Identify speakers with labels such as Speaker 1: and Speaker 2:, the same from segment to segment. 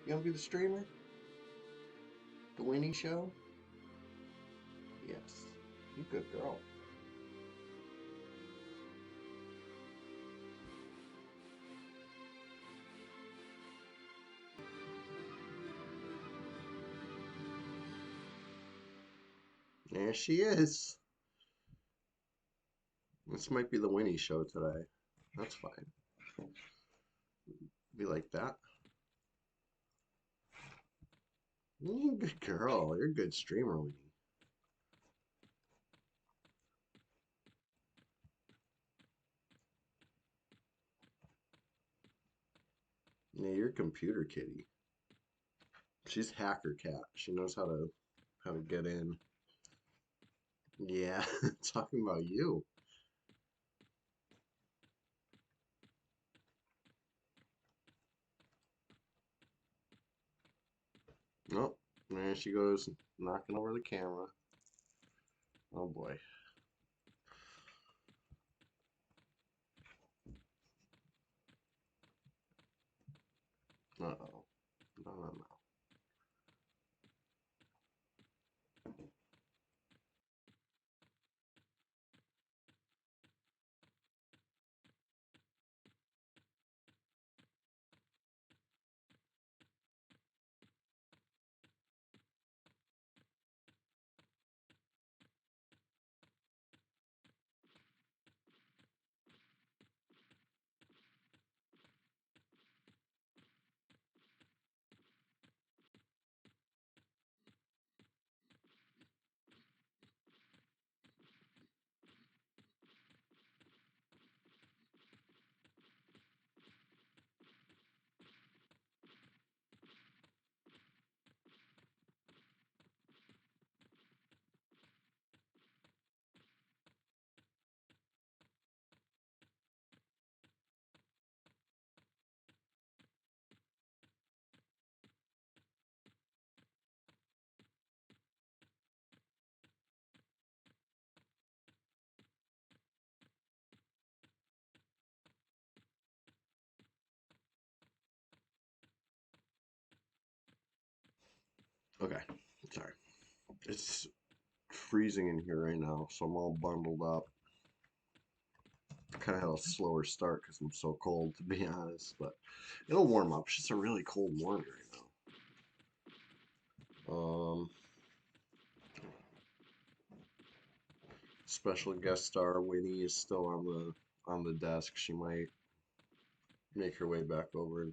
Speaker 1: You want to be the streamer? The Winnie Show? Yes. You good girl. There she is. This might be the Winnie Show today. That's fine. Be like that. Good girl. You're a good streamer, Winnie. Yeah, you're a computer kitty. She's hacker cat. She knows how to get in. Yeah, talking about you. Oh, there she goes, knocking over the camera. Oh boy. Uh-oh. No, no, no. Okay, sorry. It's freezing in here right now, so I'm all bundled up. Kind of had a slower start because I'm so cold, to be honest, but it'll warm up. It's just a really cold morning right now. Special guest star Winnie is still on the desk. She might make her way back over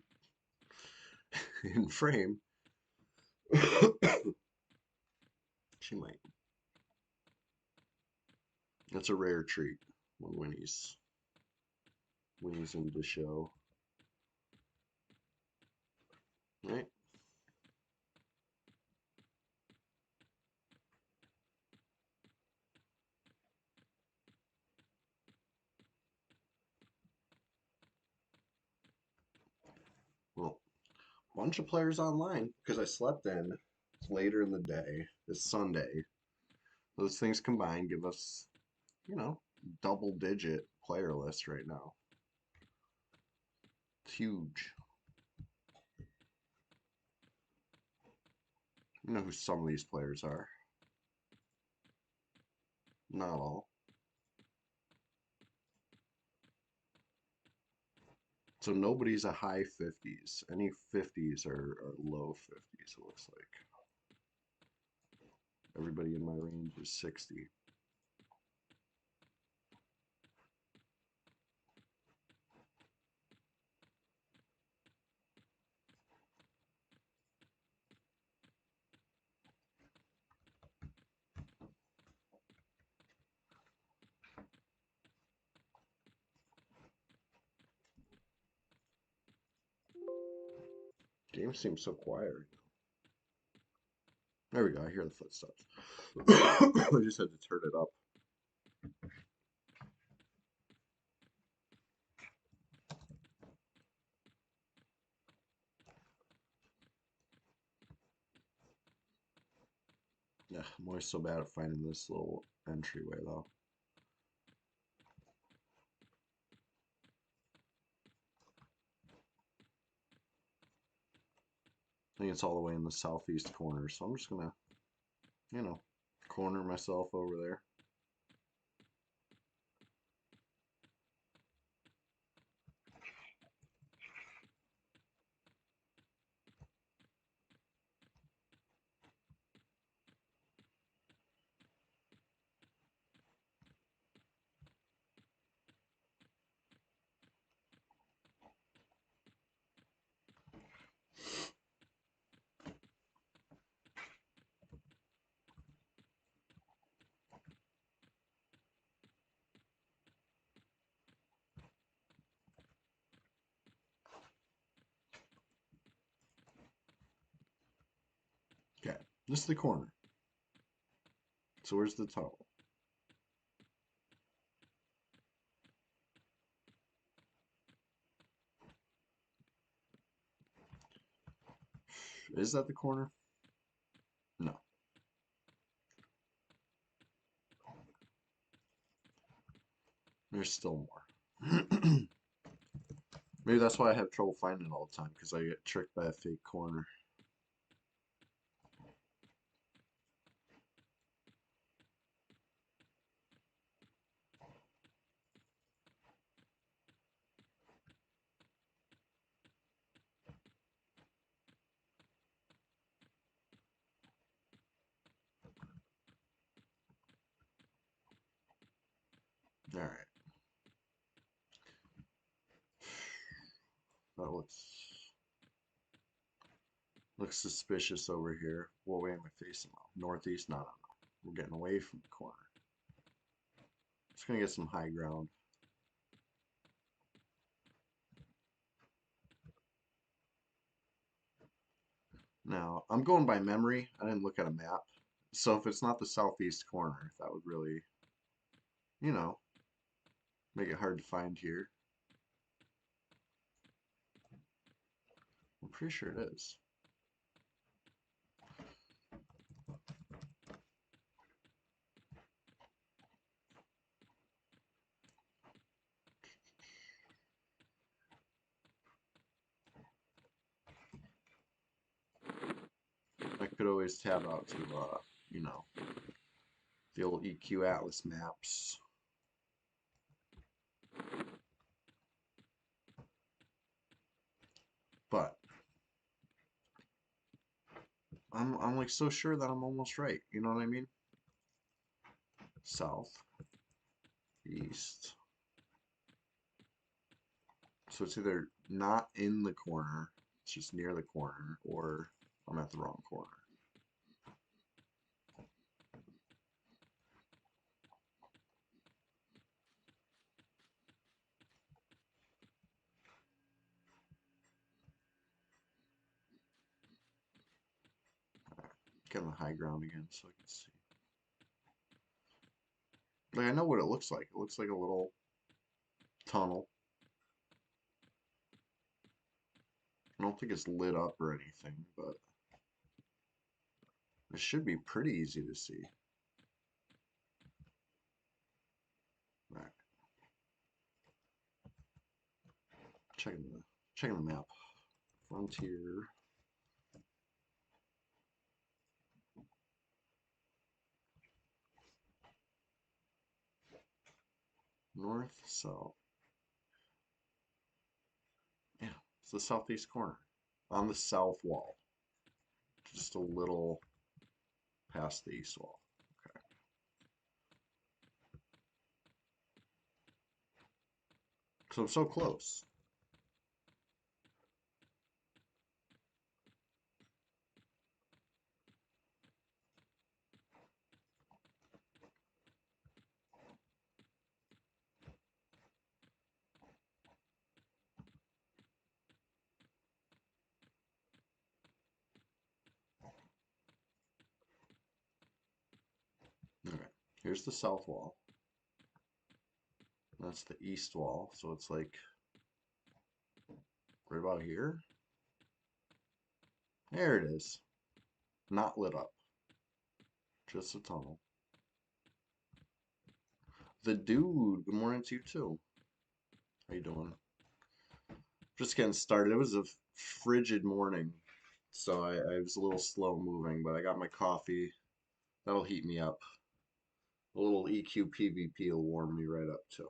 Speaker 1: in frame. She might. That's a rare treat when Winnie's in the show. Right? Well, bunch of players online because I slept in later in the day. It's Sunday. Those things combined give us, you know, double digit player list right now. It's huge. You know who some of these players are. Not all. So nobody's a high 50s. Any 50s are low 50s, it looks like. Everybody in my range is 60. Game seems so quiet right now. There we go. I hear the footsteps. I just had to turn it up. Yeah, I'm always so bad at finding this little entryway though. think it's all the way in the southeast corner, so I'm just gonna, you know, corner myself over there. Okay, this is the corner. So where's the tunnel? Is that the corner? No. There's still more. Maybe that's why I have trouble finding it all the time, because I get tricked by a fake corner. All right. That looks suspicious over here. What way am I facing now? Northeast? No, no, no. We're getting away from the corner. Just gonna get some high ground. Now, I'm going by memory. I didn't look at a map. So if it's not the southeast corner, that would really, you know, make it hard to find here. I'm pretty sure it is. I could always tab out to, you know, the old EQ Atlas maps. But I'm like so sure that I'm almost right. You know what I mean? South, east. So it's either not in the corner, it's just near the corner, or I'm at the wrong corner. Get on the high ground again so I can see. Like, I know what it looks like. It looks like a little tunnel. I don't think it's lit up or anything, but it should be pretty easy to see. All right. Checking the map. Frontier. North, south. Yeah, it's the southeast corner. On the south wall. Just a little past the east wall. Okay. So I'm so close. Okay. Here's the south wall. That's the east wall. So it's like right about here. There it is. Not lit up. Just a tunnel. The dude. Good morning to you too. How you doing? Just getting started. It was a frigid morning. So I was a little slow moving, but I got my coffee. That'll heat me up. A little EQ PvP will warm me right up too.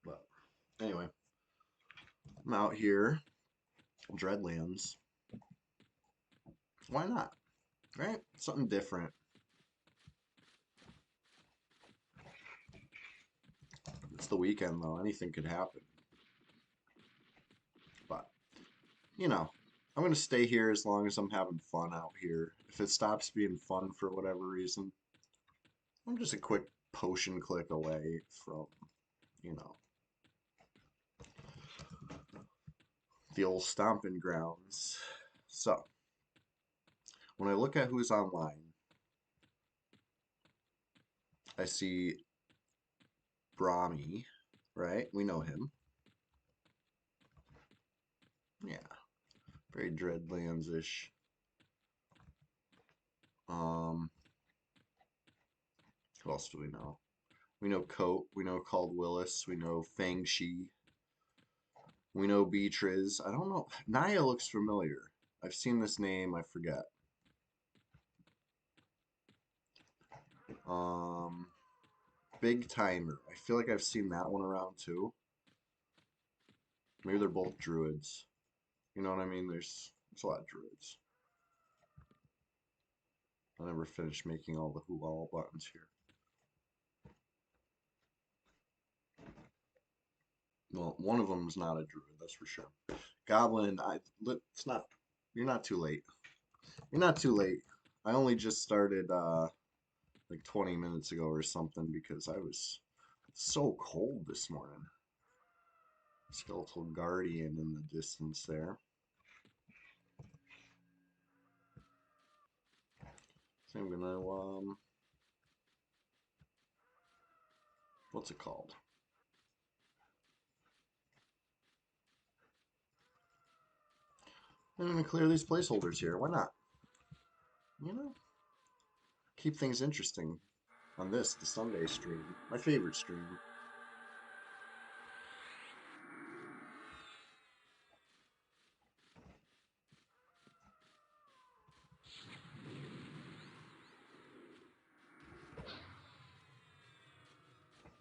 Speaker 1: But anyway, I'm out here, Dreadlands. Why not? Right? Something different. It's the weekend though. Anything could happen. But you know, I'm gonna stay here as long as I'm having fun out here. If it stops being fun for whatever reason, I'm just a quick potion click away from, you know, the old stomping grounds. So, when I look at who's online, I see Brahmi, right? We know him. Yeah, very Dreadlands-ish. Um, who else do we know? We know Coat, we know Called Willis, we know Fang Shi, we know Beatriz. I don't know. Naya looks familiar. I've seen this name, I forget. Um, Big Timer. I feel like I've seen that one around too. Maybe they're both druids. You know what I mean? There's a lot of druids. I never finished making all the who all buttons here. Well, one of them is not a druid, that's for sure. Goblin, it's not. You're not too late. You're not too late. I only just started like 20 minutes ago or something because I was so cold this morning. Skeletal Guardian in the distance there. So I'm gonna what's it called? I'm gonna clear these placeholders here. Why not? You know, keep things interesting on this, the Sunday stream. My favorite stream.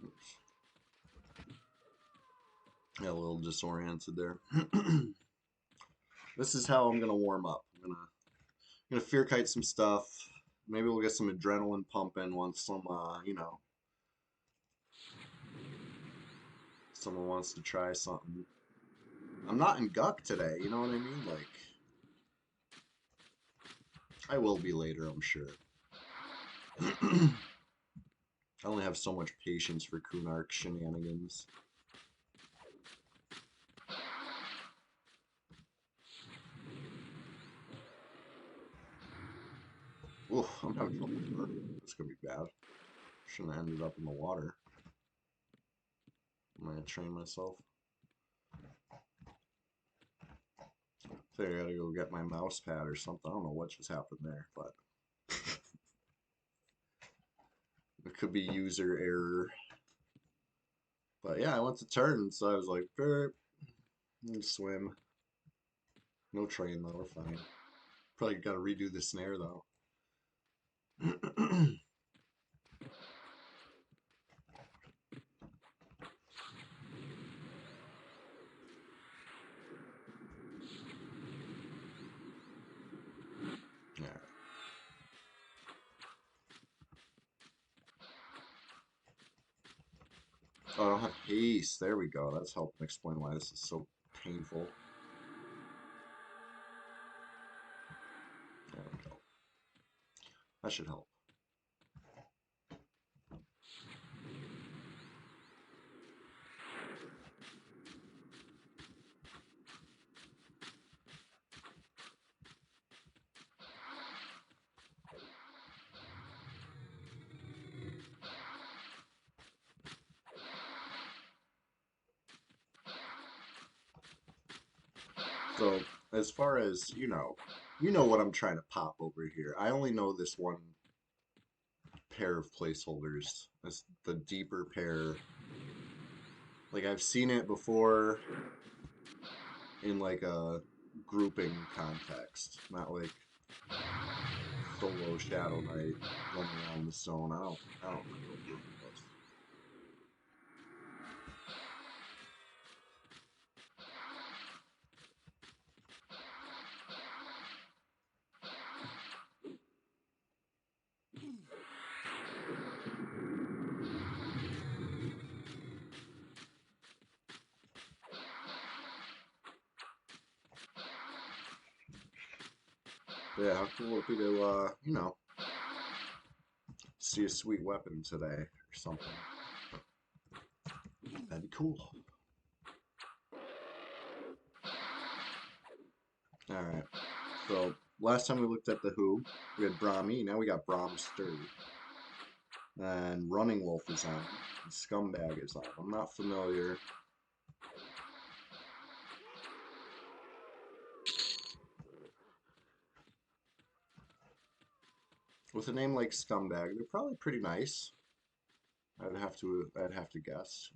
Speaker 1: Oops. Got a little disoriented there. This is how I'm gonna warm up. I'm gonna fear kite some stuff. Maybe we'll get some adrenaline pumping once someone wants to try something. I'm not in Guck today, you know what I mean? Like, I will be later, I'm sure. I only have so much patience for Kunark shenanigans. Oof, I'm having trouble here. It's gonna be bad. Shouldn't have ended up in the water. I'm gonna train myself. I think I gotta go get my mouse pad or something. I don't know what just happened there, but it could be user error. But yeah, I went to turn, so I was like, "Burp, swim." No train though, we're fine. Probably gotta redo the snare though. Yeah. Oh, I don't have haste. There we go. That's helping explain why this is so painful. There we go. That should help. So, as far as, you know what I'm trying to pop over here. I only know this one pair of placeholders. That's the deeper pair. Like, I've seen it before. in like a grouping context, not like solo Shadow Knight running around the zone. I don't remember what group it was. But yeah, how cool would it be to, you know, see a sweet weapon today or something? That'd be cool. Alright, so last time we looked at the Who, we had Brahmi, now we got Brahmster. And Running Wolf is on. And Scumbag is on. I'm not familiar. With a name like Scumbag, they're probably pretty nice. I'd have to guess.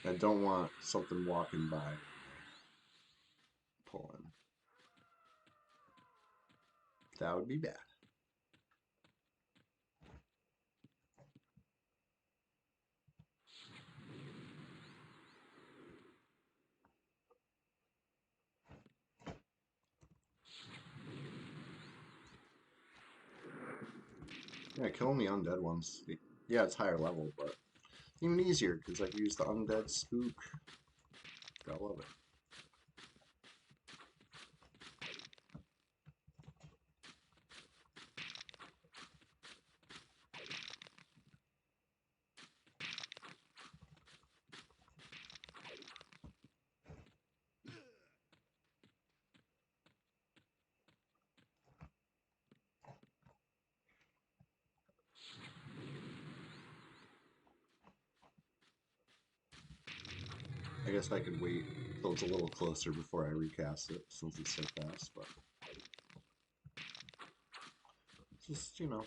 Speaker 1: I don't want something walking by when I pull in. That would be bad. Yeah, killing the undead ones. Yeah, it's higher level, but even easier because I can use the undead spook. Gotta love it. I guess I could wait till it's a little closer before I recast it, since it's so fast, but just, you know,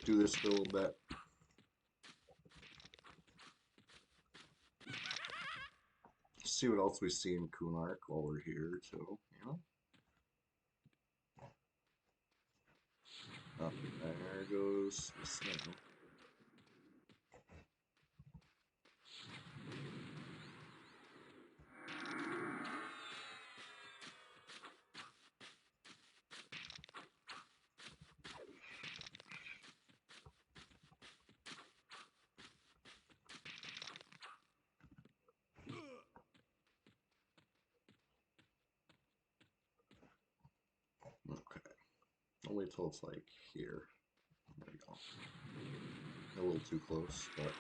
Speaker 1: do this for a little bit. See what else we see in Kunark while we're here, too, you know? Up there goes the snow. Okay. I'll wait till it's like here. There we go. A little too close, but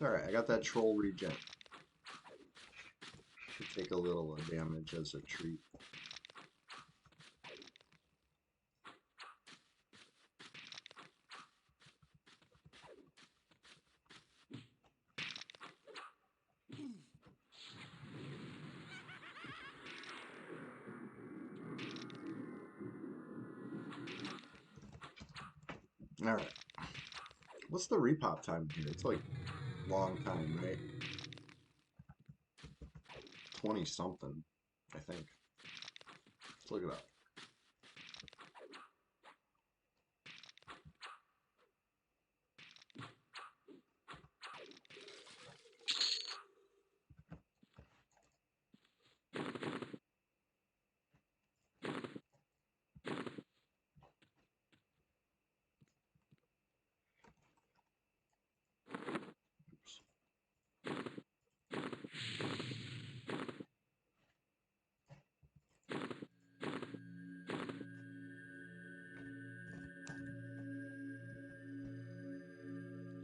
Speaker 1: alright, I got that troll regen. Should take a little damage as a treat. Alright. What's the repop time here? It's like long time, right? 20 something, I think. Let's look it up.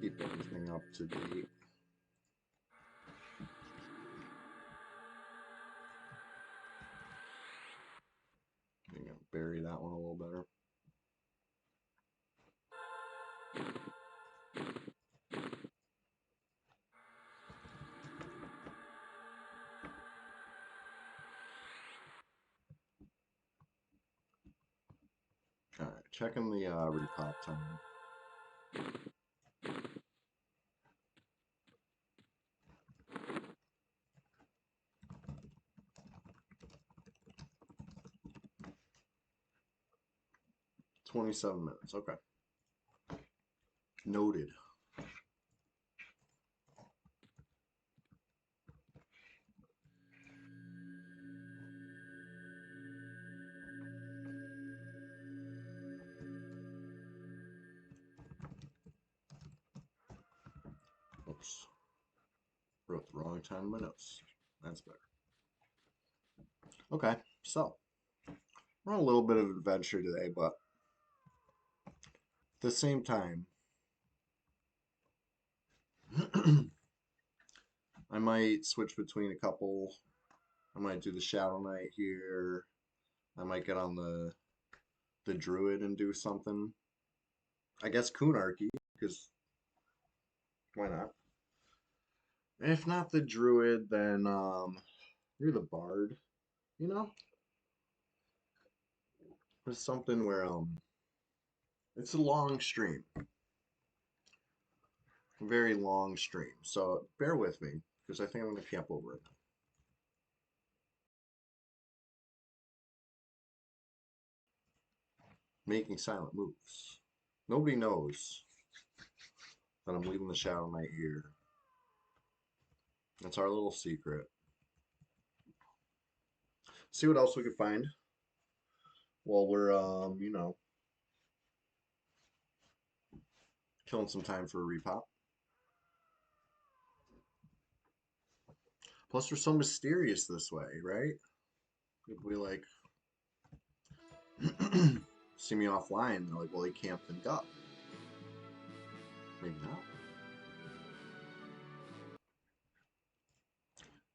Speaker 1: Keep everything up to date. I'm gonna bury that one a little better. Alright, checking the repop time. $27. Okay. Noted. Oops. Wrote the wrong time in my notes. That's better. Okay, so we're on a little bit of adventure today, but at the same time, I might switch between a couple. I might do the Shadow Knight here. I might get on the Druid and do something. I guess Kunarky, because why not? If not the Druid, then you're the Bard. You know, it's something where it's a long stream, a very long stream. So bear with me, because I think I'm gonna camp over it. Making silent moves. Nobody knows that I'm leaving the Shadow Knight here. That's our little secret. See what else we can find while we're killing some time for a repop. Plus, we're so mysterious this way, right? If we like see me offline, they're like, well, he camped and got. Maybe not.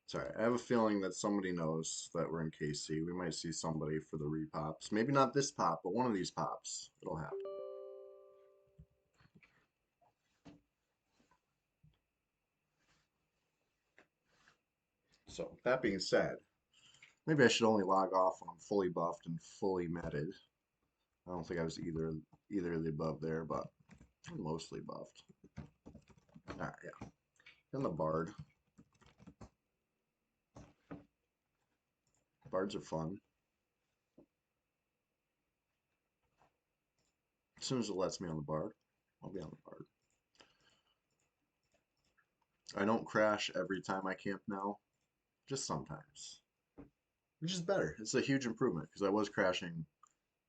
Speaker 1: Sorry, I have a feeling that somebody knows that we're in KC. We might see somebody for the repops. Maybe not this pop, but one of these pops. It'll happen. So, that being said, maybe I should only log off when I'm fully buffed and fully meted. I don't think I was either of the above there, but I'm mostly buffed. Alright, yeah. And the Bard. Bards are fun. As soon as it lets me on the Bard, I'll be on the Bard. I don't crash every time I camp now, just sometimes. Which is better. It's a huge improvement because I was crashing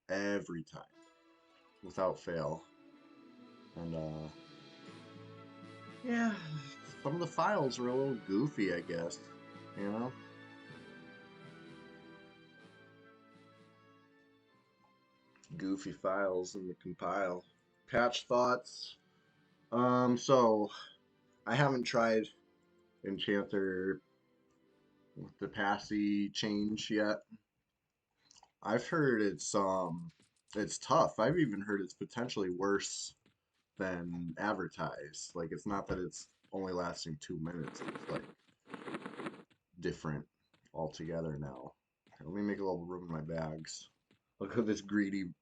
Speaker 1: every time without fail. And yeah, some of the files are a little goofy, I guess. You know? Goofy files in the compile. Patch thoughts. So I haven't tried Enchanter with the passy change yet. I've heard it's tough. I've even heard it's potentially worse than advertised. Like it's not that it's only lasting 2 minutes. It's like different altogether now. Let me make a little room in my bags. Look at this greedy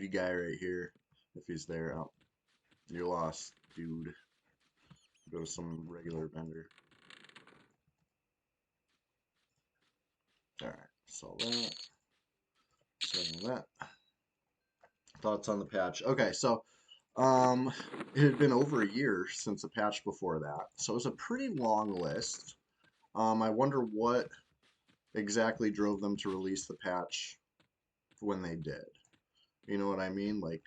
Speaker 1: guy right here. If he's there, oh, you're lost, dude. Go to some regular vendor. All right, so that. Thoughts on the patch? Okay, so it had been over a year since the patch before that, so it was a pretty long list. I wonder what exactly drove them to release the patch when they did. You know what I mean? Like,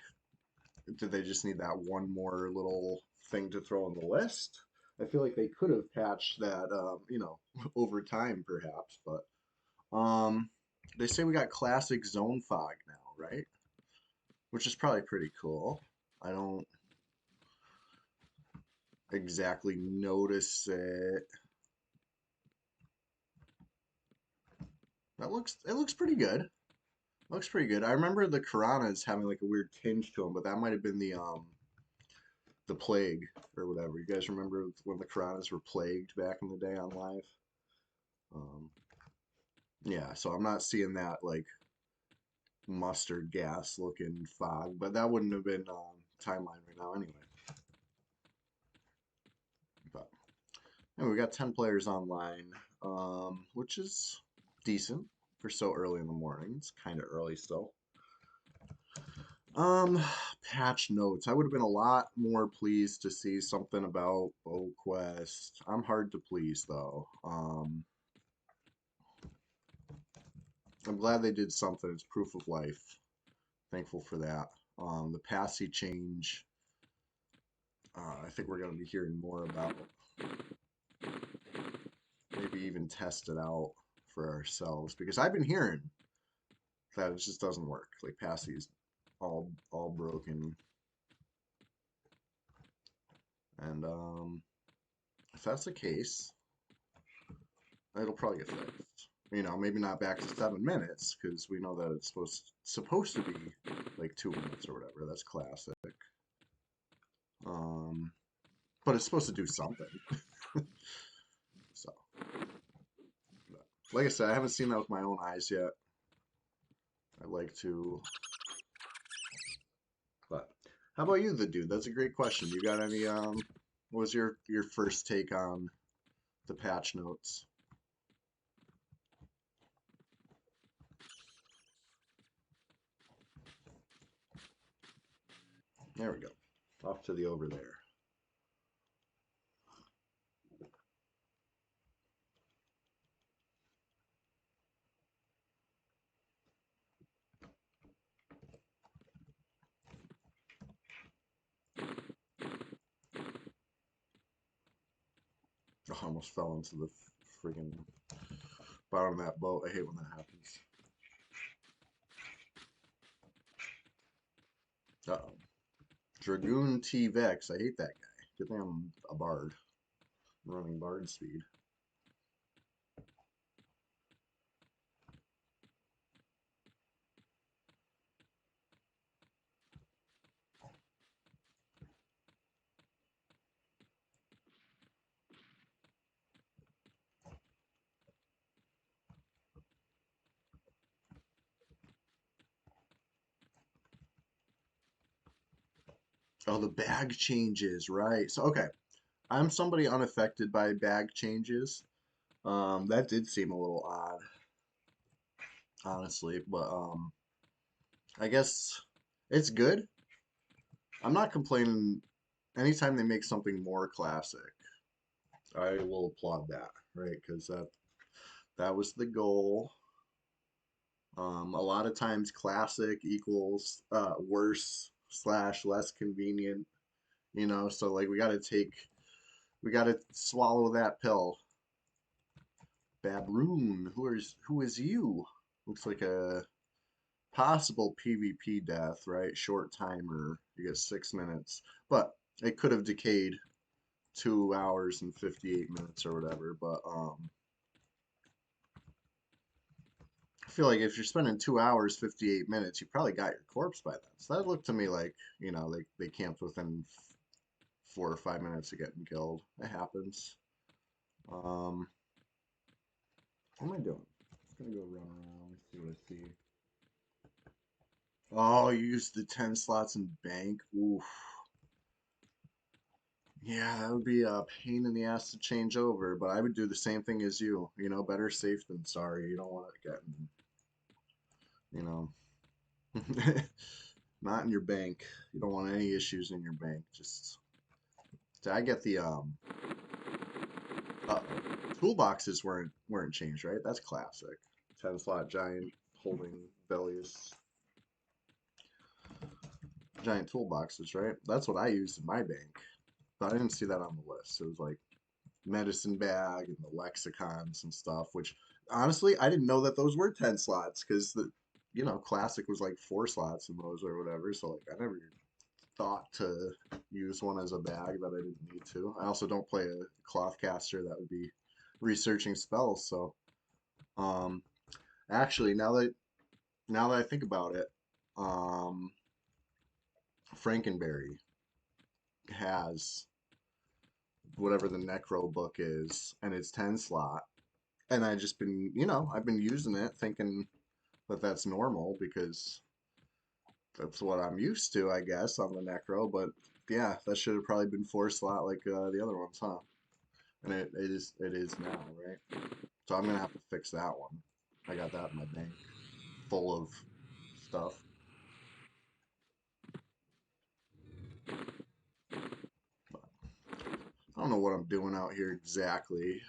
Speaker 1: did they just need that one more little thing to throw on the list? I feel like they could have patched that, over time perhaps, but they say we got classic zone fog now, right? Which is probably pretty cool. I don't exactly notice it. It looks pretty good. Looks pretty good. I remember the Karanas having like a weird tinge to them, but that might have been the plague or whatever. You guys remember when the Karanas were plagued back in the day on live? Yeah, so I'm not seeing that like mustard gas looking fog, but that wouldn't have been timeline right now anyway. But anyway, we got 10 players online, which is decent for so early in the morning. It's kind of early still. Um, Patch notes. I would have been a lot more pleased to see something about Bow Quest. I'm hard to please though. I'm glad they did something. It's proof of life. Thankful for that. The passy change. I think we're going to be hearing more about. Maybe even test it out for ourselves because I've been hearing that it just doesn't work. Like passy's all broken, and if that's the case, it'll probably get fixed. You know, maybe not back to 7 minutes because we know that it's supposed to be like 2 minutes or whatever. That's classic. Um, but it's supposed to do something. So, like I said, I haven't seen that with my own eyes yet. I'd like to. But how about you, the dude? That's a great question. You got any what was your first take on the patch notes? There we go. Off to the over there. I almost fell into the friggin' bottom of that boat. I hate when that happens. Uh-oh. Dragoon T-Vex. I hate that guy. Good thing I'm a bard. I'm running bard speed. Oh, the bag changes, right. So, okay. I'm somebody unaffected by bag changes. That did seem a little odd, honestly, but I guess it's good. I'm not complaining. Anytime they make something more classic, I will applaud that, right? Because that was the goal. A lot of times, classic equals worse slash less convenient. You know, so like we got to swallow that pill. Babroon, who is you? Looks like a possible PvP death, right? Short timer. You get 6 minutes, but it could have decayed 2 hours and 58 minutes or whatever. But I feel like if you're spending 2 hours 58 minutes, you probably got your corpse by then. So that looked to me like they camped within 4 or 5 minutes of getting killed. It happens. What am I doing? I'm gonna go run around, see what I see. Oh, you used the 10 slots in bank. Oof. Yeah, that would be a pain in the ass to change over, but I would do the same thing as you. You know, better safe than sorry. You don't want to get, you know, not in your bank. You don't want any issues in your bank. Just, did I get the toolboxes weren't changed, right? That's classic. 10 slot giant holding bellies. Giant toolboxes, right? That's what I used in my bank. But I didn't see that on the list. It was like medicine bag and the lexicons and stuff, which honestly, I didn't know that those were 10 slots because classic was like 4 slots in those or whatever. So like I never thought to use one as a bag that I didn't need to. I also don't play a cloth caster that would be researching spells. So um actually now that I think about it, um Frankenberry has whatever the necro book is and it's 10 slot and I've been using it thinking but that's normal because that's what I'm used to, I guess, on the Necro. But yeah, that should have probably been forced a lot like the other ones, huh? And it is now, right? So I'm gonna have to fix that one. I got that in my bank, full of stuff. But I don't know what I'm doing out here exactly,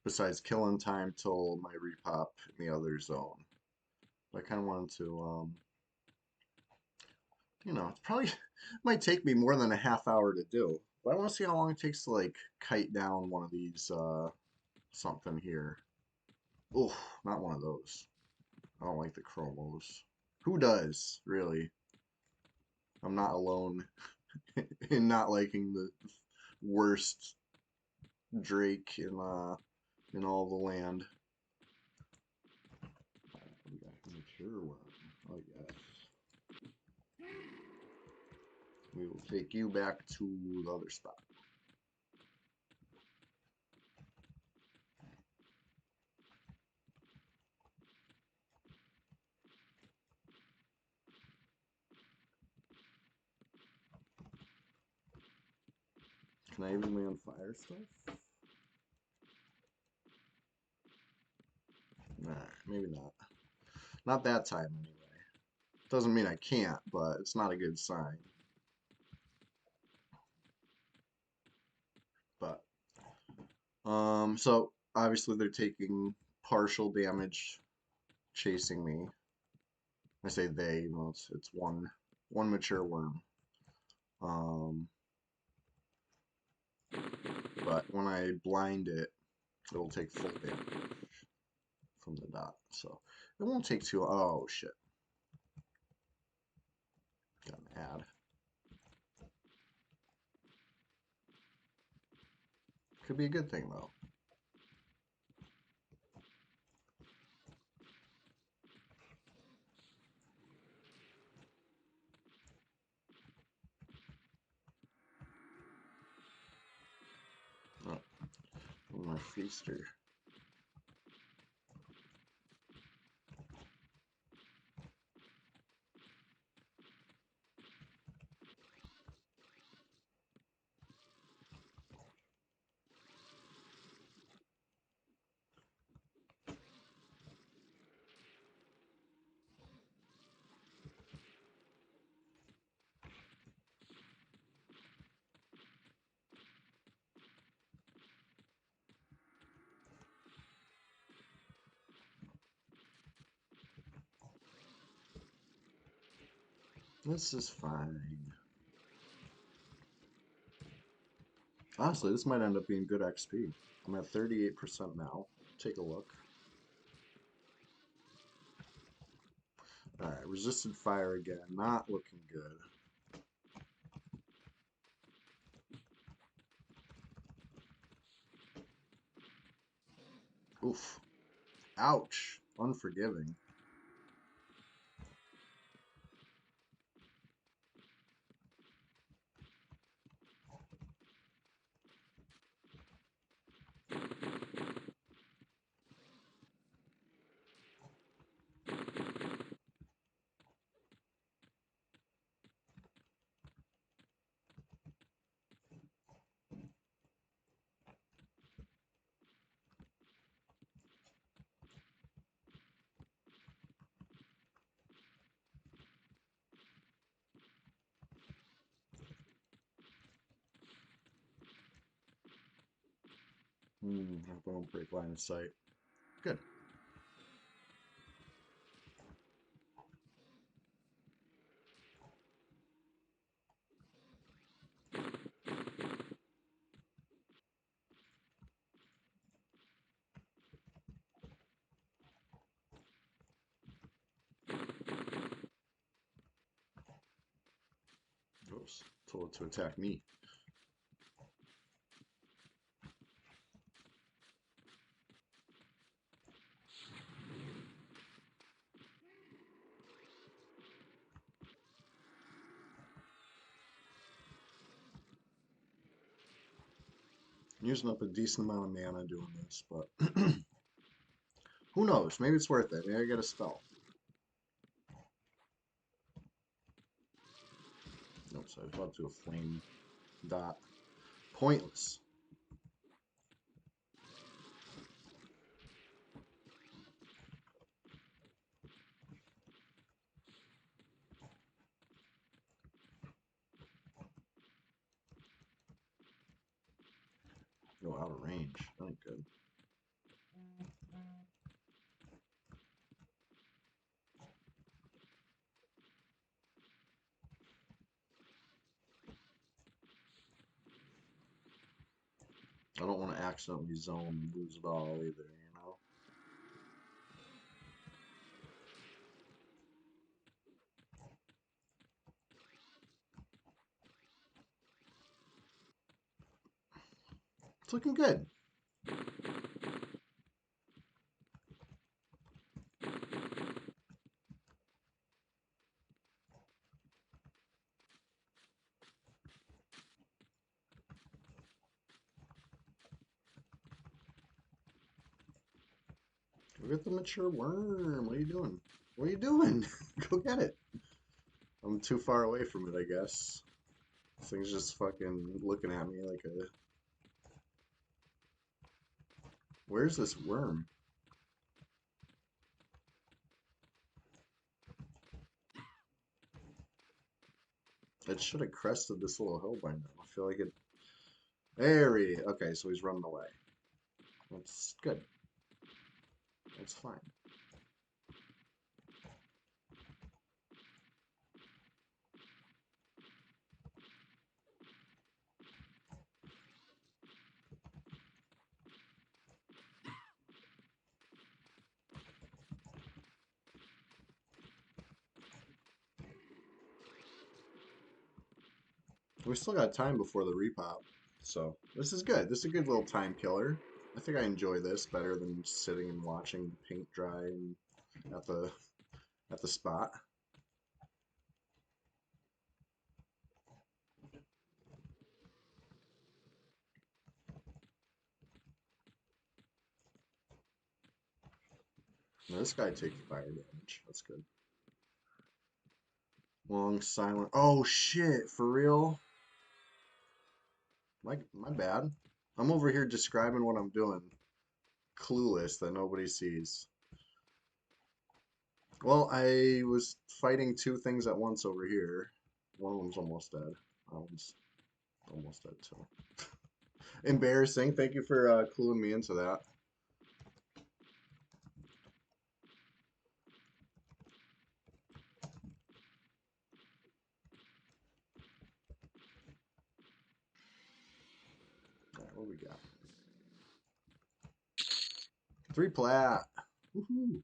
Speaker 1: besides killing time till my repop in the other zone. But I kind of wanted to, it's probably might take me more than a half hour to do. But I want to see how long it takes to like kite down one of these something here. Oh, not one of those. I don't like the chromos. Who does, really? I'm not alone in not liking the worst Drake in all the land. We got a mature one. Oh yes. We will take you back to the other spot. Can I even land fire stuff? Nah, maybe not. Not that time anyway. Doesn't mean I can't, but it's not a good sign. But so obviously they're taking partial damage chasing me. I say they, it's one mature worm. Um, but when I blind it, it'll take full damage from the dot. So it won't take too. Oh shit! Got an ad. Could be a good thing though. Oh, my feaster. This is fine. Honestly, this might end up being good XP. I'm at 38% now. Take a look. Alright, resisted fire again. Not looking good. Oof. Ouch. Unforgiving. I won't break line of sight. Good. Oops. Told it to attack me. I'm using up a decent amount of mana doing this, but Who knows? Maybe it's worth it. Maybe I get a spell. Nope, so I was about to do a flame dot. Pointless. Go out of range. That ain't good. I don't want to accidentally zone and lose it all either, you know? It's looking good. Look at the mature worm. What are you doing? What are you doing? Go get it. I'm too far away from it, I guess. This thing's just fucking looking at me like a... Where's this worm? It should have crested this little hill by now. I feel like it... There he... Okay, so he's running away. That's good. That's fine. We still got time before the repop, so this is good. This is a good little time killer. I think I enjoy this better than sitting and watching paint dry and at the spot. Now, this guy takes fire damage. That's good. Long silent. Oh shit! For real? My bad. I'm over here describing what I'm doing, clueless that nobody sees. Well, I was fighting two things at once over here. One of them's almost dead. That one's almost dead too. Embarrassing. Thank you for cluing me into that. All right, what we got? 3 plat. Woohoo.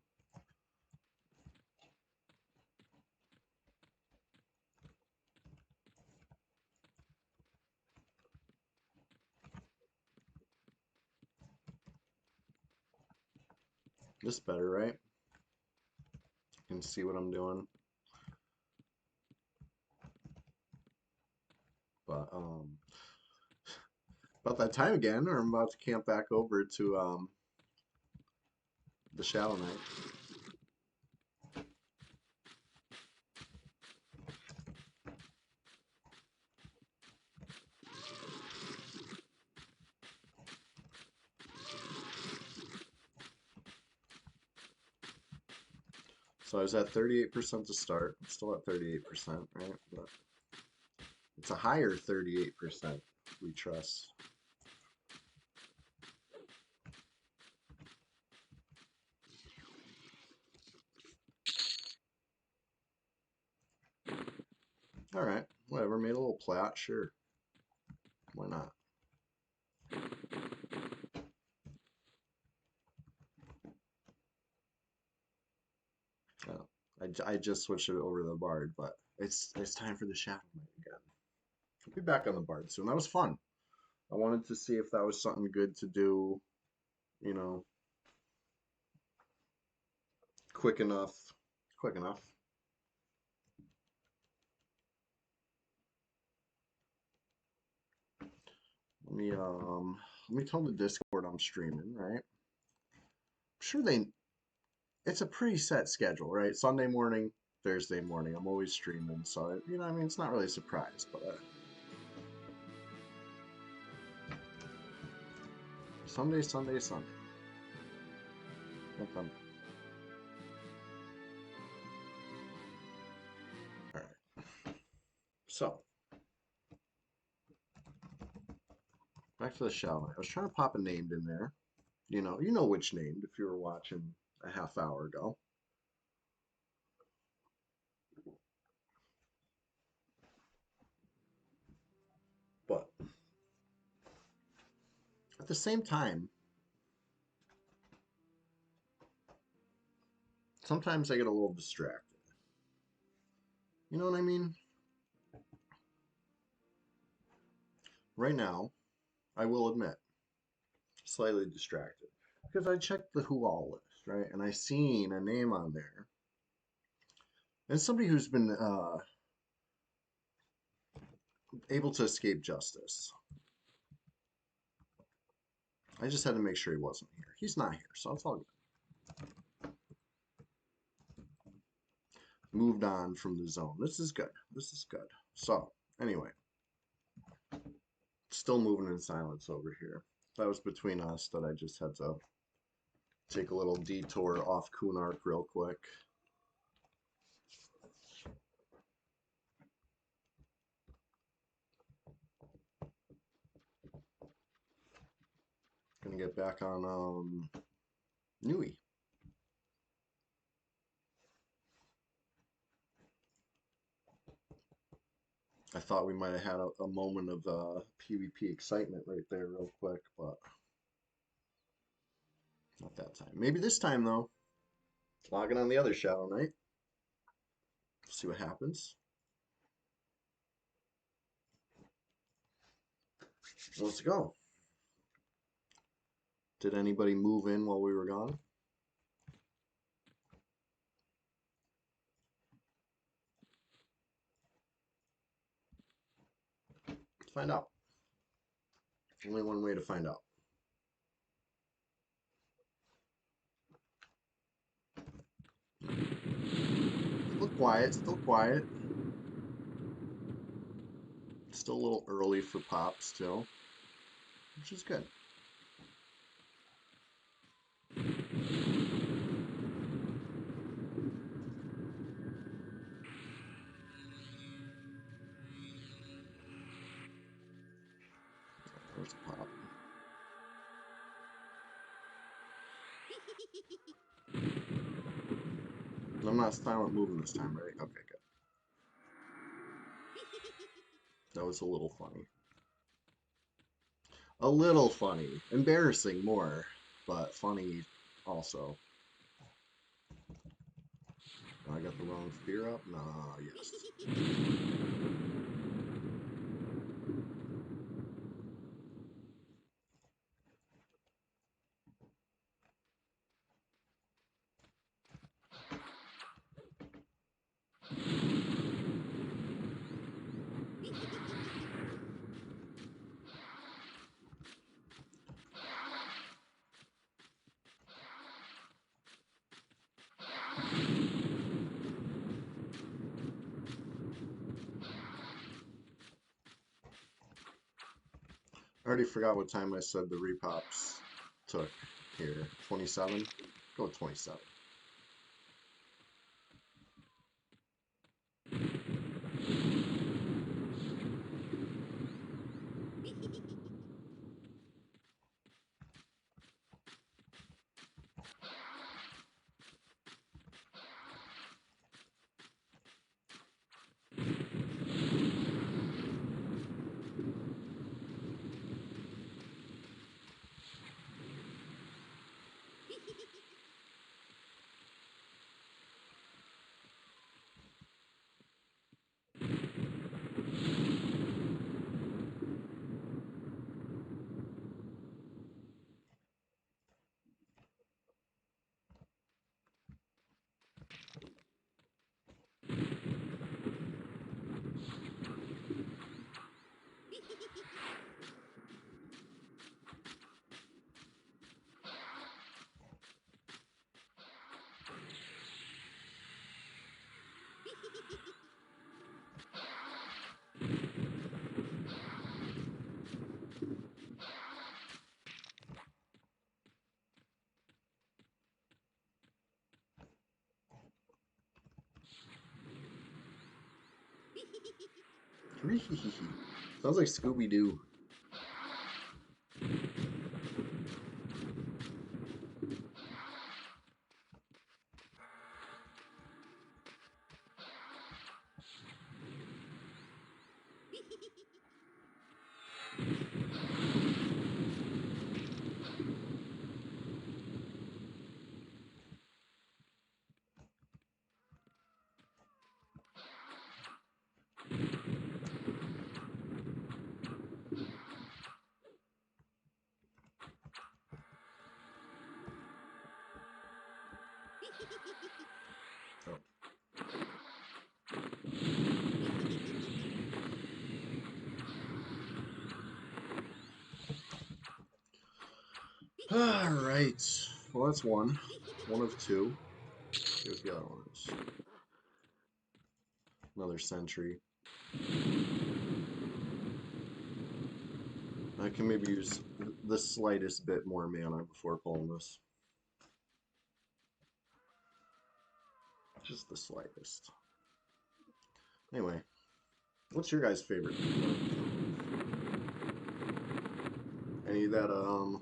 Speaker 1: This better, right? You can see what I'm doing. But about that time again, or I'm about to camp back over to the Shadow Knight. So I was at 38% to start. I'm still at 38%, right? But it's a higher 38% we trust. All right, whatever. Made a little plat, sure. Why not? I just switched it over to the Bard, but it's time for the Shadow Knight again. I'll be back on the Bard soon. That was fun. I wanted to see if that was something good to do, you know, quick enough. Quick enough. Let me tell the Discord I'm streaming, right? I'm sure they it's a pretty set schedule, right? Sunday morning, Thursday morning. I'm always streaming, so you know, I mean, it's not really a surprise, but Sunday, Sunday, Sunday. Nothing. All right. So back to the shower. I was trying to pop a named in there. You know which named if you were watching a half hour ago. But at the same time, sometimes I get a little distracted. You know what I mean? Right now, I will admit, slightly distracted. Because I checked the Who All list, right? And I seen a name on there. And somebody who's been able to escape justice. I just had to make sure he wasn't here. He's not here, so it's all good. Moved on from the zone. This is good. This is good. So, anyway. Still moving in silence over here. That was between us that I just had to take a little detour off Kunark real quick. Gonna get back on Nui. I thought we might have had a moment of PvP excitement right there real quick, but not that time. Maybe this time though. Logging on the other Shadow Knight. See what happens. Let's go. Did anybody move in while we were gone? Let's find out. Only one way to find out. Still quiet, still quiet. Still a little early for pop still, which is good. There's pop. I'm not silent moving this time, right? Okay, good. That was a little funny. A little funny. Embarrassing more, but funny also. I got the wrong spear up? Nah, yes. I already forgot what time I said the repops took here. 27? Go with 27. Sounds like Scooby-Doo. All right. Well, that's one. One of two. Let's see what the other one is. Another sentry. I can maybe use the slightest bit more mana before pulling this. Just the slightest. Anyway, what's your guys' favorite? Any that a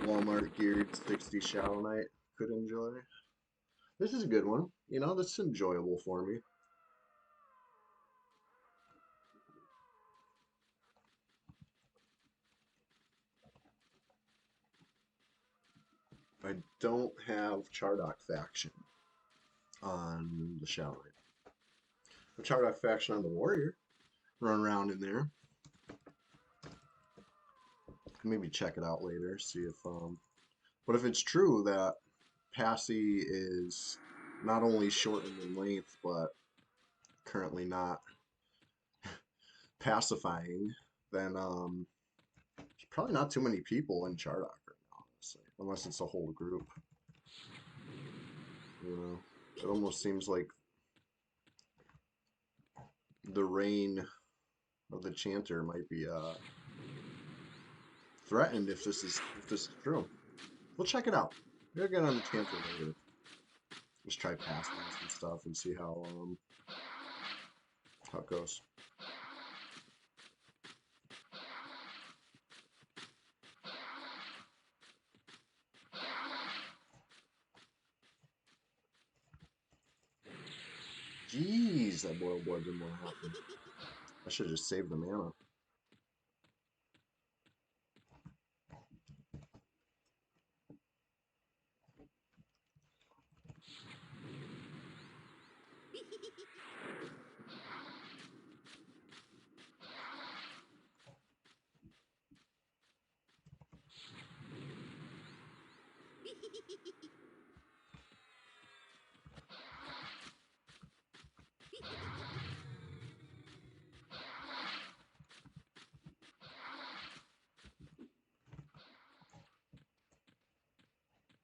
Speaker 1: Walmart geared 60 Shadow Knight could enjoy? This is a good one. You know, this is enjoyable for me. I don't have Chardock Faction on the Shadow Knight. The Chardock Faction on the Warrior. Run around in there. Maybe check it out later, see if but if it's true that Passy is not only shortened in length but currently not pacifying, then there's probably not too many people in Chardock right now, honestly, unless it's a whole group. You know, it almost seems like the reign of the Chanter might be threatened if this is true. We'll check it out. We'll get on the Chanter later. Just try passing some stuff and see how it goes. Jeez, that boiled blood didn't want to happen. I should have just saved the mana.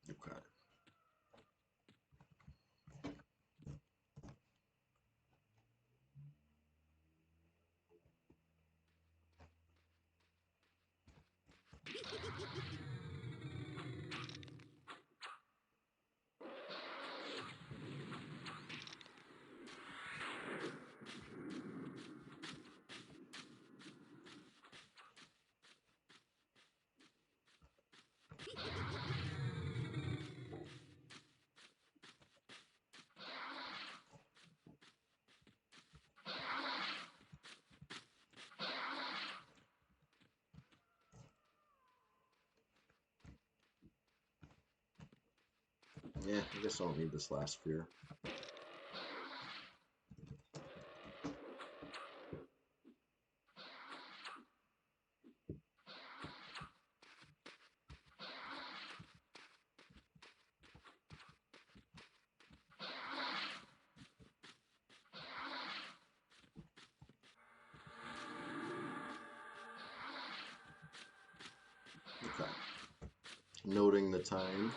Speaker 1: Okay. Yeah, I guess I don't need this last fear. Okay. Noting the time.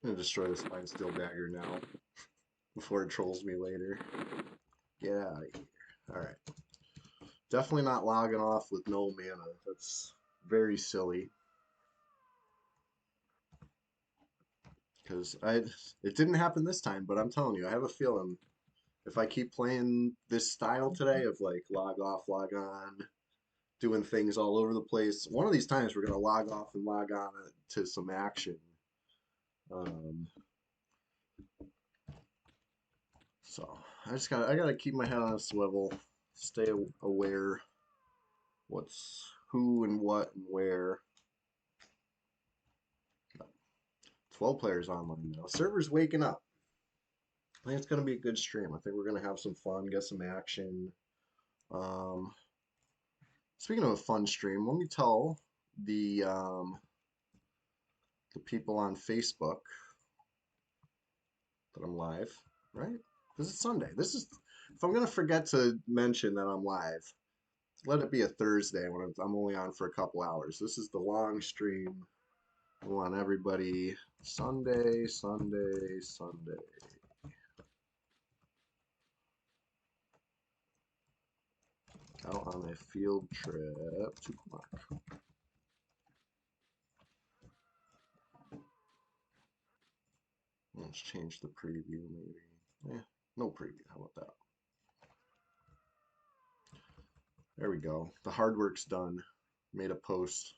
Speaker 1: I'm gonna destroy this Mind Steel Dagger now before it trolls me later. Get out of here. Alright. Definitely not logging off with no mana. That's very silly. Because it didn't happen this time, but I'm telling you, I have a feeling if I keep playing this style today of like log off, log on, doing things all over the place, one of these times we're gonna log off and log on to some action. Um, so I gotta keep my head on a swivel, stay aware what's who and what and where. 12 players online now. Server's waking up. I think it's gonna be a good stream. I think we're gonna have some fun, get some action. Um, Speaking of a fun stream, let me tell the people on Facebook that I'm live, right? Because it's Sunday. This is if I'm gonna forget to mention that I'm live, let it be a Thursday when I'm only on for a couple hours. This is the long stream. I want everybody Sunday, Sunday, Sunday. Out on a field trip to Kunark. Let's change the preview maybe. No preview. How about that? There we go. The hard work's done. Made a post.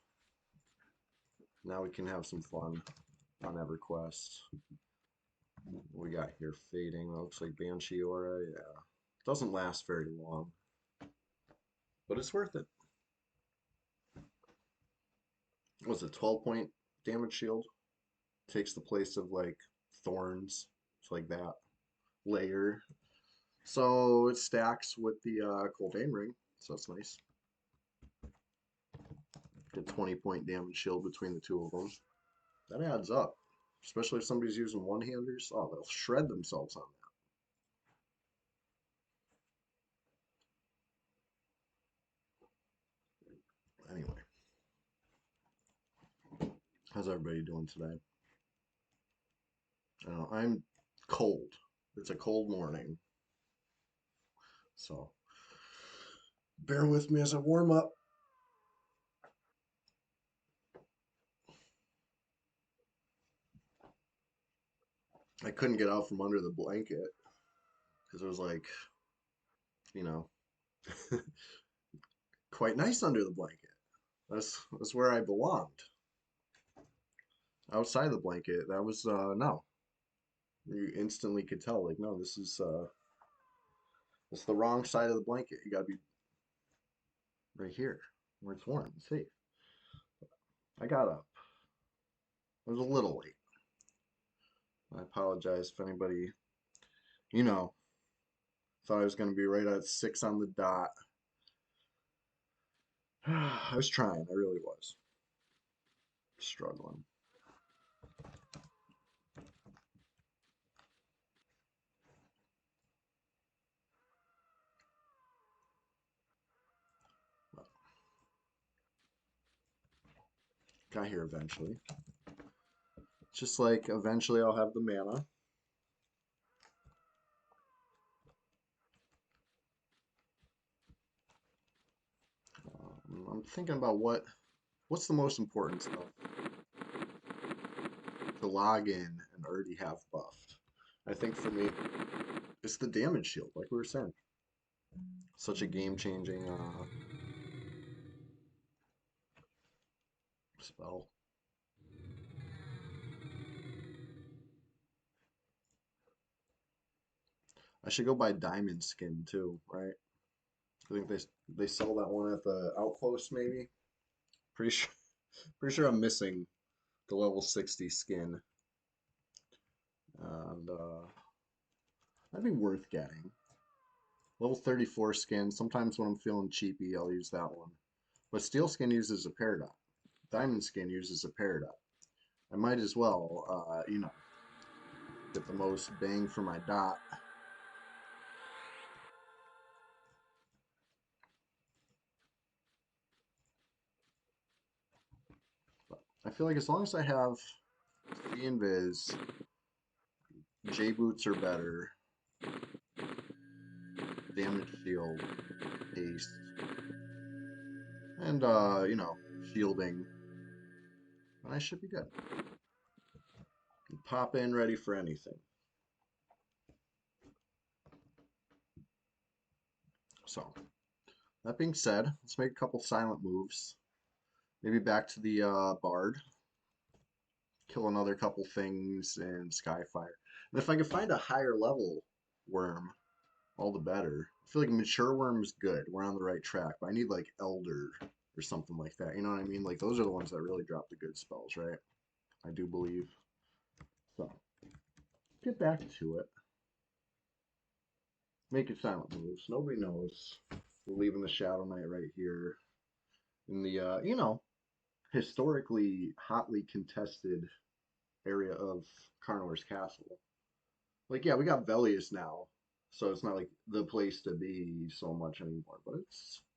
Speaker 1: Now we can have some fun on EverQuest. What we got here fading. That looks like Banshee Aura. Yeah. Doesn't last very long. But it's worth it. What's it? 12-point damage shield? Takes the place of like thorns. It's like that. Layer. So it stacks with the Coldain ring. So that's nice. Get 20-point damage shield between the two of them. That adds up. Especially if somebody's using one-handers. Oh, they'll shred themselves on that. Anyway. How's everybody doing today? I'm cold. It's a cold morning. So bear with me as I warm up. I couldn't get out from under the blanket because it was like, you know, quite nice under the blanket. That's where I belonged. Outside the blanket, that was no. You instantly could tell, like, no, this is it's the wrong side of the blanket. You gotta be right here where it's warm and safe. I got up. I was a little late. I apologize if anybody, you know, thought I was gonna be right at 6 on the dot. I was trying, I really was. Struggling. But got here eventually. Just like eventually I'll have the mana. I'm thinking about what's the most important stuff to log in and already have buffed. I think for me, it's the damage shield, like we were saying. Such a game-changing spell. I should go buy Diamond Skin too, right? I think they sell that one at the outpost maybe. Pretty sure pretty sure I'm missing the level 60 skin. And that'd be worth getting. Level 34 skin. Sometimes when I'm feeling cheapy, I'll use that one. But steel skin uses a Peridot. Diamond skin uses a Peridot. I might as well, you know, get the most bang for my dot. But I feel like as long as I have the invis, J boots are better. Damage shield, haste. and you know, shielding, and I should be good. Pop in ready for anything. So, that being said, let's make a couple silent moves. Maybe back to the Bard. Kill another couple things in Skyfire. And if I can find a higher level worm, all the better. I feel like Mature Worm's good. We're on the right track. But I need like Elder or something like that. You know what I mean? Like those are the ones that really drop the good spells, right? I do believe. So, get back to it. Make it silent moves. Nobody knows. We're leaving the Shadow Knight right here in the, you know, historically hotly contested area of Carnor's castle. Like, yeah, we got Velius now, so it's not like the place to be so much anymore, but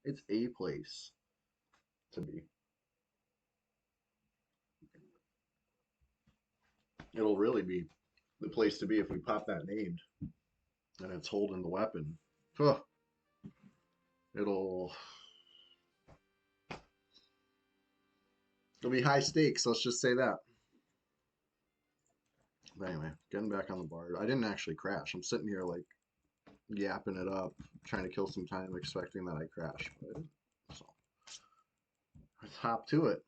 Speaker 1: it's a place to be. It'll really be the place to be if we pop that named and it's holding the weapon. Huh. It'll it'll be high stakes, let's just say that. But anyway, getting back on the Bard. I didn't actually crash. I'm sitting here like yapping it up, trying to kill some time, expecting that I crash. But I didn't. So let's hop to it.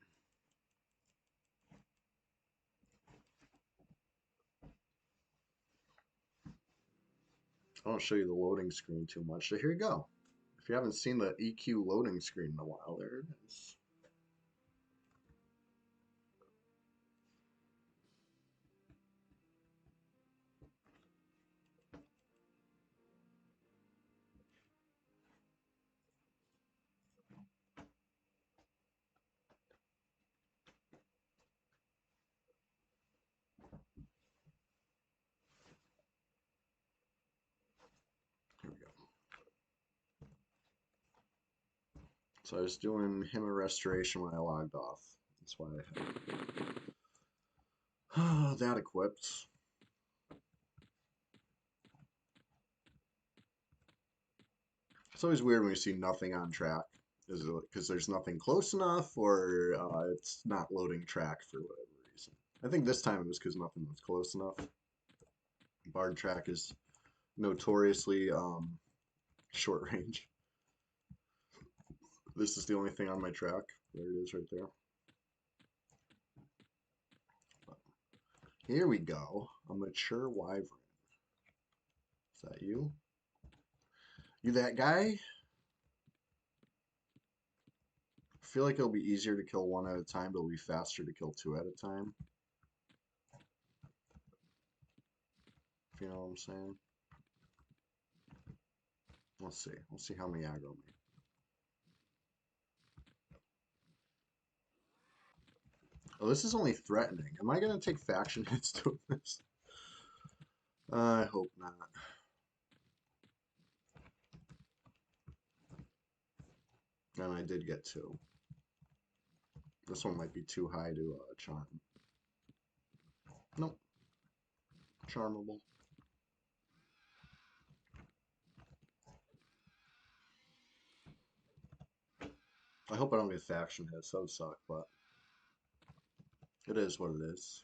Speaker 1: I won't show you the loading screen too much. So here you go. If you haven't seen the EQ loading screen in a while, there it is. Here we go. So I was doing him a restoration when I logged off. That's why I have that equipped. It's always weird when you see nothing on track. Is it because there's nothing close enough, or it's not loading track for whatever reason? I think this time it was because nothing was close enough. Bard track is notoriously short range. This is the only thing on my track. There it is right there. Here we go. A mature wyvern. Is that you? You that guy? I feel like it'll be easier to kill one at a time, but it'll be faster to kill two at a time. If you know what I'm saying. Let's see. We'll see how many aggro me. Oh, this is only threatening. Am I going to take faction hits doing this? I hope not. And I did get two. This one might be too high to charm. Nope. Charmable. I hope I don't get faction hits. That would suck, but it is what it is.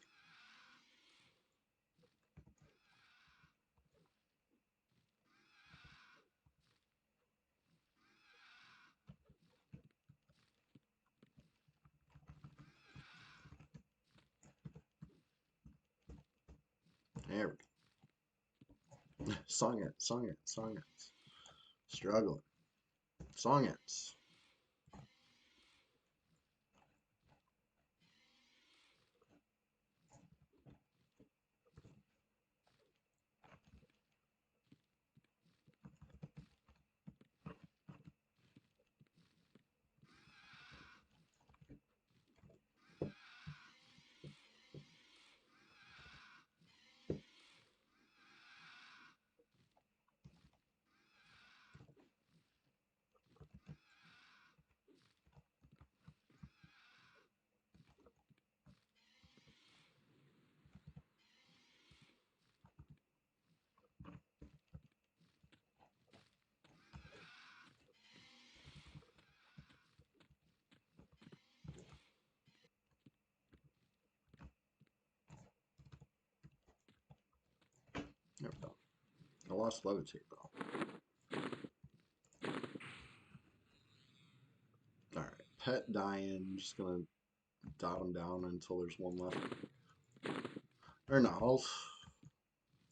Speaker 1: There we go. Song it, song it, song it. Struggling. Song it. lost levitate though. Alright, pet dying. Just gonna dot them down until there's one left. Or no,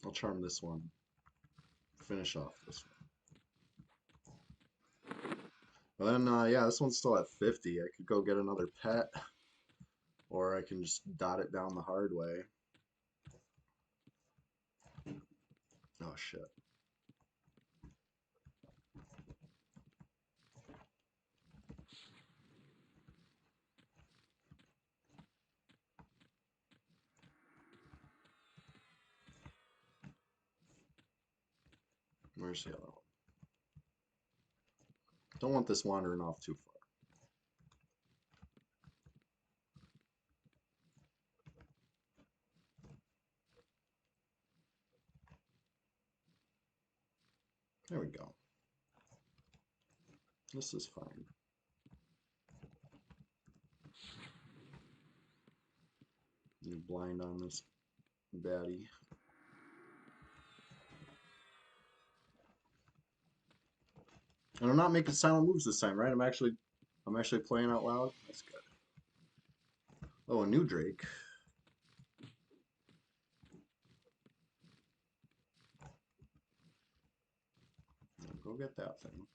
Speaker 1: I'll charm this one. Finish off this one. But then, yeah, this one's still at 50. I could go get another pet, or I can just dot it down the hard way. Oh, shit. Where's the other one? Don't want this wandering off too far. There we go. This is fine. You blind on this baddie. And I'm not making silent moves this time, right? I'm actually playing out loud. That's good. Oh, a new Drake. Go get that thing.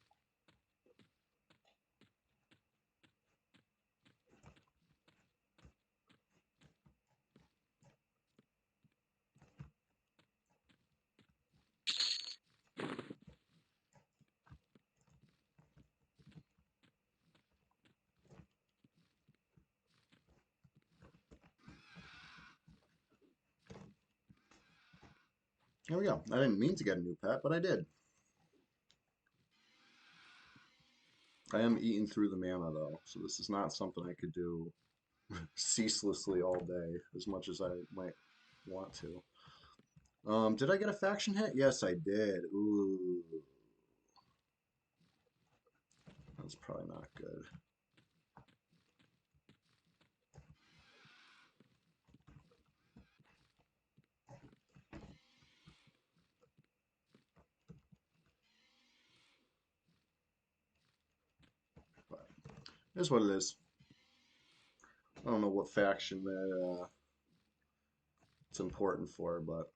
Speaker 1: There we go. I didn't mean to get a new pet, but I did. I am eating through the mana though, so this is not something I could do ceaselessly all day, as much as I might want to. Did I get a faction hit? Yes, I did. Ooh. That's probably not good. But it is what it is. I don't know what faction that it's important for, but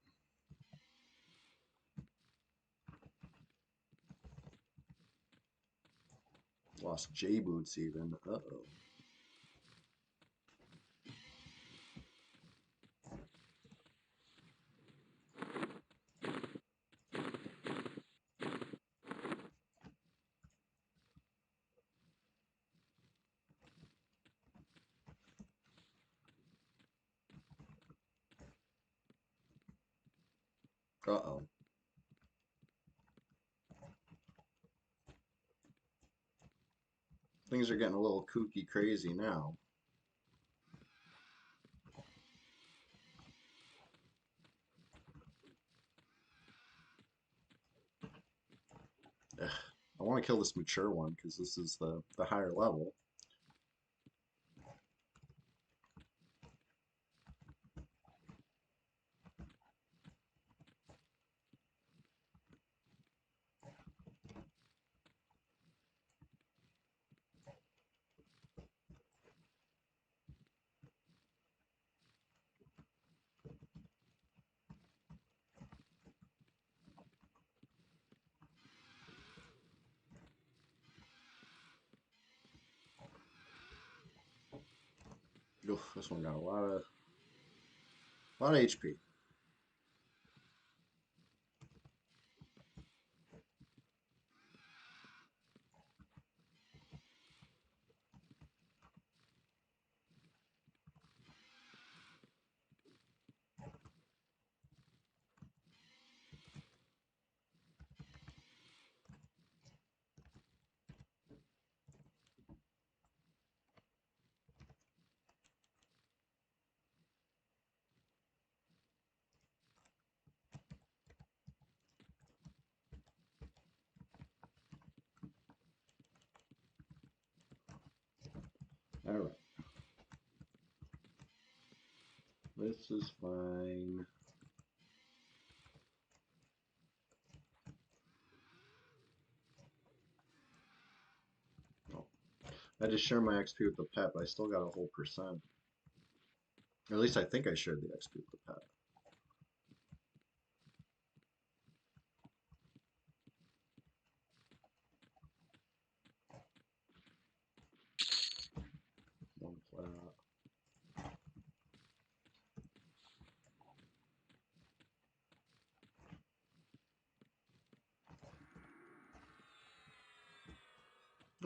Speaker 1: lost J boots even. Uh-oh. Uh-oh. Things are getting a little kooky crazy now. Ugh. I want to kill this mature one because this is the higher level. Oof, this one got a lot of HP. All right. This is fine. I just share my XP with the pet, but I still got a whole percent. Or at least I think I shared the XP with the pet. One flat.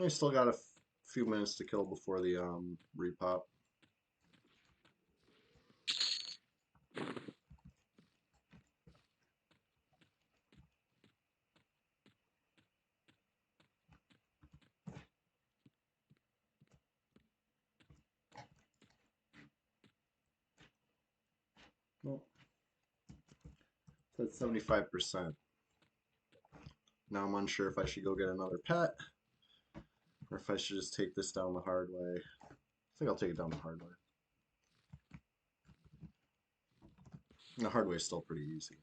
Speaker 1: I still got a few minutes to kill before the repop. Nope. That's 75%. Now I'm unsure if I should go get another pet or if I should just take this down the hard way. I think I'll take it down the hard way. The hard way is still pretty easy.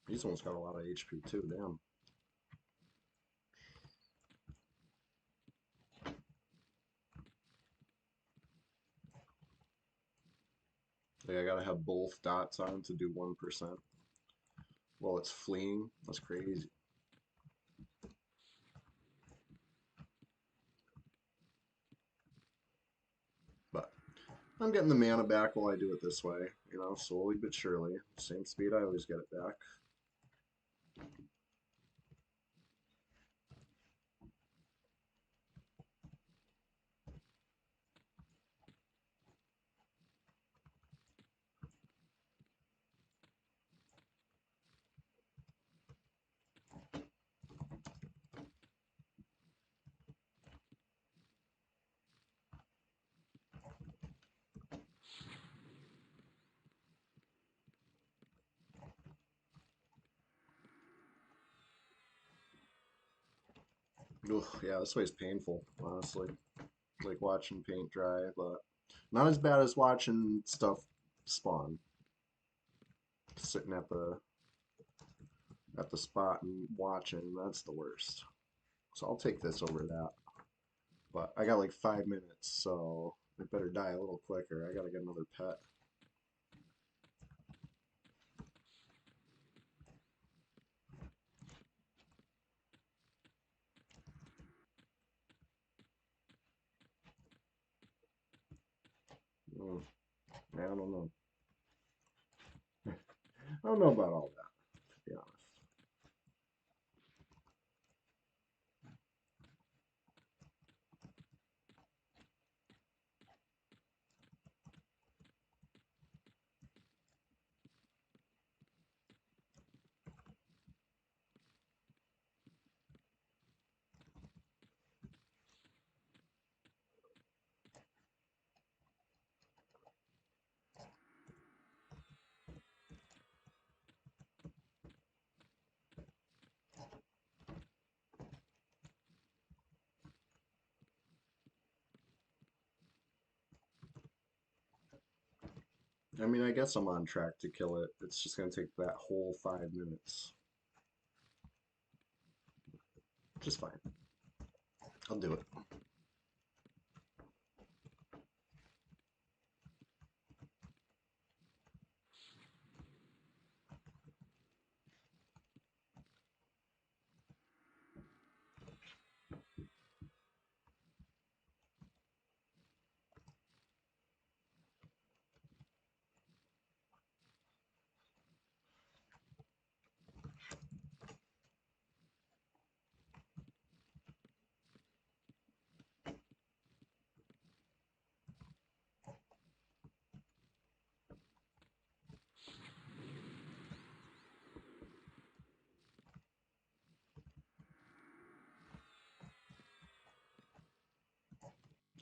Speaker 1: These ones got a lot of HP too, damn. Like I gotta have both dots on to do 1%. Well, it's fleeing. That's crazy. But I'm getting the mana back while I do it this way. You know, slowly but surely. Same speed, I always get it back. Ugh, yeah, this way is painful, honestly. Like watching paint dry, but not as bad as watching stuff spawn. Sitting at the spot and watching, that's the worst. So I'll take this over that. But I got like 5 minutes, so I better die a little quicker. I gotta get another pet. Mm, I don't know. I don't know about all that, to be honest. I mean, I guess I'm on track to kill it. It's just gonna take that whole 5 minutes. Just fine. I'll do it.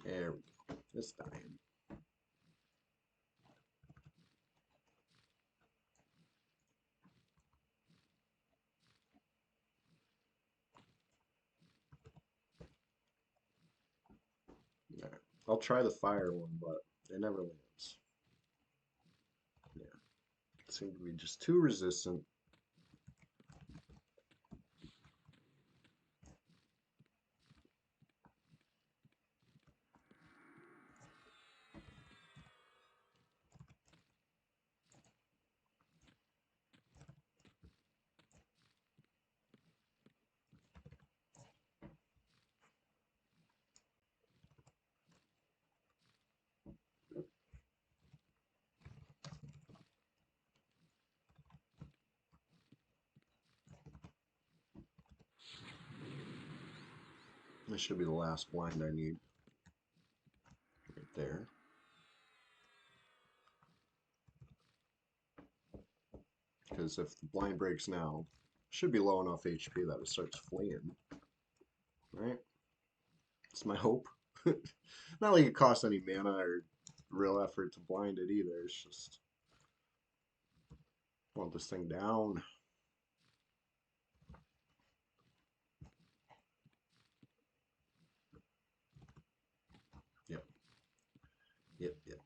Speaker 1: There we go. It's dying. I'll try the fire one, but it never lands. Yeah, it seemed to be just too resistant. This should be the last blind I need. Right there. Because if the blind breaks now, should be low enough HP that it starts fleeing. Right? That's my hope. Not like it costs any mana or real effort to blind it either. It's just want this thing down. Yep. Yep. Yep.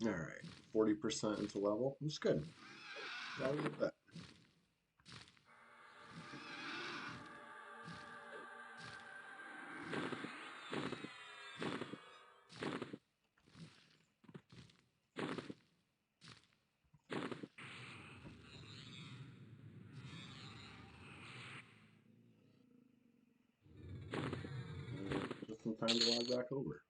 Speaker 1: All right. 40% into level. That's good. I'll get that. Just in time to log back over.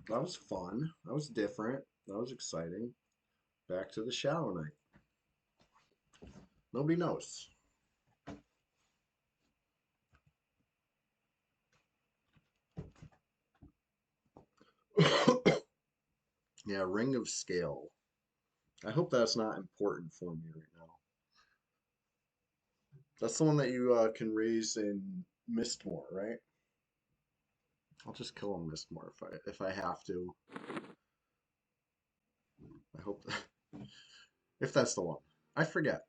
Speaker 1: That was fun. That was different. That was exciting. Back to the Shadow Knight. Nobody knows. Yeah, Ring of Scale. I hope that's not important for me right now. That's the one that you can raise in Mistmore, right? I'll just kill him Mistmore if I have to. I hope that, if that's the one. I forget.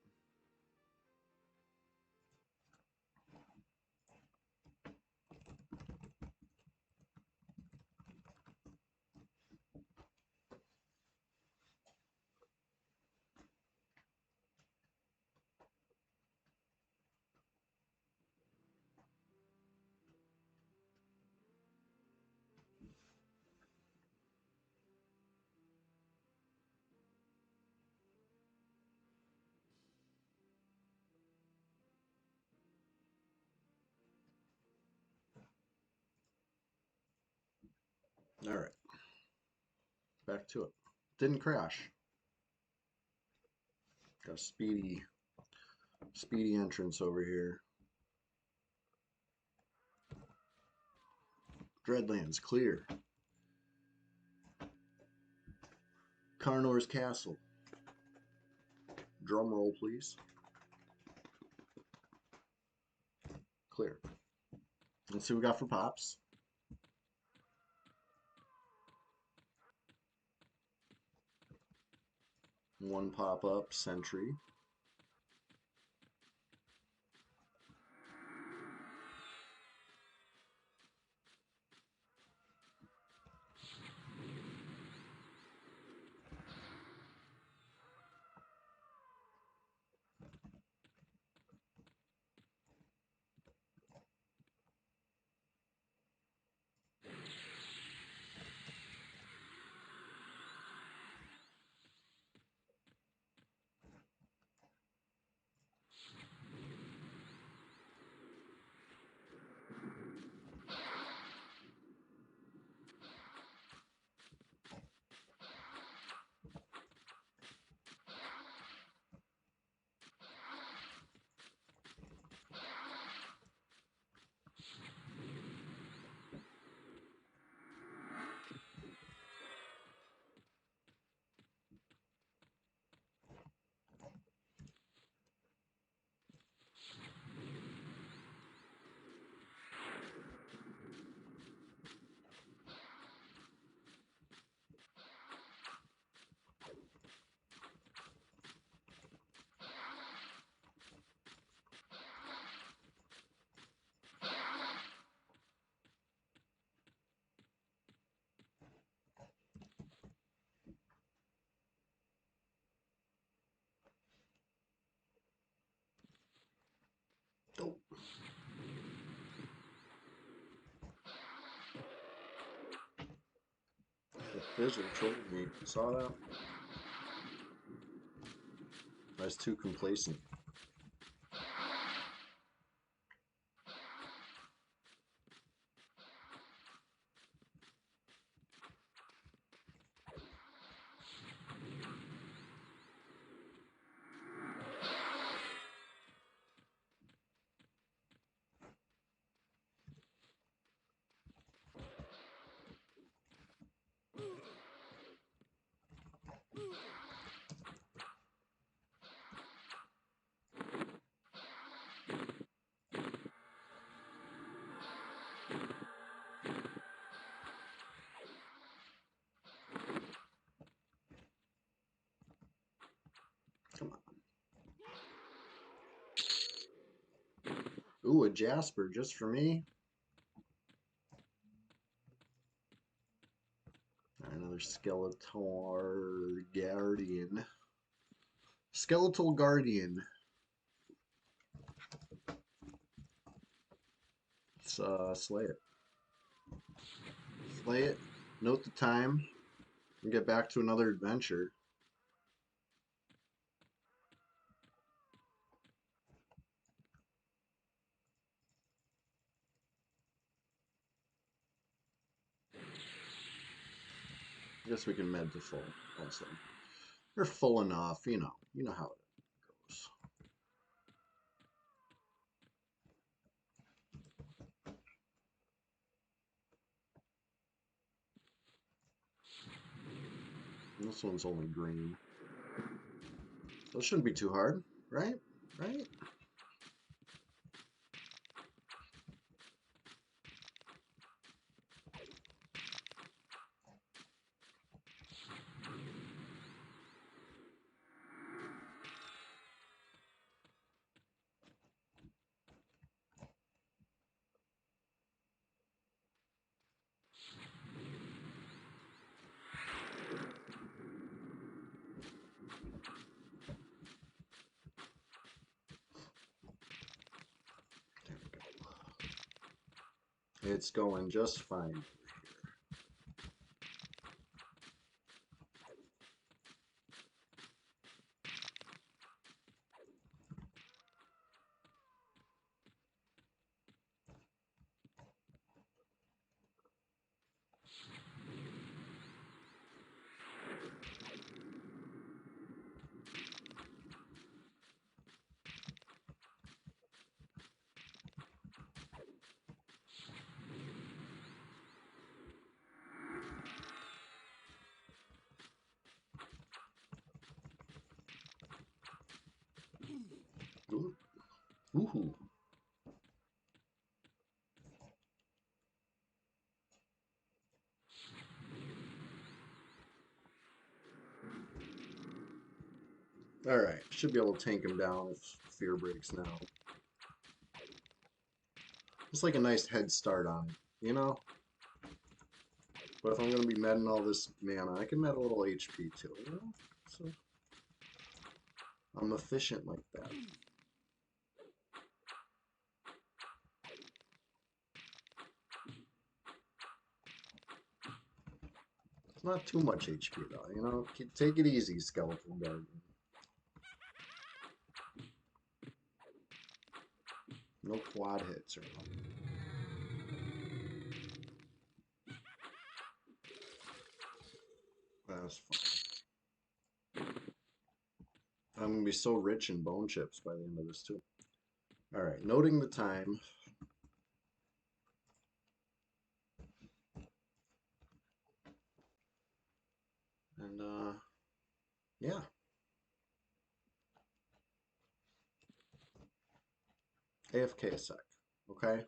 Speaker 1: All right, back to it. Didn't crash. Got a speedy entrance over here. Dreadlands clear. Karnor's Castle. Drum roll, please. Clear. Let's see what we got for pops. One pop up, Sentry. Oh, the fizzle trolled me. Saw that? I was too complacent. Come on. Ooh, a Jasper just for me. Another Skeletal Guardian. Skeletal Guardian. Let's slay it. Slay it. Note the time. And get back to another adventure. I guess we can med to full also. They're full enough, you know. You know how it goes. And this one's only green. So it shouldn't be too hard, right? Right? There we go. It's going just fine. Ooh. Ooh. Alright, should be able to tank him down if fear breaks now. It's like a nice head start on it, you know? But if I'm going to be medding all this mana, I can med a little HP too, you know? So I'm efficient like that. It's not too much HP though, you know? Take it easy, Skeletal Guardian. No quad hits or nothing. That's fine. I'm going to be so rich in bone chips by the end of this too. Alright, noting the time. And, yeah. AFK a sec, okay?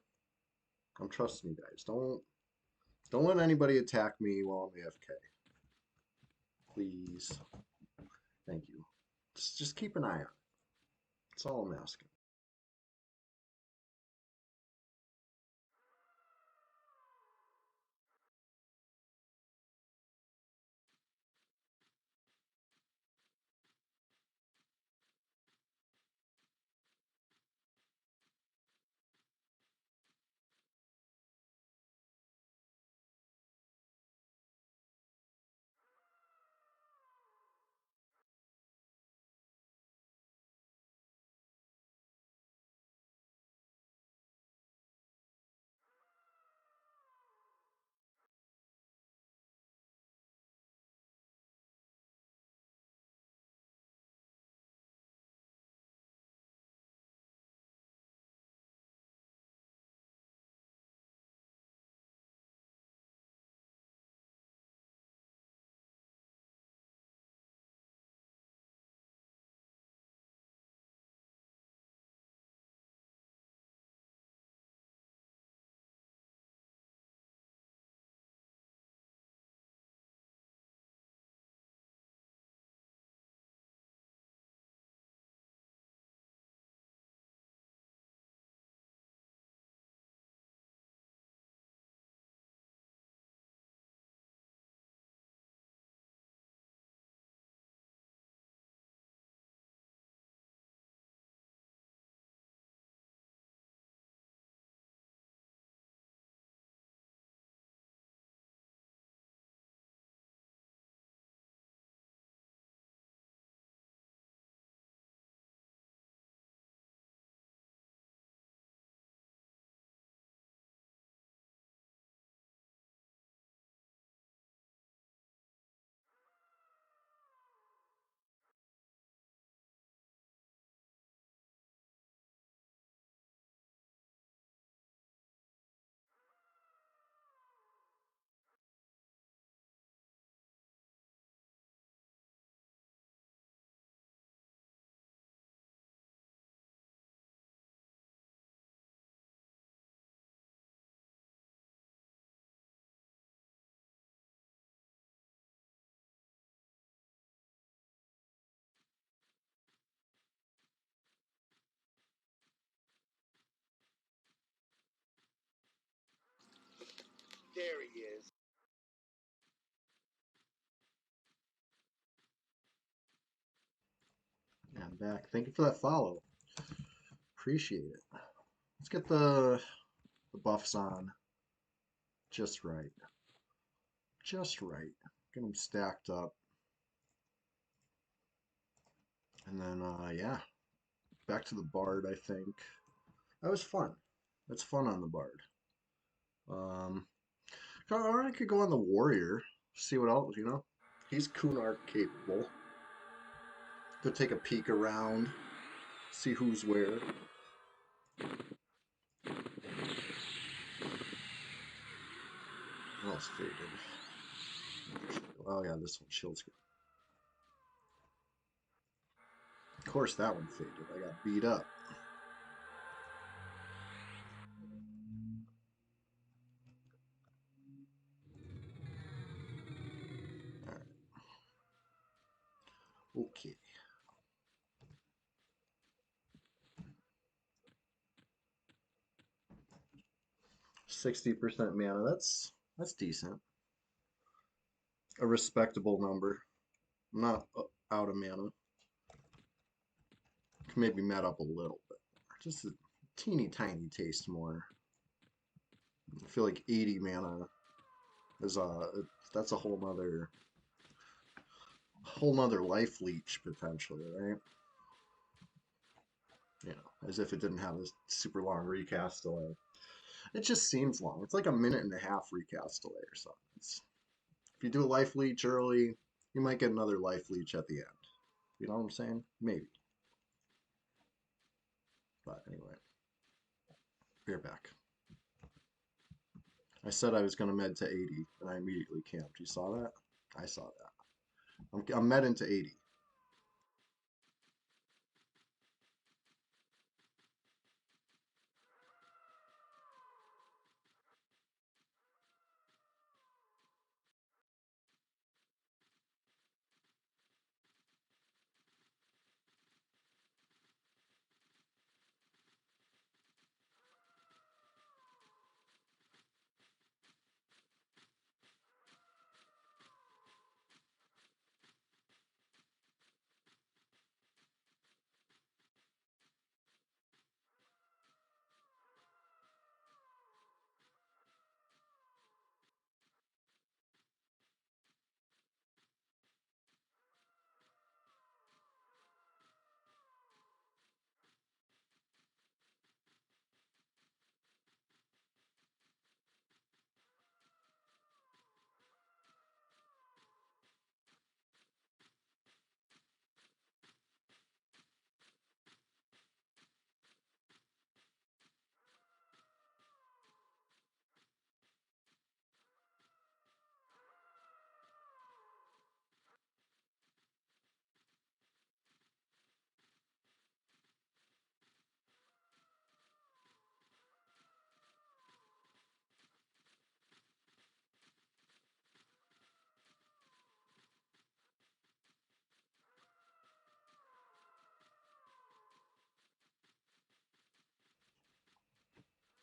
Speaker 1: I'm trusting you guys. Don't let anybody attack me while I'm AFK. Please. Thank you. Just keep an eye on it. That's all I'm asking. back. Thank you for that follow. Appreciate it. Let's get the buffs on just right. Just right. Get them stacked up. And then, yeah, back to the Bard, I think. That was fun. That's fun on the Bard. Um, or I could go on the Warrior. See what else, you know? He's Kunark capable. Go take a peek around. See who's where. What else faded? Oh yeah, this one shields. Of course that one faded. I got beat up. Alright. Okay. 60% mana. That's decent. A respectable number. I'm not out of mana. Can maybe mat up a little bit. Just a teeny tiny taste more. I feel like 80 mana is that's a whole nother life leech potentially, right? You know, as if it didn't have a super long recast delay. It just seems long. It's like a minute and a half recast delay or something. If you do a life leech early, you might get another life leech at the end. You know what I'm saying? Maybe. But anyway, we're back. I said I was going to med to 80, and I immediately camped. You saw that? I saw that. I'm med into 80.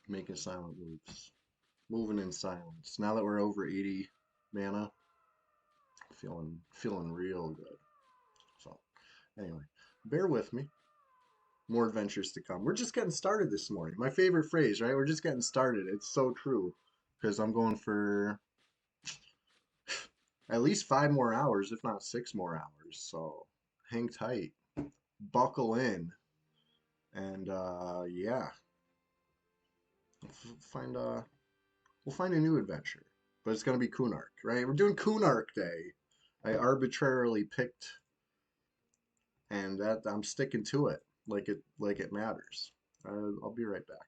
Speaker 1: Making silent moves. Moving in silence. Now that we're over 80 mana, feeling real good. So anyway, bear with me. More adventures to come. We're just getting started this morning. My favorite phrase, right? We're just getting started. It's so true. Because I'm going for at least 5 more hours, if not 6 more hours. So hang tight. Buckle in. And yeah. Find we'll find a new adventure. But it's gonna be Kunark, right? We're doing Kunark Day. I arbitrarily picked and that I'm sticking to it like it matters. I'll be right back.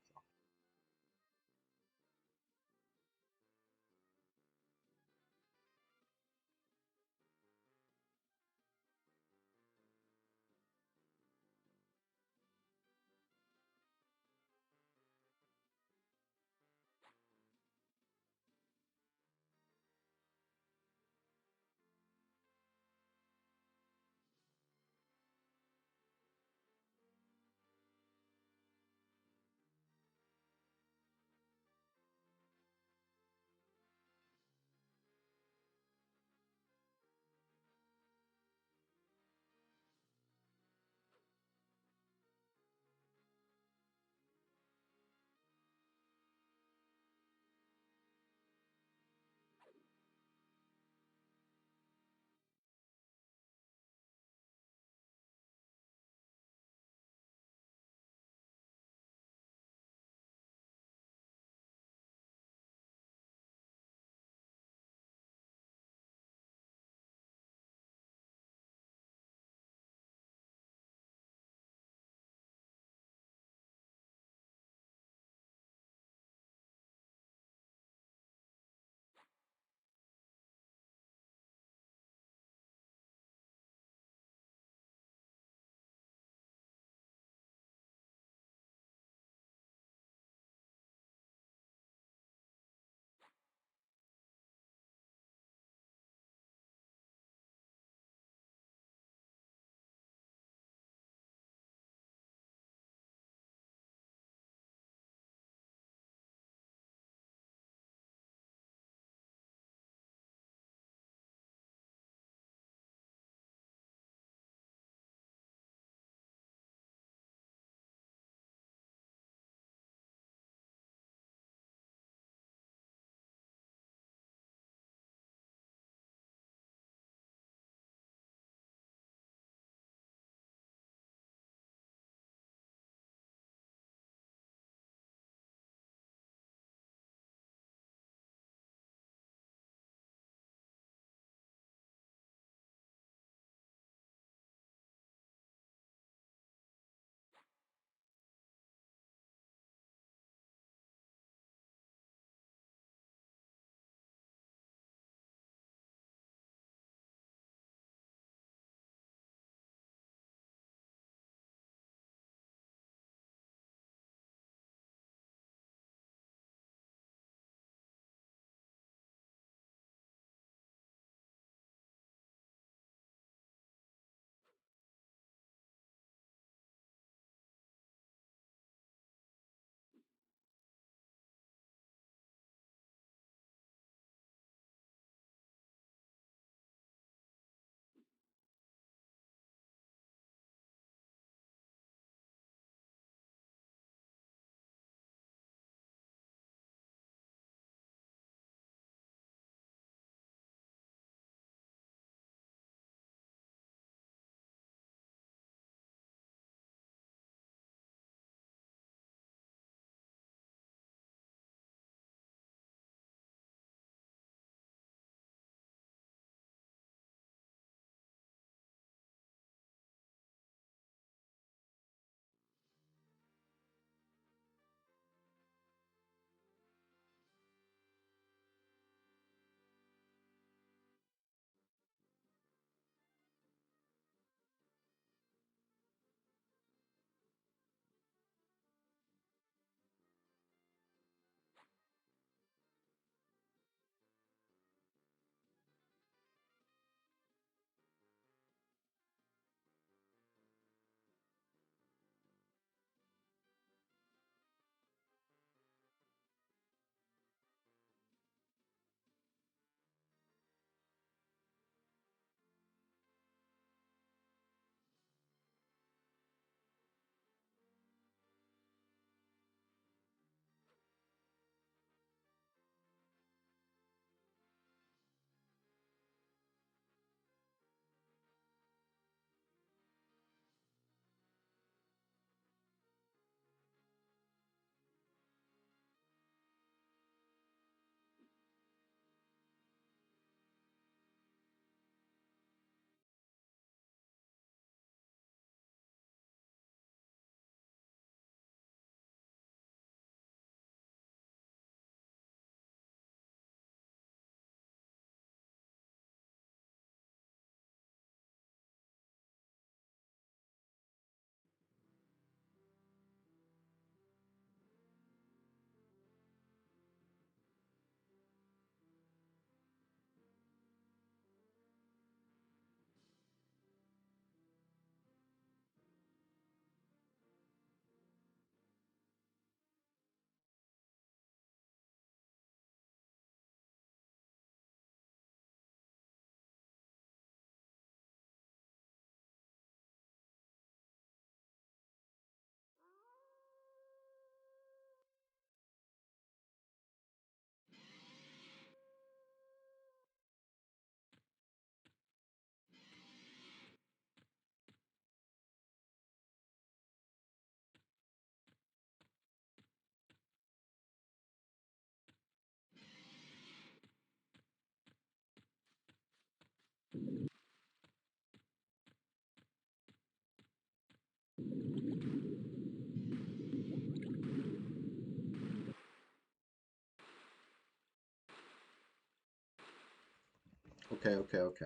Speaker 1: Okay, okay, okay.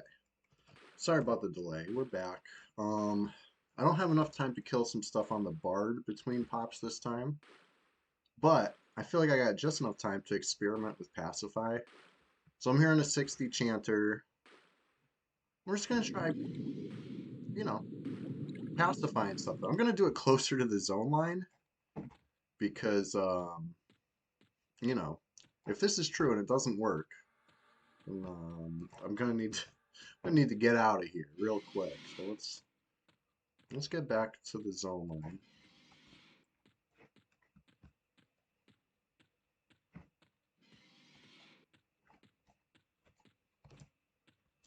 Speaker 1: Sorry about the delay. We're back. Um, I don't have enough time to kill some stuff on the bard between pops this time, but I feel like I got just enough time to experiment with pacify. So I'm here in a 60 chanter. We're just gonna try, you know, pacifying stuff. I'm gonna do it closer to the zone line because, you know, if this is true and it doesn't work, then, I'm gonna need to, I'm gonna need to get out of here real quick. So let's get back to the zone line.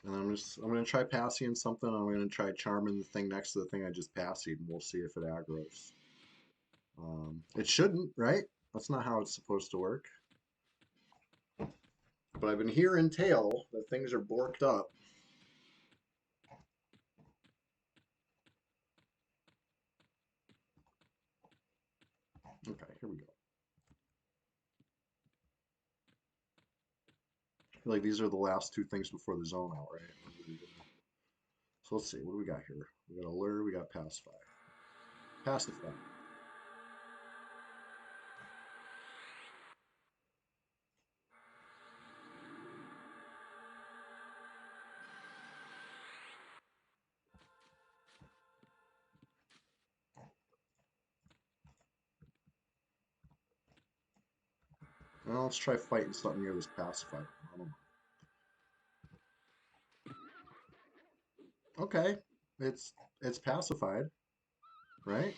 Speaker 1: And I'm gonna try passing something. I'm gonna try charming the thing next to the thing I just passed, and we'll see if it aggroes. It shouldn't, right? That's not how it's supposed to work. But I've been hearing tale that things are borked up. Okay, here we go. I feel like these are the last two things before the zone out, right? So let's see, what do we got here? We got Allure, we got Pacify. Pacify. Well, let's try fighting something near this Pacify. I don't know. Okay, it's pacified, right?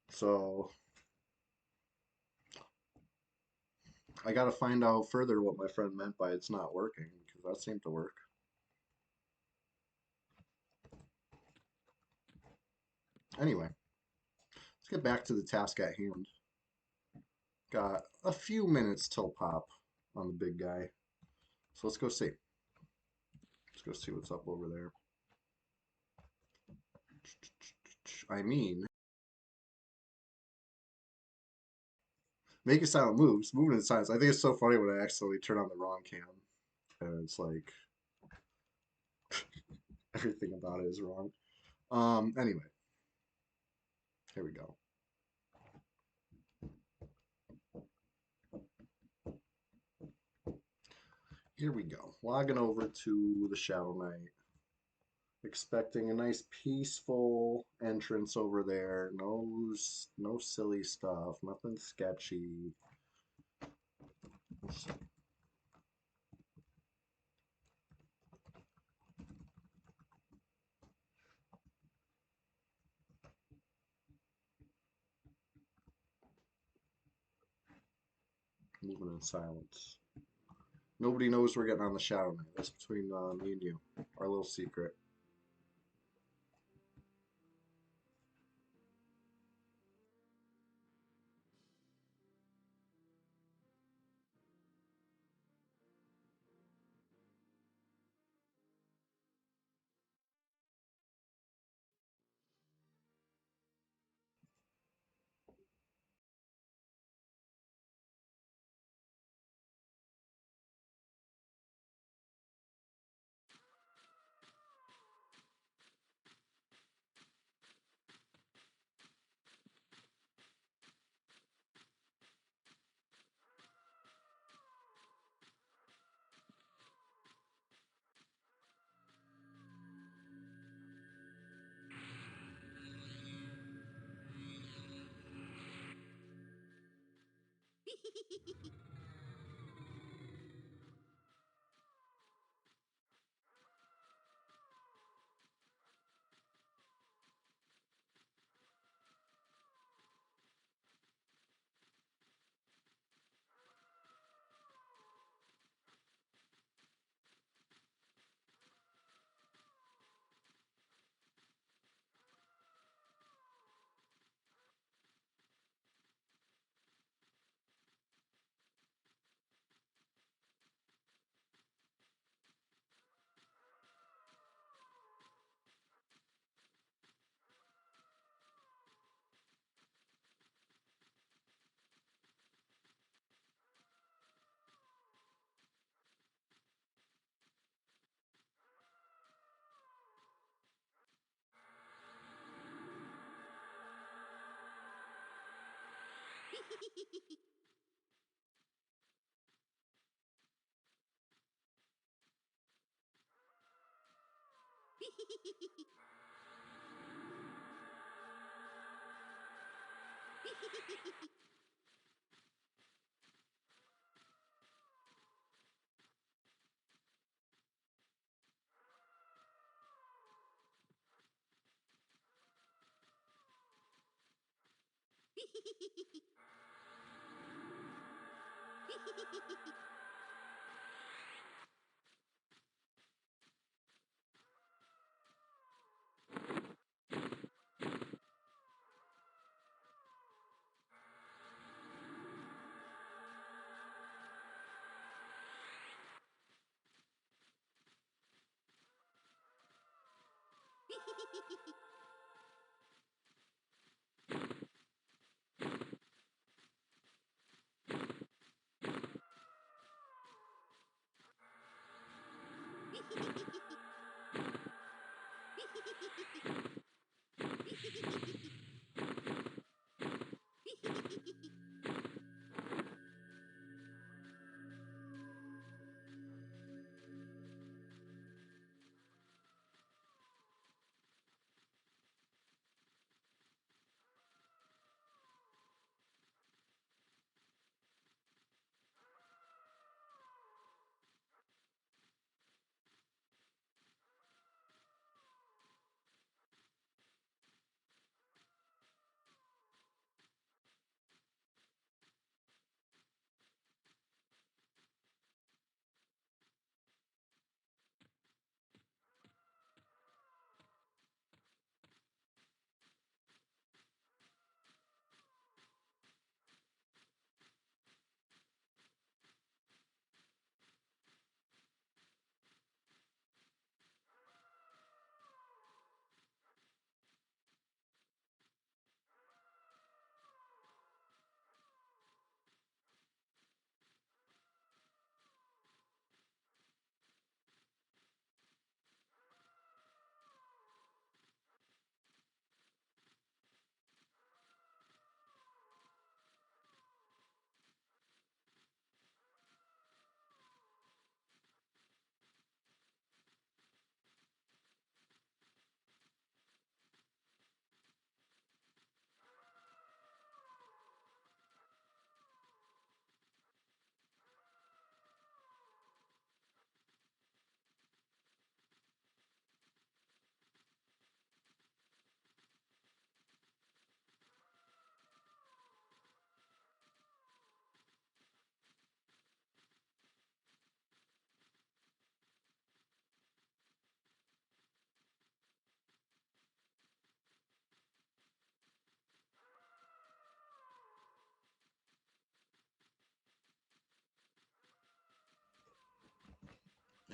Speaker 1: So I got to find out further what my friend meant by it's not working because that seemed to work. Anyway, let's get back to the task at hand. Got a few minutes till pop on the big guy. So let's go see. Let's go see what's up over there. I mean, make a silent moves, moving in silence. I think it's so funny when I accidentally turn on the wrong cam. And it's like everything about it is wrong. Anyway, here we go. Here we go. Logging over to the Shadow Knight. Expecting a nice peaceful entrance over there. No silly stuff. Nothing sketchy. Moving in silence. Nobody knows we're getting on the Shadow Knight. That's between me and you. Our little secret.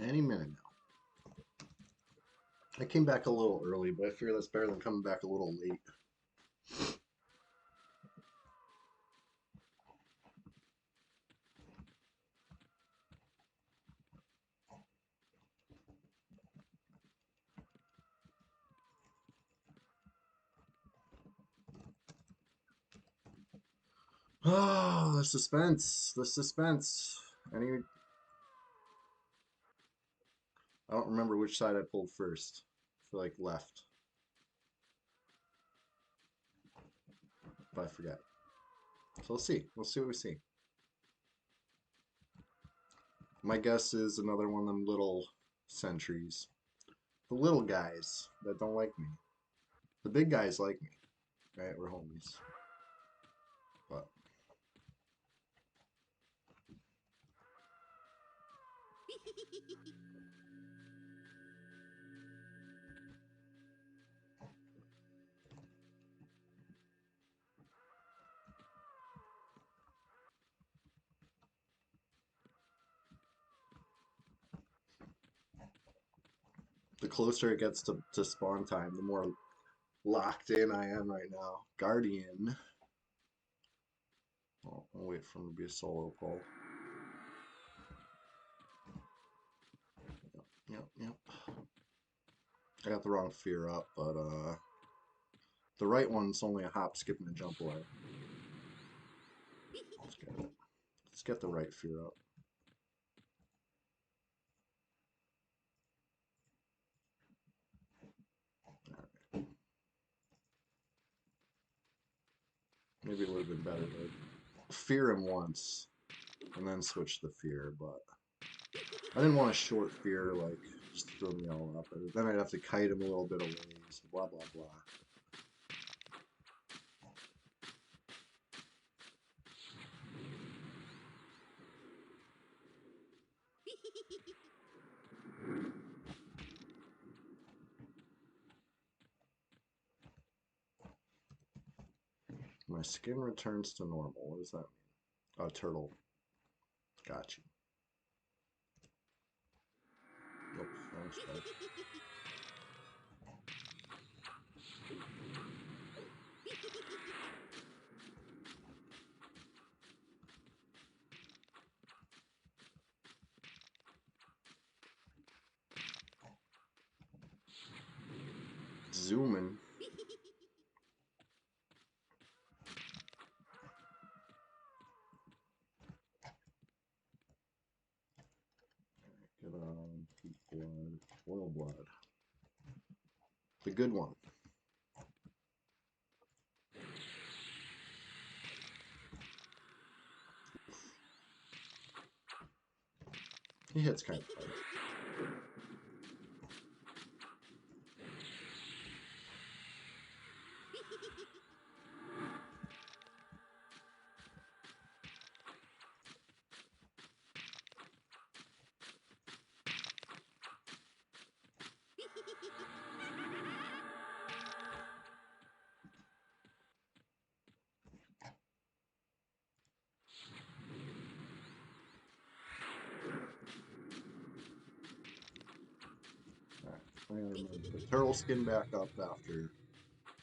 Speaker 1: Any minute now. I came back a little early, but I figure that's better than coming back a little late. Oh, the suspense. The suspense. I don't remember which side I pulled first. I feel like left, but I forget. So we'll see. We'll see what we see. My guess is another one of them little sentries. The little guys that don't like me. The big guys like me. Right? We're homies. But the closer it gets to spawn time, the more locked in I am right now. Guardian. I'll wait for him to be a solo pull. Yep. I got the wrong fear up, but the right one's only a hop, skip, and a jump away. Let's get the right fear up. Right. Maybe a little bit better to fear him once and then switch the fear, but I didn't want a short fear, like, just throw me all up. Then I'd have to kite him a little bit away, so blah, blah, blah. My skin returns to normal. What does that mean? Oh, turtle. Got you. Nope, thanks, bud. Zooming. Get on blood, oil blood. The good one. He hits kind of hard. I'm gonna put turtle skin back up after.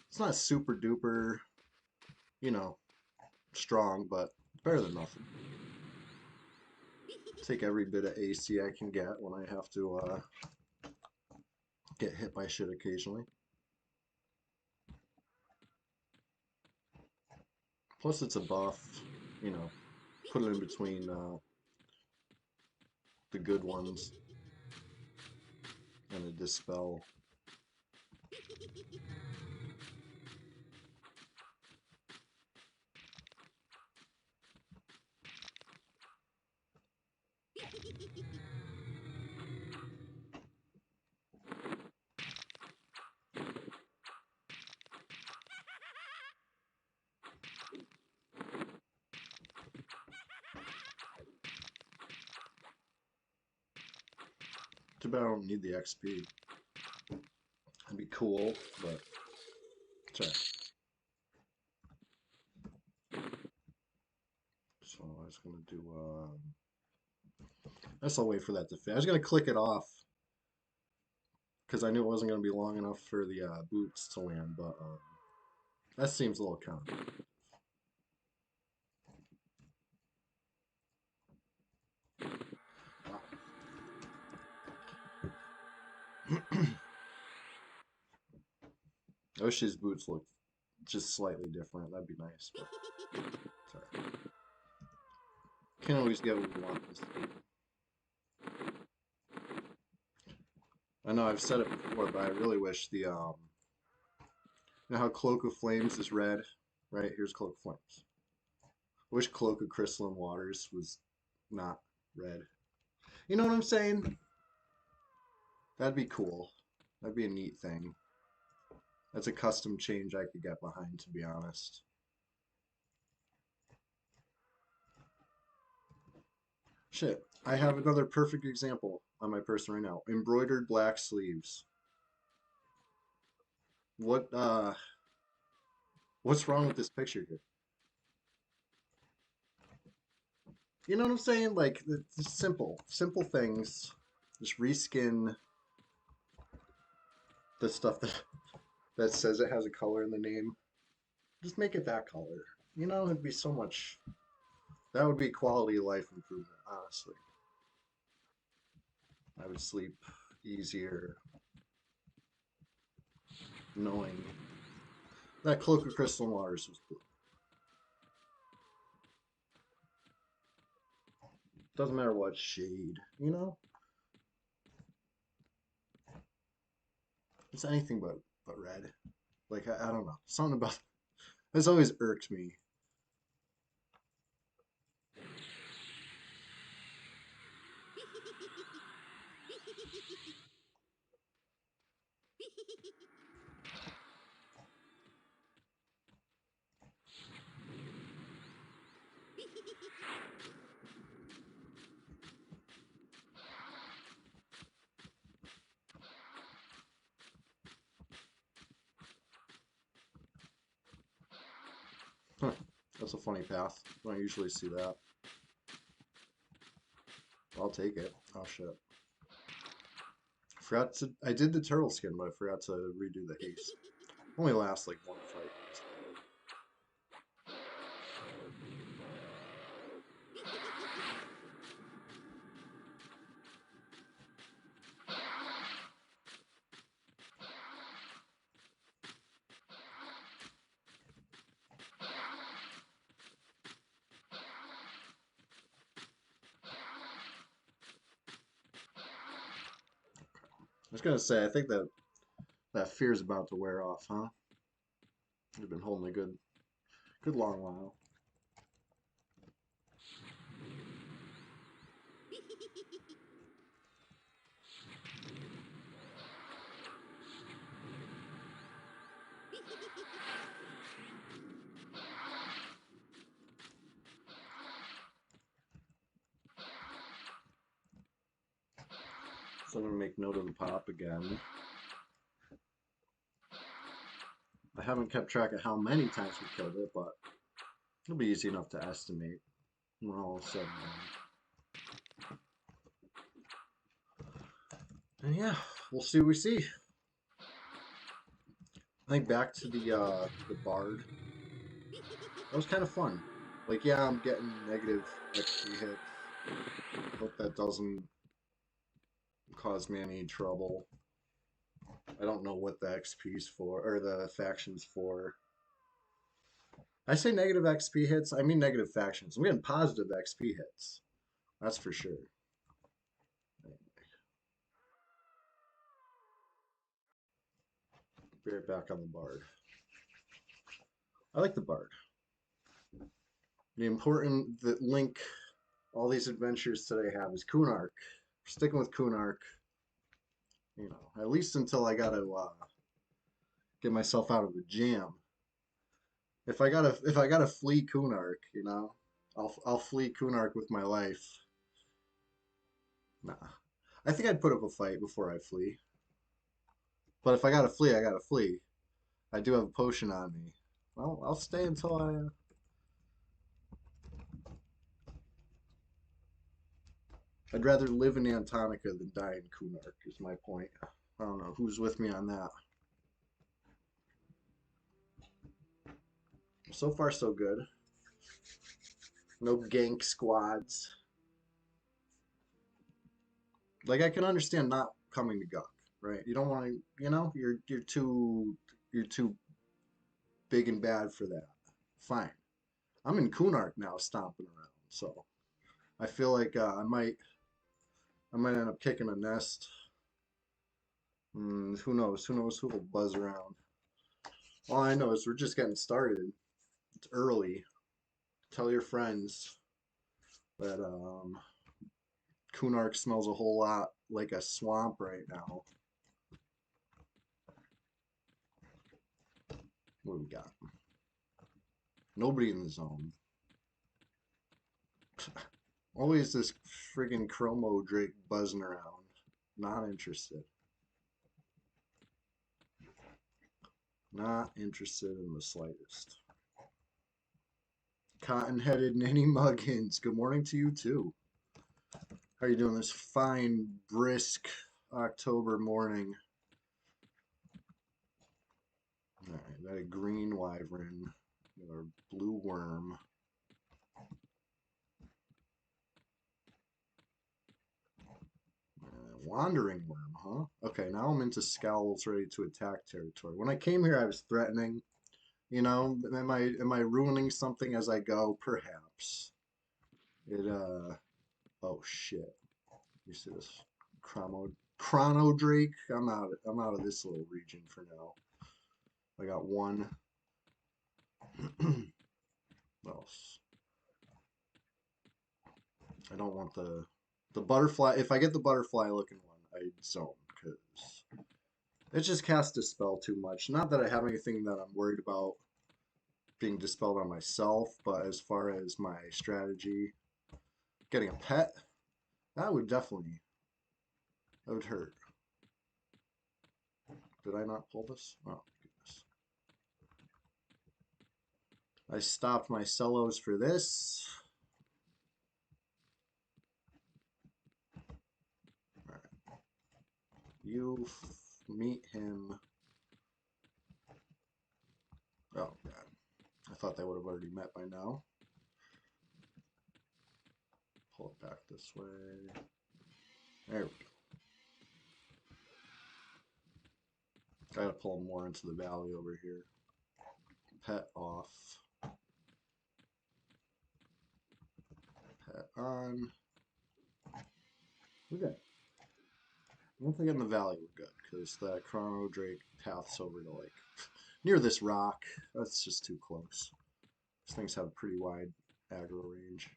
Speaker 1: It's not super duper, you know, strong, but better than nothing. Take every bit of AC I can get when I have to get hit by shit occasionally. Plus it's a buff, you know, put it in between the good ones and a dispel. Too bad I don't need the XP. That'd be cool, but sorry. So I was gonna do I guess I'll wait for that to fit. I was gonna click it off because I knew it wasn't gonna be long enough for the boots to land, but that seems a little counter. I wish his boots looked just slightly different. That'd be nice, but sorry. Can't always get what we want this game. I know I've said it before, but I really wish the you know how Cloak of Flames is red, right? Here's Cloak of Flames. I wish Cloak of Crystalline Waters was not red. You know what I'm saying? That'd be cool. That'd be a neat thing. That's a custom change I could get behind, to be honest. Shit, I have another perfect example on my person right now. Embroidered black sleeves. What what's wrong with this picture here? You know what I'm saying? Like it's simple things. Just reskin the stuff that says it has a color in the name. Just make it that color. You know, it'd be so much. That would be quality of life improvement, honestly. I would sleep easier knowing that Cloak of Crystal Waters was blue. Doesn't matter what shade, you know? It's anything but red. Like I don't know. Something about this always irked me. Huh. That's a funny path. I don't usually see that. I'll take it. Oh shit. Forgot to. I did the turtle skin, but I forgot to redo the haste. Only lasts like one fight. I was gonna say, I think that fear's about to wear off, huh? You've been holding a good long while. So I'm gonna make note of the pop again. I haven't kept track of how many times we killed it, but it'll be easy enough to estimate when all is said and done. And yeah, we'll see what we see. I think back to the bard. That was kind of fun. Like, yeah, I'm getting negative XP hits. Hope that doesn't cause me any trouble. I don't know what the XP's for, or the faction's for. I say negative XP hits, I mean negative factions. I'm getting positive XP hits. That's for sure. Be right back on the bard. I like the bard. The important that link all these adventures today have is Kunark. Sticking with Kunark, you know, at least until I gotta get myself out of the jam. If I gotta flee Kunark, you know, I'll flee Kunark with my life. Nah, I think I'd put up a fight before I flee. But if I gotta flee, I gotta flee. I do have a potion on me. Well, I'll stay until I'd rather live in Antonica than die in Kunark. Is my point. I don't know who's with me on that. So far, so good. No gank squads. Like I can understand not coming to Gunk, right? You don't want to, you know, you're too big and bad for that. Fine. I'm in Kunark now, stomping around, so I feel like I might end up kicking a nest. Who knows? Who knows who will buzz around? All I know is we're just getting started. It's early. Tell your friends that Kunark smells a whole lot like a swamp right now. What do we got? Nobody in the zone. Always this friggin' Chromo Drake buzzing around. Not interested. Not interested in the slightest. Cotton-headed Nanny Muggins. Good morning to you too. How are you doing this fine, brisk October morning? All right, got a green wyvern, got our blue worm. Wandering worm, huh? Okay, now I'm into scowls ready to attack territory. When I came here, I was threatening. You know, am I ruining something as I go? Perhaps. It Oh shit. You see this chrono drake? I'm out of this little region for now. I got one. What else? I don't want the butterfly. If I get the butterfly looking one, I zone because it just casts Dispel too much. Not that I have anything that I'm worried about being dispelled on myself, but as far as my strategy, getting a pet, that would definitely, that would hurt. Did I not pull this? Oh, goodness. I stopped my cellos for this. All right. You meet him. Oh, God. I thought they would have already met by now. Pull it back this way. There we go. Gotta pull him more into the valley over here. Pet off. Pet on. We're good. Once I get in the valley, we're good, because that Chrono Drake paths over to, like, near this rock. That's just too close. These things have a pretty wide aggro range.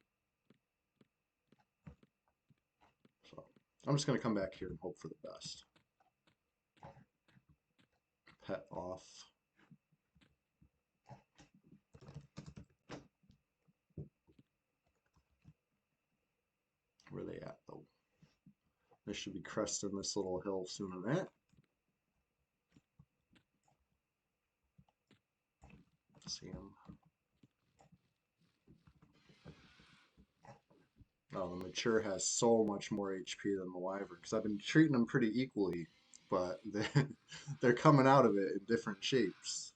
Speaker 1: So, I'm just going to come back here and hope for the best. Pet off. Where are they at, though? They should be cresting this little hill sooner than that. See them. Oh, the mature has so much more HP than the wyvern, because I've been treating them pretty equally, but they're coming out of it in different shapes.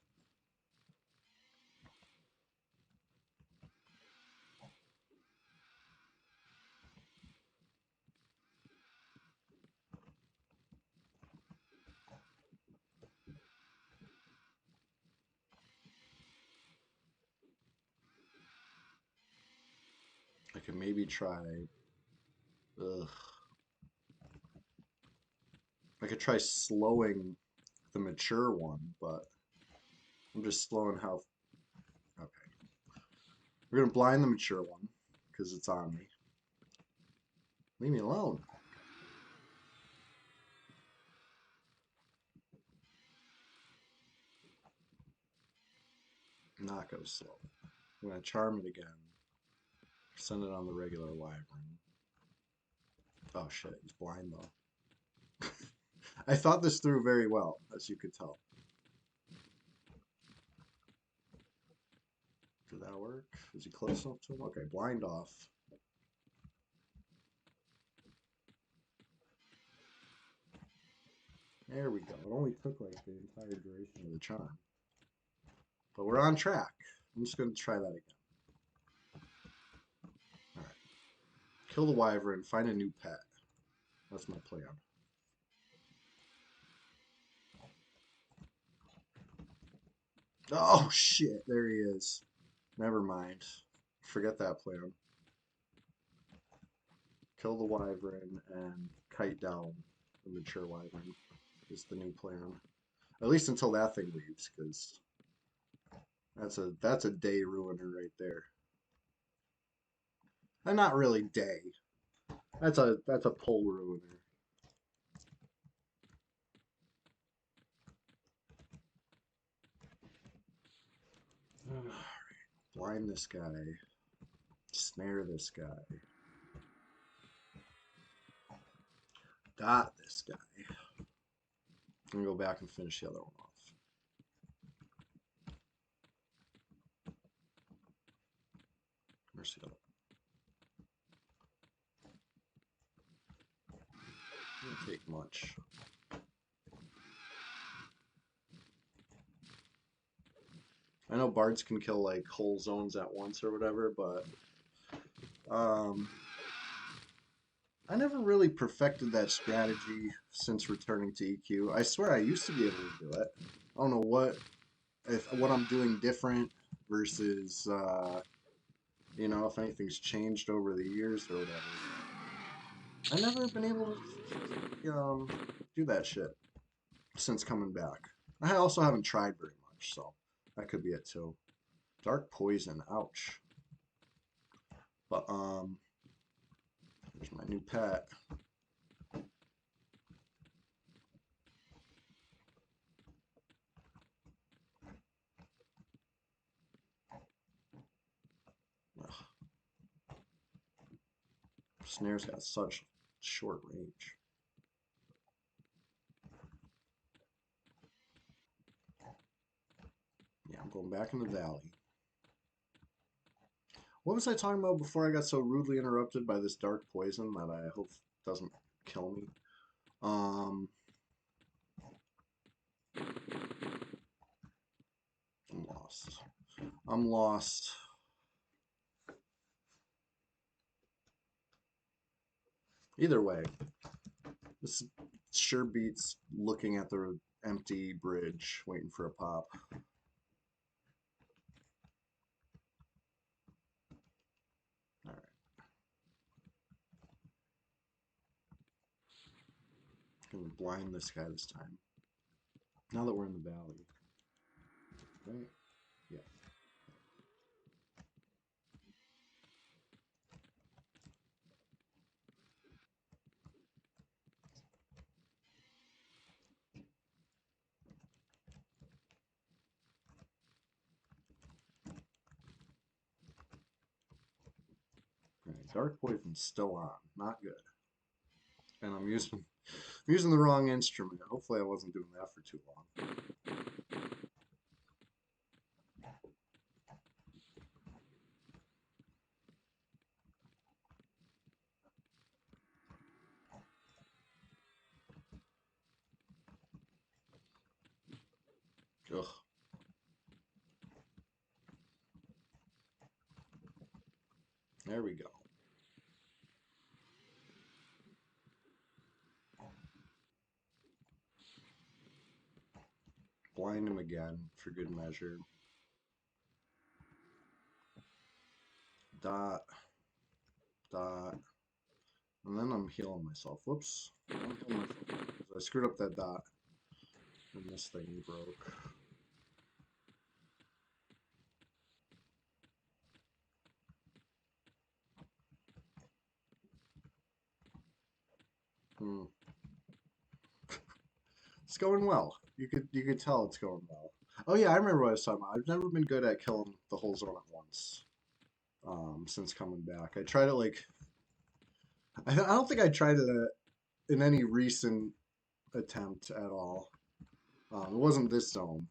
Speaker 1: I could maybe try. Ugh. I could try slowing the mature one, but I'm just slowing how. Okay. We're gonna blind the mature one because it's on me. Leave me alone. Not go slow. I'm gonna charm it again. Send it on the regular wyvern. Oh shit, he's blind though. I thought this through very well, as you could tell. Did that work? Is he close enough to him? Okay, blind off. There we go. It only took like the entire duration of the charm. But we're on track. I'm just going to try that again. Alright. Kill the wyvern, find a new pet. That's my plan. Oh shit, there he is. Never mind. Forget that plan. Kill the wyvern and kite down the mature wyvern is the new plan. At least until that thing leaves, because that's a day ruiner right there. And not really day. That's a pull ruiner. Alright. Blind this guy. Snare this guy. Got this guy. I'm gonna go back and finish the other one off. Where's the other one? Doesn't take much. I know bards can kill like whole zones at once or whatever, but I never really perfected that strategy since returning to EQ. I swear I used to be able to do it. I don't know what I'm doing different versus you know, if anything's changed over the years or whatever. I've never been able to do that shit since coming back. I also haven't tried very much, so that could be it too. Dark poison, ouch. But there's my new pet. Ugh. Snares got such short range. Yeah, I'm going back in the valley. What was I talking about before I got so rudely interrupted by this dark poison that I hope doesn't kill me? I'm lost. I'm lost. Either way, this sure beats looking at the empty bridge waiting for a pop. All right. I'm gonna blind this guy this time. Now that we're in the valley. Right? Yeah. All right. Dark poison's still on. Not good. And I'm using the wrong instrument. Hopefully I wasn't doing that for too long. Ugh. There we go. Blind him again for good measure. Dot. Dot. And then I'm healing myself. Whoops. I'm healing myself. I screwed up that dot. And this thing broke. Hmm. It's going well. You could tell it's going well. Oh yeah, I remember what I was talking about. I've never been good at killing the whole zone at once. Since coming back, I tried it like I don't think I tried it in any recent attempt at all. It wasn't this zone.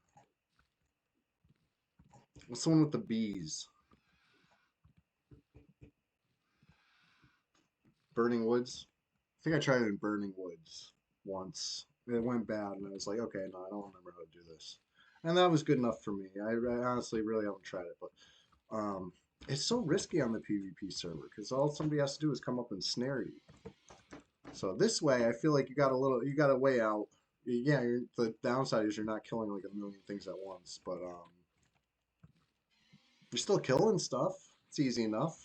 Speaker 1: What's the one with the bees? Burning Woods? I think I tried it in Burning Woods once. It went bad, and I was like, okay, no, I don't remember how to do this. And that was good enough for me. I honestly really haven't tried it, but it's so risky on the PvP server because all somebody has to do is come up and snare you. So this way, I feel like you got a way out. Yeah, the downside is you're not killing like a million things at once, but you're still killing stuff. It's easy enough.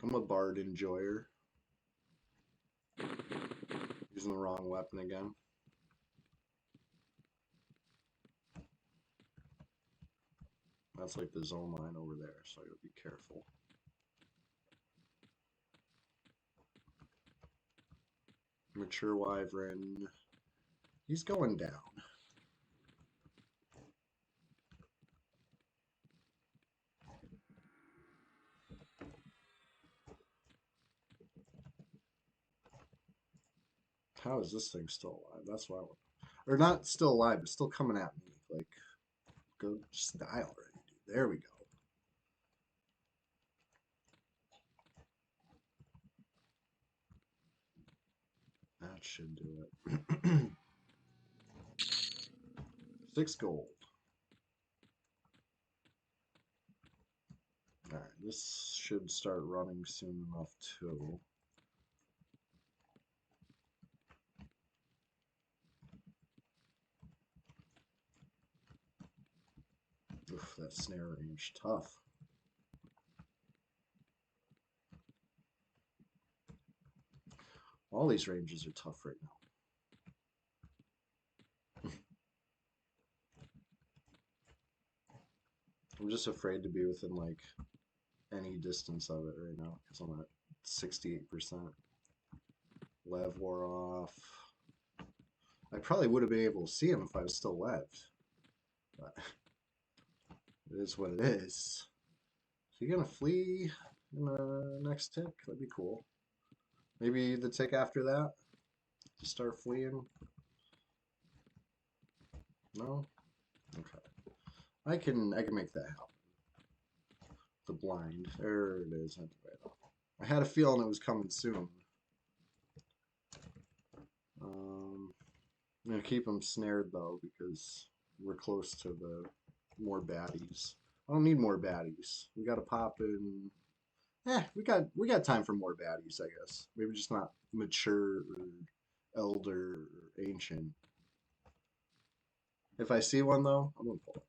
Speaker 1: I'm a bard enjoyer. Using the wrong weapon again. That's like the zone line over there, so I gotta be careful. Mature wyvern. He's going down. How is this thing still alive? That's what I want. Or not still alive, but still coming at me. Like, go just die already, dude. There we go. That should do it. 6 gold. Alright, this should start running soon enough too. Oof, that snare range, tough. All these ranges are tough right now. I'm just afraid to be within like any distance of it right now because I'm at 68%. Lev wore off. I probably would have been able to see him if I was still left. But it is what it is. Is he gonna flee in the next tick? That'd be cool. Maybe the tick after that? Just start fleeing? No? Okay. I can make that happen. The blind. There it is. I had a feeling it was coming soon. I'm gonna keep them snared though because we're close to the more baddies. I don't need more baddies. We gotta pop in. We got time for more baddies, I guess. Maybe just not mature or elder or ancient. If I see one though, I'm gonna pull it.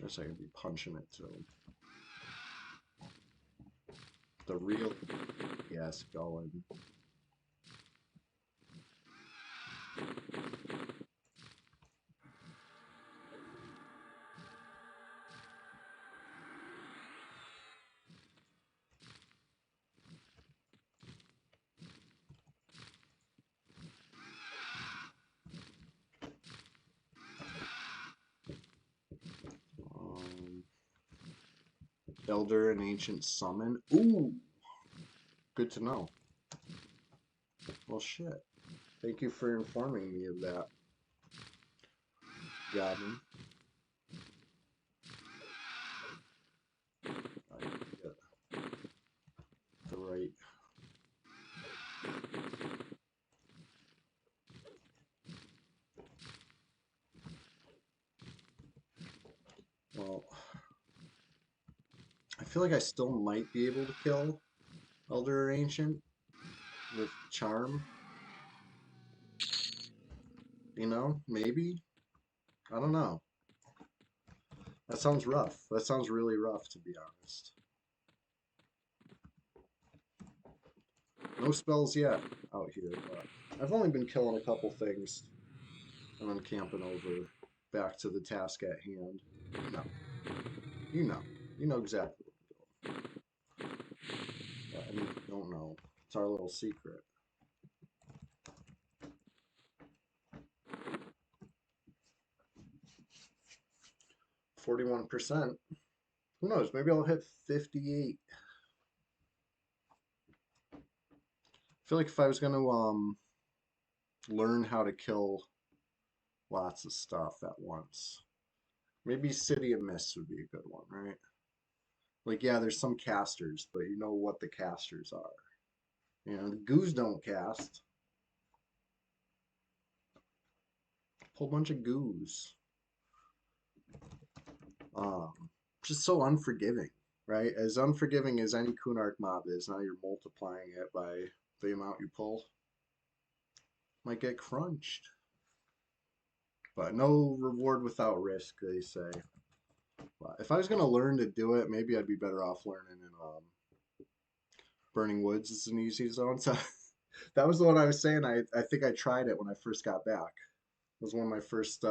Speaker 1: Guess I could be punching it too. The real yes going. Elder and Ancient Summon. Ooh, good to know. Well, shit. Thank you for informing me of that, Goblin. I get the right. Well, I feel like I still might be able to kill Elder or Ancient with Charm. You know, maybe. I don't know. That sounds rough. That sounds really rough, to be honest. No spells yet out here, but I've only been killing a couple things and then camping over back to the task at hand. You know. You know. You know exactly what I'm doing. Yeah, I mean, you don't know. It's our little secret. 41%. Who knows? Maybe I'll hit 58. I feel like if I was going to learn how to kill lots of stuff at once, maybe City of Mist would be a good one, right? Like, yeah, there's some casters, but you know what the casters are. You know, the goos don't cast. Whole bunch of goos. Um, just so unforgiving, right? As unforgiving as any Kunark mob is, now you're multiplying it by the amount you pull. Might get crunched. But no reward without risk, they say. But if I was going to learn to do it, maybe I'd be better off learning in Burning Woods. It's an easy zone. So that was the one I was saying. I think I tried it when I first got back. It was one of my first,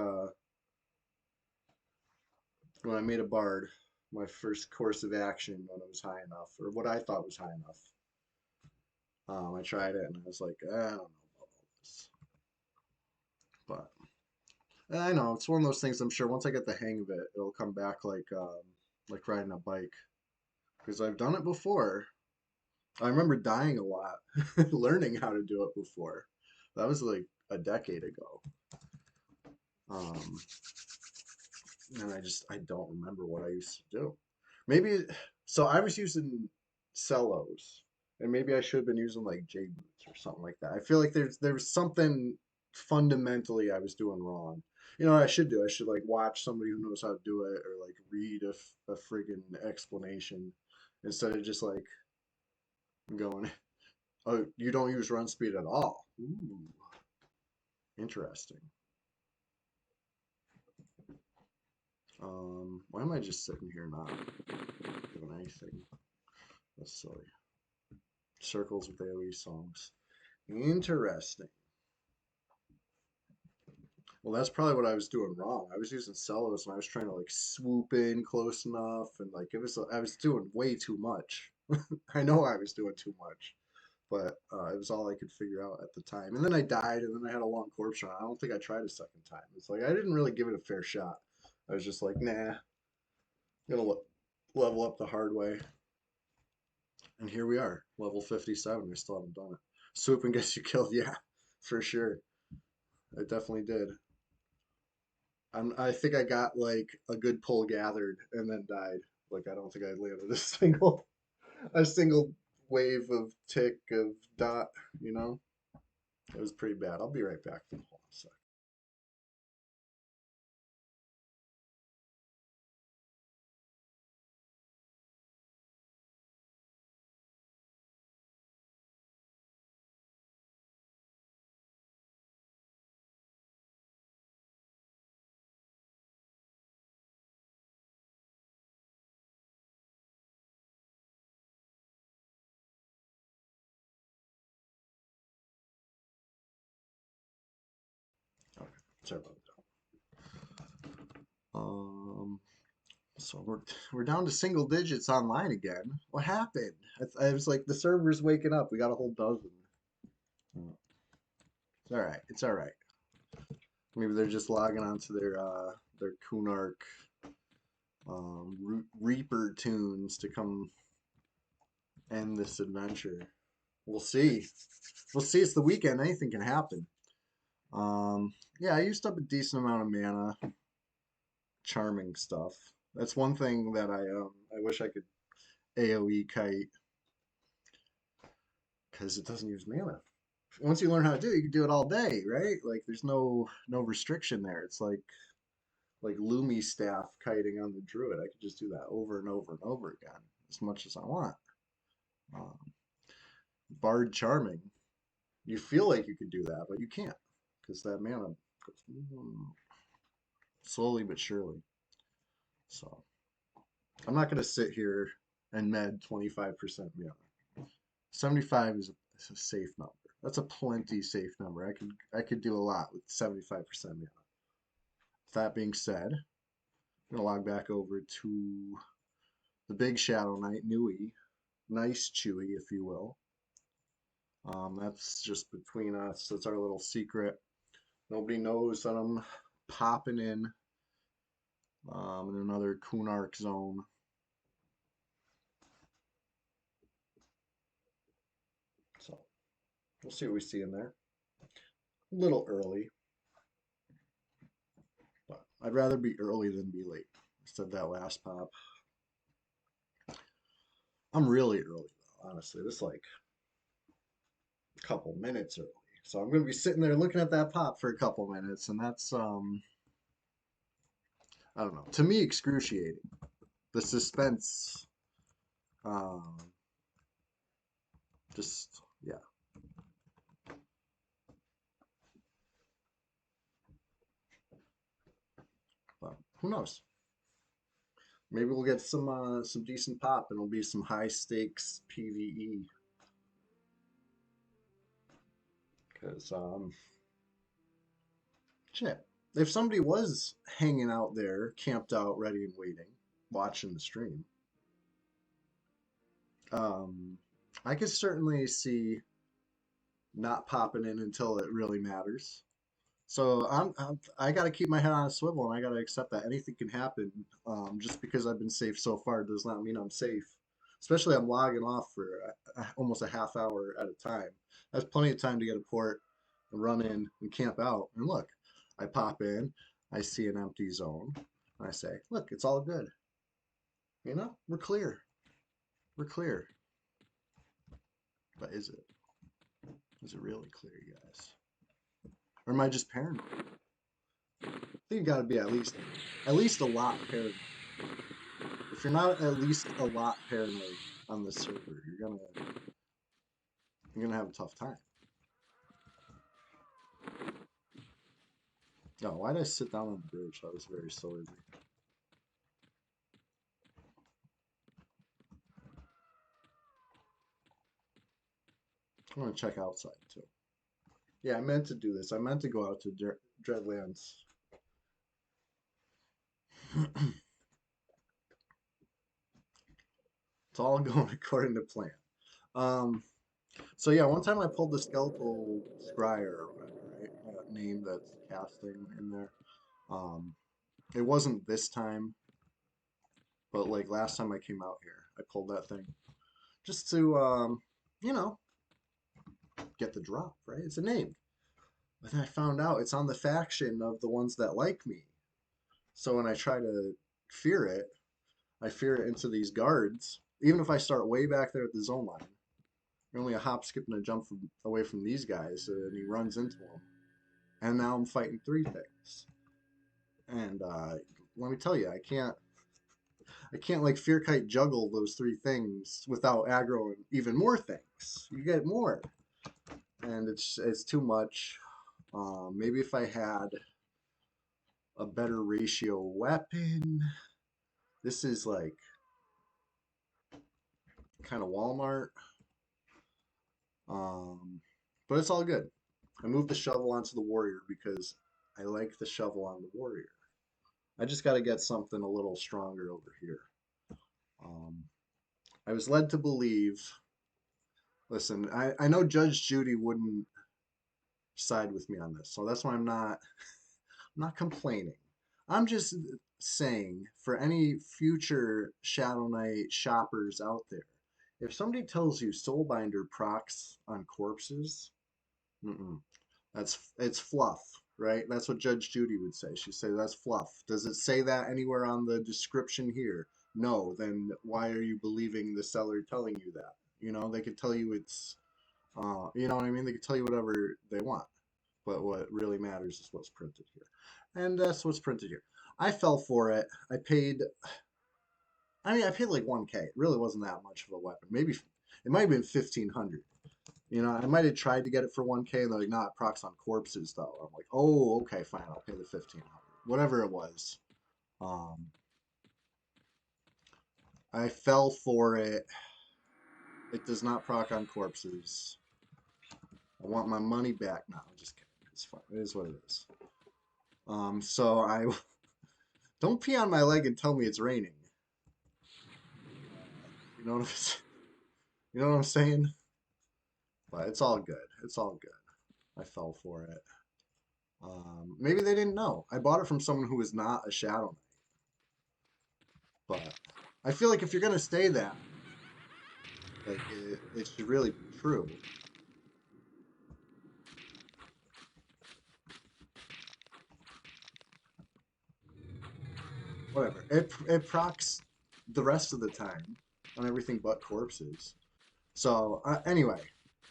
Speaker 1: when I made a bard, my first course of action when it was high enough, or what I thought was high enough. I tried it and I was like, I don't know about all this. But I know it's one of those things. I'm sure once I get the hang of it, it'll come back like riding a bike because I've done it before. I remember dying a lot learning how to do it before. That was like a decade ago. Um, and I don't remember what I used to do. Maybe so I was using cellos, and maybe I should have been using like J boots or something like that. I feel like there was something fundamentally I was doing wrong. You know what I should do? I should like watch somebody who knows how to do it, or like read a friggin' explanation instead of just like going, "Oh, you don't use run speed at all." Ooh, interesting. Why am I just sitting here not doing anything? That's silly. Circles with AoE songs. Interesting. Well, that's probably what I was doing wrong. I was using cellos and I was trying to like swoop in close enough and like I was doing way too much. I know I was doing too much, but it was all I could figure out at the time. And then I died and then I had a long corpse run. I don't think I tried a second time. It's like I didn't really give it a fair shot. I was just like, nah, gonna level up the hard way. And here we are, level 57. I still haven't done it. Swoop and gets you killed, yeah, for sure. I definitely did. I think I got like a good pull gathered and then died. Like I don't think I landed a single wave of tick of dot. You know, it was pretty bad. I'll be right back. Hold on a sec. Okay, sorry about that. So we're down to single digits online again. What happened? I was like the server's waking up. We got a whole dozen. Oh, it's all right. It's all right. Maybe they're just logging onto their Kunark Reaper tunes to come end this adventure. We'll see. We'll see. It's the weekend. Anything can happen. Yeah, I used up a decent amount of mana. Charming stuff. That's one thing that I wish I could AoE kite because it doesn't use mana. Once you learn how to do it, you can do it all day, right? Like there's no restriction there. It's like Lumi staff kiting on the druid. I could just do that over and over and over again as much as I want. Um, Bard charming. You feel like you could do that, but you can't because that mana goes slowly but surely. So I'm not gonna sit here and med 25% mana. 75 is a safe number. That's a plenty safe number. I could do a lot with 75% mana. That being said, I'm gonna log back over to the big Shadow Knight, Nui. Nice Chewy, if you will. That's just between us. That's our little secret. Nobody knows that I'm popping in another Kunark zone. So we'll see what we see in there. A little early, but I'd rather be early than be late. I said that last pop. I'm really early though, honestly. This is like a couple minutes early. So I'm gonna be sitting there looking at that pop for a couple minutes, and that's I don't know. To me, excruciating. The suspense, um, just yeah. But who knows? Maybe we'll get some decent pop, and it'll be some high stakes PVE. Because shit, if somebody was hanging out there, camped out, ready and waiting, watching the stream, um, I could certainly see not popping in until it really matters. So I got to keep my head on a swivel, and I got to accept that anything can happen. Just because I've been safe so far does not mean I'm safe. Especially I'm logging off for almost a half hour at a time. That's plenty of time to get a port and run in and camp out. And look, I pop in, I see an empty zone, and I say, look, it's all good. You know, we're clear. We're clear. But is it? Is it really clear, you guys? Or am I just paranoid? I think you got to be at least a lot paranoid. If you're not at least a lot paranoid on the server, you're gonna have a tough time. No, why did I sit down on the bridge? That was very silly of me. I'm gonna check outside too. Yeah, I meant to do this. I meant to go out to Dreadlands. It's all going according to plan. Um, so yeah, one time I pulled the skeletal scryer or whatever, right? That name that's casting in there. Um, it wasn't this time, but like last time I came out here, I pulled that thing just to you know, get the drop, right? It's a name. But then I found out it's on the faction of the ones that like me. So when I try to fear it, I fear it into these guards. Even if I start way back there at the zone line, you're only a hop, skip, and a jump away from these guys, and he runs into them. And now I'm fighting three things. And let me tell you, I can't like fear kite juggle those three things without aggroing even more things. You get more, and it's too much. Maybe if I had a better ratio weapon. This is like kind of Walmart. Um, but it's all good. I moved the shovel onto the warrior because I like the shovel on the warrior. I just got to get something a little stronger over here. Um, I was led to believe. Listen, I know Judge Judy wouldn't side with me on this, so that's why I'm not complaining. I'm just saying for any future Shadow Knight shoppers out there, if somebody tells you Soulbinder procs on corpses, mm-mm, it's fluff, right? That's what Judge Judy would say. She'd say that's fluff. Does it say that anywhere on the description here? No. Then why are you believing the seller telling you that? You know, they could tell you it's, you know what I mean? They could tell you whatever they want, but what really matters is what's printed here, and that's what's printed here. I fell for it. I paid like 1K. It really wasn't that much of a weapon. Maybe it might have been 1,500. You know, I might have tried to get it for 1K, and they're like, "Nah, it procs on corpses, though." I'm like, "Oh, okay, fine. I'll pay the 1,500, whatever it was." Um, I fell for it. It does not proc on corpses. I want my money back now. Just kidding. It's fine. It is what it is. So I don't pee on my leg and tell me it's raining. You know what you know what I'm saying? But it's all good. It's all good. I fell for it. Maybe they didn't know. I bought it from someone who is not a Shadow Knight. But I feel like if you're gonna stay that, like it should really be true. Whatever. It procs the rest of the time on everything but corpses. So anyway,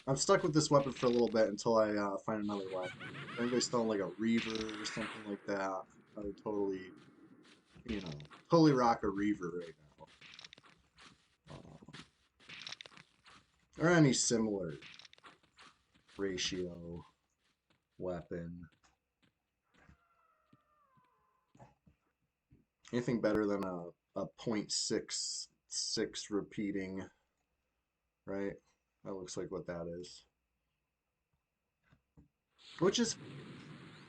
Speaker 1: I'm stuck with this weapon for a little bit until I find another weapon. If anybody's selling like a Reaver or something like that, I would totally, you know, totally rock a Reaver right now. Or any similar ratio weapon. Anything better than a .66 repeating, right? That looks like what that is. Which is,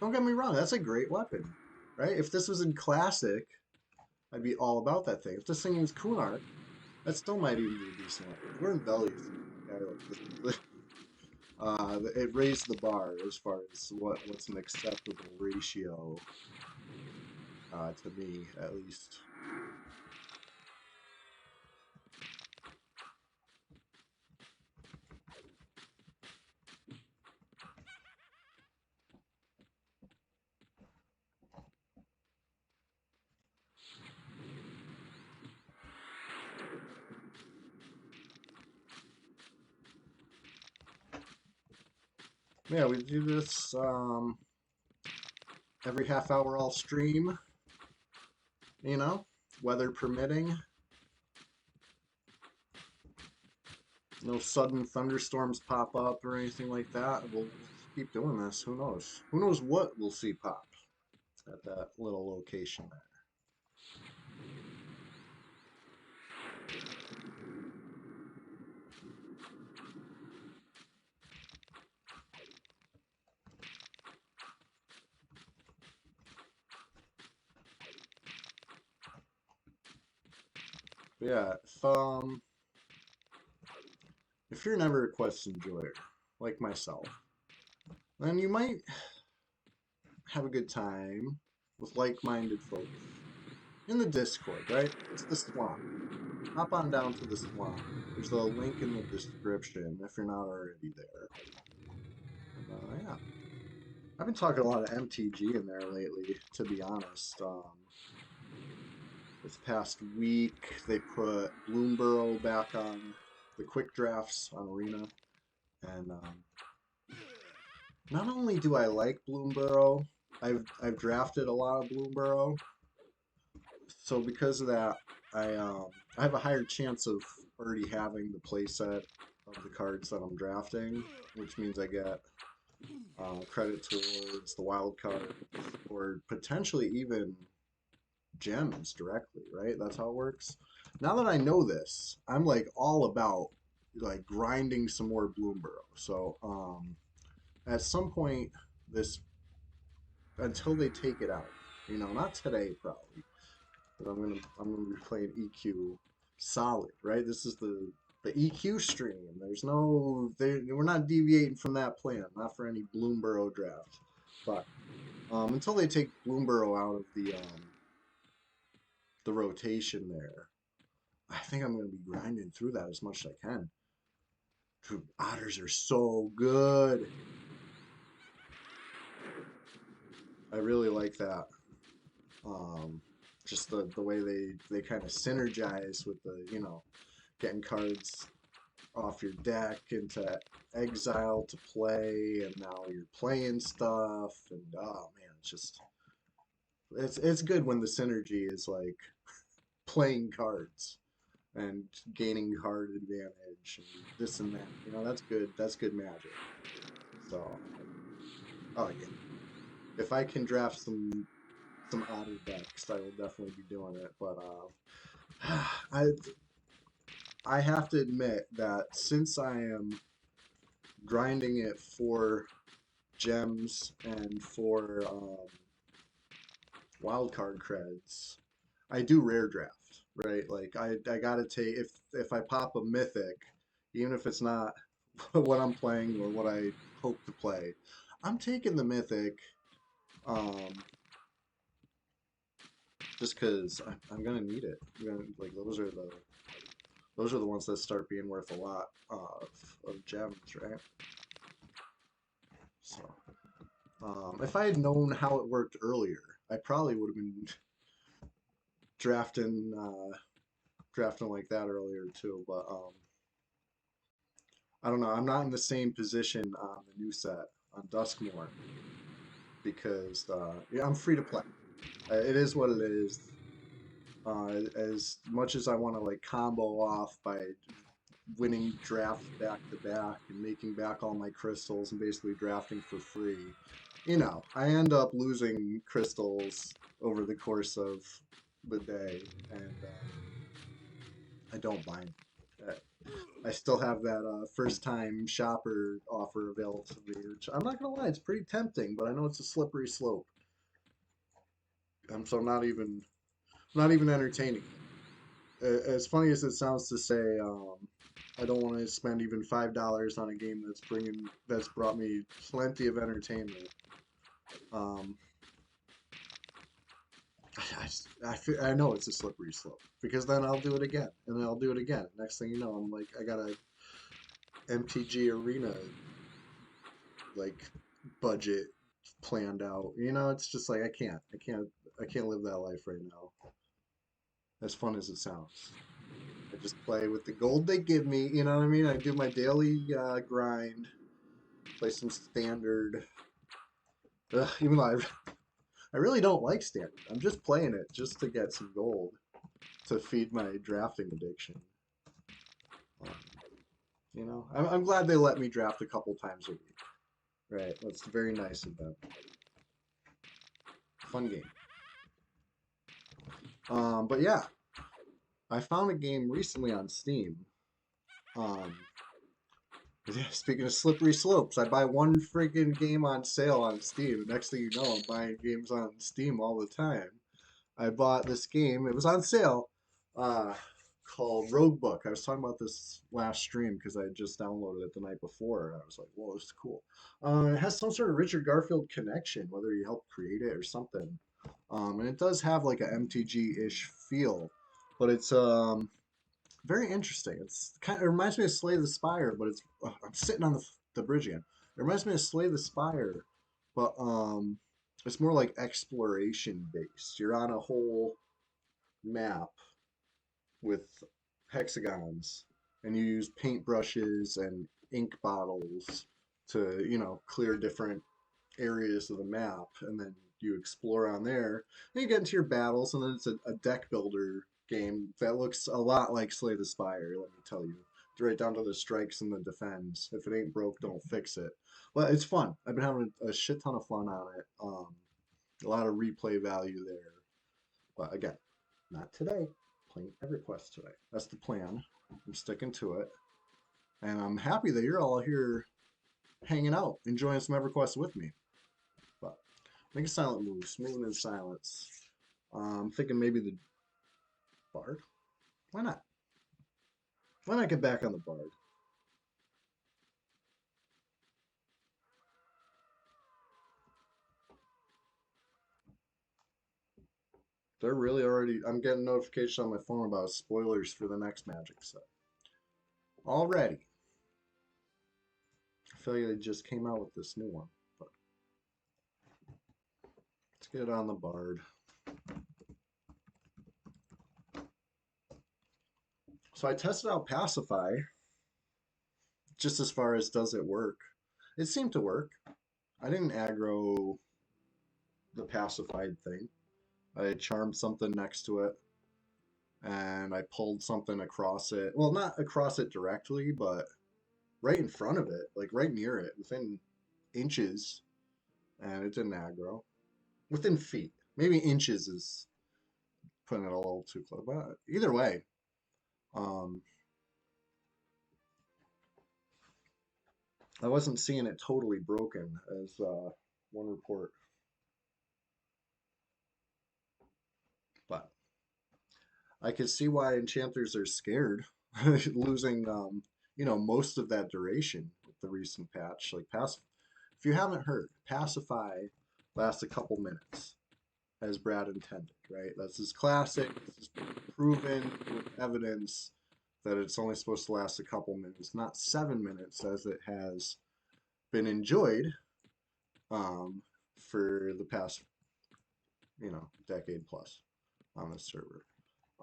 Speaker 1: don't get me wrong, that's a great weapon, right? If this was in Classic, I'd be all about that thing. If this thing was Kunark, that still might even be a decent weapon. We're in Bellies. It raised the bar as far as what's an acceptable ratio, to me, at least. Yeah, we do this every half hour all stream, you know, weather permitting. No sudden thunderstorms pop up or anything like that. We'll keep doing this. Who knows? Who knows what we'll see pop at that little location there. Yeah, if you're an EverQuest enjoyer, like myself, then you might have a good time with like-minded folks in the Discord, right? It's the Swamp. Hop on down to the Swamp. There's a link in the description if you're not already there. And, yeah, I've been talking a lot of MTG in there lately, to be honest. This past week, they put Bloomborough back on the quick drafts on Arena, and not only do I like Bloomborough, I've drafted a lot of Bloomborough, so because of that, I have a higher chance of already having the playset of the cards that I'm drafting, which means I get credit towards the wild card or potentially even gems directly, right? That's how it works. Now that I know this, I'm like all about like grinding some more Bloomborough. So at some point this until they take it out, not today probably, but I'm gonna be playing EQ solid, right? This is the EQ stream. We're not deviating from that plan, not for any Bloomborough draft. But until they take Bloomborough out of the rotation there, I think I'm gonna be grinding through that as much as I can. Dude, otters are so good. I really like that. Um, just the way they kind of synergize with the, getting cards off your deck into exile to play, and now you're playing stuff, and oh man, it's good when the synergy is like playing cards and gaining card advantage and this and that. That's good. That's good magic. So, oh yeah, if I can draft some otter decks, I will definitely be doing it. But I I have to admit that since I am grinding it for gems and for wild card creds, I do rare draft, right? Like I gotta take if I pop a mythic, even if it's not what I'm playing or what I hope to play, I'm taking the mythic, um, just because I'm gonna need it. Like those are the ones that start being worth a lot of gems, right? So if I had known how it worked earlier, I probably would have been drafting drafting like that earlier too. But I don't know. I'm not in the same position on the new set on Duskmore because yeah, I'm free to play. It is what it is. As much as I want to like combo off by winning drafts back to back and making back all my crystals and basically drafting for free, I end up losing crystals over the course of the day, and I don't mind. Uh, I still have that first time shopper offer available to me, which I'm not gonna lie, it's pretty tempting, but I know it's a slippery slope. So not even entertaining. As funny as it sounds to say, I don't want to spend even $5 on a game that's brought me plenty of entertainment. Um, I know it's a slippery slope because then I'll do it again and then I'll do it again. Next thing you know, I'm like, I got a MTG Arena like budget planned out. It's just like I can't live that life right now. As fun as it sounds. I just play with the gold they give me, you know what I mean? I do my daily grind, play some standard. Even though I really don't like standard. I'm just playing it just to get some gold to feed my drafting addiction. Um, I'm glad they let me draft a couple times a week. Right, that's very nice of them. Fun game. But yeah, I found a game recently on Steam. Um, yeah, speaking of slippery slopes, I buy one freaking game on sale on Steam. Next thing you know, I'm buying games on Steam all the time. I bought this game. It was on sale. Uh, called Roguebook. I was talking about this last stream because I had just downloaded it the night before. And I was like, whoa, this is cool. It has some sort of Richard Garfield connection, whether you helped create it or something. And it does have like a MTG-ish feel, but it's very interesting. It's kind of, it reminds me of Slay the Spire, but it's I'm sitting on the bridge again. It reminds me of Slay the Spire, but it's more like exploration based. You're on a whole map with hexagons, and you use paintbrushes and ink bottles to, clear different areas of the map, and then you explore on there. Then you get into your battles, and then it's a deck builder game that looks a lot like Slay the Spire, let me tell you. Right down to the strikes and the defends. If it ain't broke, don't fix it. But it's fun. I've been having a shit ton of fun on it. A lot of replay value there. But again, not today. Playing EverQuest today. That's the plan. I'm sticking to it. And I'm happy that you're all here hanging out, enjoying some EverQuest with me. But make a silent move, smooth in silence. I'm thinking maybe the Bard. Why not? Why not get back on the Bard? They're really already. I'm getting notifications on my phone about spoilers for the next Magic set. Already. I feel like they just came out with this new one. But let's get on the Bard. So I tested out Pacify, just as far as does it work. It seemed to work. I didn't aggro the pacified thing. I charmed something next to it, and I pulled something across it. Well, not across it directly, but right in front of it, like right near it, within inches, and it didn't aggro. Within feet. Maybe inches is putting it a little too close, but either way, um, I wasn't seeing it totally broken as one report. But I could see why enchanters are scared, losing most of that duration with the recent patch. Like if you haven't heard, Pacify lasts a couple minutes, as Brad intended, right? That's his classic. This is proven with evidence that it's only supposed to last a couple minutes, not 7 minutes as it has been enjoyed for the past, decade plus on this server.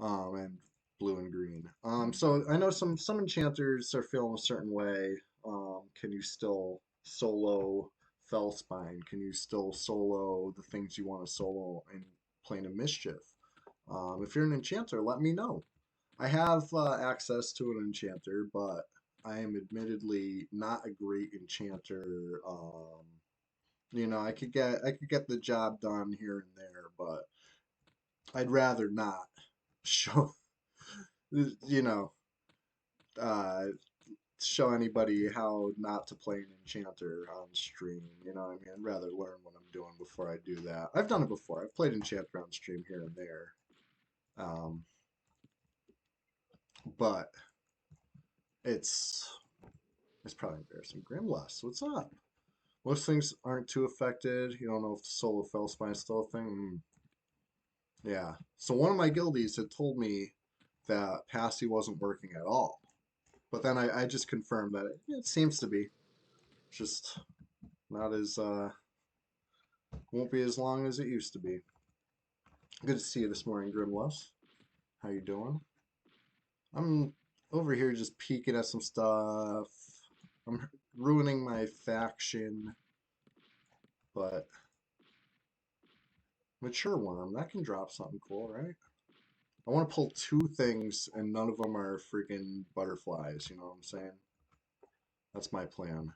Speaker 1: And blue and green. So I know some enchanters are feeling a certain way. Can you still solo Fellspine? Can you still solo the things you want to solo in Plane of Mischief? If you're an enchanter, let me know. I have access to an enchanter, but I am admittedly not a great enchanter. I could get the job done here and there, but I'd rather not show you know uh show anybody how not to play an enchanter on stream. What I mean, I'd rather learn what I'm doing before I do that. I've done it before. I've played enchanter on stream here and there, um but it's probably embarrassing. Grimless, what's up? Most things aren't too affected. You don't know if the solo Fellspine is still a thing. Yeah, so one of my guildies had told me that Passy wasn't working at all. But then I just confirmed that it seems to be. Just not as won't be as long as it used to be. Good to see you this morning, Grimless. How you doing? I'm over here just peeking at some stuff. I'm ruining my faction, but mature worm, that can drop something cool, right? I want to pull two things and none of them are freaking butterflies, you know what I'm saying? That's my plan.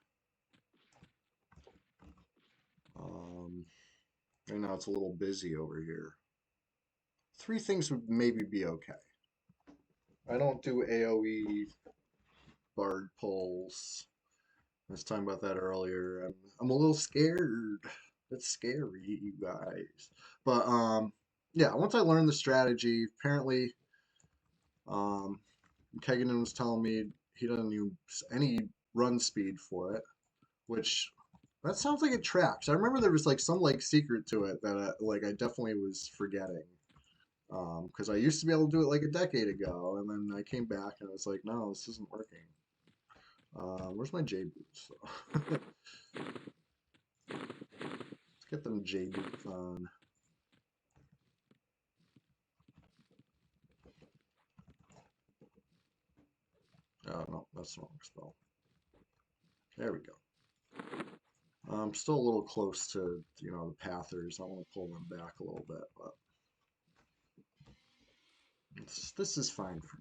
Speaker 1: Right now it's a little busy over here. Three things would maybe be okay. I don't do AoE bard pulls. I was talking about that earlier. I'm a little scared. It's scary, you guys. But yeah, once I learned the strategy, apparently Um, Keganon was telling me he doesn't use any run speed for it, which that sounds like it tracks. I remember there was like some like secret to it that like I definitely was forgetting. Because I used to be able to do it like a decade ago, and then I came back and I was like, no, this isn't working. Where's my J boots? Let's get them J boots on. Oh no, that's the wrong spell. There we go. I'm still a little close to, the Pathers. I want to pull them back a little bit, but this is fine for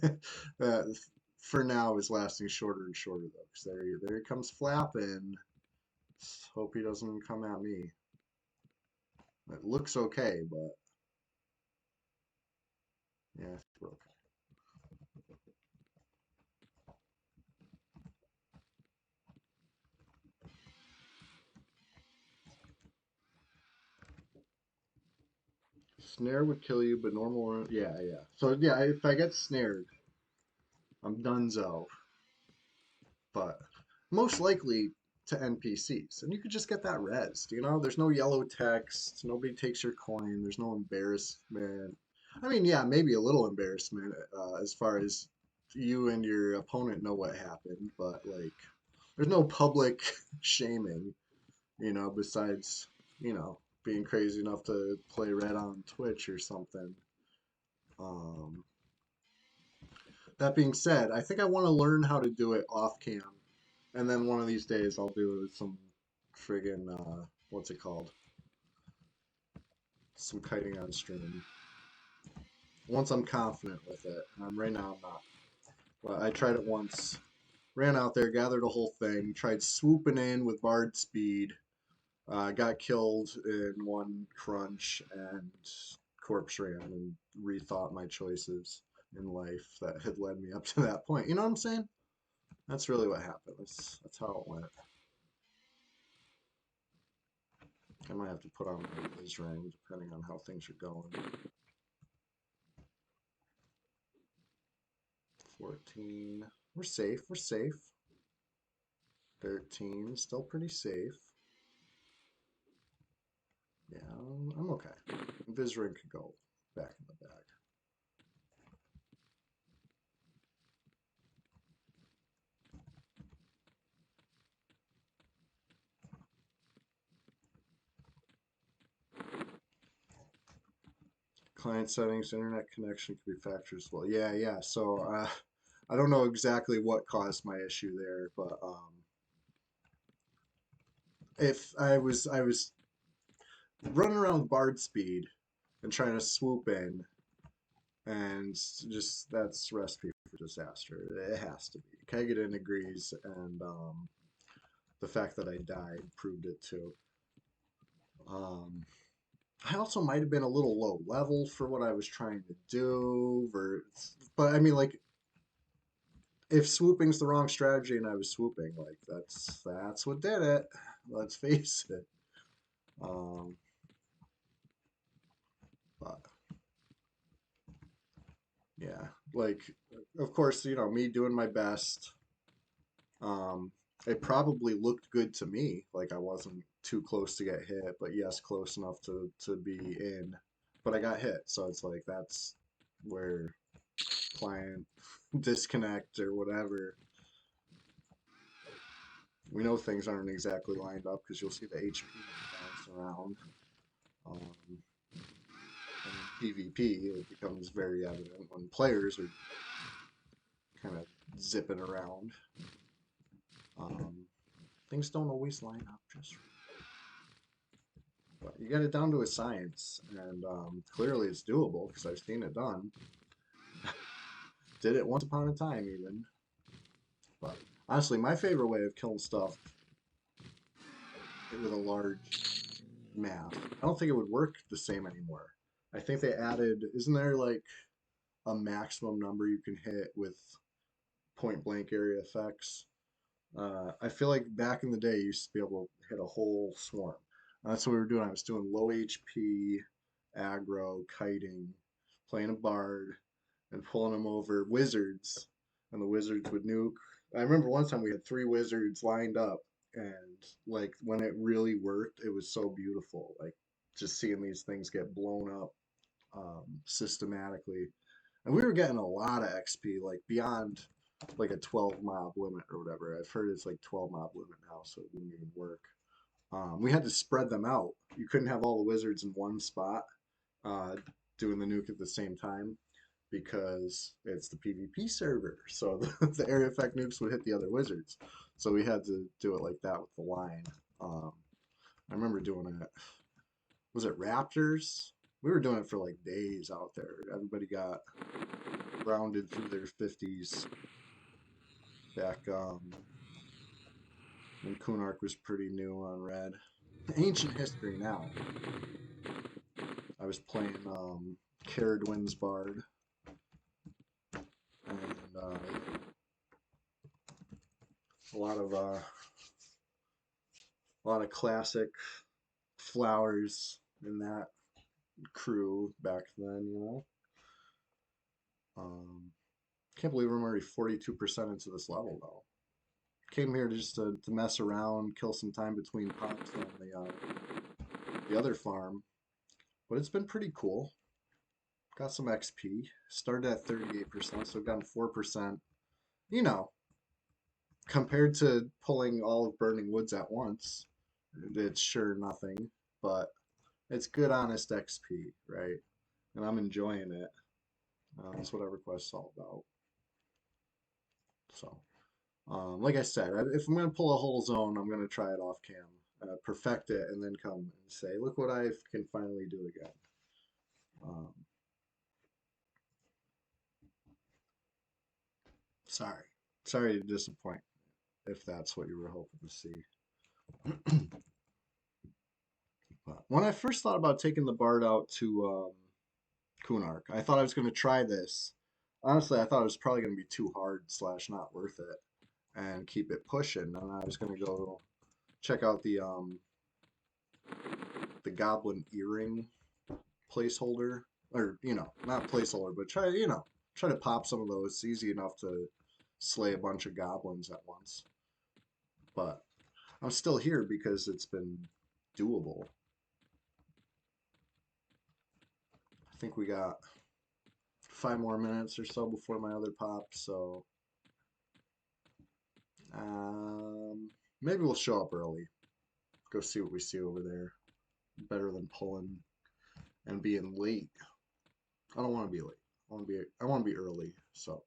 Speaker 1: now. uh, for now is lasting shorter and shorter though, because there he comes flapping. Let's hope he doesn't come at me. It looks okay, but yeah, I think we're okay. Snare would kill you, but normal, yeah, yeah. So yeah, if I get snared, I'm donezo. But most likely to NPCs, and you could just get that rezzed. There's no yellow text. Nobody takes your coin. There's no embarrassment. I mean, yeah, maybe a little embarrassment as far as you and your opponent know what happened, but like, there's no public shaming. Besides, being crazy enough to play red on Twitch or something. Um, that being said, I think I want to learn how to do it off cam, and then one of these days I'll do some friggin' what's it called? Some kiting on stream. Once I'm confident with it. Right now I'm not. Well, I tried it once, ran out there, gathered a whole thing, tried swooping in with Bard speed, got killed in one crunch, and corpse ran and rethought my choices in life that had led me up to that point. You know what I'm saying? That's really what happened. That's how it went. I might have to put on his ring depending on how things are going. 14. We're safe. We're safe. 13. Still pretty safe. Yeah, I'm okay. This ring could go back in the bag. Client settings, internet connection could be factors as well. Yeah, yeah. So I don't know exactly what caused my issue there, but if I was running around with Bard speed and trying to swoop in, and just that's recipe for disaster. It has to be. Kegadan agrees, and the fact that I died proved it too. Um, I also might have been a little low level for what I was trying to do, but I mean, like, if swooping's the wrong strategy and I was swooping, like that's what did it. Let's face it. Um, but yeah, like, of course, me doing my best. Um, it probably looked good to me, like I wasn't too close to get hit, but yes, close enough to be in. But I got hit, so it's like that's where client disconnect or whatever. We know things aren't exactly lined up because you'll see the HP bounce around. Um, and in PvP, it becomes very evident when players are kind of zipping around. Um, things don't always line up just right. But you get it down to a science, and clearly it's doable because I've seen it done. Did it once upon a time, even. But honestly, my favorite way of killing stuff with a large map, I don't think it would work the same anymore. I think they added, isn't there like a maximum number you can hit with point blank area effects? I feel like back in the day, you used to be able to hit a whole swarm. That's what we were doing. I was doing low HP aggro, kiting, playing a bard, and pulling them over wizards, and the wizards would nuke. I remember one time we had three wizards lined up, and like when it really worked, it was so beautiful. Like just seeing these things get blown up systematically, and we were getting a lot of XP, like beyond like a 12 mob limit or whatever. I've heard it's like 12 mob limit now, so it wouldn't even work. We had to spread them out. You couldn't have all the wizards in one spot uh, doing the nuke at the same time because it's the PvP server. So the area effect nukes would hit the other wizards. So we had to do it like that with the line. Um, I remember doing it. Was it Raptors? We were doing it for like days out there. Everybody got rounded through their 50s back when Kunark was pretty new on Red. Ancient history now. I was playing Caradwin's Bard, and a lot of classic flowers in that crew back then, you know. Can't believe I'm already 42% into this level though. Came here just to mess around, kill some time between pops on the other farm, but it's been pretty cool. Got some XP. Started at 38%, so I've gotten 4%. You know, compared to pulling all of Burning Woods at once, it's sure nothing, but it's good, honest XP, right? And I'm enjoying it. That's what EverQuest's all about. So, like I said, if I'm going to pull a whole zone, I'm going to try it off cam, perfect it, and then come and say, look what I can finally do again. Um, sorry to disappoint if that's what you were hoping to see. But when I first thought about taking the Bard out to Kunark, I thought I was going to try this. Honestly, I thought it was probably going to be too hard slash not worth it, and keep it pushing. And I was going to go check out the Goblin Earring placeholder, or not placeholder, but try to pop some of those. It's easy enough to slay a bunch of goblins at once. But I'm still here because it's been doable. I think we got 5 more minutes or so before my other pop, so maybe we'll show up early. Go see what we see over there. Better than pulling and being late. I don't want to be late. I want to be early. So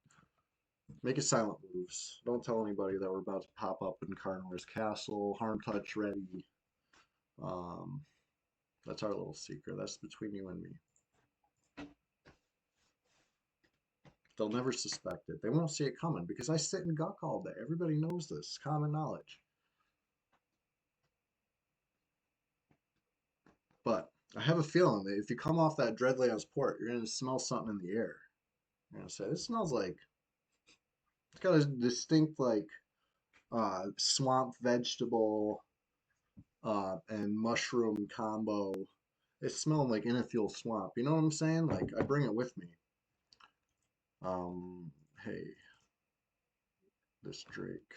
Speaker 1: make it silent moves. Don't tell anybody that we're about to pop up in Carnor's Castle. Harm touch ready. Um, that's our little secret. That's between you and me. They'll never suspect it. They won't see it coming because I sit and guck all day. Everybody knows this. It's common knowledge. But I have a feeling that if you come off that Dreadlands port, you're going to smell something in the air. You're going to say, it smells like, it's got a distinct, like, swamp vegetable and mushroom combo. It's smelling like Innifuel Swamp. You know what I'm saying? Like, I bring it with me. Hey, this Drake.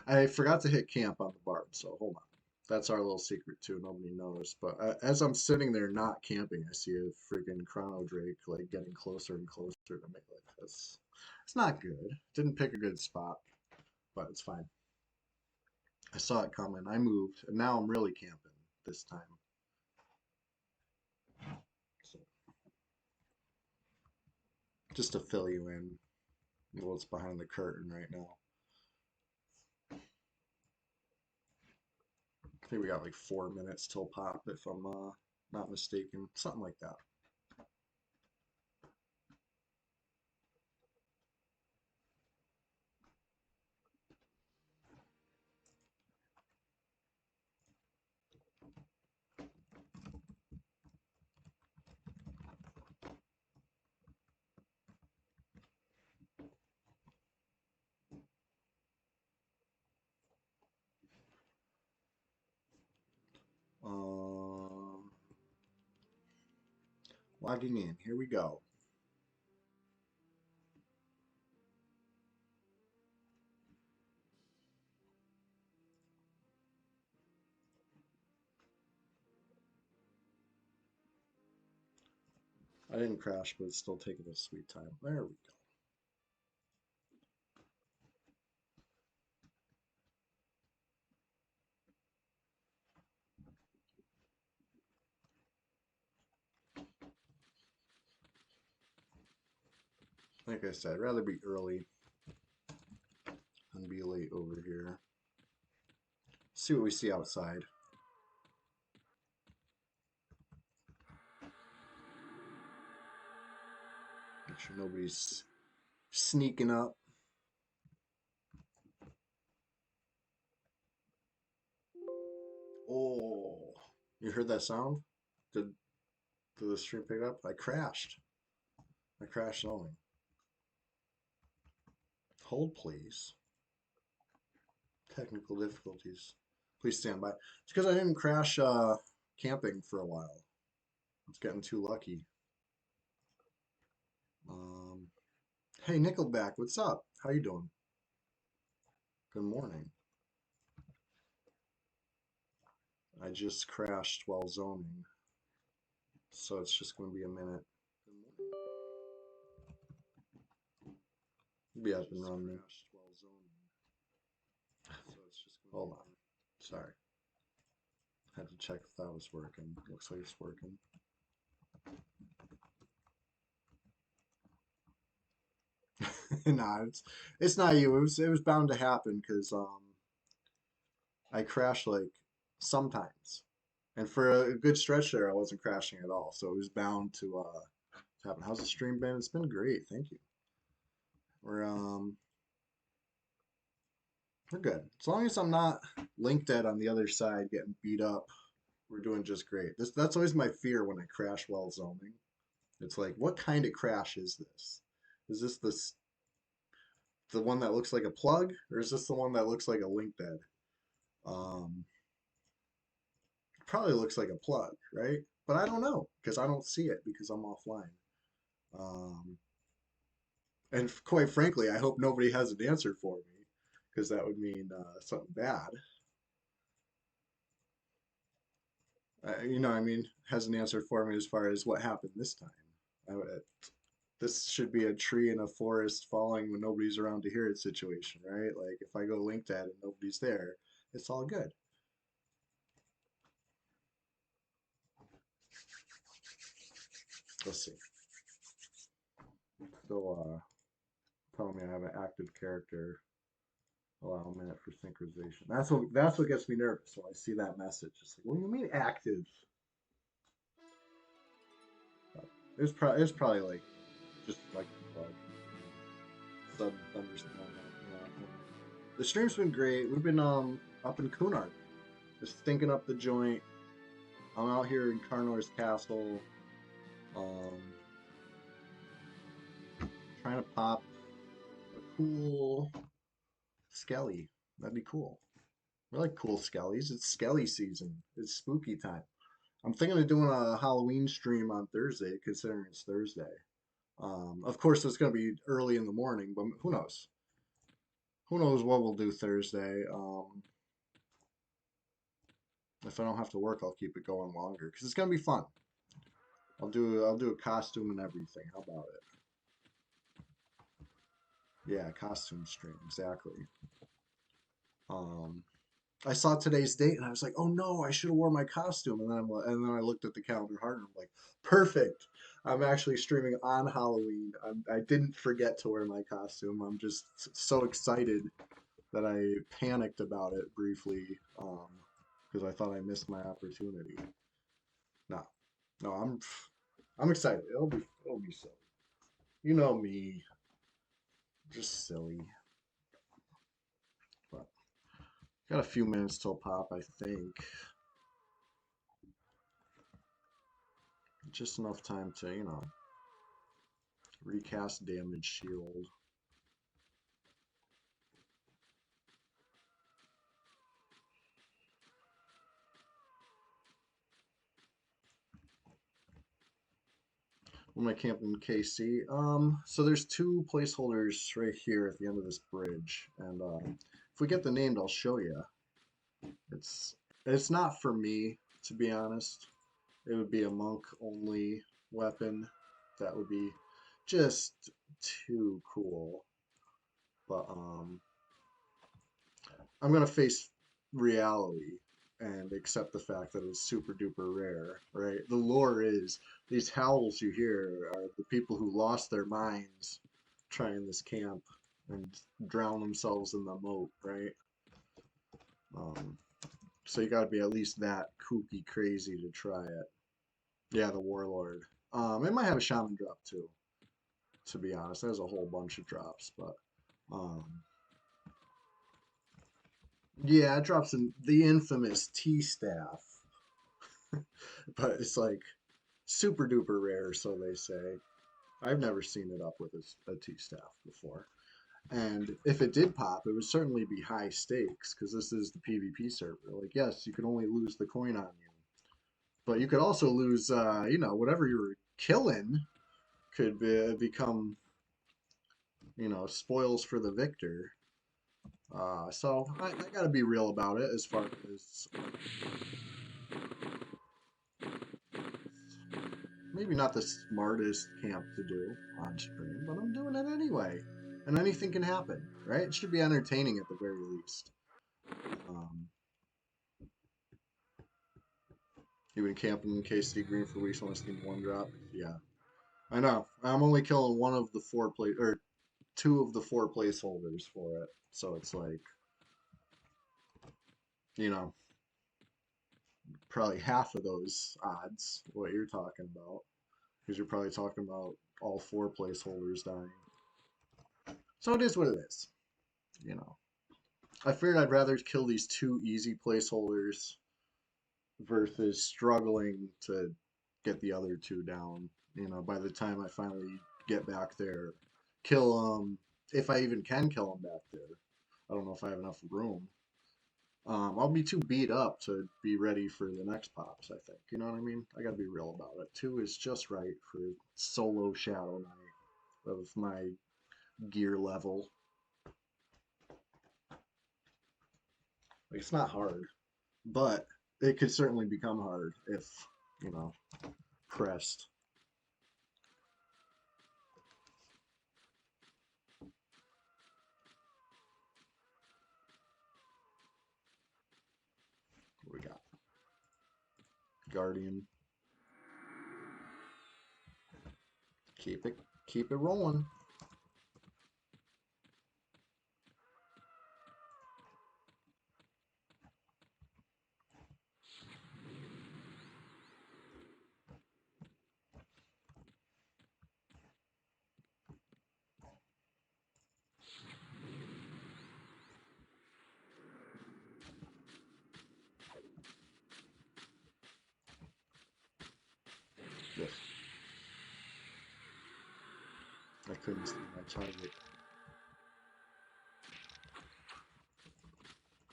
Speaker 1: I forgot to hit camp on the Bard, so hold on. That's our little secret too. Nobody knows. But as I'm sitting there not camping, I see a freaking Chrono Drake like getting closer and closer to me. Like that's it's not good. Didn't pick a good spot, but it's fine. I saw it coming. I moved, and now I'm really camping this time. So just to fill you in, what's behind the curtain right now. I think we got like 4 minutes till pop, if I'm not mistaken, something like that. Logging in. Here we go. I didn't crash, but it's still taking a sweet time. There we go. Like I said, I'd rather be early than be late over here. See what we see outside. Make sure nobody's sneaking up. Oh, you heard that sound? Did, did the stream pick it up? I crashed. I crashed only. Hold, please. Technical difficulties. Please stand by. It's because I didn't crash camping for a while. I was getting too lucky. Um, hey, Nickelback, what's up? How you doing? Good morning. I just crashed while zoning, so it's just going to be a minute. Be up and running. Hold on. Sorry. Had to check if that was working. Looks like it's working. Nah, it's not you. It was bound to happen because I crash like sometimes, and for a good stretch there, I wasn't crashing at all. So it was bound to happen. How's the stream been? It's been great, thank you. We're good as long as I'm not linked dead on the other side getting beat up. We're doing just great. That's always my fear when I crash while zoning. It's like, what kind of crash is this? Is this the one that looks like a plug, or is this the one that looks like a link dead? Um, Probably looks like a plug, right? But I don't know because I don't see it because I'm offline. Um, and quite frankly, I hope nobody has an answer for me because that would mean something bad. I mean, has an answer for me as far as what happened this time. This should be a tree in a forest falling when nobody's around to hear it situation, right? Like if I go linked at and nobody's there, it's all good. Let's see. Still telling me I have an active character. Allow a minute for synchronization. That's what gets me nervous when I see that message. It's like, what do you mean active? It's probably like just like a bug. Sudden thunderstorm. The stream's been great. We've been up in Kunark, just thinking up the joint. I'm out here in Karnor's castle, um, trying to pop a cool skelly. That'd be cool. I like cool skellies. It's skelly season. It's spooky time. I'm thinking of doing a Halloween stream on Thursday, considering it's Thursday. Of course, it's going to be early in the morning, but who knows? Who knows what we'll do Thursday? If I don't have to work, I'll keep it going longer because it's going to be fun. I'll do a costume and everything. How about it? Yeah, costume stream exactly. Um, I saw today's date and I was like, oh no, I should have worn my costume. And then I looked at the calendar hard and I'm like, perfect. I'm actually streaming on Halloween. I didn't forget to wear my costume. I'm just so excited that I panicked about it briefly because I thought I missed my opportunity. No, no, I'm excited. It'll be silly. You know me, just silly. But got a few minutes till pop, I think. Just enough time to, recast damage shield. When am I camping in KC? So there's two placeholders right here at the end of this bridge, and if we get the named, I'll show you. It's it's not for me, to be honest. It would be a monk only weapon. That would be just too cool. But I'm gonna face reality and accept the fact that it's super duper rare, right? The lore is these howls you hear are the people who lost their minds trying this camp and drown themselves in the moat, right? Um, so you got to be at least that kooky crazy to try it. Yeah, the warlord. It might have a shaman drop too. To be honest, there's a whole bunch of drops, but um, yeah, it drops in the infamous T staff, but it's like super duper rare, so they say. I've never seen it up with a T staff before. And if it did pop, it would certainly be high stakes because this is the PvP server. Like, yes, you can only lose the coin on you, but you could also lose, whatever you were killing could become, spoils for the victor. So I got to be real about it as far as maybe not the smartest camp to do on stream, but I'm doing it anyway. And anything can happen, right? It should be entertaining at the very least. Um, you've been camping in KC Green for weeks, only seen one drop. Yeah, I know. I'm only killing one of the or two of the four placeholders for it. So it's like, you know, probably half of those odds, what you're talking about. Because you're probably talking about all four placeholders dying. So it is what it is, you know. I figured I'd rather kill these two easy placeholders versus struggling to get the other two down. By the time I finally get back there, kill them, if I even can kill them back there. I don't know if I have enough room. I'll be too beat up to be ready for the next pops, I think. You know what I mean? I gotta be real about it. Two is just right for solo Shadow Knight of my gear level. Like, it's not hard, but it could certainly become hard if, you know, pressed. What we got? Guardian. Keep it rolling. Yes, I couldn't see my target.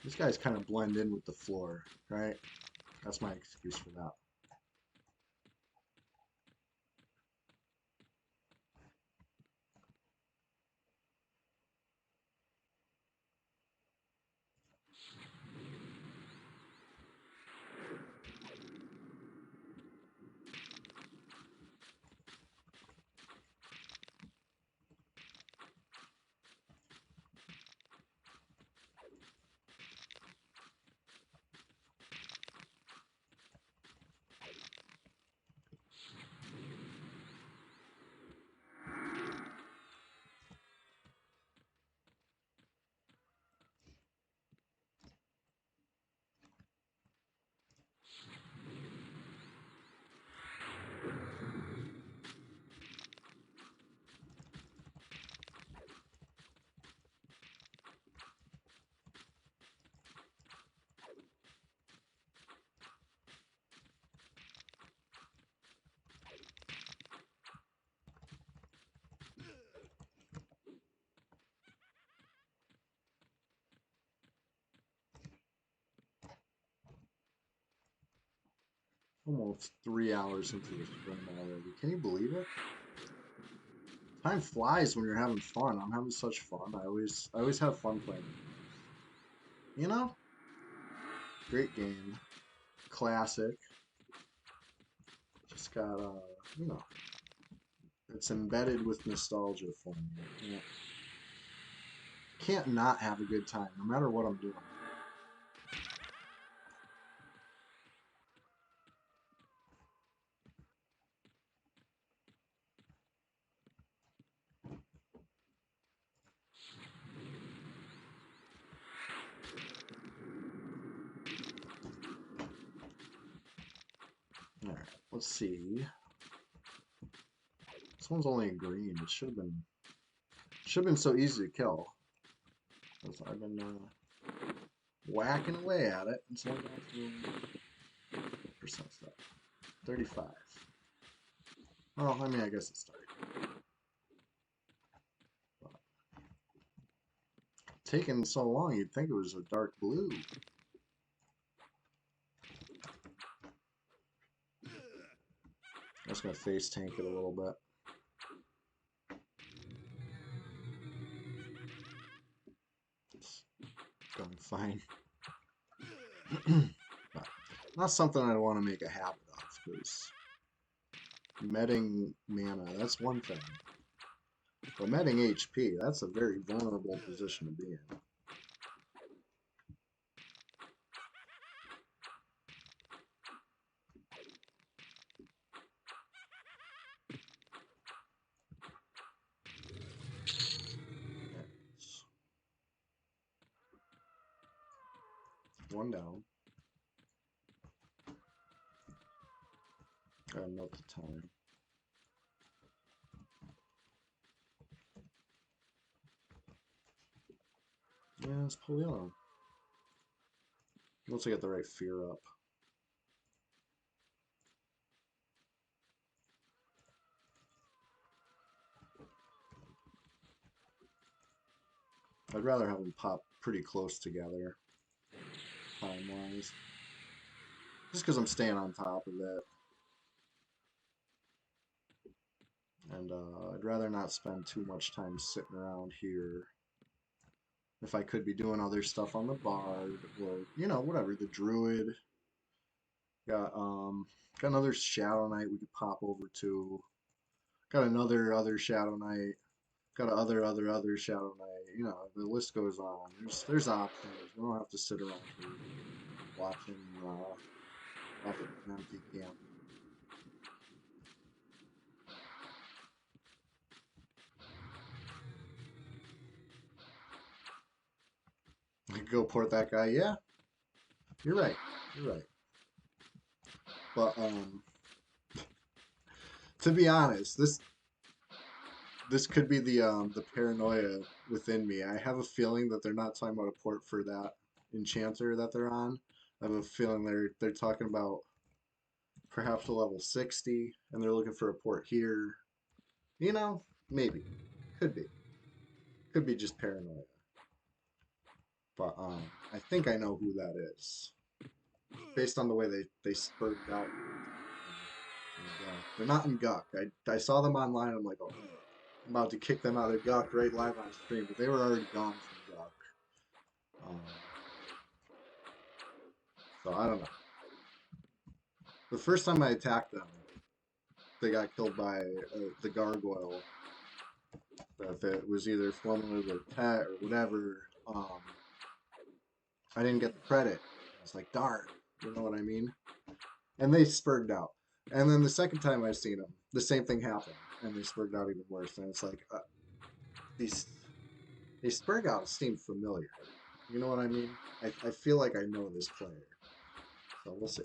Speaker 1: These guys kind of blend in with the floor, right? That's my excuse for that. Almost 3 hours into the stream already. Can you believe it? Time flies when you're having fun. I'm having such fun. I always have fun playing. You know? Great game. Classic. Just got you know, it's embedded with nostalgia for me. Can't not have a good time, no matter what I'm doing. Alright, let's see. This one's only in green. It should have been so easy to kill. I've been whacking away at it until I got to percent stuff. 35. Well, I mean, I guess it's 30. But taking so long, you'd think it was a dark blue. I'm just gonna face tank it a little bit. It's going fine. But not something I want to make a habit of, because medding mana, that's one thing. But medding HP, that's a very vulnerable position to be in. One down. Gotta note the time. Yeah, let's pull yellow. Once I get the right fear up. I'd rather have them pop pretty close together, time-wise. Just because I'm staying on top of it. And I'd rather not spend too much time sitting around here. If I could be doing other stuff on the bard, or, you know, whatever, the druid. Got another Shadow Knight we could pop over to. Got another other Shadow Knight. Got a other Shadow Knight. You know, the list goes on. There's options. We don't have to sit around here watching off an empty camp. Go port that guy. Yeah, you're right. You're right. But to be honest, this could be the paranoia within me. I have a feeling that they're not talking about a port for that enchanter that they're on. I have a feeling they're talking about perhaps a level 60, and they're looking for a port here. You know, maybe, could be, just paranoia. But I think I know who that is, based on the way they spurted out. They're not in Guck. I saw them online. I'm like, oh, I'm about to kick them out of Guck right live on stream, but they were already gone from Guck. So I don't know. The first time I attacked them, they got killed by the gargoyle. If it was either Flumler or Tet or whatever, I didn't get the credit. I was like, darn, you know what I mean? And they spurred out. And then the second time I seen them, the same thing happened, and they spurred out even worse. And it's like, these spurred out seem familiar. You know what I mean? I feel like I know this player. So we'll see.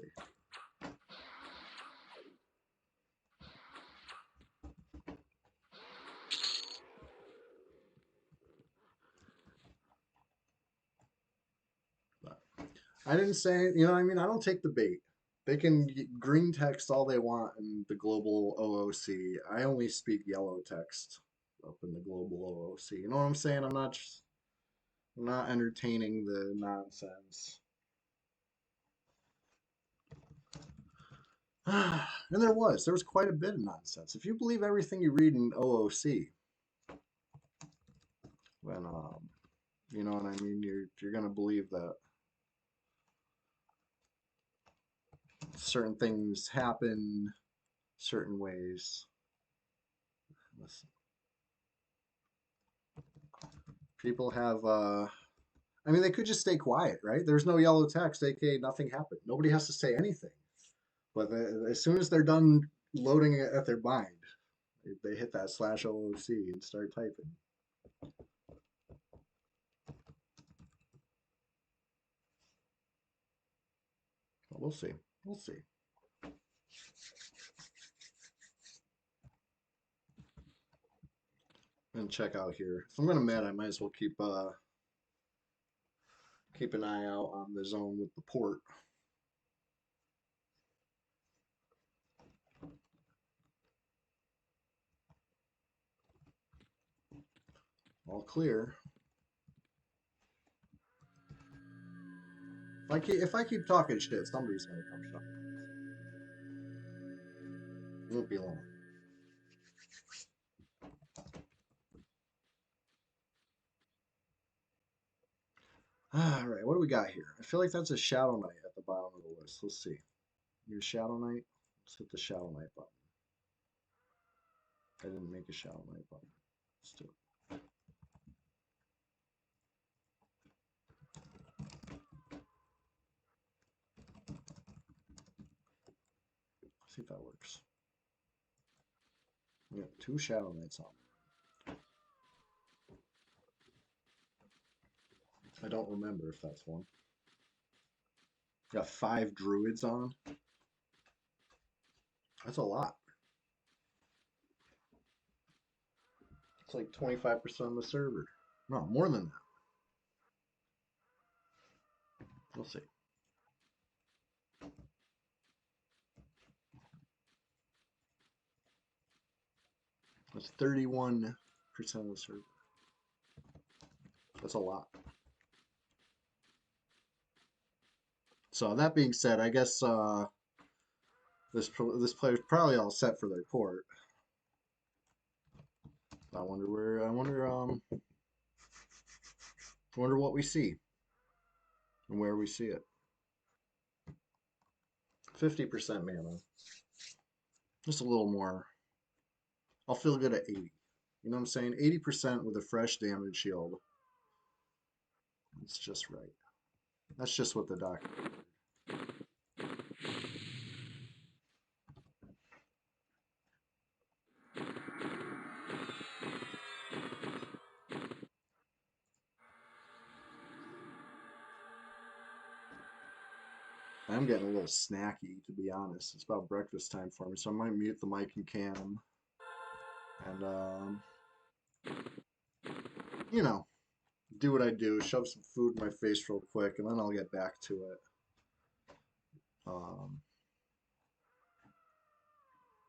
Speaker 1: But I didn't say, you know what I mean? I don't take the bait. They can green text all they want in the global OOC. I only speak yellow text up in the global OOC. You know what I'm saying? I'm not entertaining the nonsense. And there was quite a bit of nonsense. If you believe everything you read in OOC, when you know what I mean, you're gonna believe that certain things happen certain ways. Listen, people have I mean, they could just stay quiet, right? There's no yellow text, aka nothing happened. Nobody has to say anything. But as soon as they're done loading it at their bind, they hit that slash OOC and start typing. Well, we'll see. We'll see. And check out here. If I'm gonna med, I might as well keep an eye out on the zone with the port. All clear. If I keep talking shit, somebody's gonna come shut me. It won't be long. All right, what do we got here? I feel like that's a Shadow Knight at the bottom of the list. Let's see. Your Shadow Knight. Let's hit the Shadow Knight button. I didn't make a Shadow Knight button. Let's do it. See if that works. We got 2 Shadow Knights on. I don't remember if that's one. Got 5 Druids on. That's a lot. It's like 25% of the server. No, more than that. We'll see. That's 31% of the server. That's a lot. So that being said, I guess this player's probably all set for their port. I wonder what we see and where we see it. 50% mana. Just a little more. I'll feel good at 80. You know what I'm saying? 80% with a fresh damage shield. It's just right. That's just what the doctor ordered. I'm getting a little snacky, to be honest. It's about breakfast time for me, so I might mute the mic and cam. And, you know, do what I do, shove some food in my face real quick, and then I'll get back to it.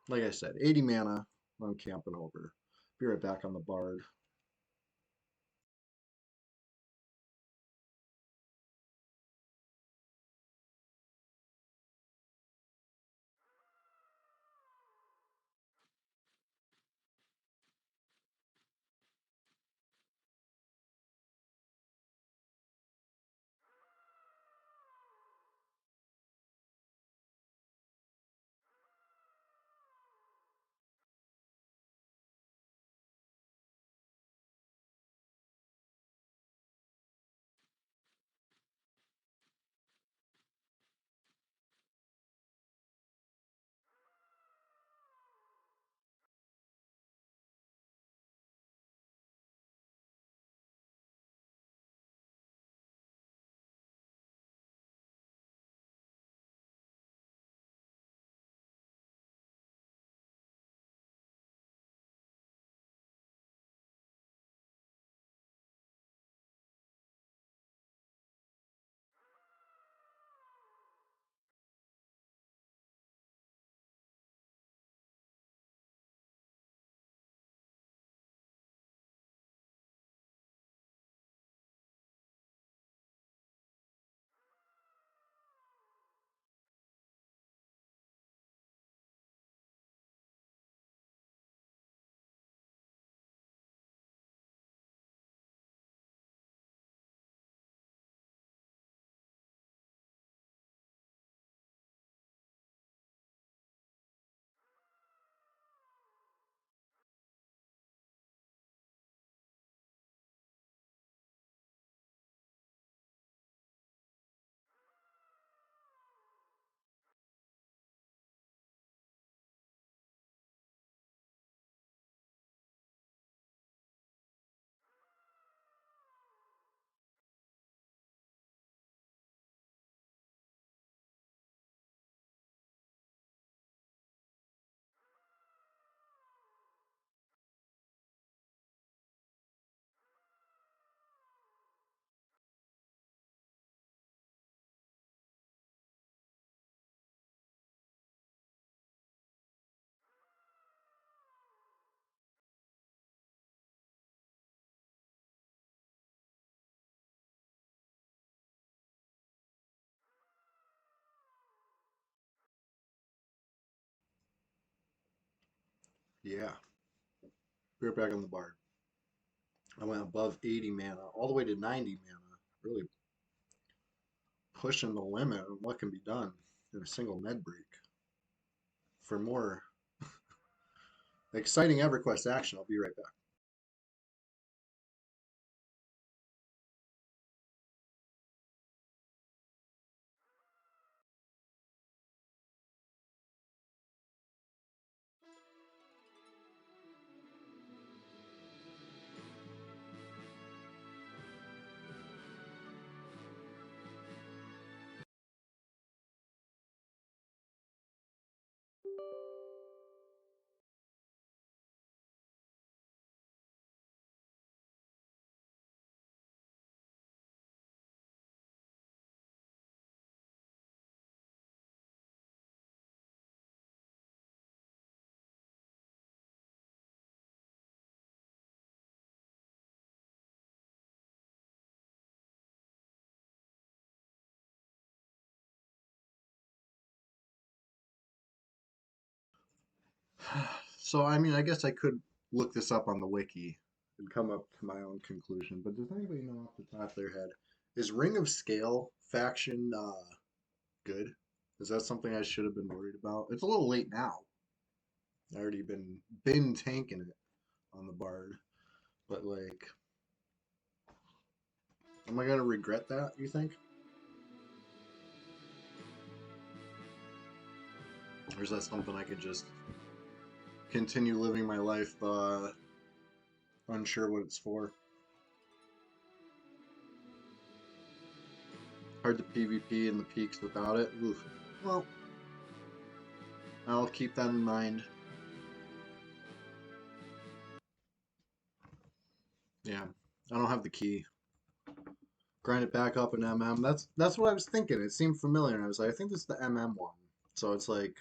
Speaker 1: Like I said, 80 mana, I'm camping over. Be right back on the Bard. Yeah, we are back on the bar. I went above 80 mana, all the way to 90 mana. Really pushing the limit on what can be done in a single med break. For more exciting EverQuest action, I'll be right back. So, I mean, I guess I could look this up on the wiki and come up to my own conclusion, but does anybody know off the top of their head, is Ring of Scale faction good? Is that something I should have been worried about? It's a little late now. I already been tanking it on the Bard, but like, am I gonna regret that, you think? Or is that something I could just continue living my life unsure what it's for? Hard to PvP in the peaks without it. Oof. Well, I'll keep that in mind. Yeah, I don't have the key. Grind it back up in MM. That's what I was thinking. It seemed familiar, and I was like, I think this is the MM one. So it's like,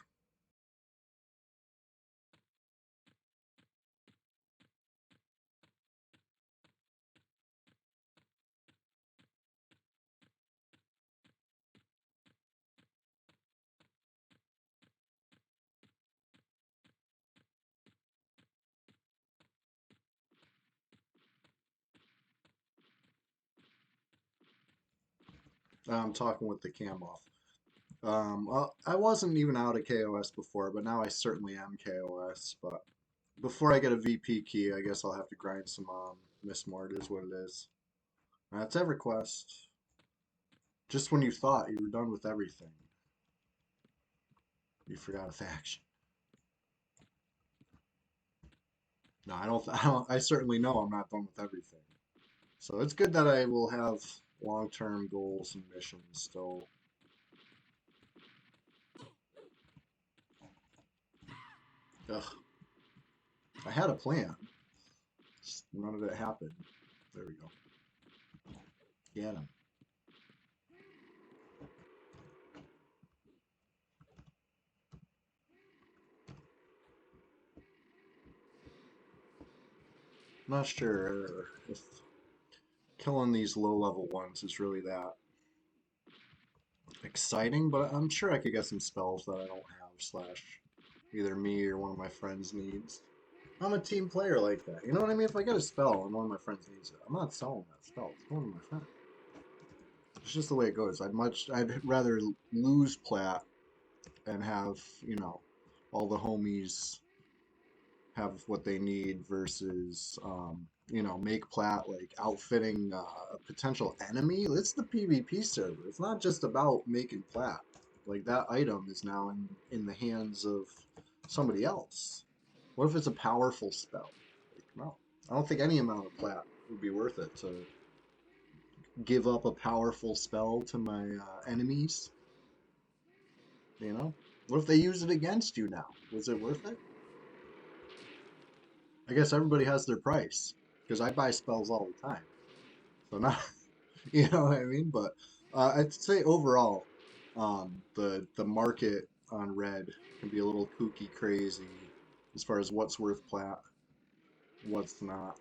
Speaker 1: I'm talking with the cam off. Well, I wasn't even out of KOS before, but now I certainly am KOS. But before I get a VP key, I guess I'll have to grind some Miss Mort is what it is. That's EverQuest. Just when you thought you were done with everything, you forgot a faction. No, I certainly know I'm not done with everything. So it's good that I will have long-term goals and missions still. Ugh. I had a plan. Just none of it happened. There we go. Get him. Not sure if killing these low-level ones is really that exciting, but I'm sure I could get some spells that I don't have, slash either me or one of my friends needs. I'm a team player like that. You know what I mean? If I get a spell and one of my friends needs it, I'm not selling that spell. It's going to my friend. It's just the way it goes. I'd rather lose plat and have, all the homies have what they need versus, make plat like outfitting a potential enemy. It's the PvP server. It's not just about making plat. Like that item is now in the hands of somebody else. What if it's a powerful spell? Like, no, I don't think any amount of plat would be worth it to give up a powerful spell to my enemies. What if they use it against you now? Was it worth it? I guess everybody has their price because I buy spells all the time. So not, you know what I mean? But I'd say overall, the market on red can be a little kooky crazy as far as what's worth plat, what's not.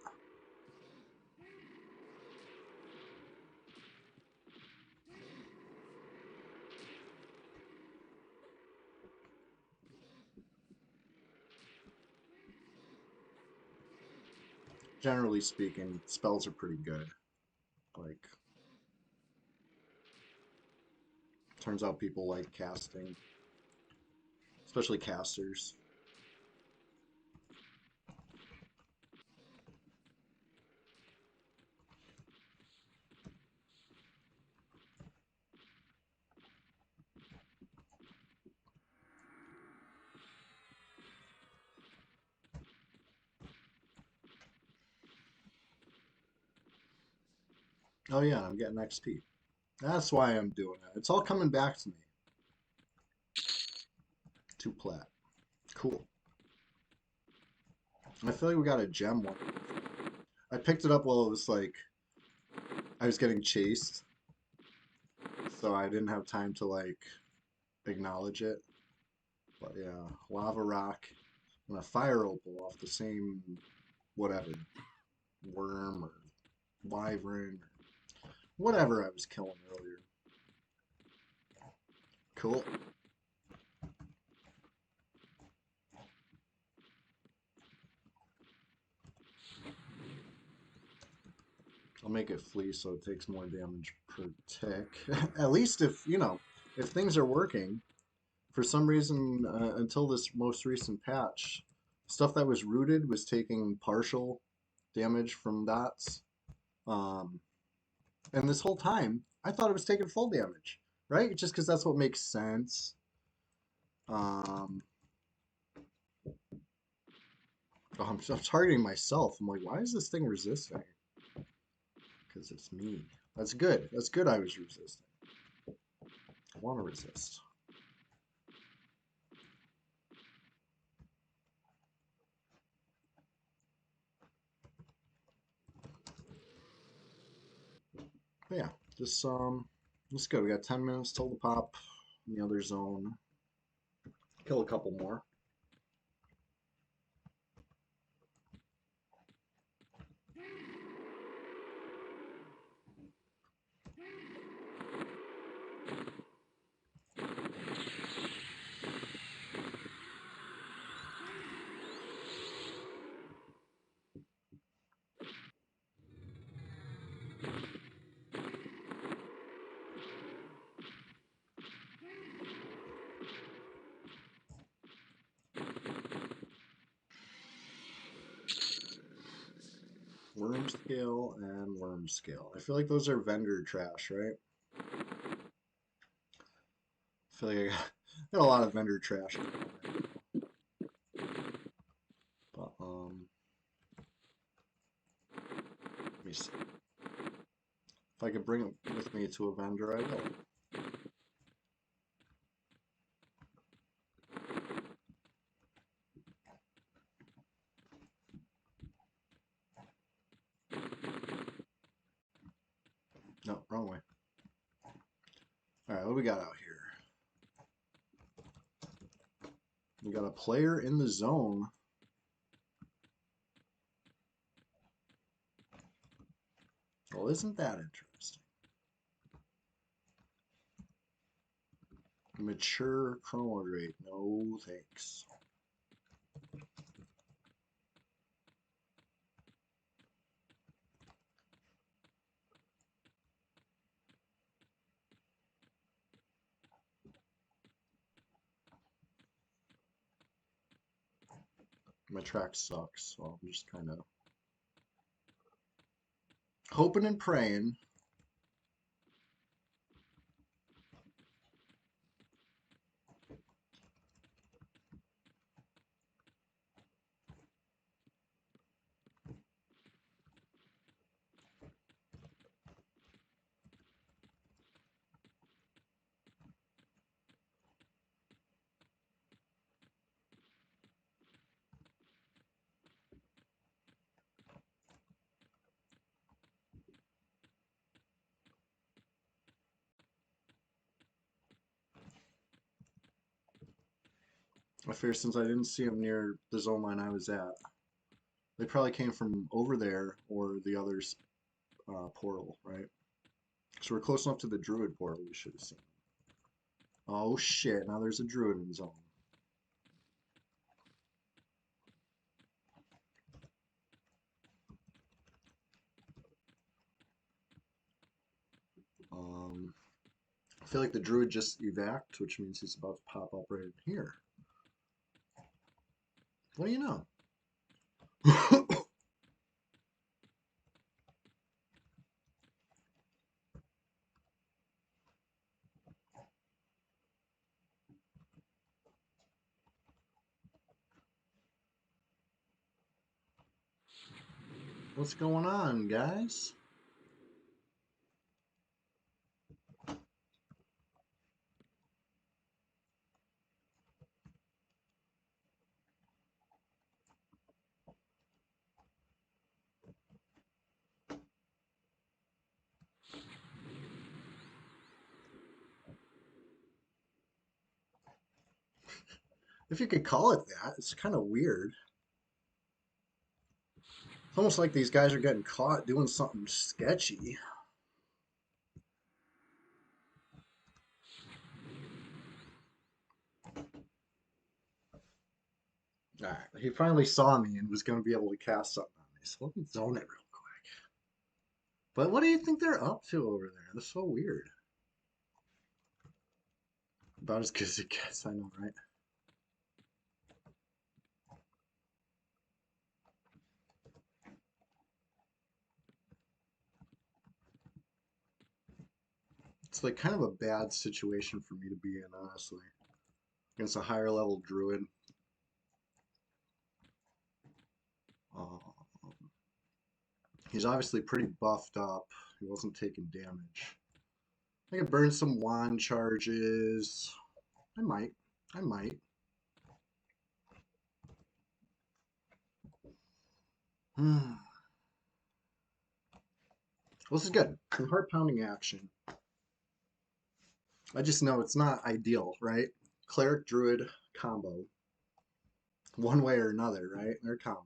Speaker 1: generally speaking, spells are pretty good. Like, turns out people like casting, especially casters. Oh yeah, I'm getting XP. That's why I'm doing it. It's all coming back to me. 2 plat. Cool. I feel like we got a gem one. I picked it up while it was like I was getting chased, so I didn't have time to like acknowledge it. But yeah, lava rock and a fire opal off the same whatever worm or wyvern or whatever I was killing earlier. Cool. I'll make it flee so it takes more damage per tick. At least if, you know, if things are working. For some reason, until this most recent patch, stuff that was rooted was taking partial damage from dots. Um, and this whole time, I thought it was taking full damage, right? Just because that's what makes sense. Um, I'm targeting myself. I'm like, why is this thing resisting? Because it's me. That's good. That's good I was resisting. I want to resist. But yeah, this is good. We got 10 minutes till the pop in the other zone. Kill a couple more. Worm scale and worm scale. I feel like those are vendor trash, right? I feel like I got a lot of vendor trash. But let me see. If I could bring it with me to a vendor, I will. No, wrong way. All right, what do we got out here? We got a player in the zone. Well, isn't that interesting? Mature chrono rate. No thanks. My track sucks, so I'm just kind of hoping and praying. I fear since I didn't see them near the zone line I was at, they probably came from over there or the other's portal, right? So we're close enough to the druid portal. We should have seen. Oh shit! Now there's a druid in zone. I feel like the druid just evac, which means he's about to pop up right in here. What do you know? What's going on, guys? If you could call it that, it's kind of weird. It's almost like these guys are getting caught doing something sketchy. All right, he finally saw me and was going to be able to cast something on me. So let me zone it real quick. But what do you think they're up to over there? That's so weird. About as good as it gets, I know, right? It's like kind of a bad situation for me to be in, honestly. Against a higher level druid. Um, he's obviously pretty buffed up. He wasn't taking damage. I could burn some wand charges. I might. I might. Hmm. Well, this is good. Some heart pounding action. I just know it's not ideal, right? Cleric druid combo. One way or another, right? They're combo.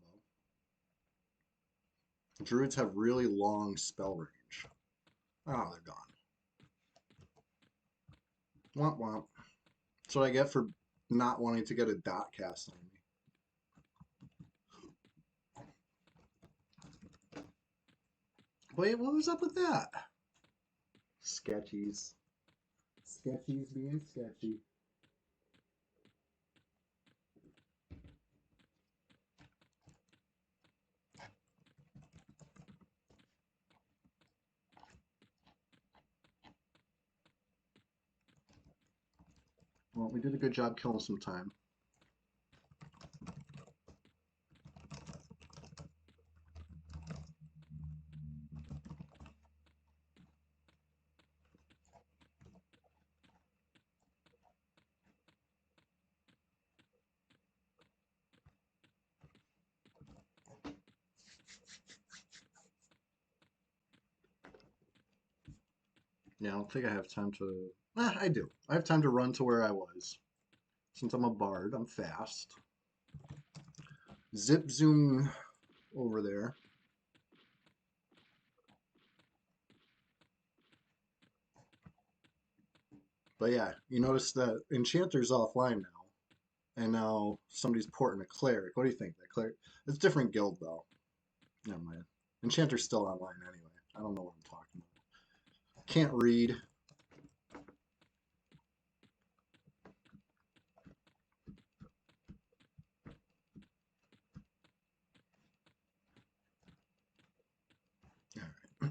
Speaker 1: Druids have really long spell range. Oh, they're gone. Womp womp. That's what I get for not wanting to get a dot cast on me. Wait, what was up with that? Sketchies. Sketchies being sketchy. Well, we did a good job killing some time. Yeah, I don't think I have time to... I do. I have time to run to where I was. Since I'm a bard, I'm fast. Zip zoom over there. But yeah, you notice that Enchanter's offline now. And now somebody's porting a Cleric. What do you think? That Cleric? It's a different guild, though. Never mind. Enchanter's still online anyway. I don't know what I'm talking about. Can't read.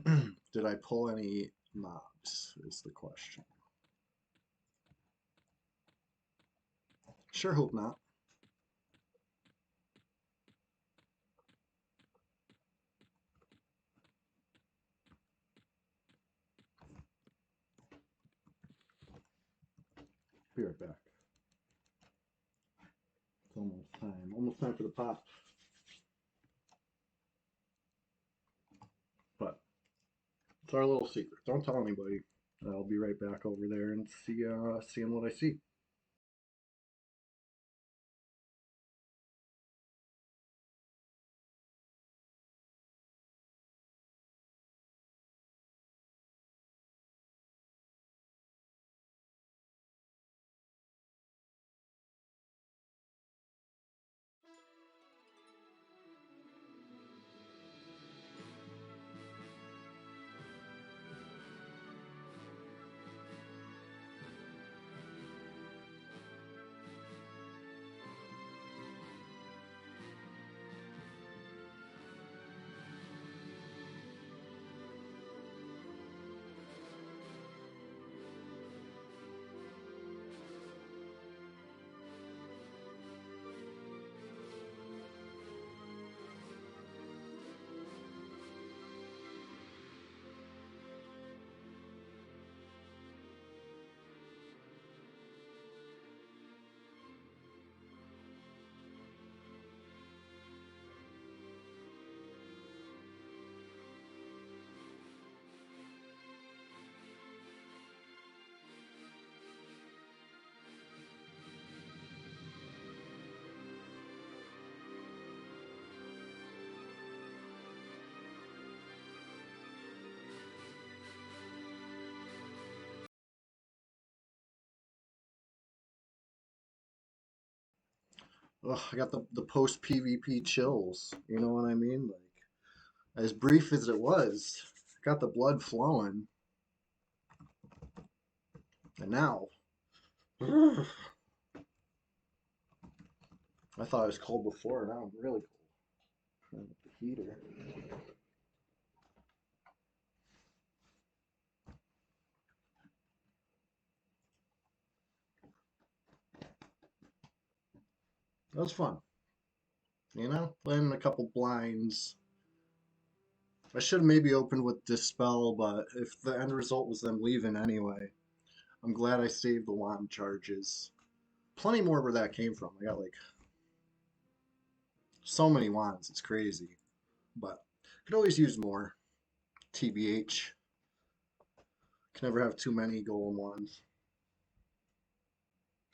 Speaker 1: Alright. Did I pull any mobs, is the question. Sure hope not. Be right back. It's almost time. Almost time for the pop. But it's our little secret. Don't tell anybody. I'll be right back over there and seeing what I see. Ugh, I got the post PvP chills. You know what I mean? Like, as brief as it was, got the blood flowing, and now I thought it was cold before. Now I'm really cold. The heater. That was fun. You know, playing a couple blinds. I should have maybe opened with Dispel, but if the end result was them leaving anyway, I'm glad I saved the wand charges. Plenty more where that came from. I got like so many wands, it's crazy. But could always use more. TBH. Can never have too many golem wands.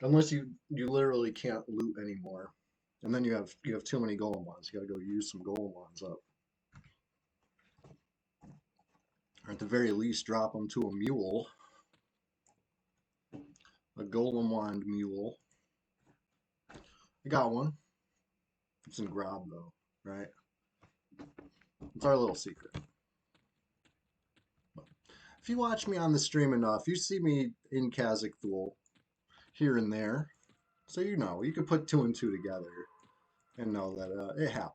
Speaker 1: Unless you literally can't loot anymore. And then you have too many golem wands. You gotta go use some golem wands up. Or at the very least drop them to a mule. A golem wand mule. I got one. It's in Grob though, right? It's our little secret. If you watch me on the stream enough, you see me in Kazakh Thul here and there. So you know, you can put two and two together and know that it happens.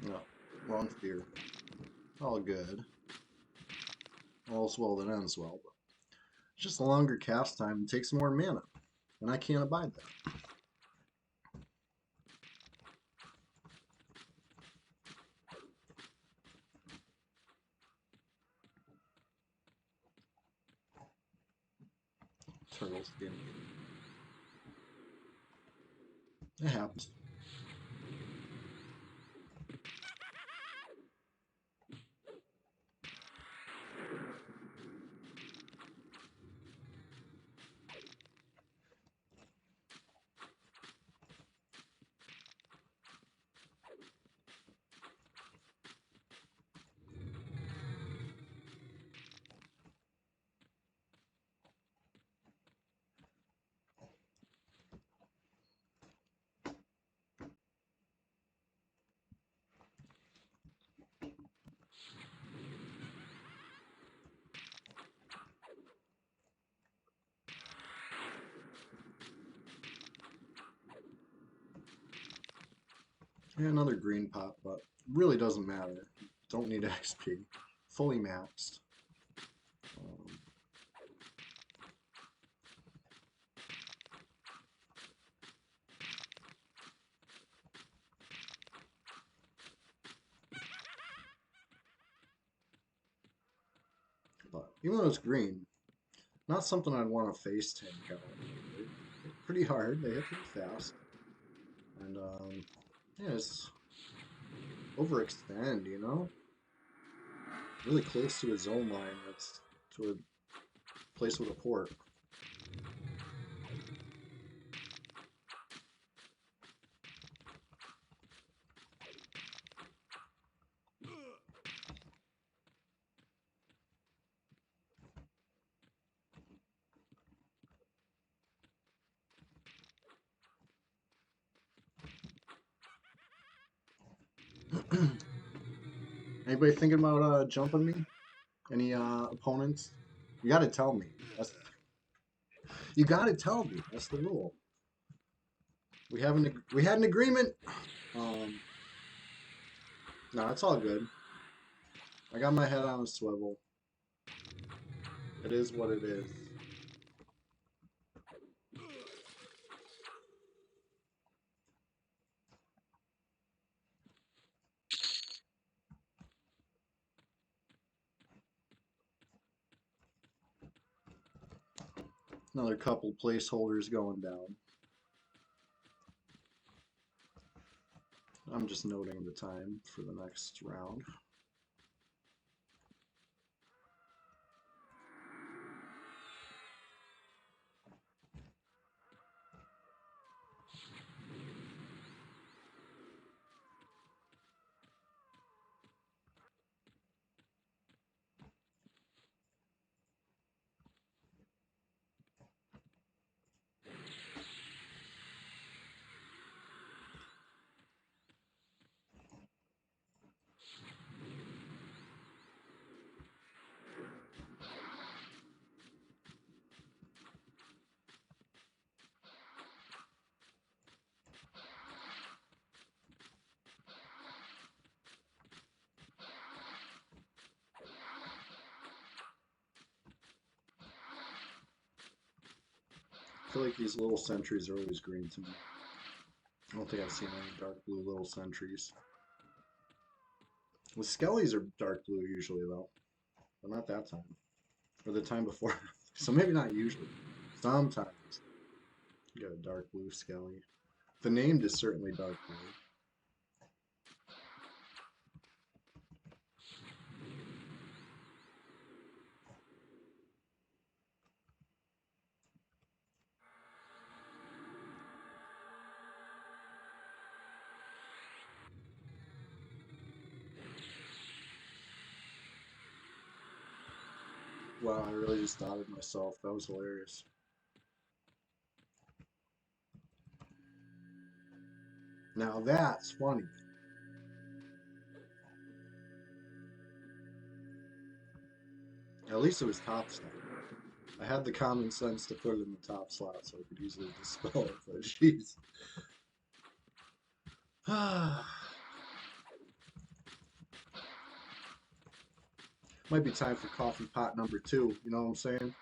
Speaker 1: No, wrong fear. All good. All's well that ends well. But it's just a longer cast time and takes more mana. And I can't abide that. Turtle skin. It happens. Yeah, another green pop, but really doesn't matter. Don't need XP. Fully maxed. Um, but even though it's green, not something I'd want to face tank out. They hit pretty hard. They hit pretty fast. And yeah, it's overextend, you know? Really close to a zone line that's to a place with a port. Anybody thinking about jumping me? Any opponents? You gotta tell me. You gotta tell me. That's the rule. We had an agreement. Um, no, it's all good. I got my head on a swivel. It is what it is. Another couple placeholders going down. I'm just noting the time for the next round. I feel like these little sentries are always green to me. I don't think I've seen any dark blue little sentries. The Skellies are dark blue usually though, but not that time. Or the time before. So maybe not usually. Sometimes you got a dark blue Skelly. The named is certainly dark blue. Wow, I really just doubted myself. That was hilarious. Now that's funny. At least it was top slot. I had the common sense to put it in the top slot so I could easily dispel it, but jeez. Might be time for coffee pot number 2, you know what I'm saying?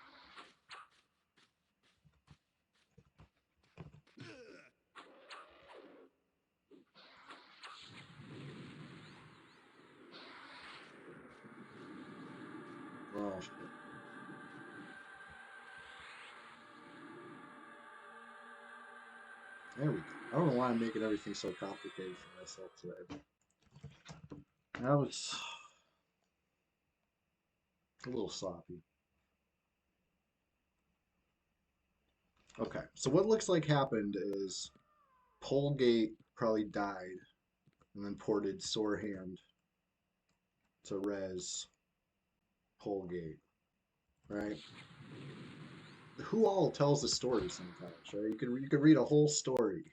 Speaker 1: Oh, shit. There we go. I don't know why I'm making everything so complicated for myself today. That was a little sloppy. Okay, so what looks like happened is Polgate probably died and then ported Sore Hand to res Polgate, right? Who all tells the story sometimes, right? You could read a whole story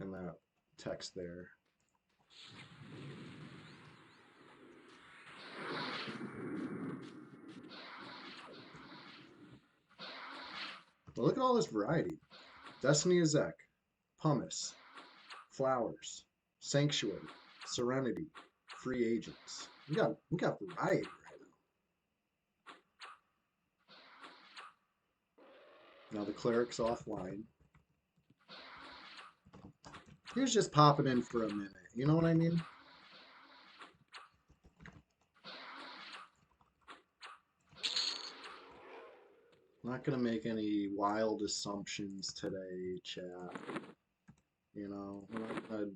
Speaker 1: in that text there. But look at all this variety. Destiny Ezek, Pumice, Flowers, Sanctuary, Serenity, Free Agents. We got variety right now. Now the cleric's offline. He was just popping in for a minute. You know what I mean? I'm not gonna make any wild assumptions today, chat. You know, I'm not gonna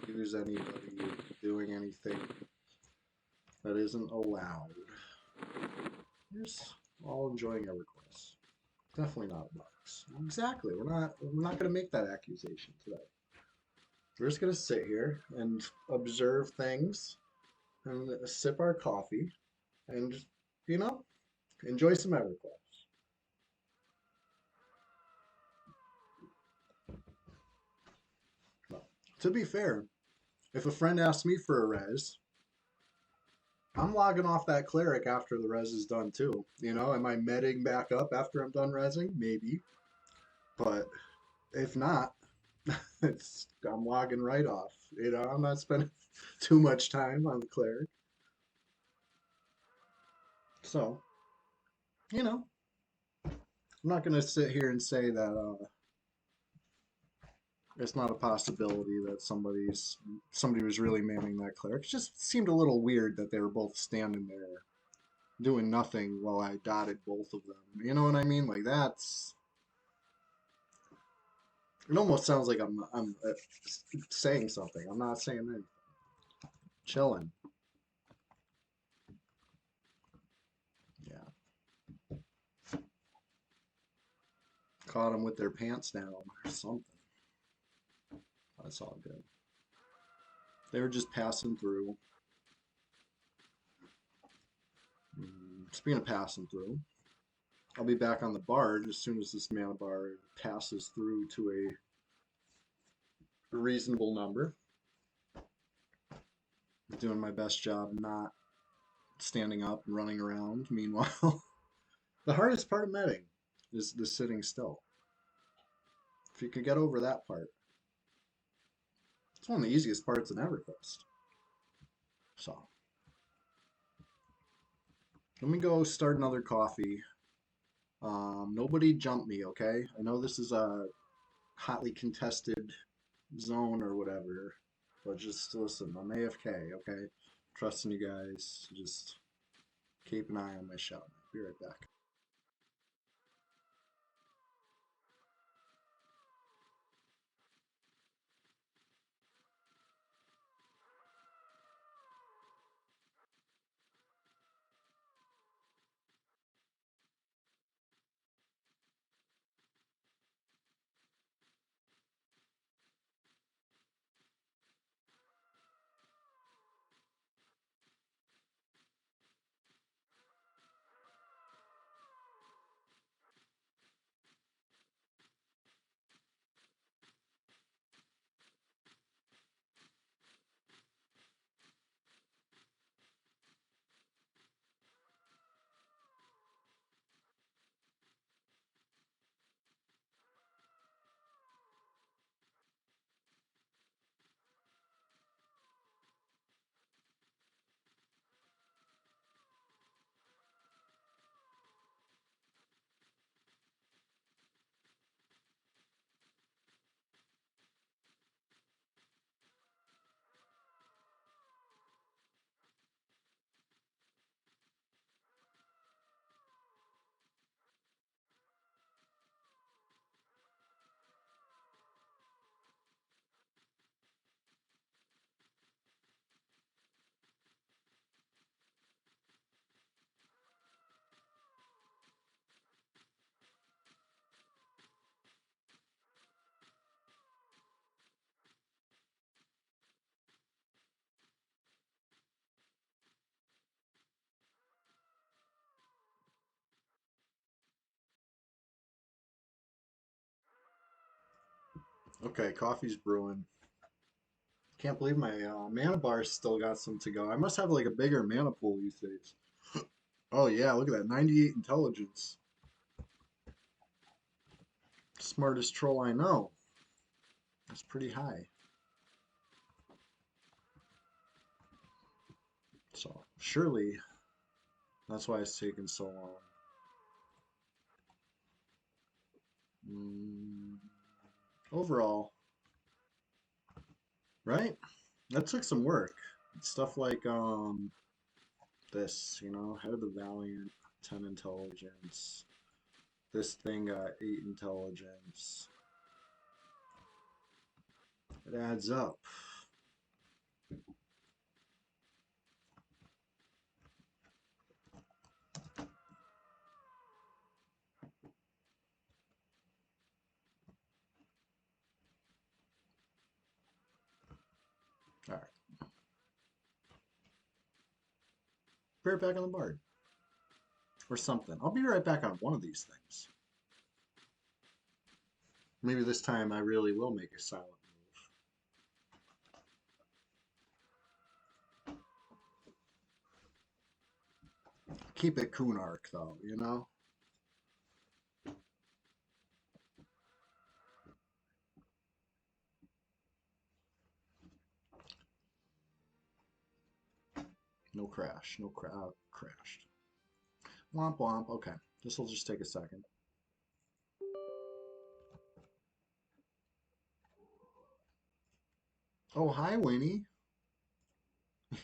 Speaker 1: accuse anybody of doing anything that isn't allowed. We're just all enjoying our requests. Definitely not bugs. Exactly. We're not gonna make that accusation today. We're just gonna sit here and observe things and sip our coffee and you know enjoy some EverQuest. Well, to be fair, if a friend asks me for a res, I'm logging off that cleric after the res is done too. You know, am I medding back up after I'm done resing? Maybe. But if not, I'm logging right off. You know, I'm not spending too much time on the cleric. So, you know, I'm not going to sit here and say that it's not a possibility that somebody was really maiming that cleric. It just seemed a little weird that they were both standing there
Speaker 2: doing nothing while I dotted both of them. You know what I mean? Like that's it almost sounds like I'm saying something. I'm not saying anything. Chilling. Yeah. Caught them with their pants down or something. That's all good. They were just passing through. Speaking of passing through, I'll be back on the barge as soon as this mana bar passes through to a reasonable number. Doing my best job not standing up and running around. Meanwhile, the hardest part of meting is the sitting still. If you can get over that part, it's one of the easiest parts in EverQuest. So, let me go start another coffee. Nobody jump me, okay? I know this is a hotly contested zone or whatever, but just listen, I'm AFK, okay? Trusting you guys. Just keep an eye on my shout. Be right back. Okay, coffee's brewing. Can't believe my mana bar still got some to go. I must have like a bigger mana pool these days. Oh yeah, look at that. 98 intelligence. Smartest troll I know. That's pretty high. So surely that's why it's taken so long. Mm, overall, right? That took some work. Stuff like this, Head of the Valiant, 10 intelligence. This thing got 8 intelligence. It adds up. All right. Be right back on the board. Or something. I'll be right back on one of these things. Maybe this time I really will make a silent move. Keep it Kunark though. No crash. No crashed. Womp womp. Okay. This will just take a second. Oh, hi, Winnie.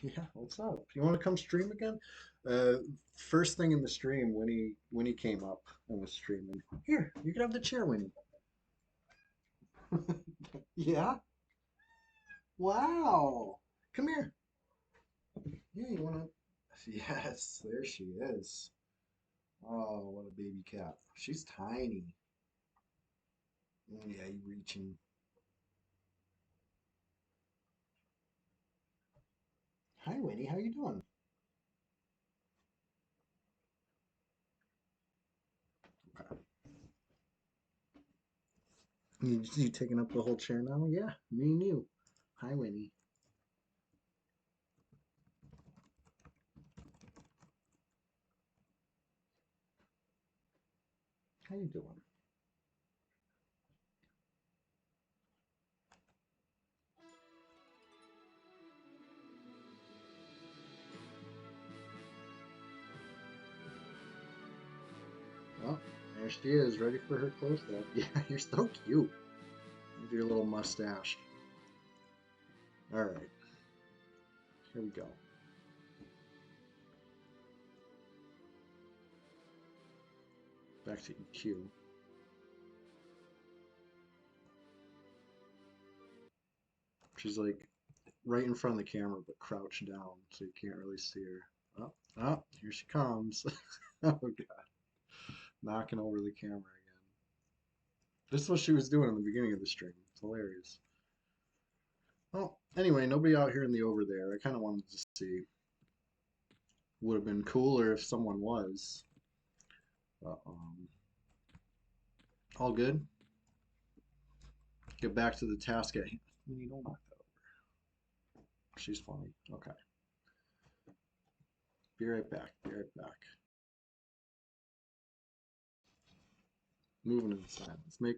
Speaker 2: Yeah, what's up? You want to come stream again? Uh, First thing in the stream, Winnie came up and was streaming. Here, you can have the chair, Winnie. Yeah. Wow. Come here. Yeah, you wanna? Yes, there she is. Oh, what a baby cat. She's tiny. Yeah, you reaching. Hi, Winnie. How you doing? Okay. You taking up the whole chair now? Yeah, me and you. Hi, Winnie. How you doing? Well, there she is, ready for her close-up. Yeah, you're so cute with your little mustache. All right, here we go. Back to EQ. She's like right in front of the camera, but crouched down, so you can't really see her. Oh, oh, here she comes. Oh God, knocking over the camera again. This is what she was doing in the beginning of the stream. It's hilarious. Well, anyway, nobody out here in the over there. I kind of wanted to see. Would have been cooler if someone was. But, all good. Get back to the task at hand. You don't knock that over. She's funny. Okay. Be right back. Be right back. Moving in silence. Make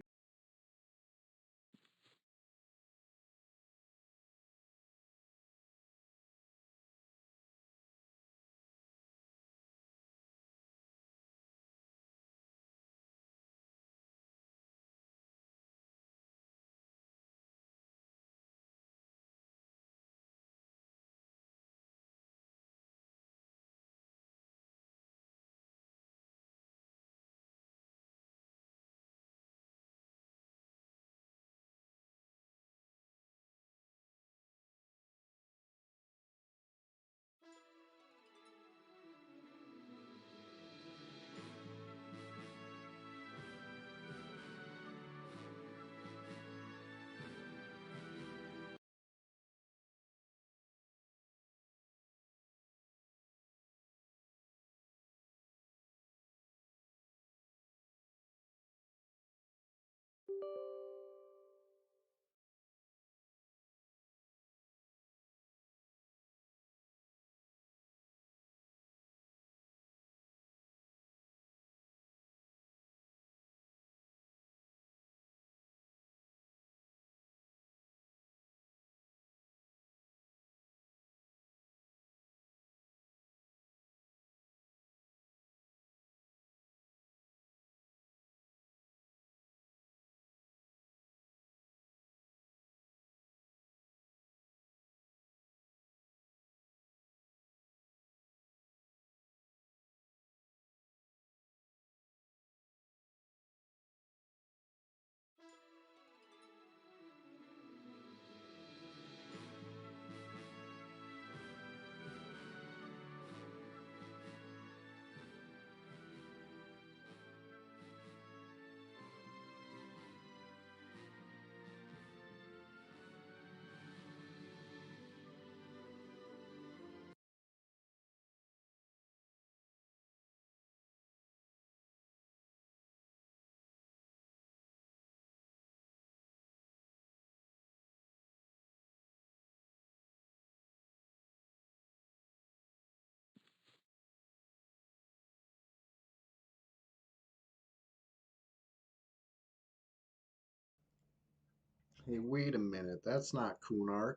Speaker 2: Hey, wait a minute. That's not Kunark.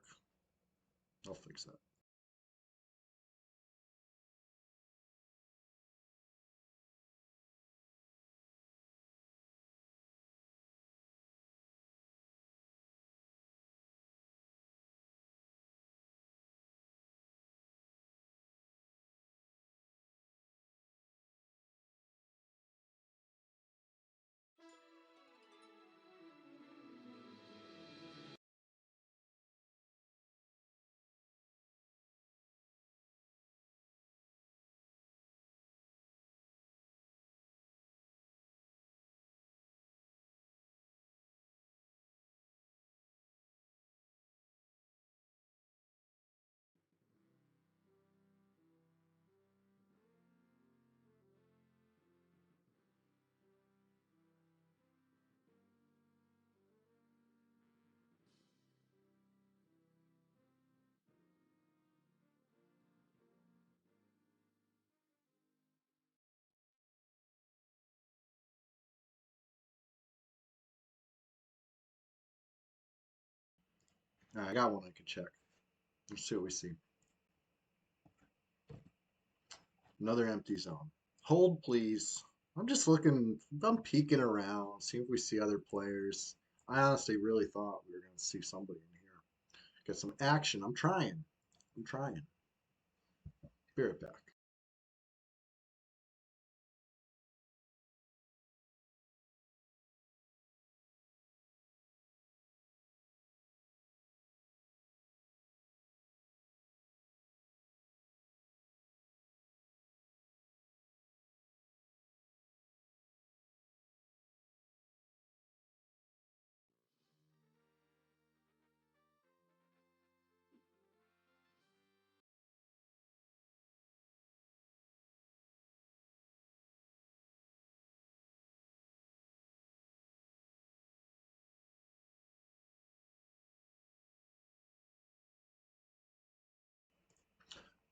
Speaker 2: I'll fix that. I got one I can check. Let's see what we see. Another empty zone. Hold, please. I'm just looking, I'm peeking around, see if we see other players. I honestly really thought we were going to see somebody in here. Get some action. I'm trying. I'm trying. Be right back.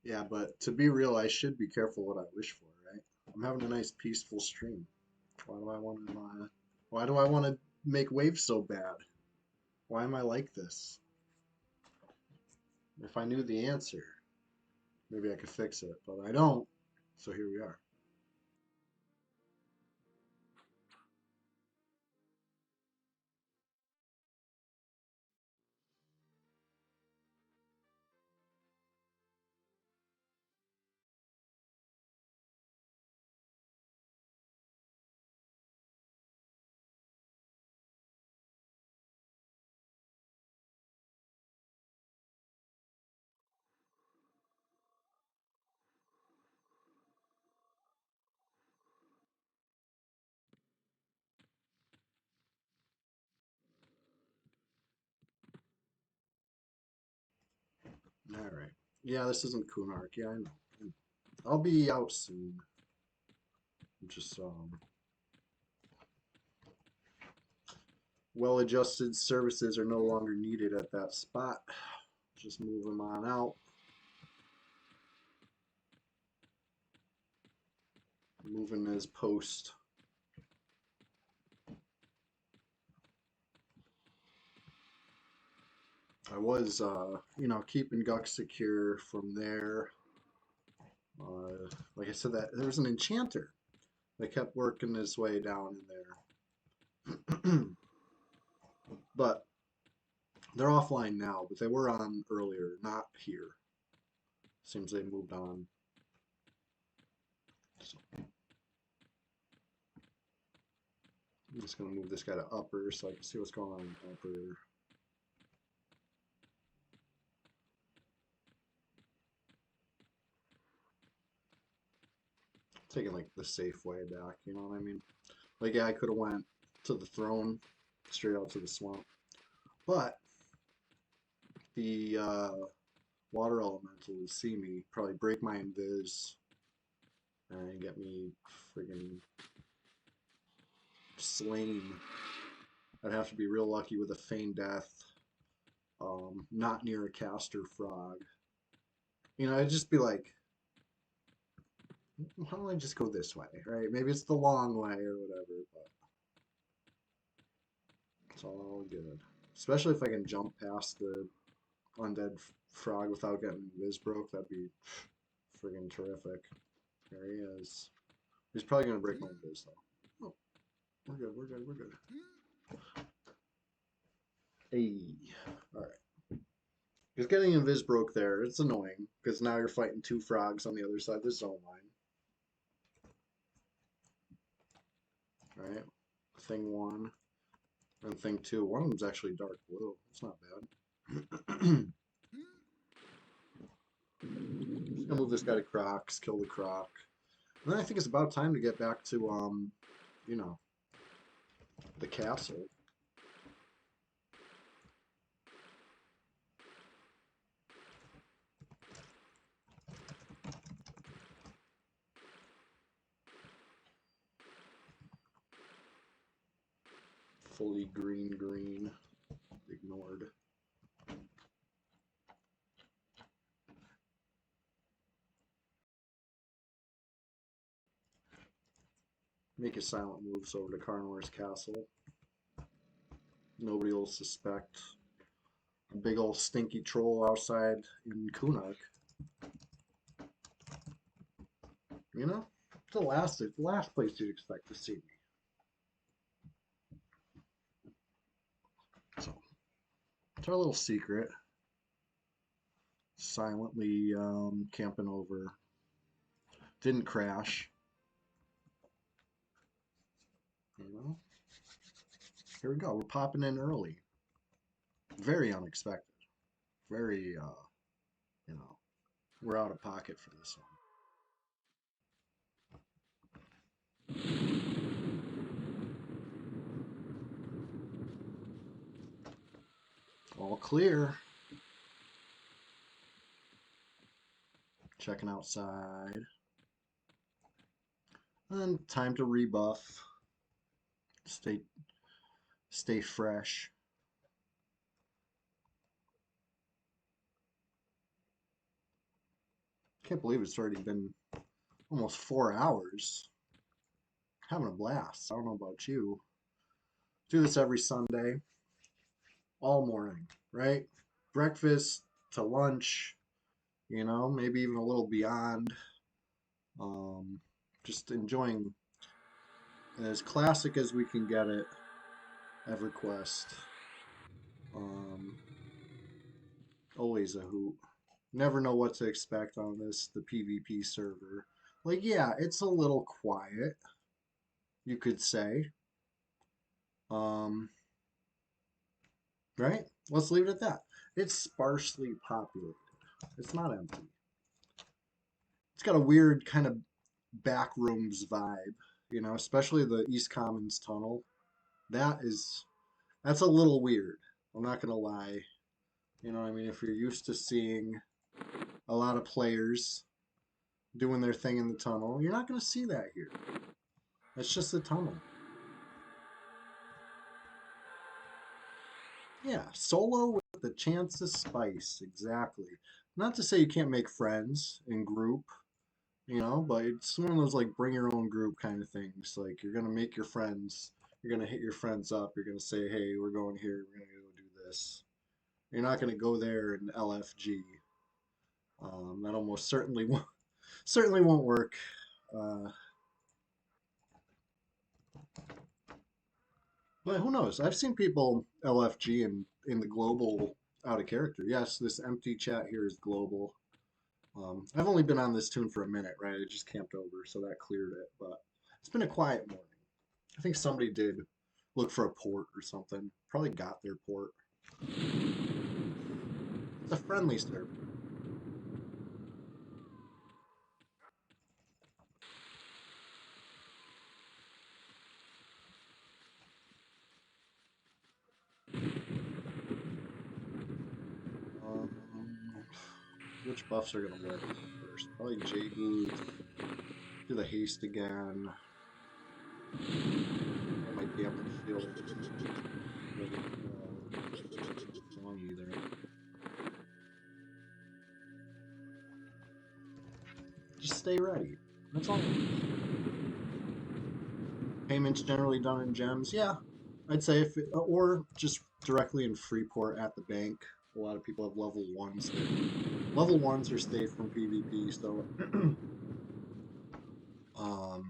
Speaker 2: Yeah, but to be real, I should be careful what I wish for, right? I'm having a nice peaceful stream. Why do I want to, why do I want to make waves so bad? Why am I like this? If I knew the answer, maybe I could fix it, but I don't. So here we are. All right. Yeah, this isn't Kunark. Yeah, I know. I'll be out soon. Just well-adjusted services are no longer needed at that spot. Just move them on out. Moving as post. I was, keeping Guck secure from there. Like I said, that there was an enchanter that kept working his way down in there. But they're offline now, but they were on earlier, not here. Seems they moved on. So I'm just gonna move this guy to upper so I can see what's going on in upper. Taking like the safe way back, you know what I mean? Like, yeah, I could have went to the throne, straight out to the swamp, but the water elemental will see me, probably break my invis, and get me friggin' slain. I'd have to be real lucky with a feigned death, not near a caster frog. I'd just be like, why don't I just go this way, right? Maybe it's the long way or whatever, but it's all good. Especially if I can jump past the undead frog without getting viz broke, that'd be friggin' terrific. There he is. He's probably gonna break my viz though. Oh, we're good, we're good, we're good. Hey, alright. Because getting invis broke there, it's annoying, because now you're fighting two frogs on the other side of the zone line. Alright, thing one. And thing two. One of them's actually dark blue. It's not bad. Just gonna move this guy to Crocs, kill the Croc. And then I think it's about time to get back to, the castle. Fully green. Ignored. Make a silent moves over to Carnor's castle. Nobody will suspect. a big old stinky troll outside in Kunark. You know, it's the last place you'd expect to see me. So it's our little secret. Silently camping over. Didn't crash. You know, here we go. We're popping in early. Very unexpected. Very, we're out of pocket for this one. All clear. Checking outside. And time to rebuff. Stay fresh. Can't believe it's already been almost 4 hours. Having a blast. I don't know about you. Do this every Sunday, all morning, right? Breakfast to lunch, maybe even a little beyond. Just enjoying as classic as we can get it. EverQuest. Um, Always a hoot. Never know what to expect on the PvP server. Like, yeah, it's a little quiet, you could say. Um, right? Let's leave it at that. It's sparsely populated. It's not empty. It's got a weird kind of backrooms vibe, especially the East Commons tunnel. That's a little weird. I'm not gonna lie. You know what I mean? If you're used to seeing a lot of players doing their thing in the tunnel, you're not gonna see that here. It's just a tunnel. Yeah, solo with the chance of spice, exactly. Not to say you can't make friends in group, but it's one of those like bring your own group kind of things. Like you're gonna make your friends, you're gonna hit your friends up, you're gonna say, hey, we're going here, we're gonna go do this. You're not gonna go there in LFG. That almost certainly won't work. Uh, but who knows? I've seen people LFG in the global out of character. Yes, this empty chat here is global. I've only been on this tune for a minute, right? I just camped over, so that cleared it. But it's been a quiet morning. I think somebody did look for a port or something. Probably got their port. It's a friendly server. Um, which buffs are gonna work first? Probably J-Boot. Do the haste again. I might be able to shield. Long either. Just stay ready. That's all. Payments generally done in gems. Yeah, I'd say or just directly in Freeport at the bank. A lot of people have level ones there. Level ones are safe from PvP, so um,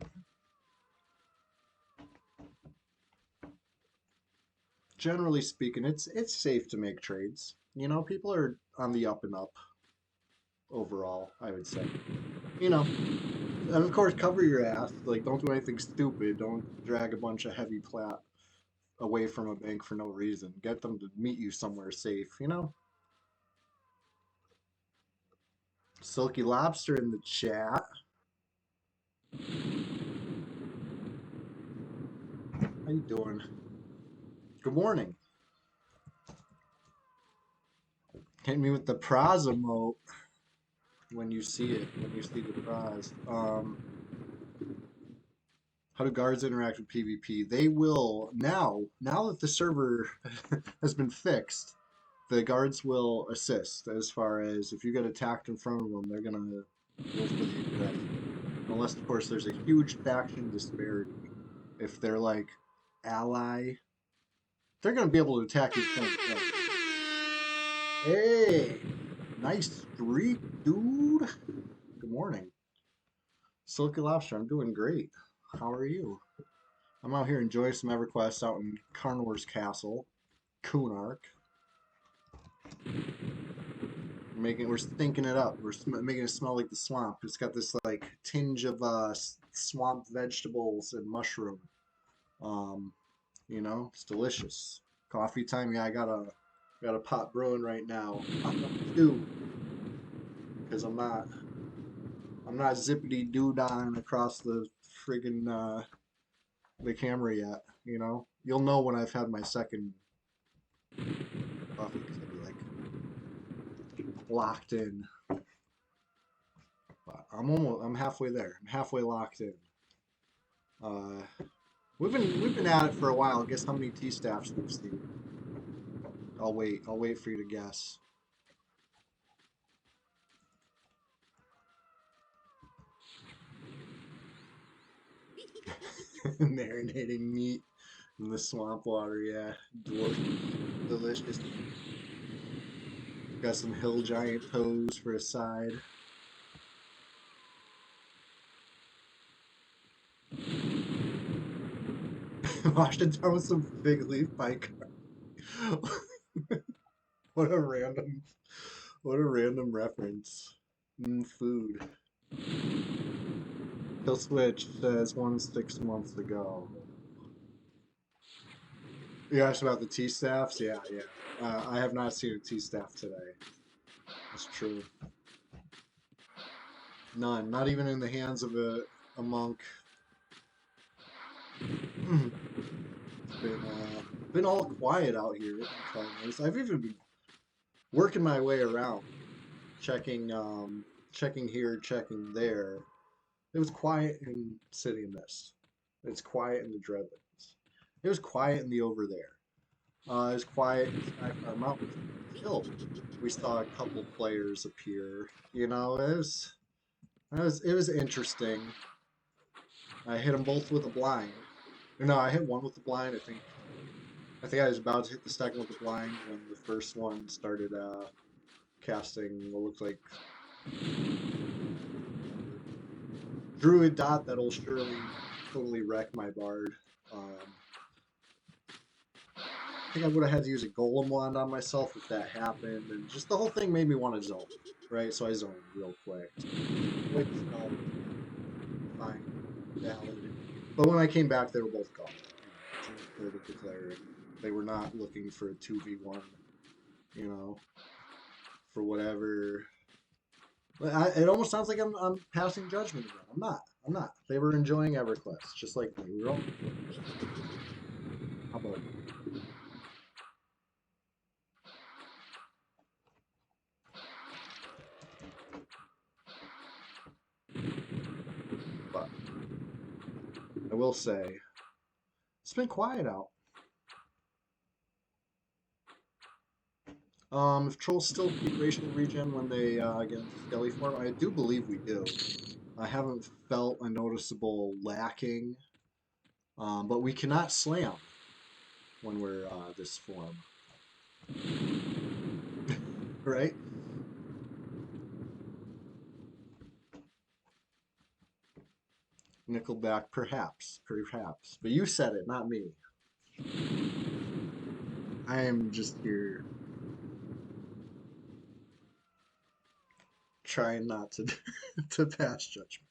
Speaker 2: generally speaking, it's safe to make trades. People are on the up and up overall, I would say. And of course, cover your ass. Like, don't do anything stupid. Don't drag a bunch of heavy plat away from a bank for no reason. Get them to meet you somewhere safe. Silky Lobster in the chat. How you doing? Good morning. Hit me with the prize emote when you see it, when you see the prize. How do guards interact with PvP? They will now that the server has been fixed, the guards will assist as far as if you get attacked in front of them, they're gonna go for the aggression. Unless of course there's a huge faction disparity. If they're like ally, they're gonna be able to attack you. Hey, nice streak, dude. Good morning. Silky Lobster, I'm doing great. How are you? I'm out here enjoying some EverQuest out in Carnor's Castle, Kunark. We're stinking it up. Making it smell like the swamp. It's got this like tinge of swamp vegetables and mushroom. Um, it's delicious. Coffee time. Yeah, I got a pot brewing right now. Pot number two, because I'm not zippity doo-dahing across the friggin' the camera yet. You'll know when I've had my second coffee because I'll be like locked in. But I'm halfway there. I'm halfway locked in. Uh, we've been at it for a while. Guess how many T staffs we've seen? I'll wait. I'll wait for you to guess. Marinating meat in the swamp water. Yeah, delicious. Got some hill giant toes for a side. Washed it down with some fig leaf bicarb. What a random, what a random reference. Food. Kill Switch says 6 months ago. You asked about the T staffs? Yeah, yeah. I have not seen a T staff today. That's true. None. Not even in the hands of a monk. It's been all quiet out here in Columbus. I've even been working my way around, checking here, checking there. It was quiet in City of Mist. It's quiet in the Dreadlands. It was quiet in the Over There. It was quiet in Skyfire Mountains until we saw a couple players appear. It was interesting. I hit them both with a blind. No, I hit one with the blind. I think I was about to hit the second with the blind when the first one started casting what looks like Druid Dot that'll surely totally wreck my Bard. I think I would have had to use a Golem Wand on myself if that happened, and just the whole thing made me want to zone, right? So I zoned real quick. Which, fine, valid. But when I came back, they were both gone. Third of declaring. They were not looking for a 2v1, for whatever. It almost sounds like I'm passing judgment again. I'm not. I'm not. They were enjoying EverQuest, just like me. We were all. How about but I will say, it's been quiet out. If trolls still keep racial regen when they get into skelly form, I do believe we do. I haven't felt a noticeable lacking, but we cannot slam when we're this form, right? Nickelback, perhaps, but you said it, not me. I am just here trying not to to pass judgment.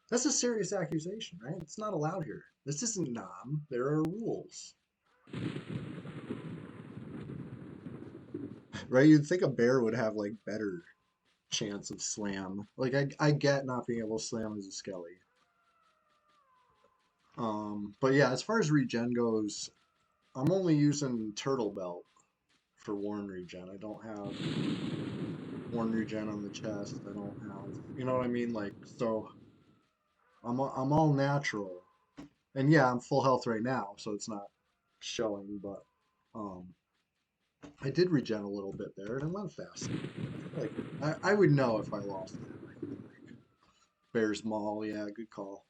Speaker 2: That's a serious accusation, right? It's not allowed here. This isn't Nam. There are rules. Right? You'd think a bear would have like better chance of slam. Like I get not being able to slam as a skelly. But yeah, as far as regen goes, I'm only using Turtle Belt for Worn regen. I don't have Worn regen on the chest. I don't have, you know what I mean? Like, so I'm all natural. And yeah, I'm full health right now, so it's not showing, but um I did regen a little bit there and it went fast. Like I would know if I lost it. Like, Bears Maul, yeah, good call.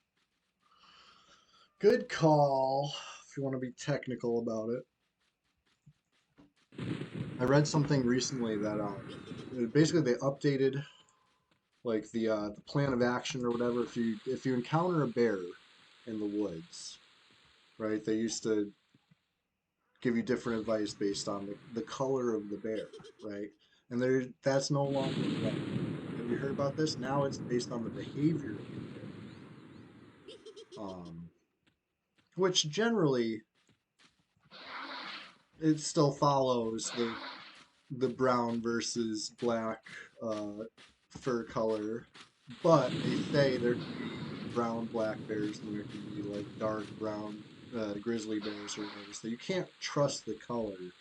Speaker 2: Good call if you want to be technical about it. I read something recently that basically they updated like the plan of action or whatever. If you encounter a bear in the woods, right? They used to give you different advice based on the color of the bear, right? And that's no longer the way. Have you heard about this? Now it's based on the behavior of the bear, which generally it still follows the brown versus black uh, fur color, but they say there can be brown black bears and there can be like dark brown grizzly bears or whatever. So you can't trust the color,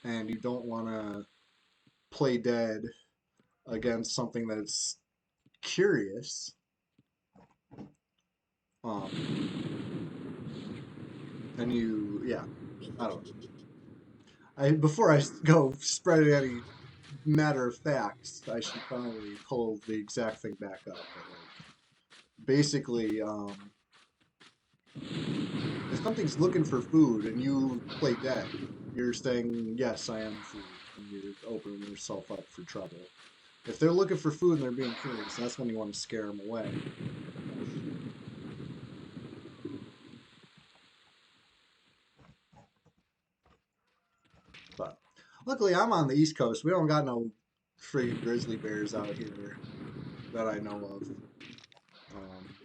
Speaker 2: and you don't want to play dead against something that's curious. And yeah, I don't know. Before I go spreading any matter of facts, I should probably pull the exact thing back up. But like, basically, if something's looking for food and you play dead, you're saying, yes, I am food, and you're opening yourself up for trouble. If they're looking for food and they're being curious, that's when you want to scare them away. But luckily, I'm on the East Coast. We don't got no friggin' grizzly bears out here that I know of. Um,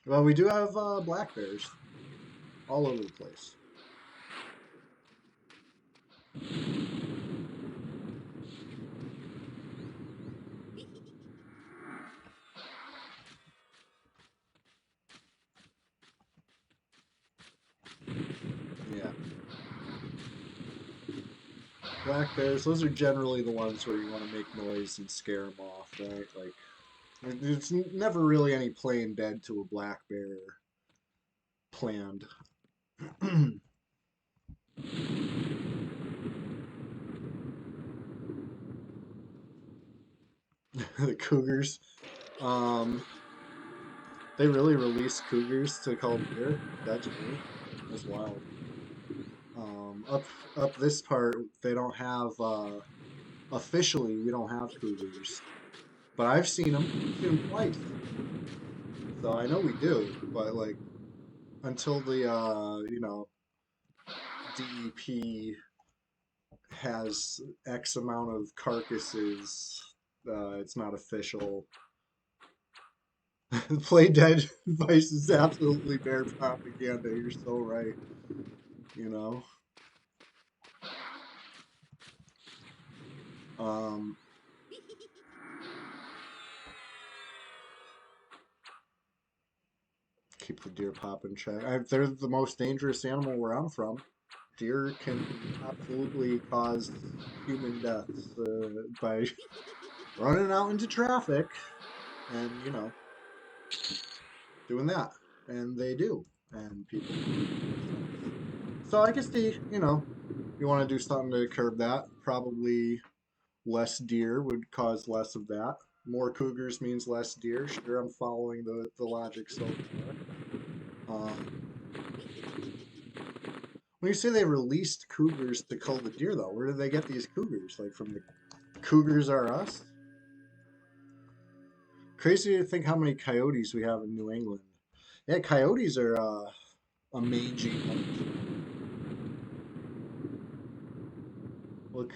Speaker 2: well, we do have black bears all over the place. Yeah, black bears. Those are generally the ones where you want to make noise and scare them off, right? Like, there's never really any playing dead to a black bear planned. The cougars. Um, they really released cougars to call deer. That's true. That's wild. Up this part, they don't have officially. We don't have cougars, but I've seen them. I've seen them twice, so I know we do. But like until the DEP has X amount of carcasses, it's not official. Play dead advice is absolutely bear propaganda. You're so right. You know. Um, keep the deer pop in check. They're the most dangerous animal where I'm from. Deer can absolutely cause human deaths by running out into traffic and, doing that. And they do. And people. So I guess you want to do something to curb that. Probably less deer would cause less of that. More cougars means less deer. Sure, I'm following the logic so far. When you say they released cougars to cull the deer, though, where did they get these cougars? Like from the Cougars Are Us? Crazy to think how many coyotes we have in New England. Yeah, coyotes are a mangy bunch. Look,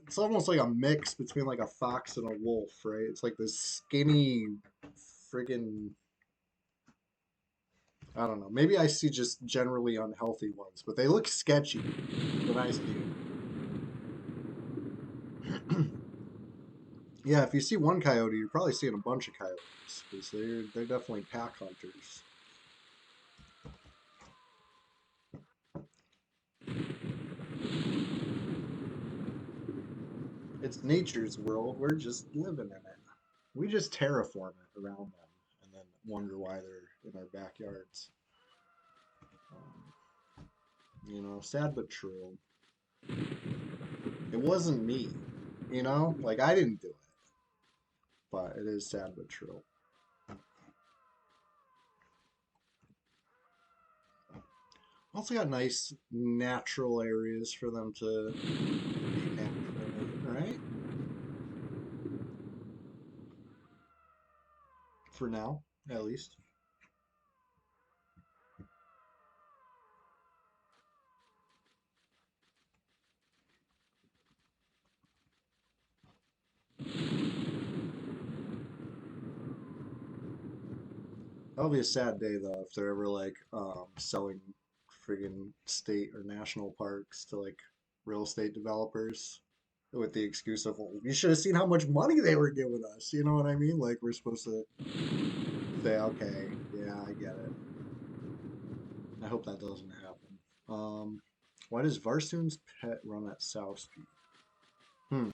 Speaker 2: it's almost like a mix between like a fox and a wolf, right? It's like this skinny, friggin' I don't know. Maybe I see just generally unhealthy ones, but they look sketchy when I see them. Yeah, if you see one coyote, you're probably seeing a bunch of coyotes because they're definitely pack hunters. It's nature's world. We're just living in it. We just terraform it around them and then wonder why they're in our backyards. Sad but true. It wasn't me, like I didn't do it, but it is sad but true. Also got nice natural areas for them to for now, at least. That'll be a sad day though if they're ever like selling friggin' state or national parks to like real estate developers with the excuse of, well, you should have seen how much money they were giving us. You know what I mean? Like we're supposed to say, okay, yeah, I get it. I hope that doesn't happen. Why does Varsoon's pet run at South Street? Hmm,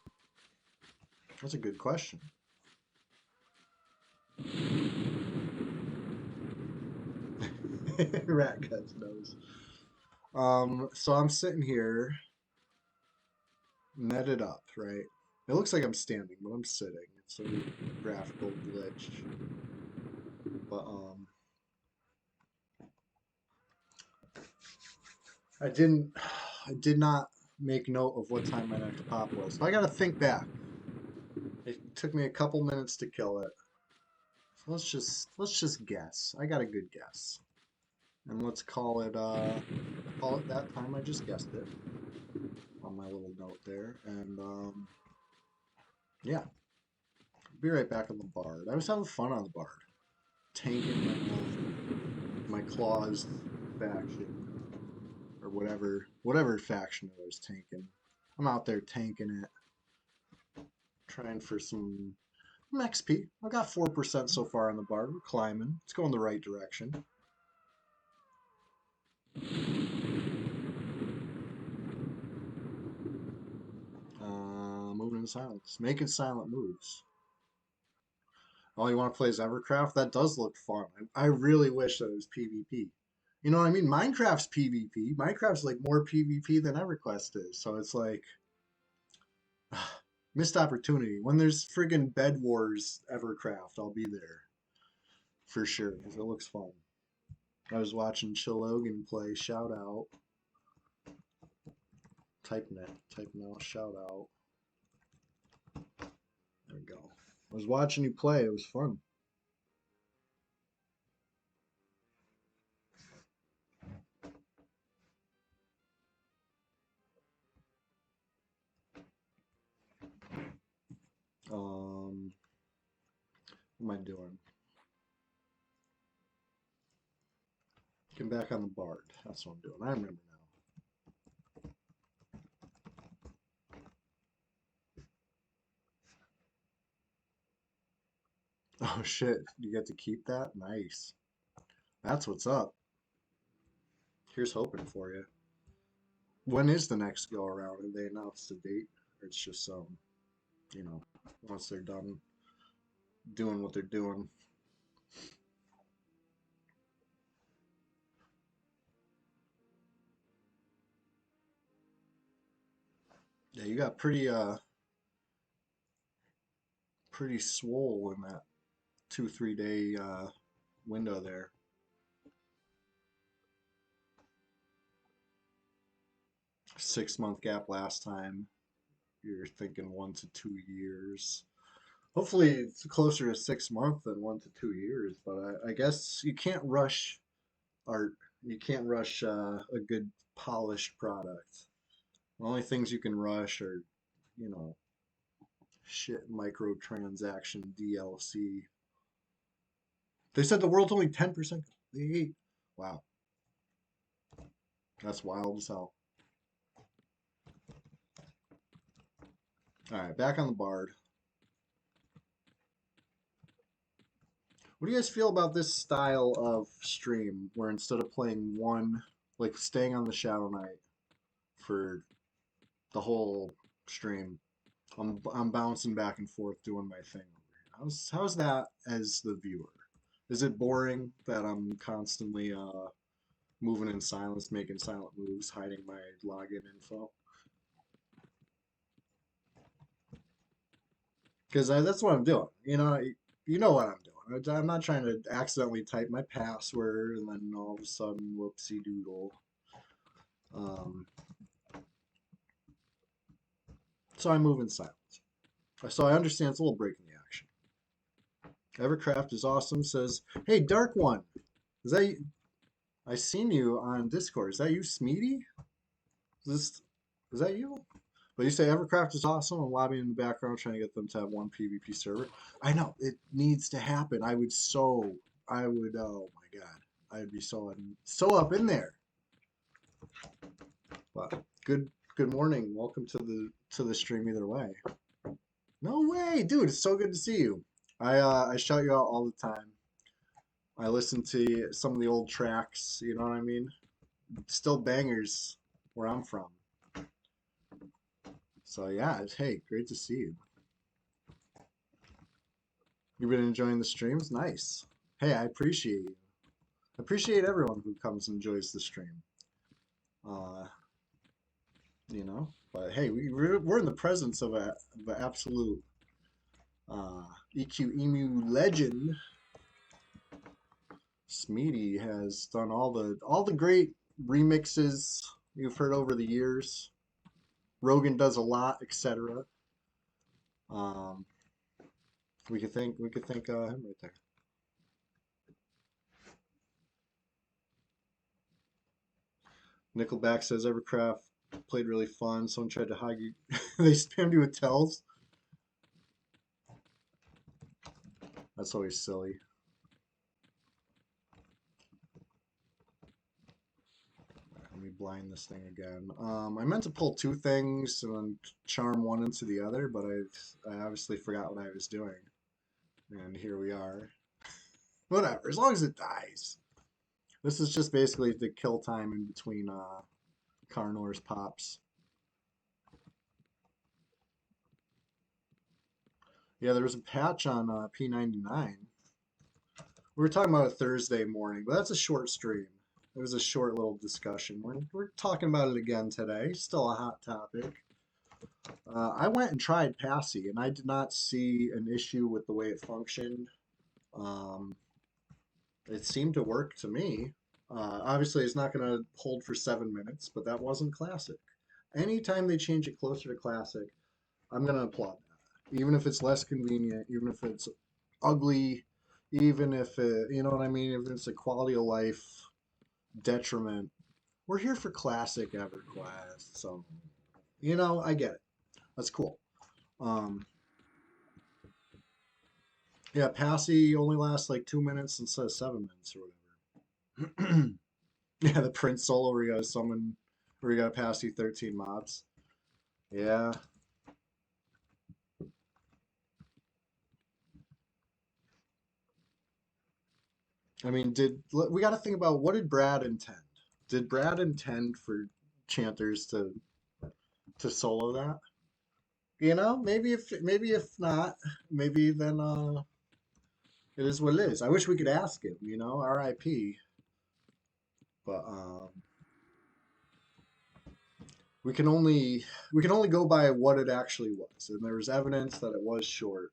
Speaker 2: that's a good question. Rat guts knows. So I'm sitting here netted up, right? It looks like I'm standing, but I'm sitting. It's a graphical glitch. But I didn't I did not make note of what time my next pop was. So I gotta think back. It took me a couple minutes to kill it. So let's just guess. I got a good guess. And let's call it that time. I just guessed it on my little note there. And yeah, be right back on the bard. I was having fun on the bard. Tanking my claws faction or whatever faction I was tanking. I'm out there tanking it, trying for some XP. I got 4% so far on the bard. We're climbing. It's going the right direction. Moving in silence, making silent moves. All you want to play is Evercraft? That does look fun. I really wish that it was PvP. You know what I mean? Minecraft's PvP. Minecraft's like more PvP than EverQuest is. So it's like missed opportunity. When there's friggin' Bed Wars Evercraft, I'll be there for sure because it looks fun. I was watching Chilogan play. Shout out. Typing out. Shout out. There we go. I was watching you play. It was fun. What am I doing? Get back on the bard. That's what I'm doing. I remember now. Oh shit, you get to keep that? Nice. That's what's up. Here's hoping for you. When is the next go around? Have they announced the date? Or it's just you know, once they're done doing what they're doing. Yeah, you got pretty swole in that 2-3 day window there. 6 month gap last time. You're thinking 1 to 2 years. Hopefully it's closer to 6 months than 1 to 2 years, but I guess you can't rush art. You can't rush a good polished product. The only things you can rush are, you know, shit microtransaction DLC. They said the world's only 10% complete. Wow, that's wild as hell. All right, back on the bard. What do you guys feel about this style of stream where instead of playing one, like staying on the Shadow Knight for the whole stream, I'm bouncing back and forth doing my thing. How's that as the viewer? Is it boring that I'm constantly moving in silence, making silent moves, hiding my login info? Because that's what I'm doing. You know what I'm doing. I'm not trying to accidentally type my password and then all of a sudden, whoopsie doodle. Um, so I move in silence. So I understand it's a little breaking the action. Evercraft is awesome. Says, hey, Dark One, is that you? I seen you on Discord. Is that you, Smeedy? Is that you? But you say Evercraft is awesome. I'm lobbying in the background trying to get them to have one PvP server. I know it needs to happen. I would. Oh my god, I'd be so up in there. But good morning. Welcome to the stream either way. No way, dude. It's so good to see you. I shout you out all the time. I listen to some of the old tracks. You know what I mean? Still bangers where I'm from. So yeah, hey, great to see you. You've been enjoying the streams? Nice. Hey, I appreciate you. I appreciate everyone who comes and enjoys the stream. Uh, you know, but hey, we're in the presence of an absolute EQ Emu legend. Smeedy has done all the great remixes you've heard over the years. Rogan does a lot, etc. Um, we could thank him right there. Nickelback says Evercraft played really fun. Someone tried to hug you. They spammed you with tells. That's always silly. Let me blind this thing again. I meant to pull two things and then charm one into the other, but I obviously forgot what I was doing. And here we are. Whatever, as long as it dies. This is just basically the kill time in between Carnor's pops. Yeah, there was a patch on P99. We were talking about a Thursday morning, but that's a short stream. It was a short little discussion. We're talking about it again today. Still a hot topic. I went and tried Passy, and I did not see an issue with the way it functioned. Um, it seemed to work to me. Obviously, it's not going to hold for 7 minutes, but that wasn't classic. Anytime they change it closer to classic, I'm going to applaud that. Even if it's less convenient, even if it's ugly, even if it, you know what I mean, if it's a quality of life detriment, we're here for classic EverQuest. So, you know, I get it. That's cool. Um, yeah, Passy only lasts like 2 minutes instead of 7 minutes or whatever. Yeah, the Prince solo where you gotta summon, where you gotta Passy 13 mobs. Yeah. I mean, we got to think about what did Brad intend? Did Brad intend for chanters to solo that? You know, maybe if not, maybe then it is what it is. I wish we could ask him, you know, R.I.P. But we can only go by what it actually was, and there was evidence that it was short.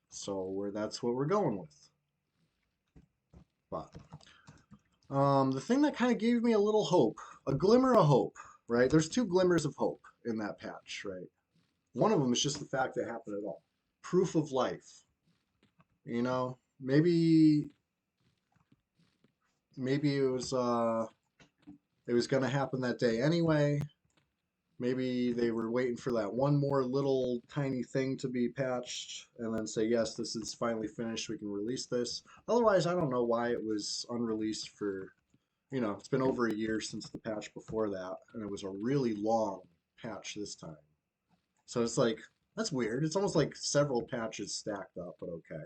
Speaker 2: So that's what we're going with. But the thing that kind of gave me a little hope, a glimmer of hope, right? There's two glimmers of hope in that patch, right? One of them is just the fact that it happened at all. Proof of life. You know, maybe it was gonna happen that day anyway. Maybe they were waiting for that one more little tiny thing to be patched and then say, yes, this is finally finished. We can release this. Otherwise, I don't know why it was unreleased for, you know, it's been over a year since the patch before that, and it was a really long patch this time. So it's like, that's weird. It's almost like several patches stacked up, but okay.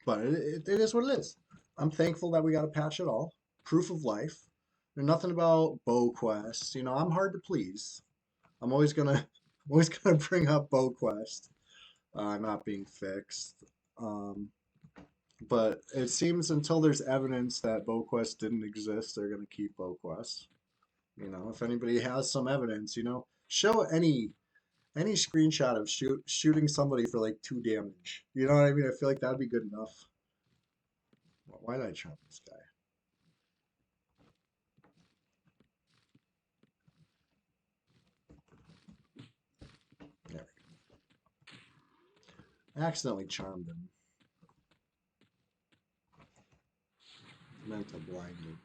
Speaker 2: But it is what it is. I'm thankful that we got a patch at all. Proof of life. There's nothing about bow quest. You know, I'm hard to please. I'm always gonna bring up bow quest not being fixed. But it seems until there's evidence that bow quest didn't exist, they're gonna keep bow quest. You know, if anybody has some evidence, you know, show any screenshot of shooting somebody for like 2 damage. You know what I mean? I feel like that'd be good enough. Why did I trump this guy? There we go. I accidentally charmed him. Meant to blind him.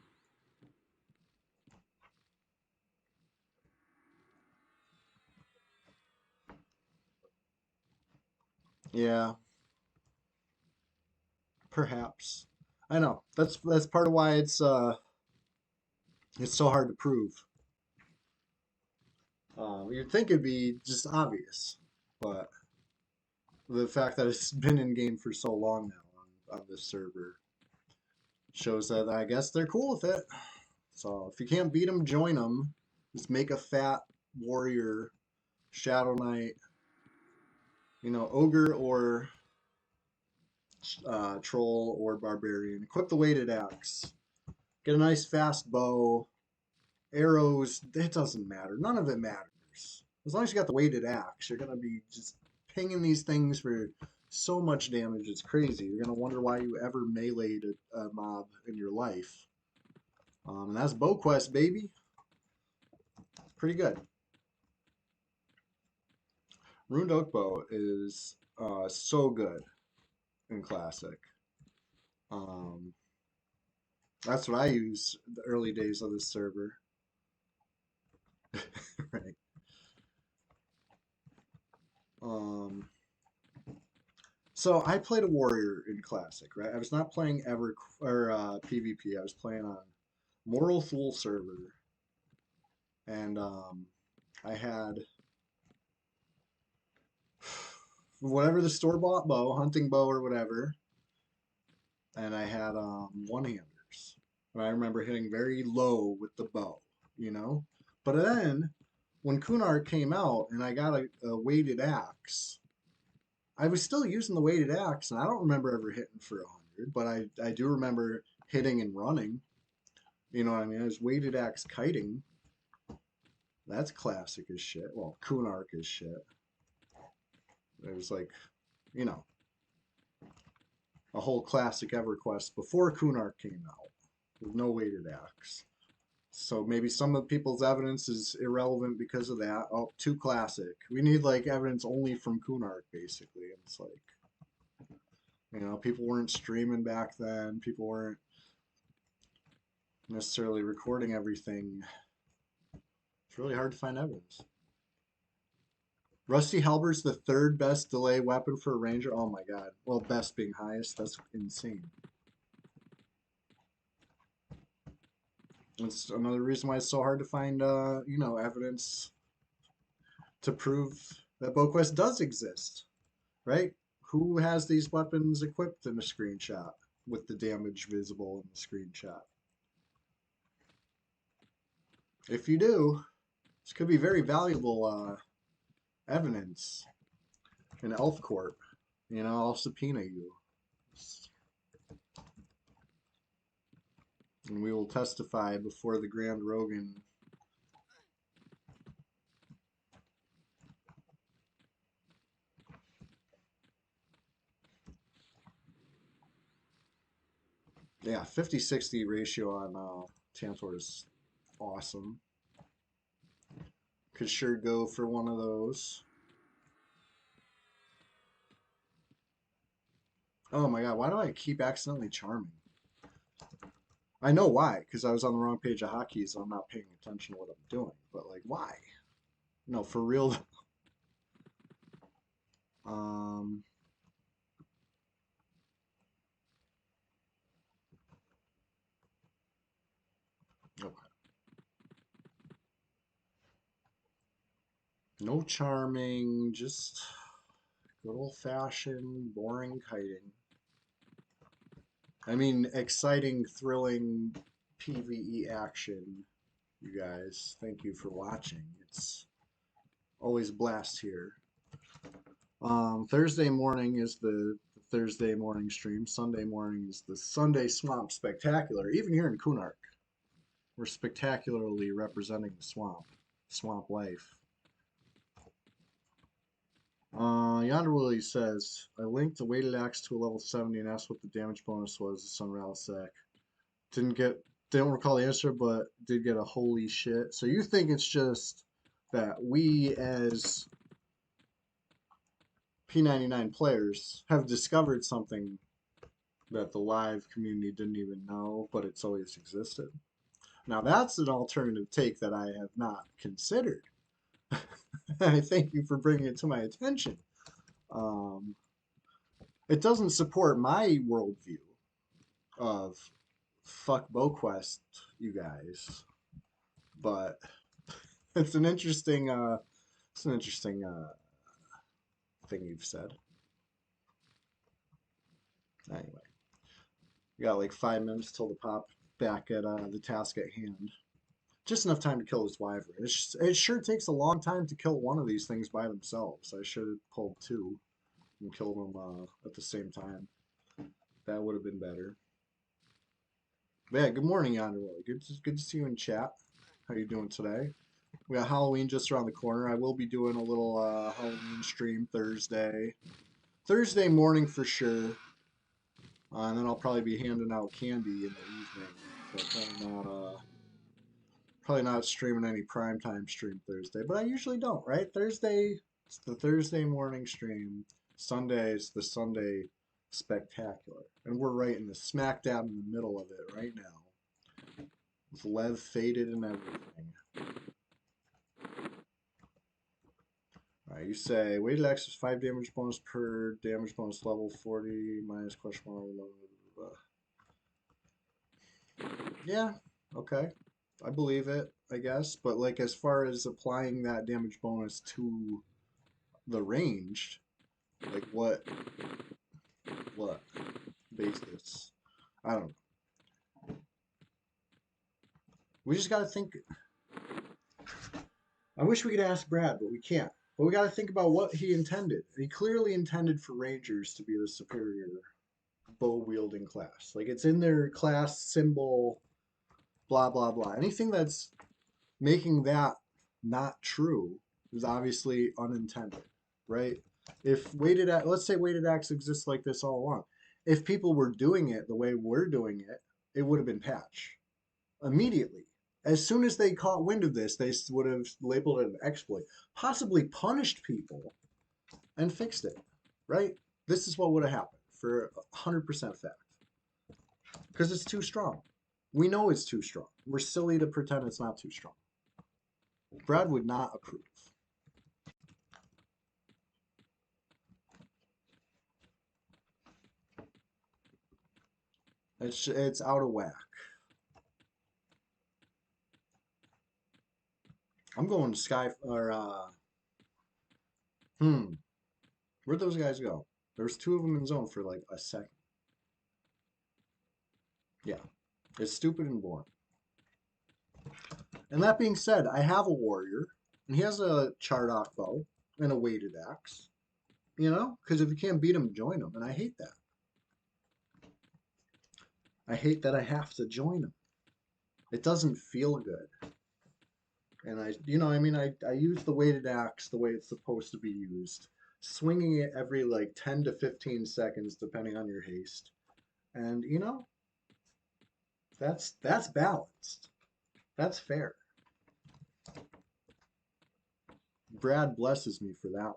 Speaker 2: Yeah, perhaps. I know. That's part of why it's so hard to prove. You'd think it'd be just obvious, but the fact that it's been in game for so long now on this server shows that I guess they're cool with it. So if you can't beat them, join them. Just make a fat warrior, shadow knight, ogre or troll or barbarian. Equip the weighted axe. Get a nice fast bow, arrows. It doesn't matter. None of it matters. As long as you got the weighted axe, you're gonna be just pinging these things for so much damage. It's crazy. You're gonna wonder why you ever meleeed a mob in your life. And that's bow quest, baby. Pretty good. Runed oak bow is so good in classic. Um, that's what I use the early days of this server. Right. Um, so I played a warrior in classic, right? I was not playing ever or PvP. I was playing on Moral Fool server, and I had whatever the store bought bow, hunting bow or whatever, and I had one handers. And I remember hitting very low with the bow, you know. But then when Kunark came out and I got a weighted axe, I was still using the weighted axe, and I don't remember ever hitting for 100, but I do remember hitting and running. You know what I mean? I was weighted axe kiting. That's classic as shit. Well, Kunark is shit. It was like, you know, a whole classic EverQuest before Kunark came out with no weighted axe. So maybe some of people's evidence is irrelevant because of that. Oh, too classic. We need like evidence only from Kunark, basically. And it's like, people weren't streaming back then. People weren't necessarily recording everything. It's really hard to find evidence. Rusty Halbert's the third best delay weapon for a ranger. Oh my god. Well, best being highest. That's insane. It's another reason why it's so hard to find, evidence to prove that BowQuest does exist, right? Who has these weapons equipped in the screenshot with the damage visible in the screenshot? If you do, this could be very valuable evidence in Elf Court. I'll subpoena you. And we will testify before the Grand Rogan. Yeah, 50-60 ratio on Tantor is awesome. Could sure go for one of those. Oh my god, why do I keep accidentally charming? I know why, because I was on the wrong page of hotkeys, so I'm not paying attention to what I'm doing. But like, why? No, for real. um, okay. No charming, just good old-fashioned, boring kiting. I mean, exciting, thrilling PvE action, you guys. Thank you for watching. It's always a blast here. Thursday morning is the Thursday morning stream. Sunday morning is the Sunday Swamp Spectacular. Even here in Kunark, we're spectacularly representing the swamp life. Yonder Willie says, I linked the weighted axe to a level 70 and asked what the damage bonus was. The Sunrail Sack. Didn't recall the answer, but did get a holy shit. So you think it's just that we as P99 players have discovered something that the live community didn't even know, but it's always existed. Now that's an alternative take that I have not considered. I thank you for bringing it to my attention. Um, it doesn't support my worldview of fuck BowQuest, you guys, but it's an interesting thing you've said. Anyway, we got like 5 minutes till the pop back at the task at hand. Just enough time to kill this wyvern. It sure takes a long time to kill one of these things by themselves. I should have pulled two and killed them at the same time. That would have been better. But yeah, good morning, Yonderway. Good to see you in chat. How you doing today? We got Halloween just around the corner. I will be doing a little Halloween stream Thursday. Thursday morning for sure. And then I'll probably be handing out candy in the evening. So probably not streaming any primetime stream Thursday, but I usually don't, right? Thursday, it's the Thursday morning stream. Sunday is the Sunday spectacular. And we're right in the smack dab in the middle of it right now. With Lev faded and everything. Alright, you say weighted axe is 5 damage bonus per damage bonus level, 40 minus question mark. Blah, blah, blah. Yeah, okay. I believe it, I guess. But like as far as applying that damage bonus to the ranged, like what basis? I don't know. We just gotta think. I wish we could ask Brad, but we can't. But we gotta think about what he intended. He clearly intended for rangers to be the superior bow wielding class. Like it's in their class symbol, blah blah blah. Anything that's making that not true is obviously unintended, right? If let's say weighted axe exists like this all along. If people were doing it the way we're doing it, it would have been patched immediately. As soon as they caught wind of this, they would have labeled it an exploit, possibly punished people, and fixed it, right? This is what would have happened for 100% fact. Because it's too strong. We know it's too strong. We're silly to pretend it's not too strong. Brad would not approve. It's out of whack. I'm going to Sky or where'd those guys go? There's two of them in zone for like a second. Yeah, it's stupid and boring. And that being said, I have a warrior, and he has a Chardock bow and a weighted axe. You know, because if you can't beat him, join him, and I hate that. I hate that I have to join him. It doesn't feel good. And I use the weighted axe the way it's supposed to be used, swinging it every like 10 to 15 seconds, depending on your haste. And that's balanced. That's fair. Brad blesses me for that one.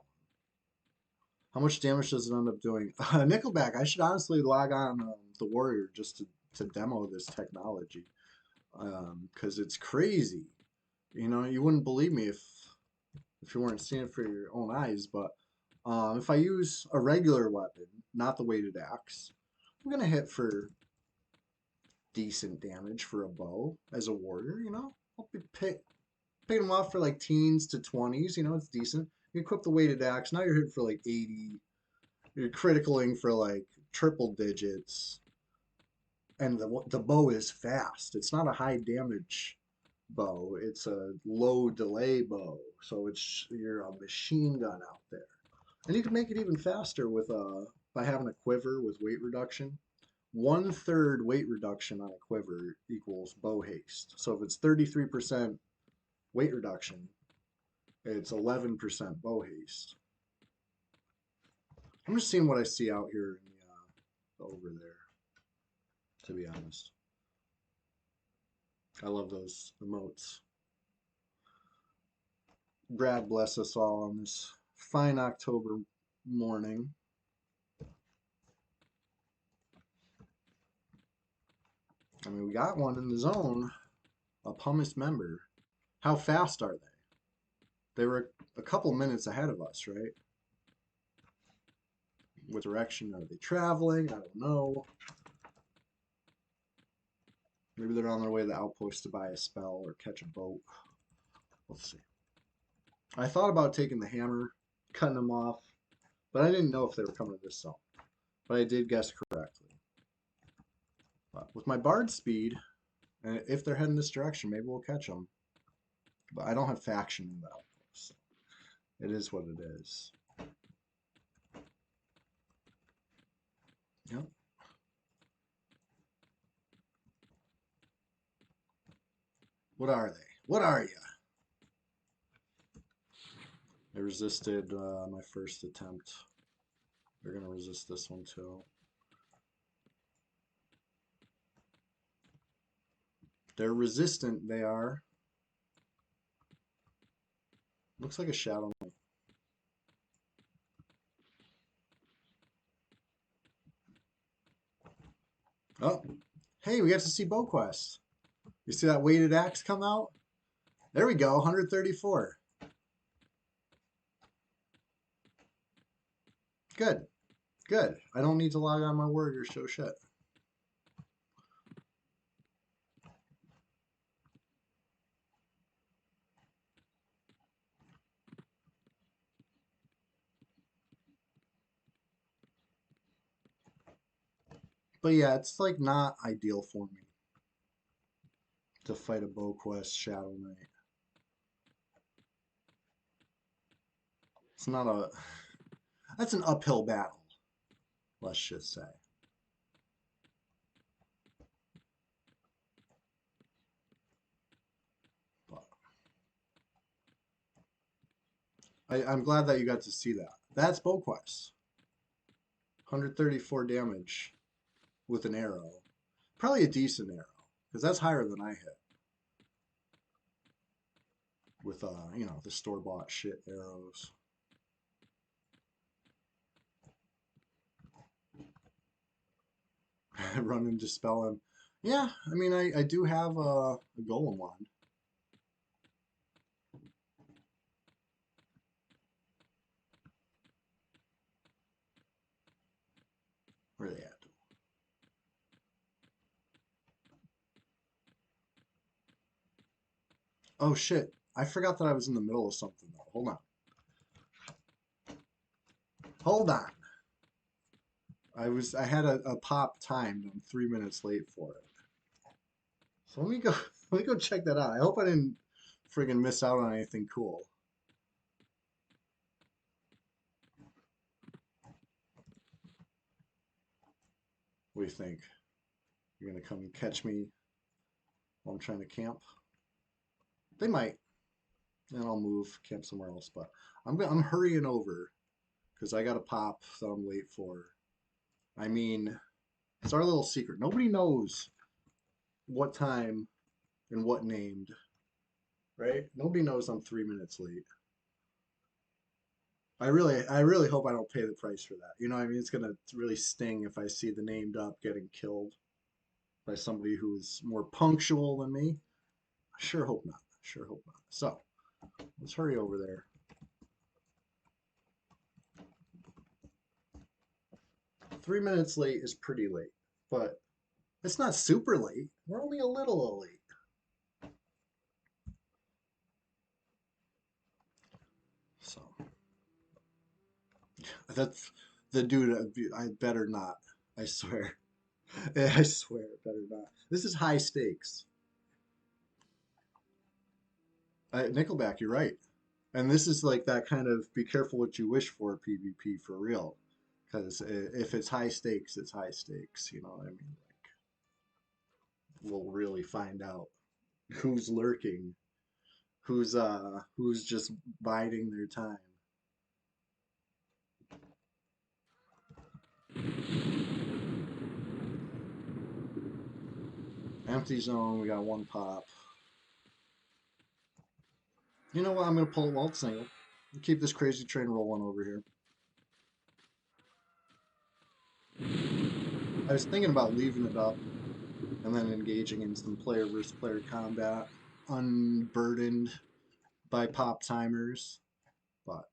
Speaker 2: How much damage does it end up doing? Nickelback, I should honestly log on the Warrior just to demo this technology. Because it's crazy. You wouldn't believe me if you weren't seeing it for your own eyes, but if I use a regular weapon, not the weighted axe, I'm going to hit for decent damage for a bow as a warrior, I'll be picking them off for like teens to 20s, it's decent. You equip the weighted axe, now you're hitting for like 80, you're criticaling for like triple digits, and the bow is fast. It's not a high damage bow, it's a low delay bow, so you're a machine gun out there. And you can make it even faster with by having a quiver with weight reduction. 1/3 weight reduction on a quiver equals bow haste. So if it's 33% weight reduction, it's 11% bow haste. I'm just seeing what I see out here in the over there, to be honest. I love those emotes. Brad bless us all on this fine October morning. I mean, we got one in the zone, a pumice member. How fast are they? They were a couple minutes ahead of us, right? What direction are they traveling? I don't know. Maybe they're on their way to the outpost to buy a spell or catch a boat. We'll see. I thought about taking the hammer, cutting them off, but I didn't know if they were coming to this zone. But I did guess correctly. But with my bard speed, and if they're heading this direction, maybe we'll catch them. But I don't have faction in the outpost. So it is what it is. Yep. What are they? What are you? I resisted my first attempt. They're going to resist this one too. They're resistant, they are. Looks like a shadow knight. Oh, hey, we got to see BowQuest. You see that weighted axe come out? There we go, 134. Good, good. I don't need to log on my word or show shit. But yeah, it's like not ideal for me to fight a BowQuest Shadow Knight. It's not a... That's an uphill battle, let's just say. But I'm glad that you got to see that. That's BowQuest. 134 damage with an arrow. Probably a decent arrow, because that's higher than I hit. With, you know, the store-bought shit arrows. Run and dispel him. Yeah, I mean, I do have a golem wand. Where are they at? Oh shit, I forgot that I was in the middle of something though. Hold on. Hold on. I had a pop timed. I'm 3 minutes late for it. So let me go let me go check that out. I hope I didn't friggin' miss out on anything cool. What do you think? You're gonna come and catch me while I'm trying to camp? They might. And I'll move, camp somewhere else. But I'm hurrying over because I got a pop that I'm late for. I mean, it's our little secret. Nobody knows what time and what named, right? Nobody knows I'm 3 minutes late. I really hope I don't pay the price for that. You know what I mean? It's gonna really sting if I see the named up getting killed by somebody who is more punctual than me. I sure hope not. Sure hope not. So let's hurry over there. 3 minutes late is pretty late, but it's not super late. We're only a little late. So that's the dude. I better not. I swear. I swear, better not. This is high stakes. Nickelback, you're right. And this is like that kind of be careful what you wish for PvP for real. Because if it's high stakes, it's high stakes. You know what I mean? Like, we'll really find out who's lurking, who's just biding their time. Empty zone, we got one pop. You know what? I'm gonna pull a walt single. Keep this crazy train rolling over here. I was thinking about leaving it up and then engaging in some player versus player combat, unburdened by pop timers. But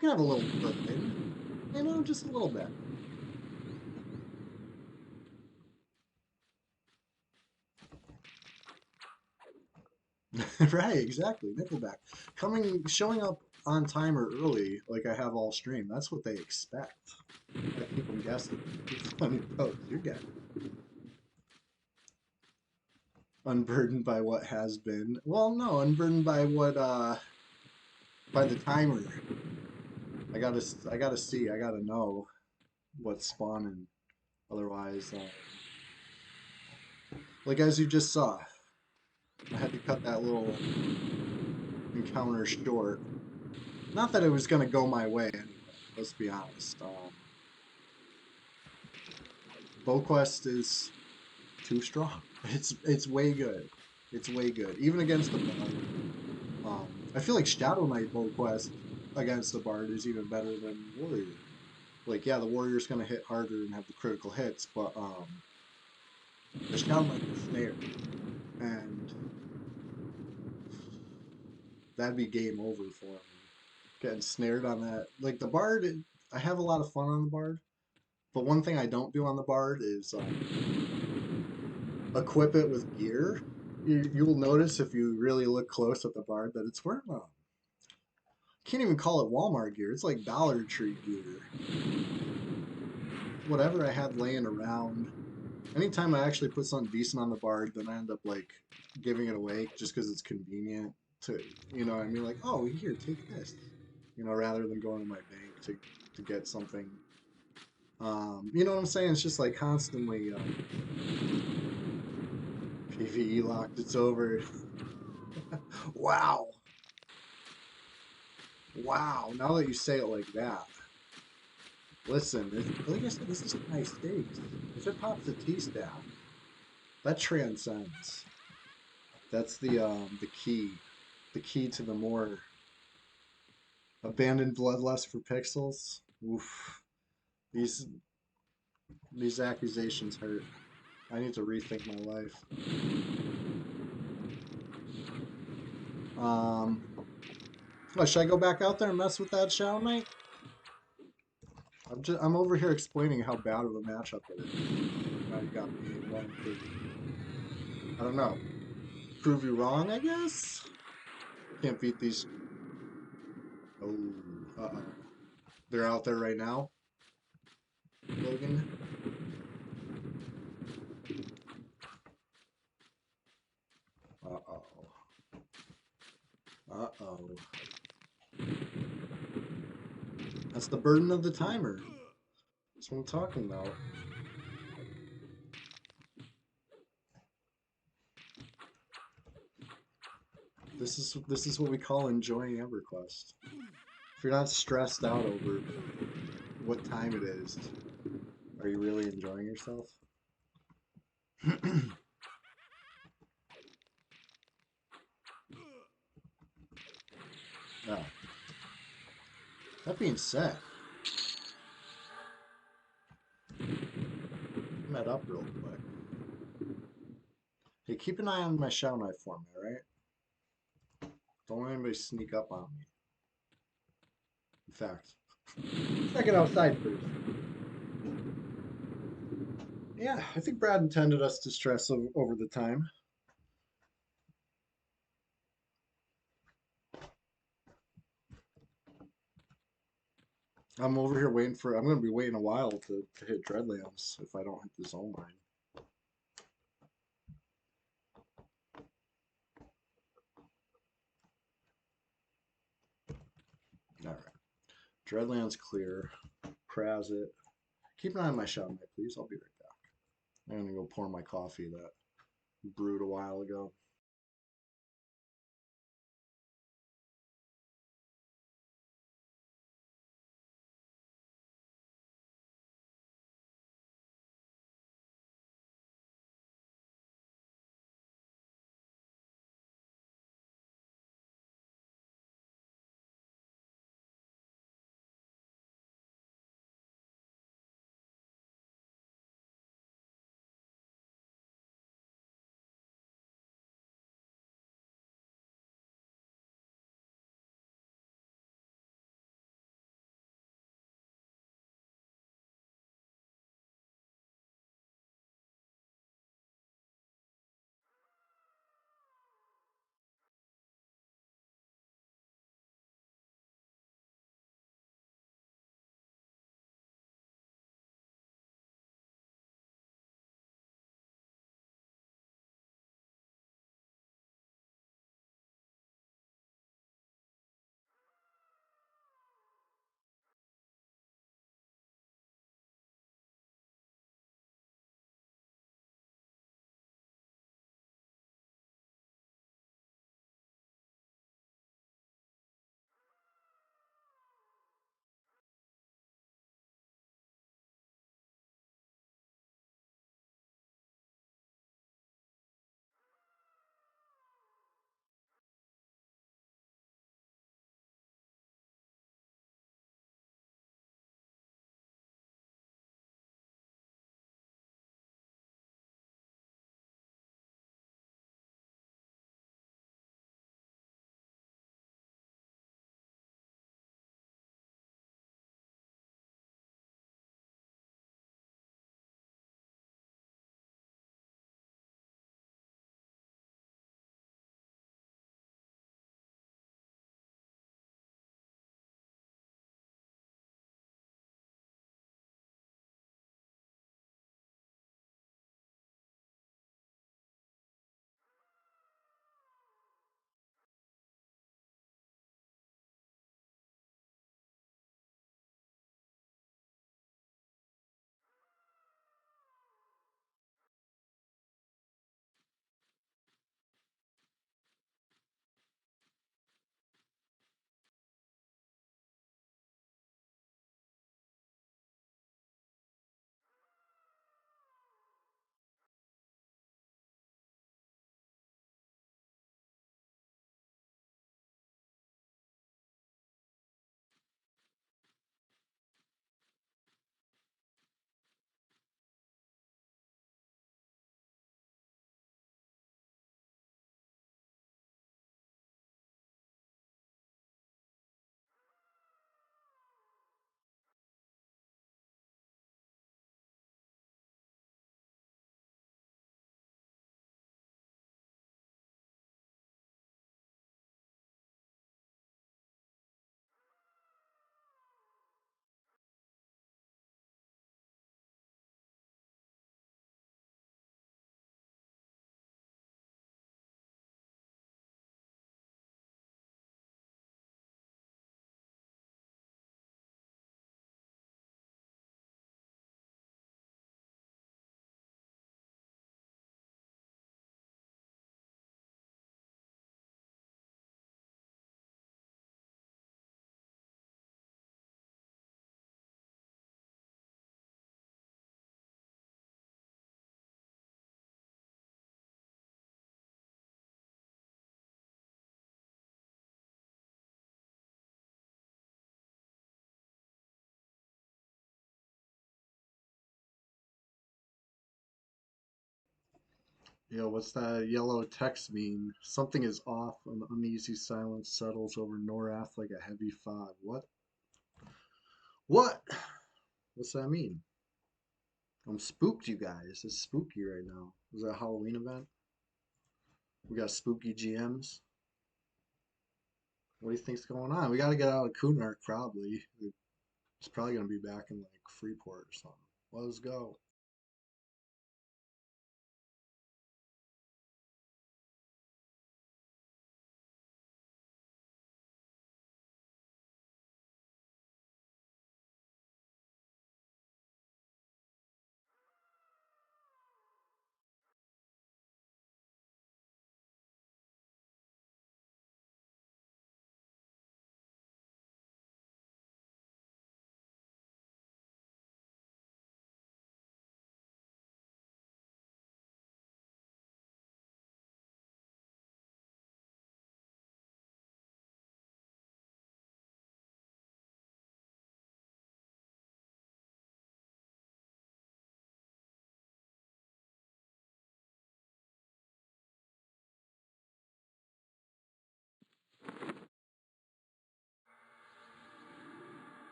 Speaker 2: you can have a little burden, just a little bit. Right, exactly. Nickelback. Showing up on time or early, like I have all stream. That's what they expect. I keep them guessing. It's funny post. You're getting unburdened by what has been. Well, no, unburdened by what by the timer. I gotta see. I gotta know what's spawning. Otherwise, like as you just saw, I had to cut that little encounter short. Not that it was gonna go my way anyway. Let's be honest. BowQuest is too strong. It's way good. It's way good. Even against the Bard. I feel like Shadow Knight BowQuest against the Bard is even better than Warrior. Like, yeah, the Warrior's gonna hit harder and have the critical hits, but the Shadow Knight is snare. And that'd be game over for me. Getting snared on that. Like the Bard, I have a lot of fun on the Bard. But one thing I don't do on the Bard is equip it with gear. You will notice if you really look close at the Bard that it's wearing can't even call it Walmart gear. It's like Dollar Tree gear. Whatever I had laying around. Anytime I actually put something decent on the Bard, then I end up like giving it away just because it's convenient to, what I mean? Like, oh, here, take this. Rather than going to my bank to get something. You know what I'm saying? It's just like constantly PvE locked. It's over. Wow. Wow. Now that you say it like that. Listen, like I said, this is high stakes. If it pops a T-staff, that transcends. That's the key. The key to the more abandoned bloodlust for pixels. Oof. These these accusations hurt. I need to rethink my life. Should I go back out there and mess with that Shadow Knight? I'm over here explaining how bad of a matchup it is. Now you got me wrong. I don't know. Prove you wrong, I guess? Can't beat these. Oh, uh-oh. They're out there right now, Logan. Uh-oh. Uh-oh. That's the burden of the timer. That's what I'm talking about. This is what we call enjoying EverQuest. If you're not stressed out over what time it is, are you really enjoying yourself? Oh. That being said, I'm that up real quick. Hey, keep an eye on my Shadow Knight for me, alright? Don't let anybody sneak up on me. In fact, check it outside first. Yeah, I think Brad intended us to stress over the time. I'm over here waiting for. I'm going to be waiting a while to hit Dreadlands if I don't hit the zone line. All right. Dreadlands clear. Praz it. Keep an eye on my Shadow Knight, please. I'll be right back. I'm going to go pour my coffee that brewed a while ago. Yo, what's that yellow text mean? Something is off. An uneasy silence settles over Norath like a heavy fog. What? What? What's that mean? I'm spooked, you guys. It's spooky right now. Is that a Halloween event? We got spooky GMs. What do you think's going on? We got to get out of Kunark probably. It's probably gonna be back in like Freeport or something. Let's go.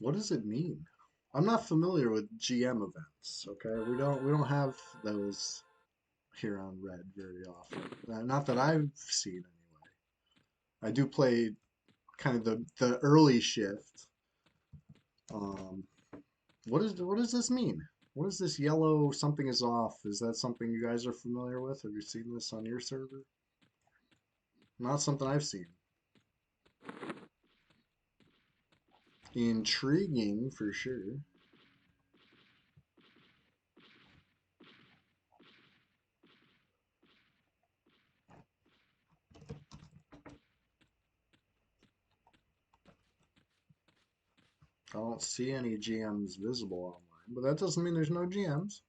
Speaker 2: What does it mean? I'm not familiar with GM events, okay? We don't have those here on Red very often. Not that I've seen anyway. I do play kind of the early shift. Um, what does this mean? What is this yellow something is off? Is that something you guys are familiar with? Have you seen this on your server? Not something I've seen. Intriguing for sure. I don't see any GMs visible online, but that doesn't mean there's no GMs.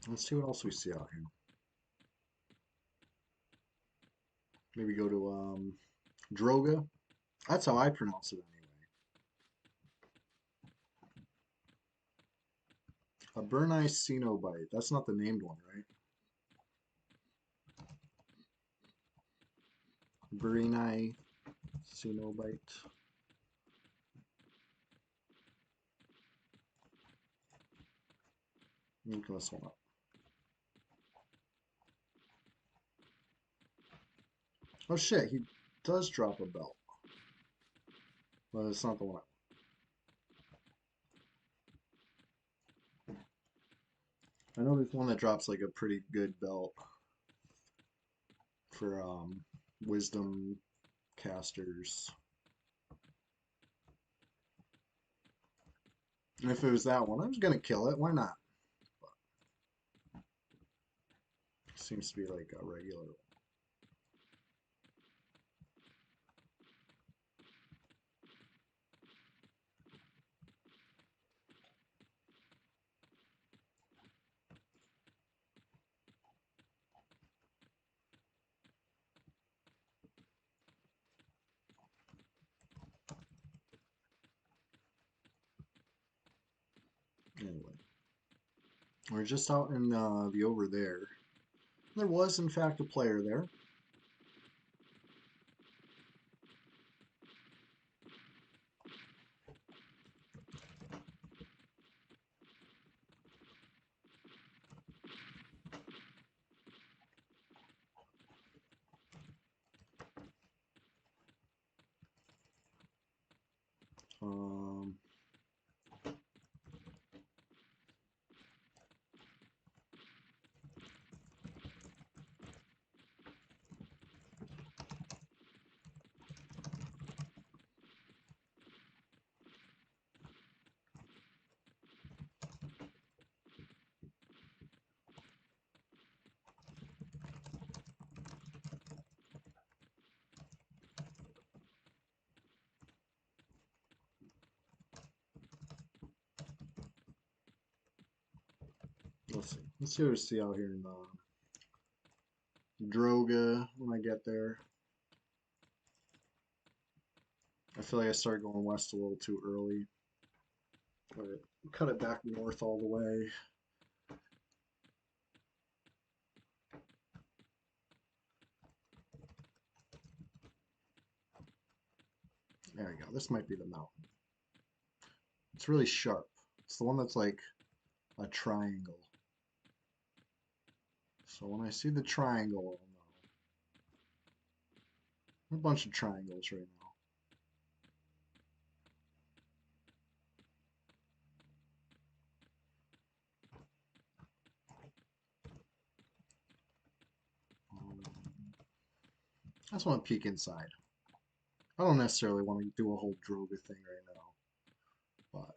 Speaker 2: Let's see what else we see out here. Maybe go to Droga. That's how I pronounce it anyway. A Burneye Cenobite. That's not the named one, right? Burneye Cenobite. Look this one up. Oh shit, he does drop a belt. But it's not the one. I know there's one that drops like a pretty good belt for wisdom casters. And if it was that one, I was gonna kill it. Why not? But seems to be like a regular one. Anyway, we're just out in the over there. There was, in fact, a player there. Um, let's see. Let's see what we see out here in Droga when I get there. I feel like I started going west a little too early. But cut it back north all the way. There we go. This might be the mountain. It's really sharp. It's the one that's like a triangle. So when I see the triangle, I'll know. A bunch of triangles right now. I just want to peek inside. I don't necessarily want to do a whole Droga thing right now. But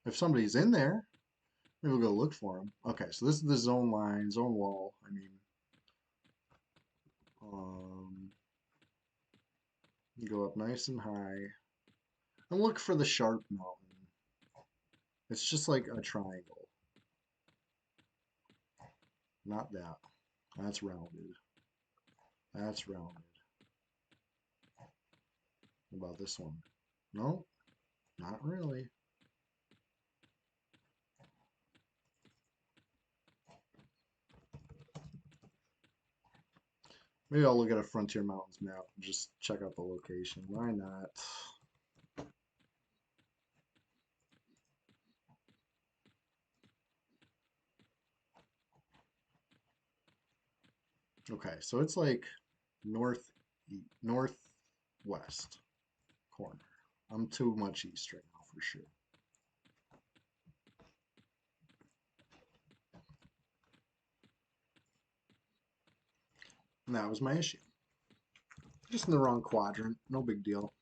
Speaker 2: if somebody's in there, maybe we'll go look for them. Okay, so this is the zone line, zone wall. I mean, go up nice and high. And look for the sharp mountain. It's just like a triangle. Not that. That's rounded. That's rounded. What about this one? No, not really. Maybe I'll look at a Frontier Mountains map and just check out the location. Why not? Okay, so it's like northwest corner. I'm too much east right now for sure. And that was my issue. Just in the wrong quadrant. No big deal.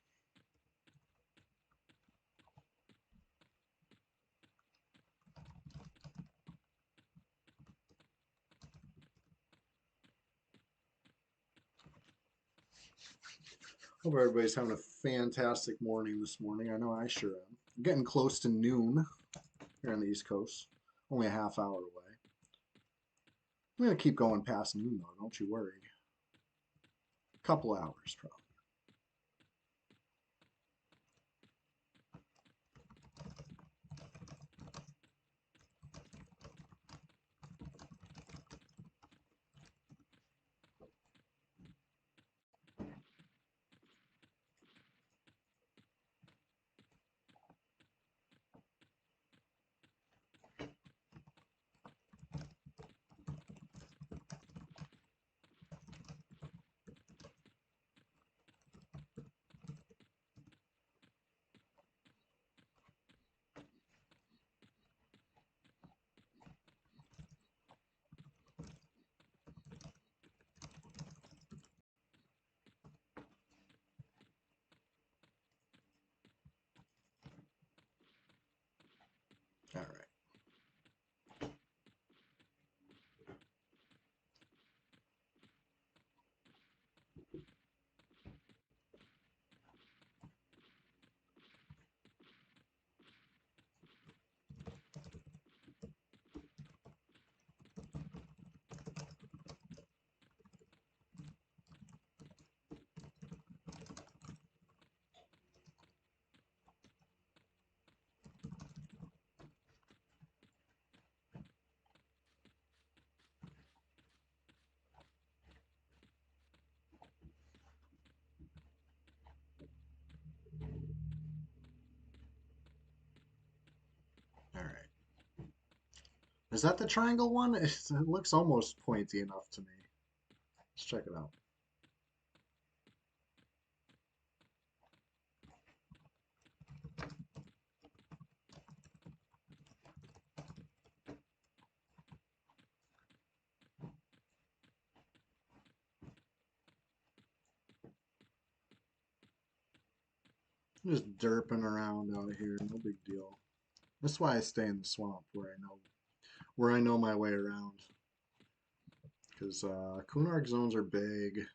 Speaker 2: Hope everybody's having a fantastic morning this morning. I know I sure am. I'm getting close to noon here on the East Coast. Only a half hour away. I'm going to keep going past noon though, don't you worry. A couple hours probably. All right. All right. Is that the triangle one? It looks almost pointy enough to me. Let's check it out. I'm just derping around out here, no big deal. That's why I stay in the swamp where I know my way around. Because Kunark zones are big.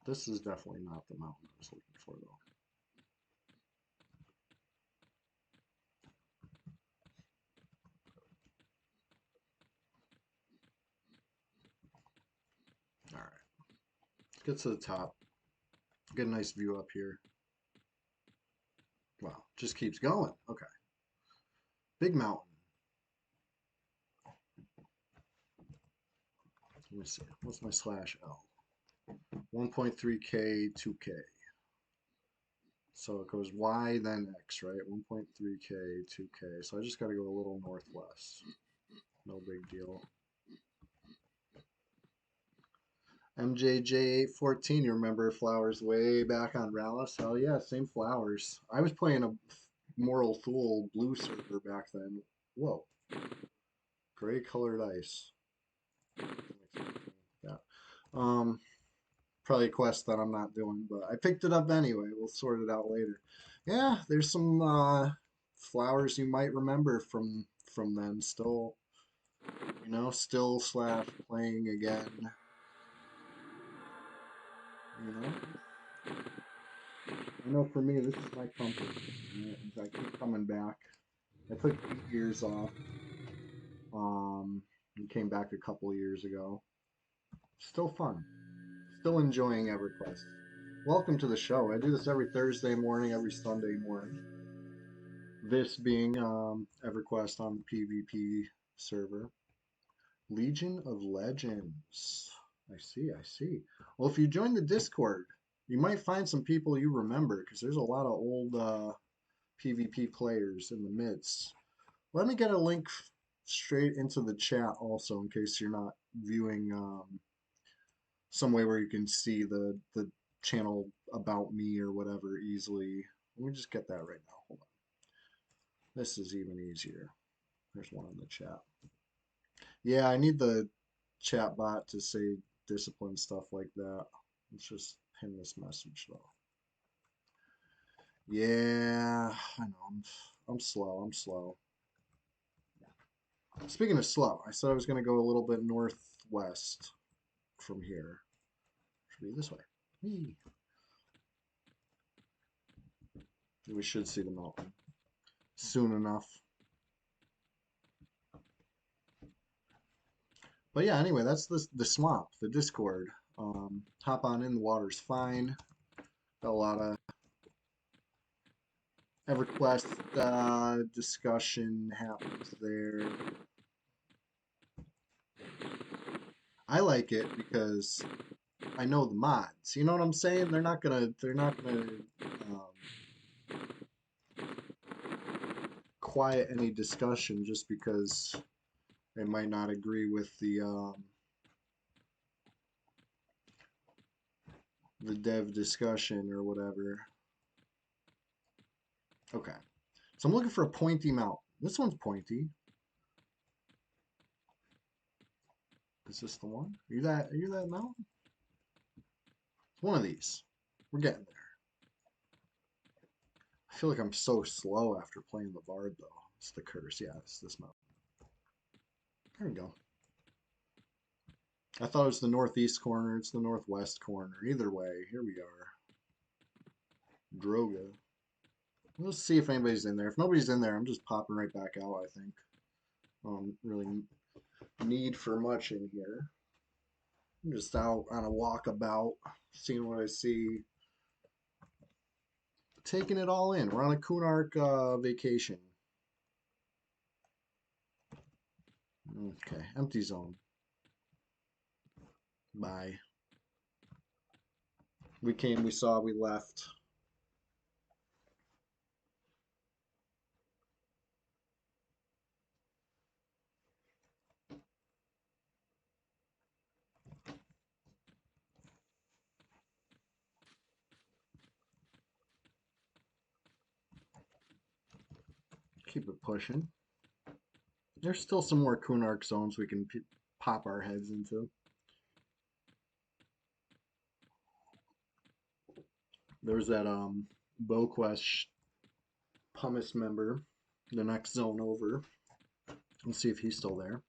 Speaker 2: This is definitely not the mountain I was looking for, though. All right, let's get to the top. Get a nice view up here. Wow, just keeps going. Okay, big mountain. Let me see. What's my /L? 1.3K, 2K. So it goes Y, then X, right? 1.3K, 2K. So I just got to go a little northwest. No big deal. MJJ814, you remember flowers way back on Rallis? Hell yeah, same flowers. I was playing a Moral Thule blue server back then. Whoa. Gray colored ice. Yeah. Probably a quest that I'm not doing, but I picked it up anyway. We'll sort it out later. Yeah, there's some flowers you might remember from then. Still, still / playing again. You know, I know for me this is my comfort. I keep coming back. I took 8 years off. And came back a couple of years ago. Still fun. Still enjoying EverQuest. Welcome to the show. I do this every Thursday morning, every Sunday morning. This being EverQuest on the PvP server. Legion of Legends. I see, I see. Well, if you join the Discord, you might find some people you remember because there's a lot of old PvP players in the midst. Let me get a link straight into the chat also in case you're not viewing some way where you can see the channel about me or whatever easily. Let me just get that right now. Hold on. This is even easier. There's one in the chat. Yeah, I need the chat bot to say discipline stuff like that. Let's just pin this message though. Yeah, I know. I'm slow. I'm slow. Speaking of slow, I said I was going to go a little bit northwest from here. Should be this way. Whee. We should see the mountain soon enough. But yeah, anyway, that's the swamp, the Discord. Hop on in, the water's fine. Got a lot of EverQuest discussion happens there. I like it because I know the mods. You know what I'm saying? They're not gonna quiet any discussion just because they might not agree with the dev discussion or whatever. Okay, so I'm looking for a pointy mountain. This one's pointy. Is this the one? Are you that mountain? One of these. We're getting there. I feel like I'm so slow after playing the Bard, though. It's the curse. Yeah, it's this mountain. There we go. I thought it was the northeast corner. It's the northwest corner. Either way, here we are. Droga. Let's see if anybody's in there. If nobody's in there, I'm just popping right back out, I think. Really need for much in here. I'm just out on a walkabout, seeing what I see. Taking it all in. We're on a Kunark vacation. Okay, empty zone. Bye. We came, we saw, we left. Keep it pushing. There's still some more Kunark zones we can pop our heads into. There's that BowQuest Pumice member, the next zone over. Let's see if he's still there.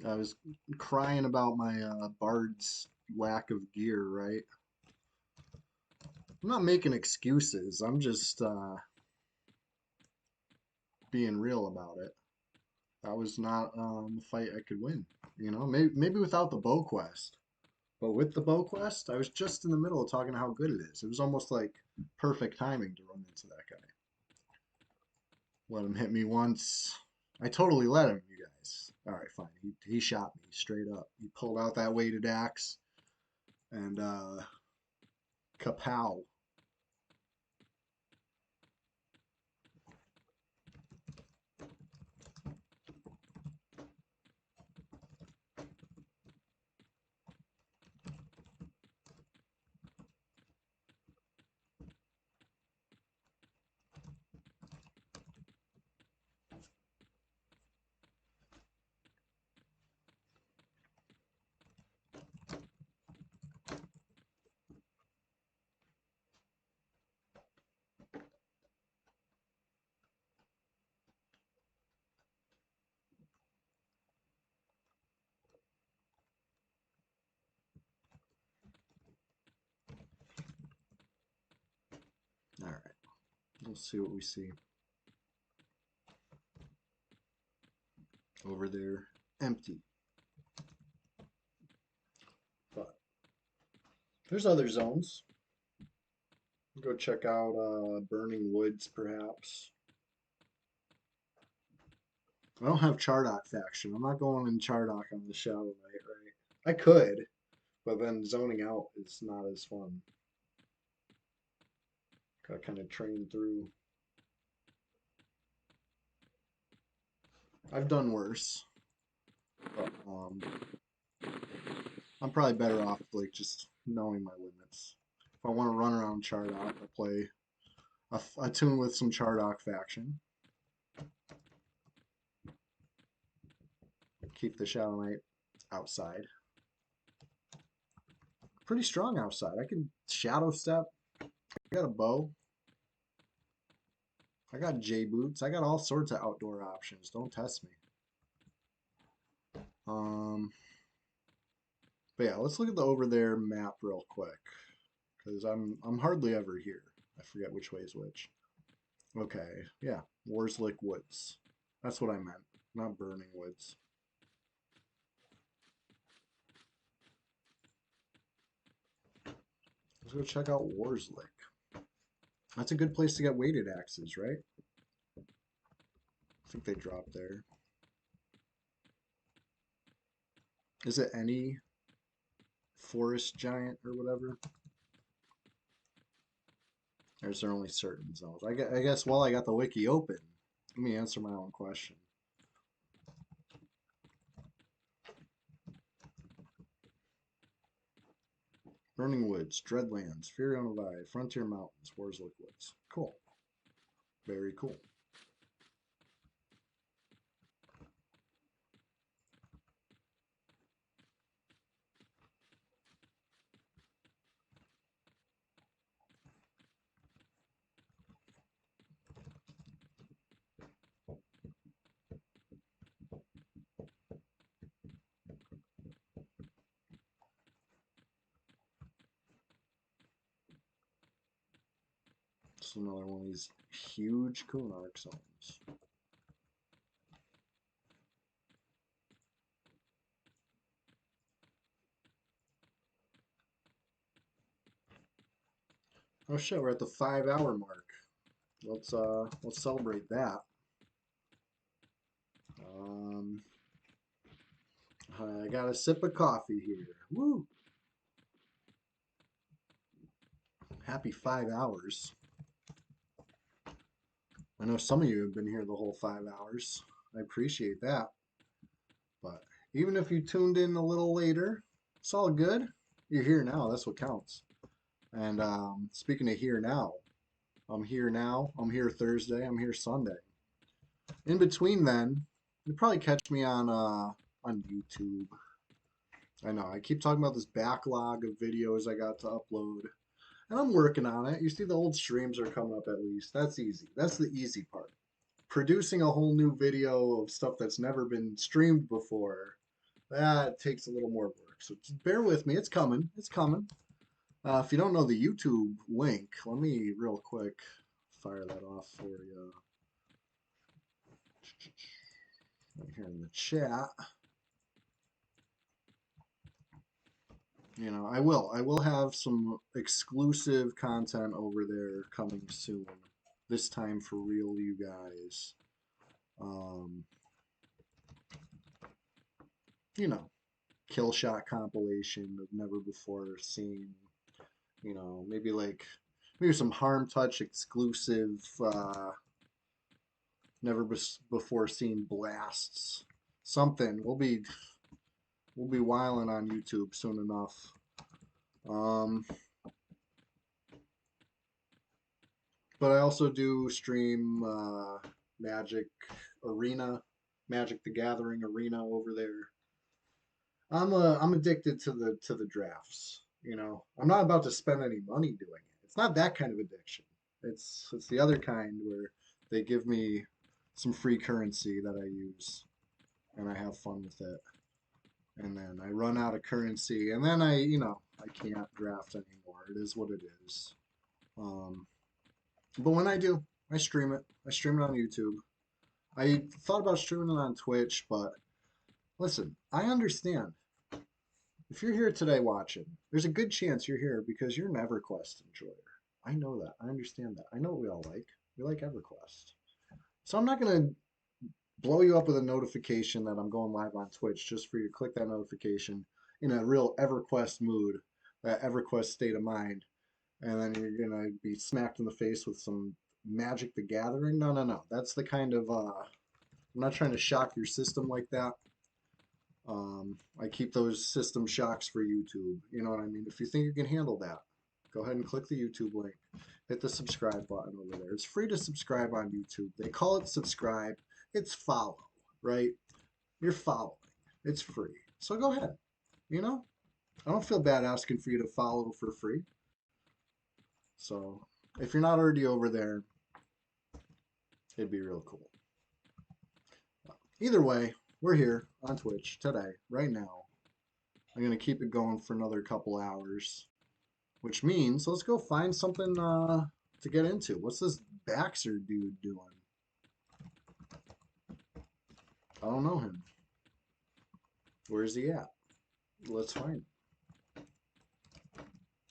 Speaker 2: I was crying about my Bard's lack of gear, right? I'm not making excuses. I'm just being real about it. That was not a fight I could win. You know, maybe without the BowQuest. But with the BowQuest, I was just in the middle of talking how good it is. It was almost like perfect timing to run into that guy. Let him hit me once. I totally let him, you guys. All right, fine. He shot me straight up. He pulled out that weighted axe and kapow. All right, let's see what we see. Over there, empty. But there's other zones. Go check out Burning Woods, perhaps. I don't have Chardock faction. I'm not going in Chardock on the Shadow Knight, right? I could, but then zoning out is not as fun. Gotta kind of train through. I've done worse, but I'm probably better off like just knowing my limits. If I want to run around Chardock, I'll play a tune with some Chardock faction. Keep the Shadow Knight outside. Pretty strong outside. I can shadow step. I got a bow. I got J boots. I got all sorts of outdoor options. Don't test me. But yeah, let's look at the over there map real quick, because I'm hardly ever here. I forget which way is which. Okay, yeah, Warslick Woods. That's what I meant, not Burning Woods. Let's go check out Warslick. That's a good place to get weighted axes, right? I think they drop there. Is it any forest giant or whatever? Or is there only certain zones? I guess while I got the wiki open, let me answer my own question. Burning Woods, Dreadlands, Fury on the Vide, Frontier Mountains, Warslick Woods. Cool. Very cool. It's another one of these huge Kunark zones. Oh shit, we're at the 5 hour mark. Let's celebrate that. Um, I got a sip of coffee here. Woo! Happy 5 hours. I know some of you have been here the whole 5 hours. I appreciate that. But even if you tuned in a little later, it's all good. You're here now. That's what counts. And speaking of here now, I'm here now. I'm here Thursday. I'm here Sunday. In between then, you'll probably catch me on YouTube. I know I keep talking about this backlog of videos I got to upload, and I'm working on it. You see, the old streams are coming up at least. That's easy. That's the easy part. Producing a whole new video of stuff that's never been streamed before, that takes a little more work. So just bear with me. It's coming. It's coming. If you don't know the YouTube link, let me real quick fire that off for you. Right here in the chat. You know, I will have some exclusive content over there coming soon. This time for real, you guys. You know, kill shot compilation of never before seen. You know, maybe some harm touch exclusive, never before seen blasts. Something. We'll be wilding on YouTube soon enough. But I also do stream Magic Arena, Magic the Gathering Arena over there. I'm addicted to the drafts. You know, I'm not about to spend any money doing it. It's not that kind of addiction. It's the other kind where they give me some free currency that I use, and I have fun with it. And then I run out of currency, and then I can't draft anymore. It is what it is. But when I do, I stream it. I stream it on YouTube. I thought about streaming it on Twitch, but listen, I understand. If you're here today watching, there's a good chance you're here because you're an EverQuest enjoyer. I know that. I understand that. I know what we all like. We like EverQuest. So I'm not going to blow you up with a notification that I'm going live on Twitch just for you to click that notification in a real EverQuest mood, that EverQuest state of mind, and then you're going to be smacked in the face with some Magic the Gathering. No, no, no. That's the kind of, I'm not trying to shock your system like that. I keep those system shocks for YouTube. You know what I mean? If you think you can handle that, go ahead and click the YouTube link. Hit the subscribe button over there. It's free to subscribe on YouTube. They call it subscribe. It's follow, right? You're following. It's free. So go ahead. You know? I don't feel bad asking for you to follow for free. So if you're not already over there, it'd be real cool. Either way, we're here on Twitch today, right now. I'm going to keep it going for another couple hours, which means let's go find something to get into. What's this Baxter dude doing? I don't know him. Where's he at? Let's find him.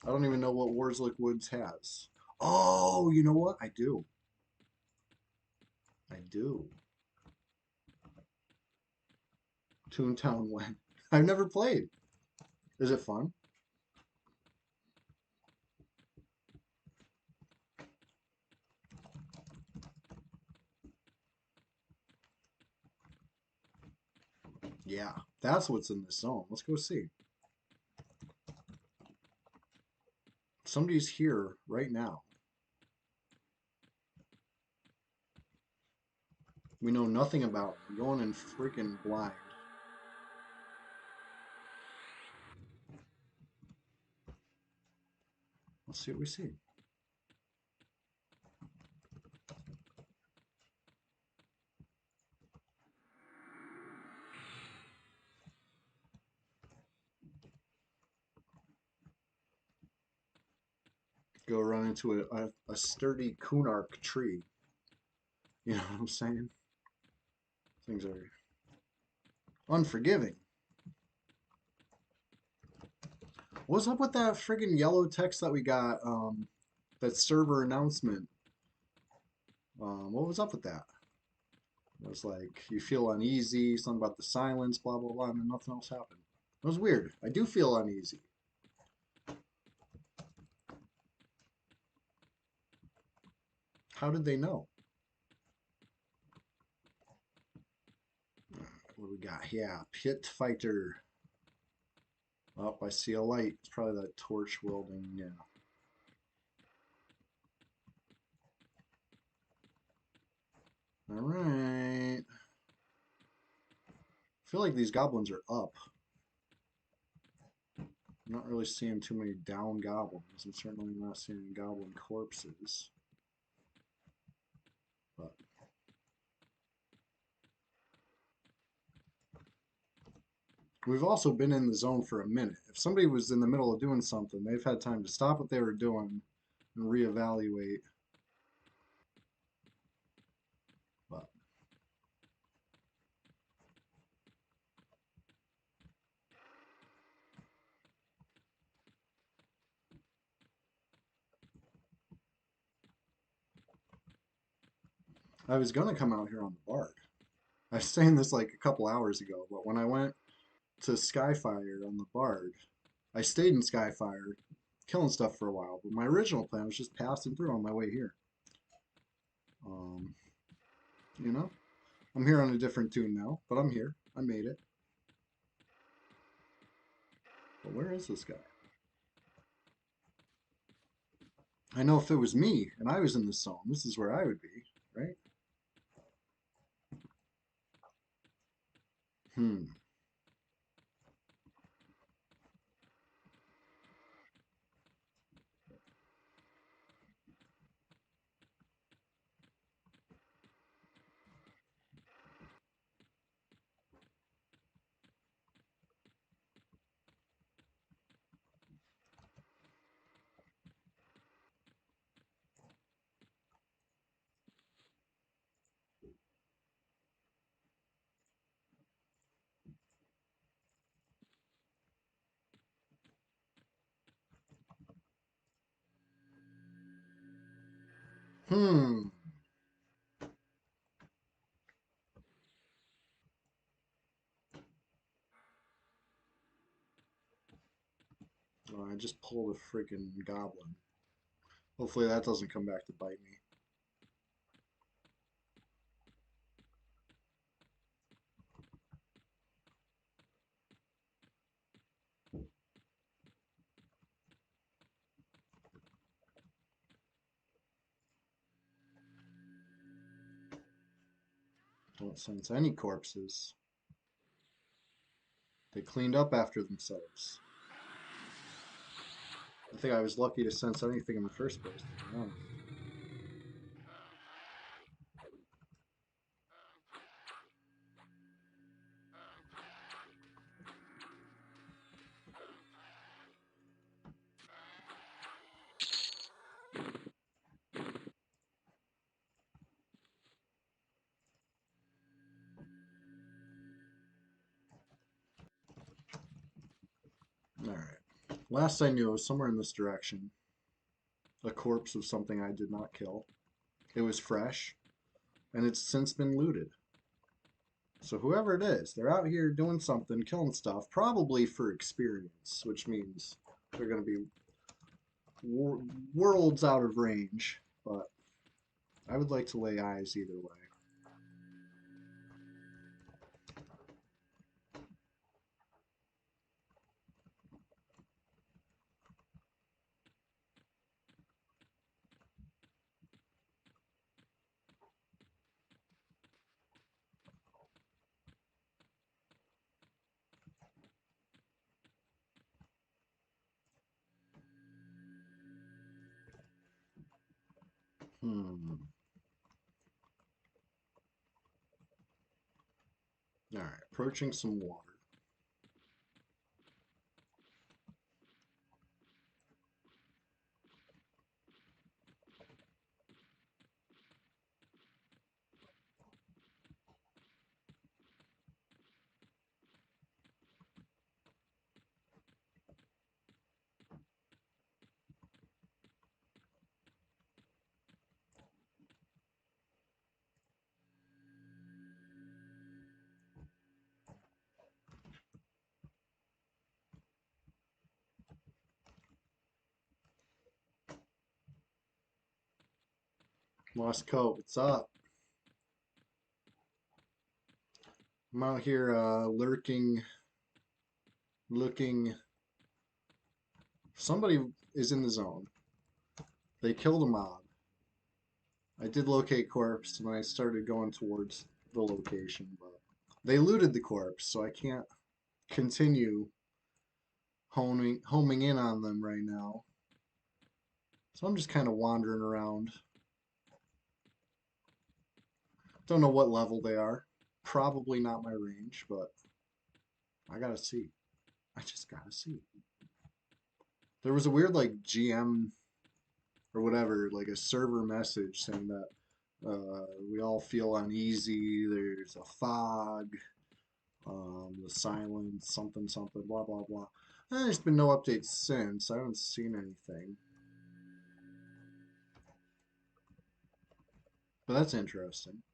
Speaker 2: I don't even know what Warslick Woods has. Oh, you know what? I do. I do. Toontown when? I've never played. Is it fun? Yeah, that's what's in this zone. Let's go see. Somebody's here right now. We know nothing about them. We're going in freaking blind. Let's see what we see. go run into a sturdy Kunark tree. You know what I'm saying? Things are unforgiving. What's up with that friggin' yellow text that we got? That server announcement. What was up with that? It was like, you feel uneasy, something about the silence, blah, blah, blah, and then nothing else happened. It was weird. I do feel uneasy. How did they know? What do we got? Yeah, pit fighter. Oh, I see a light. It's probably that torch welding, yeah. All right. I feel like these goblins are up. I'm not really seeing too many down goblins. I'm certainly not seeing any goblin corpses. But we've also been in the zone for a minute. If somebody was in the middle of doing something, they've had time to stop what they were doing and reevaluate. But I was going to come out here on the Bard. I was saying this like a couple hours ago, but when I went to Skyfire on the Bard, I stayed in Skyfire, killing stuff for a while, but my original plan was just passing through on my way here. Um, you know, I'm here on a different tune now, but I'm here. I made it. But where is this guy? I know if it was me and I was in this zone, this is where I would be, right? Hmm. Hmm. Oh, I just pulled a freaking goblin. Hopefully that doesn't come back to bite me. Don't sense any corpses. They cleaned up after themselves. I think I was lucky to sense anything in the first place, to be honest. Alright. Last I knew, it was somewhere in this direction. A corpse of something I did not kill. It was fresh, and it's since been looted. So whoever it is, they're out here doing something, killing stuff, probably for experience, which means they're going to be worlds out of range, but I would like to lay eyes either way. Hmm. Alright, approaching some water. Lost coat, what's up? I'm out here lurking, looking. Somebody is in the zone. They killed a mob. I did locate corpse and I started going towards the location, but they looted the corpse, so I can't continue homing in on them right now. So I'm just kind of wandering around. Don't know what level they are. Probably not my range, but I gotta see. I just gotta see. There was a weird like GM or whatever, like a server message saying that we all feel uneasy. There's a fog, the silence, something, something, blah, blah, blah. There's been no updates since. I haven't seen anything. But that's interesting.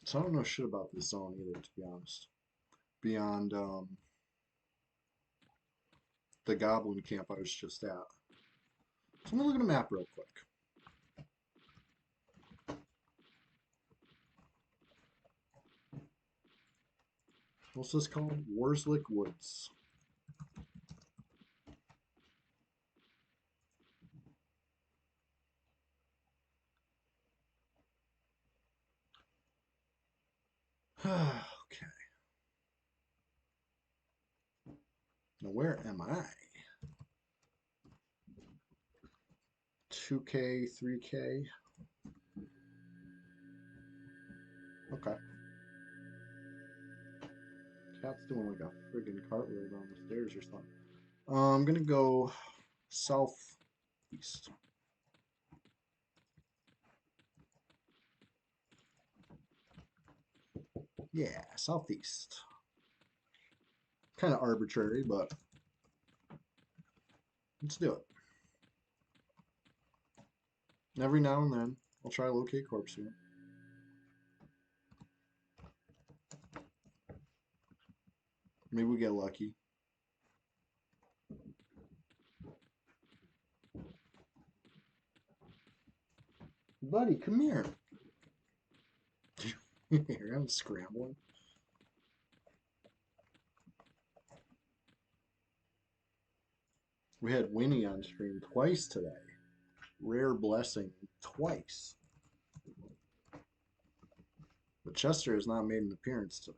Speaker 2: So I don't know shit about this zone either, to be honest. Beyond the goblin camp I was just at. So I'm gonna look at a map real quick. What's this called? Warslick Woods. Okay. Now where am I? 2K, 3K. Okay. Cat's doing like a friggin' cartwheel down the stairs or something. I'm gonna go southeast. Yeah, southeast. Kind of arbitrary, but let's do it. Every now and then, I'll try to locate corpse here. Maybe we get lucky. Buddy, come here. Here, I'm scrambling. We had Winnie on stream twice today. Rare blessing twice. But Chester has not made an appearance today.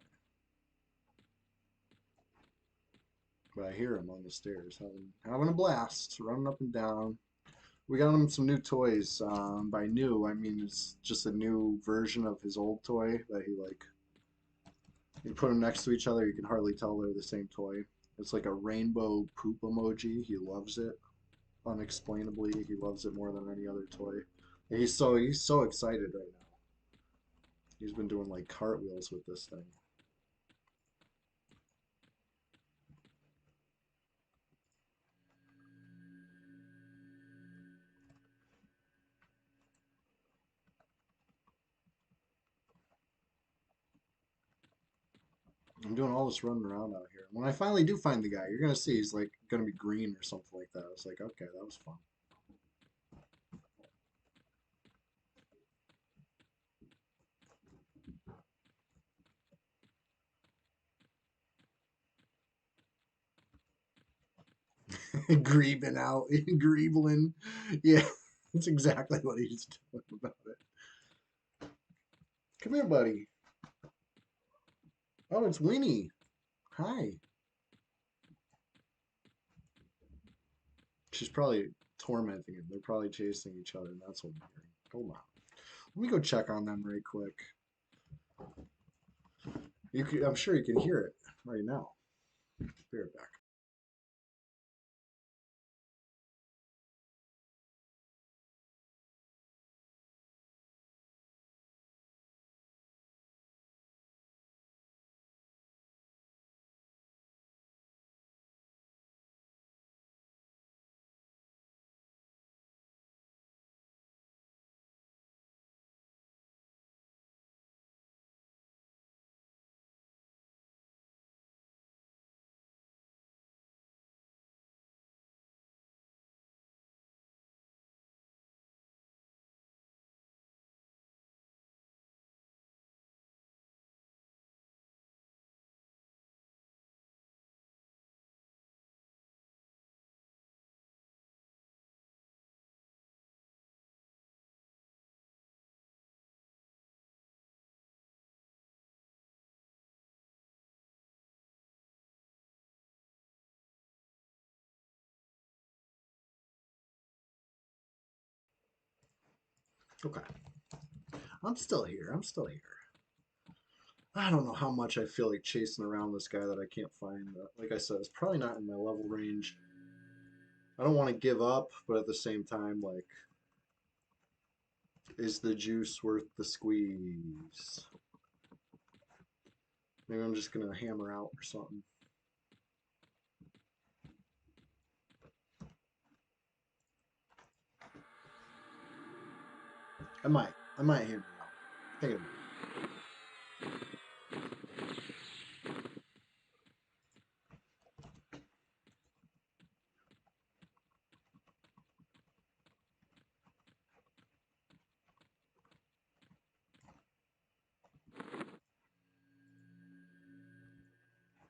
Speaker 2: But I hear him on the stairs having a blast, running up and down. We got him some new toys. By new, I mean it's just a new version of his old toy that he like. You put them next to each other, you can hardly tell they're the same toy. It's like a rainbow poop emoji. He loves it. Unexplainably, he loves it more than any other toy. And he's so excited right now. He's been doing like cartwheels with this thing. I'm doing all this running around out here. When I finally do find the guy, you're gonna see he's like gonna be green or something like that. I was like, okay, that was fun. Grieving out, greebling. Yeah, that's exactly what he's doing about it. Come here, buddy. Oh, it's Winnie. Hi. She's probably tormenting him. They're probably chasing each other, and that's what I'm hearing. Hold on. Let me go check on them right quick. I'm sure you can hear it right now. Be right back. Okay. I'm still here. I'm still here. I don't know how much I feel like chasing around this guy that I can't find. Like I said, it's probably not in my level range. I don't want to give up, but at the same time, like, is the juice worth the squeeze? Maybe I'm just gonna hammer out or something. I might. I might hammer out. Think of it.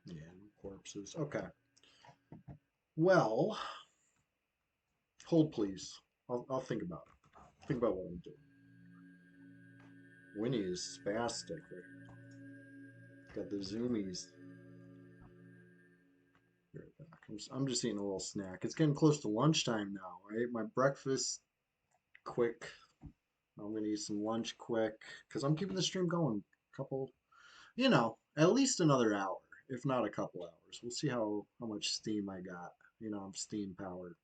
Speaker 2: Yeah, no corpses. Okay. Well, hold please. I'll think about it. Think about what I'm doing. Winnie is spastic right now. Got the zoomies. Be right back. I'm just eating a little snack. It's getting close to lunchtime now. I ate my breakfast quick. I'm gonna eat some lunch quick because I'm keeping the stream going. Couple, at least another hour, if not a couple hours. We'll see how much steam I got. I'm steam powered.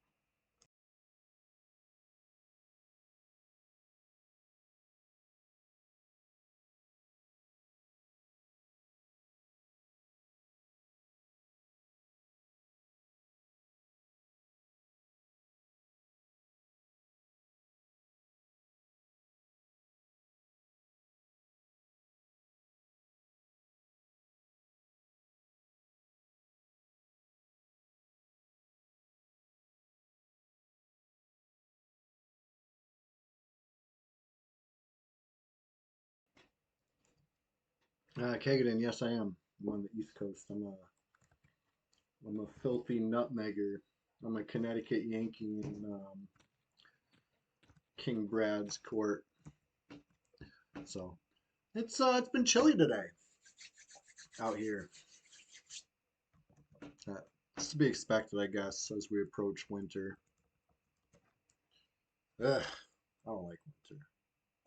Speaker 2: Kegadin, yes, I am. I'm on the East Coast. I'm a filthy nutmegger. I'm a Connecticut Yankee in King Brad's court. So it's been chilly today out here. It's to be expected, I guess, as we approach winter. Ugh, I don't like winter.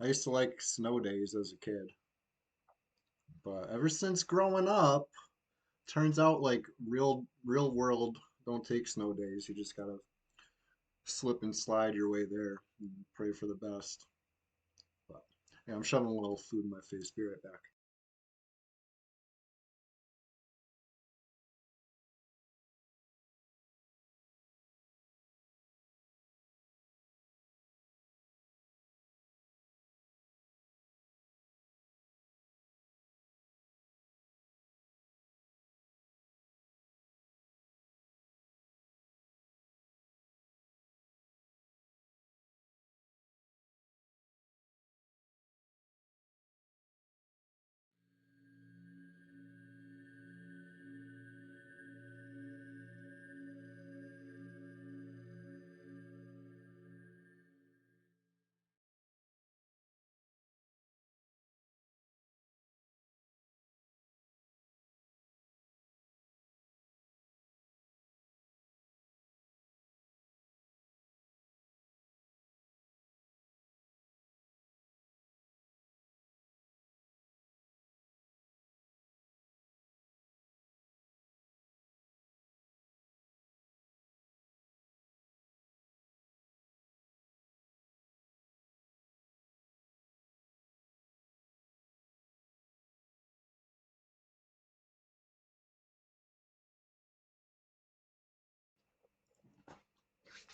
Speaker 2: I used to like snow days as a kid, but ever since growing up, turns out like real world don't take snow days. You just gotta slip and slide your way there and pray for the best. But yeah, I'm shoving a little food in my face. Be right back.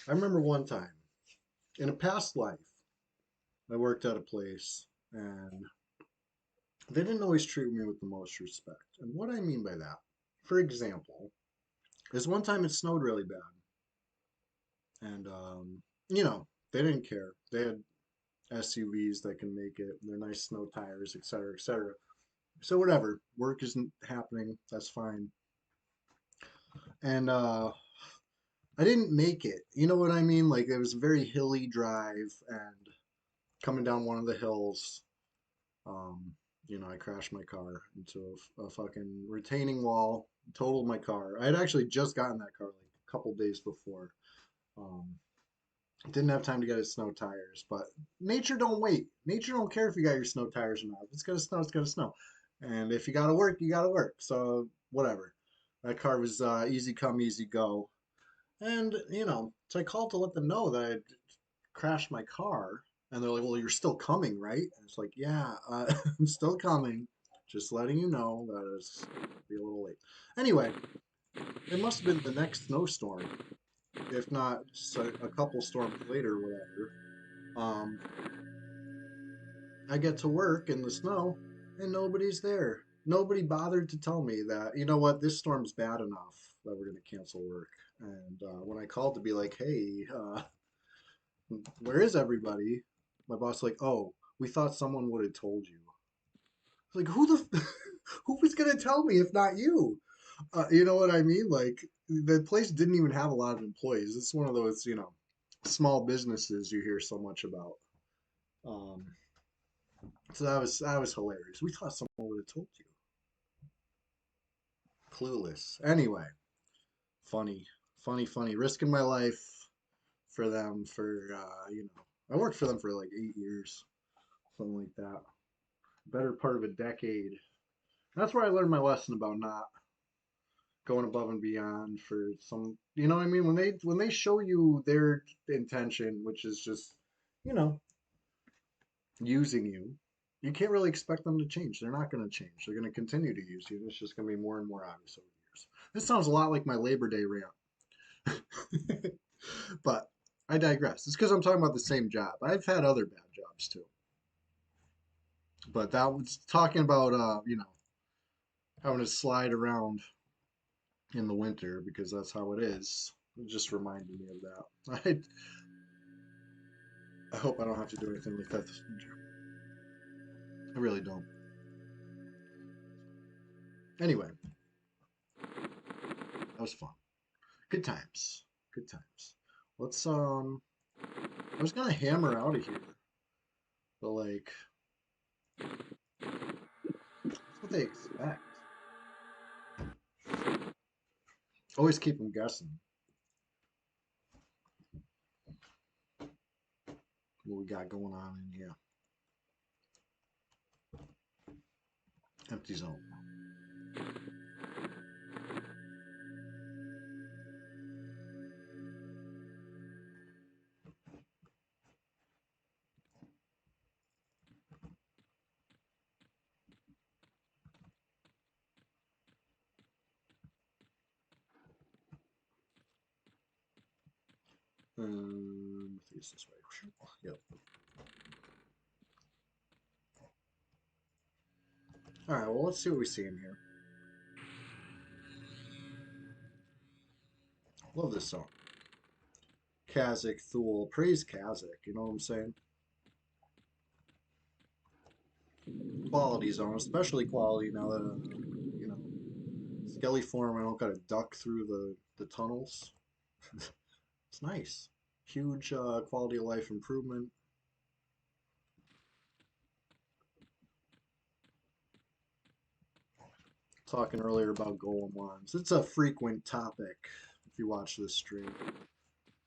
Speaker 2: I remember one time in a past life, I worked at a place and they didn't always treat me with the most respect. And what I mean by that, for example, is one time it snowed really bad and they didn't care. They had SUVs that can make it, they're nice snow tires, etc., etc. So whatever, work isn't happening, that's fine. And I didn't make it. You know what I mean? Like it was a very hilly drive and coming down one of the hills, um, I crashed my car into a fucking retaining wall, totaled my car. I had actually just gotten that car like a couple days before. Um, Didn't have time to get his snow tires, but nature don't wait. Nature don't care if you got your snow tires or not. If it's gonna snow, it's gonna snow. And if you gotta work, you gotta work. So whatever. That car was easy come, easy go. And so I called to let them know that I crashed my car, and they're like, "Well, you're still coming, right?" And it's like, "Yeah, I'm still coming. Just letting you know that it's be a little late." Anyway, it must have been the next snowstorm, if not a couple storms later, whatever. Um, I get to work in the snow, and nobody's there. Nobody bothered to tell me that, you know what, this storm's bad enough that we're going to cancel work. And when I called to be like, hey, where is everybody? My boss like, oh, we thought someone would have told you. Like, who was gonna tell me if not you? You know what I mean? Like, the place didn't even have a lot of employees. It's one of those, small businesses you hear so much about. Um, so that was hilarious. We thought someone would have told you. Clueless. Anyway, funny, funny, funny. Risking my life for them for I worked for them for like 8 years, something like that. Better part of a decade. That's where I learned my lesson about not going above and beyond for some, you know what I mean? When they show you their intention, which is just, you know, using you, you can't really expect them to change. They're not going to change. They're going to continue to use you. It's just going to be more and more obvious over the years. This sounds a lot like my Labor Day rant. But I digress. It's because I'm talking about the same job. I've had other bad jobs too. But that was talking about having to slide around in the winter because that's how it is. It just reminded me of that. I hope I don't have to do anything like that this winter. I really don't. Anyway, that was fun. Good times. Good times. Let's I was gonna hammer out of here, but like that's what they expect. Always keep them guessing what we got going on in here. Empty zone. I think it's this way. Yep. All right. Well, let's see what we see in here. Love this song. Kazakh Thule. Praise Kazakh. You know what I'm saying? Quality zone, especially quality now that Skelly form. I don't got to duck through the tunnels. It's nice. Huge quality of life improvement. Talking earlier about Golem wands. It's a frequent topic if you watch this stream.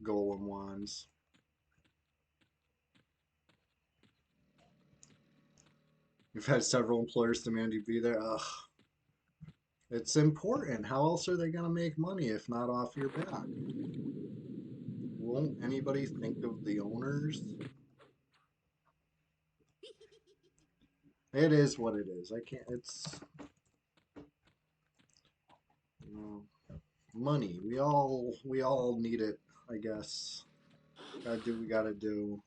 Speaker 2: Golem wands. You've had several employers demand you be there. Ugh. It's important. How else are they going to make money if not off your back? Won't anybody think of the owners? It is what it is. I can't. It's you know, money. We all need it. I guess. Gotta do what we gotta do.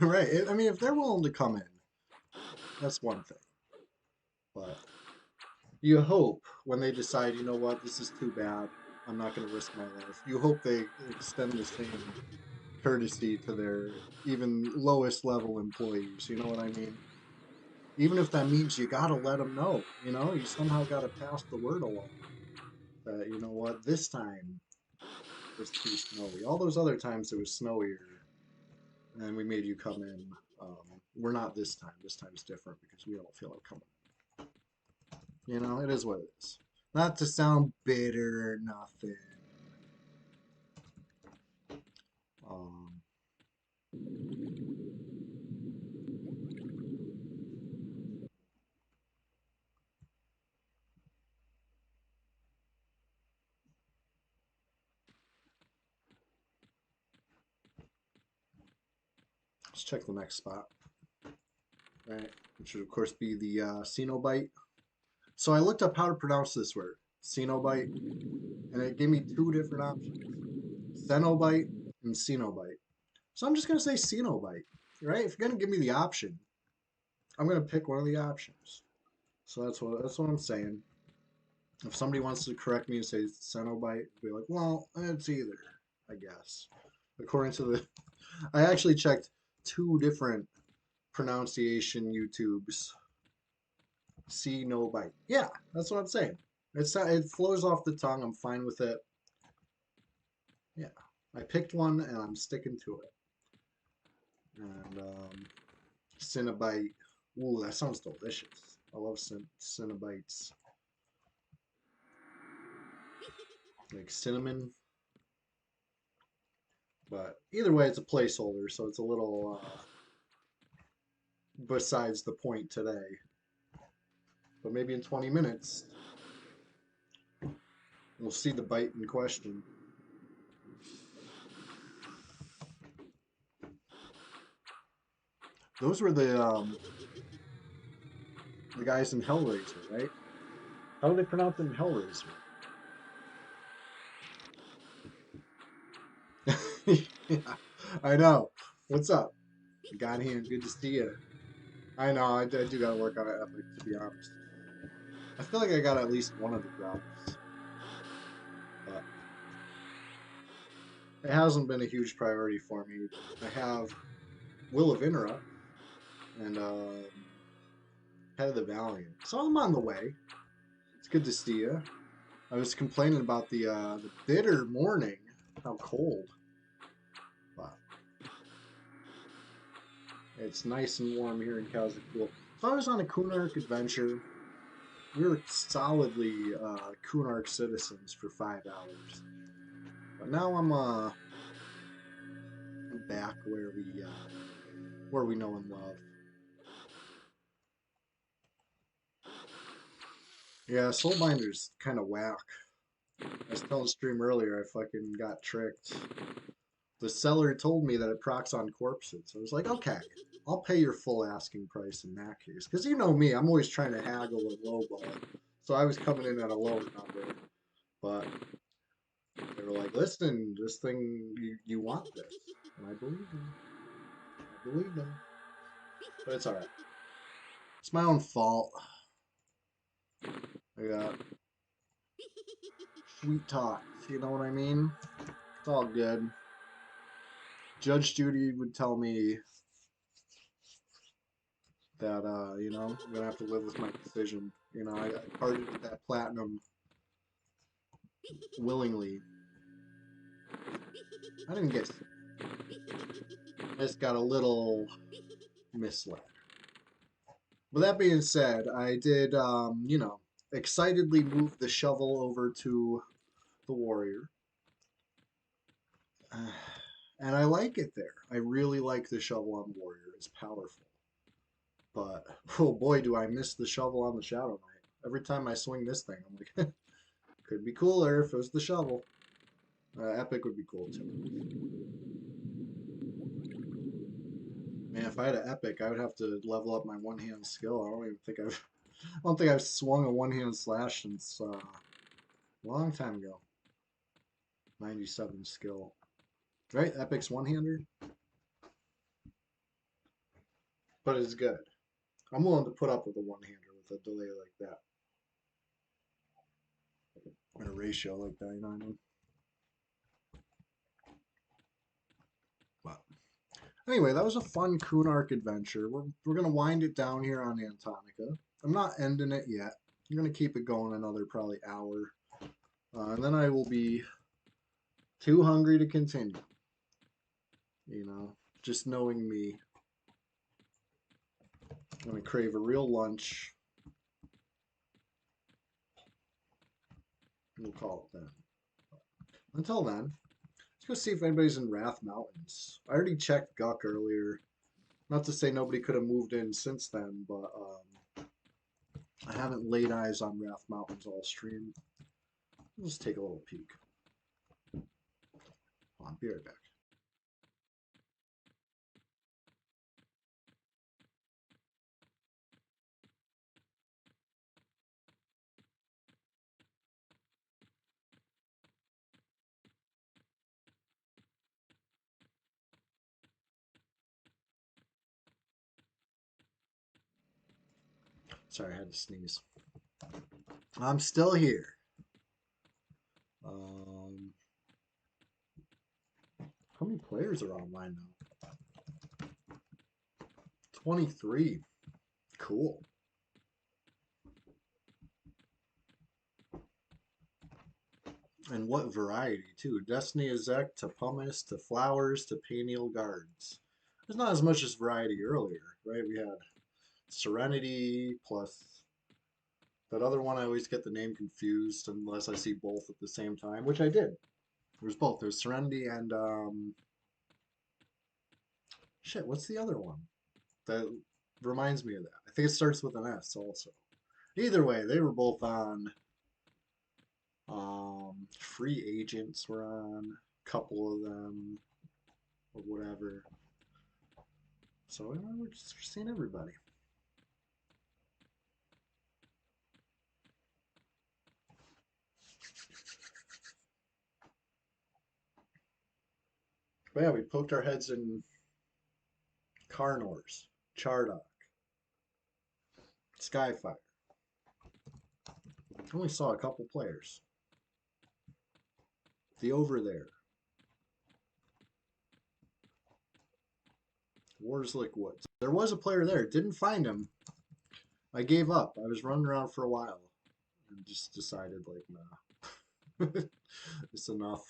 Speaker 2: Right. I mean, if they're willing to come in, that's one thing. But you hope when they decide, you know what, this is too bad. I'm not going to risk my life. You hope they extend the same courtesy to their even lowest level employees. You know what I mean? Even if that means you got to let them know, you somehow got to pass the word along that, you know what, this time was too snowy. All those other times it was snowier and we made you come in. We're not this time. This time's different because we don't feel like coming. It is what it is. Not to sound bitter or nothing. Um, let's check the next spot. Right, which would of course be the Cenobite. So I looked up how to pronounce this word, Cenobite, and it gave me two different options, Cenobite and Cenobite. So I'm just gonna say Cenobite, right? If you're gonna give me the option, I'm gonna pick one of the options. So that's what I'm saying. If somebody wants to correct me and say Cenobite, be like, well, it's either, I guess. According to the, I actually checked two different pronunciation YouTubes. Cenobite. Yeah, that's what I'm saying. It flows off the tongue. I'm fine with it. Yeah, I picked one and I'm sticking to it. And Cinnabite. Ooh, that sounds delicious. I love Cinnabites. Like cinnamon. But either way, it's a placeholder, so it's a little besides the point today. But maybe in 20 minutes, we'll see the bite in question. Those were the guys in Hellraiser, right? How do they pronounce it in Hellraiser? Yeah, I know. What's up? God hand, good to see you. I know, I do gotta work on it, Epic, to be honest. I feel like I got at least one of the growls, but it hasn't been a huge priority for me. I have Will of Inra and Head of the Valiant, so I'm on the way. It's good to see you. I was complaining about the bitter morning, how cold, but it's nice and warm here in Kazakh. So I was on a Kunark adventure. We were solidly Kunark citizens for 5 hours, but now I'm back where we know and love. Yeah, Soulbinder's kind of whack. I was telling stream earlier, I fucking got tricked. The seller told me that it procs on corpses. So I was like, okay, I'll pay your full asking price in that case. Because you know me, I'm always trying to haggle and lowball. So I was coming in at a lower number. But they were like, listen, this thing, you want this. And I believe them. I believe them. But it's alright. It's my own fault. I got sweet talk. You know what I mean? It's all good. Judge Judy would tell me that I'm gonna have to live with my decision. I parted with that platinum willingly. I didn't get I just got a little misled. But that being said, I did excitedly move the shovel over to the warrior. And I like it there. I really like the shovel on warrior. It's powerful. But oh boy, do I miss the shovel on the Shadow Knight. Every time I swing this thing, I'm like, could be cooler if it was the shovel. Epic would be cool too. Man, if I had an epic, I would have to level up my one-hand skill. I don't think I've swung a one-hand slash since a long time ago. 97 skill. Right? Epic's one-hander, but it's good. I'm willing to put up with a one-hander with a delay like that. And a ratio like that, you know what I mean? But anyway, that was a fun Kunark adventure. We're gonna wind it down here on Antonica. I'm not ending it yet. I'm gonna keep it going another probably hour, and then I will be too hungry to continue. Just knowing me, I'm gonna crave a real lunch. We'll call it then. Until then, let's go see if anybody's in Wrath Mountains. I already checked Guck earlier. Not to say nobody could have moved in since then, but I haven't laid eyes on Wrath Mountains all stream. Let's take a little peek. I'll be right back. Sorry, I had to sneeze. I'm still here. How many players are online now? 23. Cool. And what variety, too. Destiny Ezek to Pumice to Flowers to Penial Guards. There's not as much as variety earlier, right? We had Serenity plus that other one. I always get the name confused unless I see both at the same time, which I did. There's both. There's Serenity and shit, what's the other one? That reminds me of that. I think it starts with an S also. Either way, they were both on. Free agents were on a couple of them or whatever. So we're just seeing everybody. But yeah, we poked our heads in Carnors, Chardock, Skyfire. Only saw a couple players. The Over There. Warslick Woods. There was a player there. Didn't find him. I gave up. I was running around for a while and just decided, like, nah. It's enough.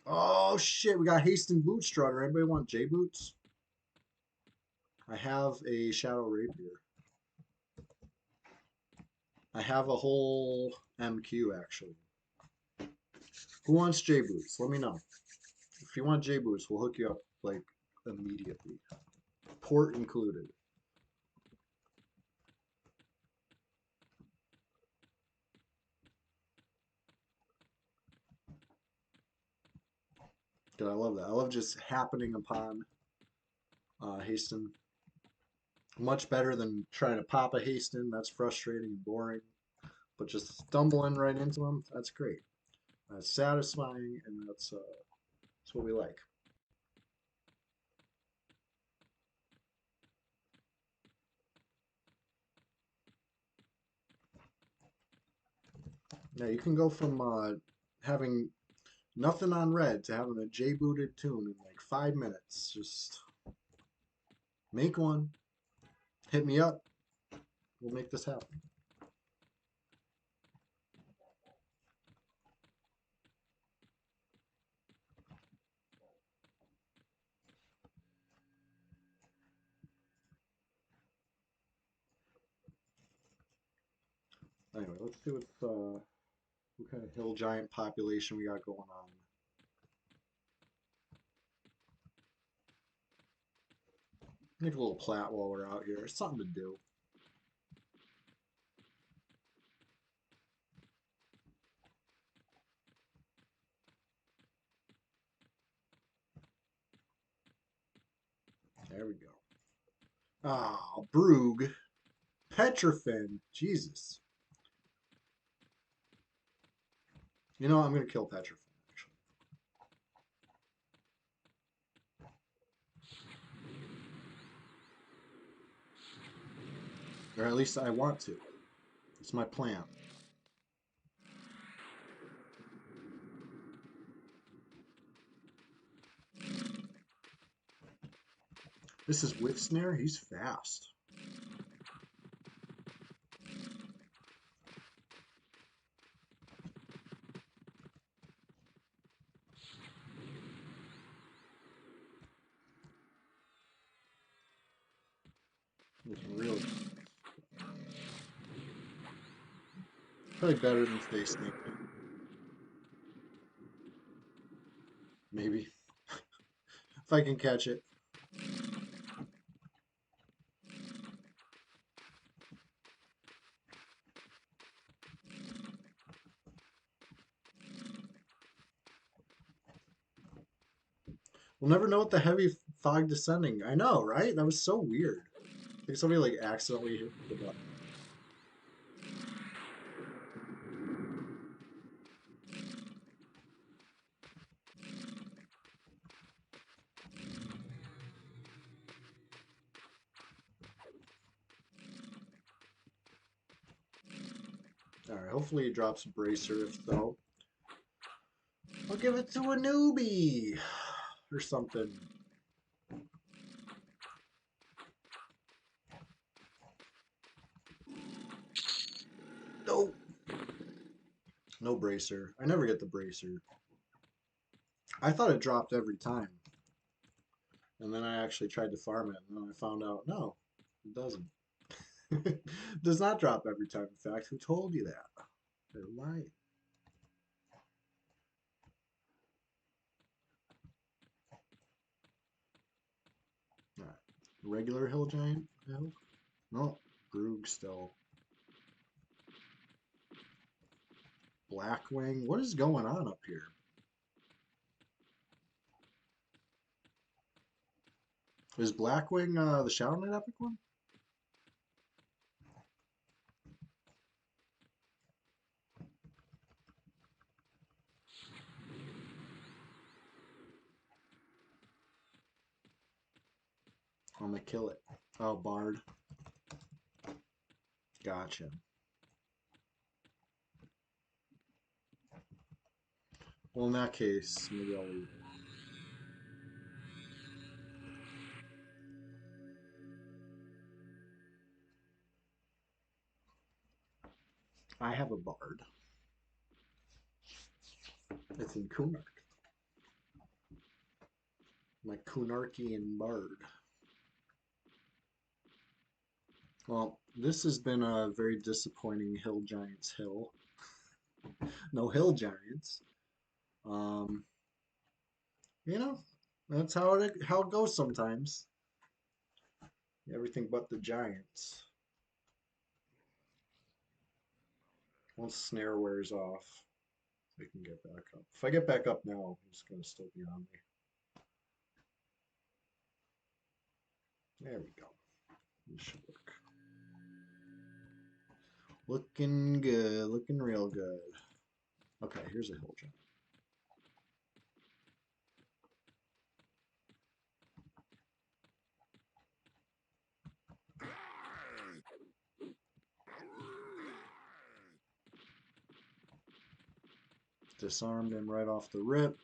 Speaker 2: Oh, shit. We got Haston Bootstrutter. Anybody want J Boots? I have a Shadow Rapier. I have a whole MQ, actually. Who wants J Boots? Let me know. If you want J Boots, we'll hook you up, like, immediately. Port included. God, I love that. I love just happening upon Haston. Much better than trying to pop a Haston. That's frustrating and boring. But just stumbling right into them, that's great. That's satisfying, and that's what we like. Now you can go from having nothing on red to having a J-booted tune in like 5 minutes. Just make one, hit me up, we'll make this happen. Anyway, let's see what kind of hill giant population we got going on. Make a little plat while we're out here. Something to do. There we go. Ah, Broog. Petrofin. Jesus. You know, I'm going to kill Petrofin, actually. Or at least I want to. It's my plan. This is Whip Snare. He's fast. He's really. Probably better than face naked. Maybe. If I can catch it. We'll never know what the heavy fog descending. I know, right? That was so weird. I think somebody like accidentally hit the button. Alright, hopefully he drops a bracer. If so, I'll give it to a newbie or something. No. No bracer. I never get the bracer. I thought it dropped every time. And then I actually tried to farm it, and then I found out, no, it doesn't. It does not drop every time. In fact, who told you that? They're lying. Alright. Regular hill giant? Hill? No. Groog still. Blackwing? What is going on up here? Is Blackwing the Shadow Knight epic one? I'm gonna kill it. Oh, Bard. Gotcha. Well, in that case, maybe I'll leave. I have a Bard. It's in Kunark. My Kunarkian Bard. Well, this has been a very disappointing Hill Giants hill. No Hill Giants. Um, you know, that's how it goes sometimes. Everything but the Giants. Once snare wears off, I can get back up. If I get back up now, he's gonna still be on me. There we go. This should work. Looking good, looking real good. Okay, here's a hill giant. Disarmed him right off the rip.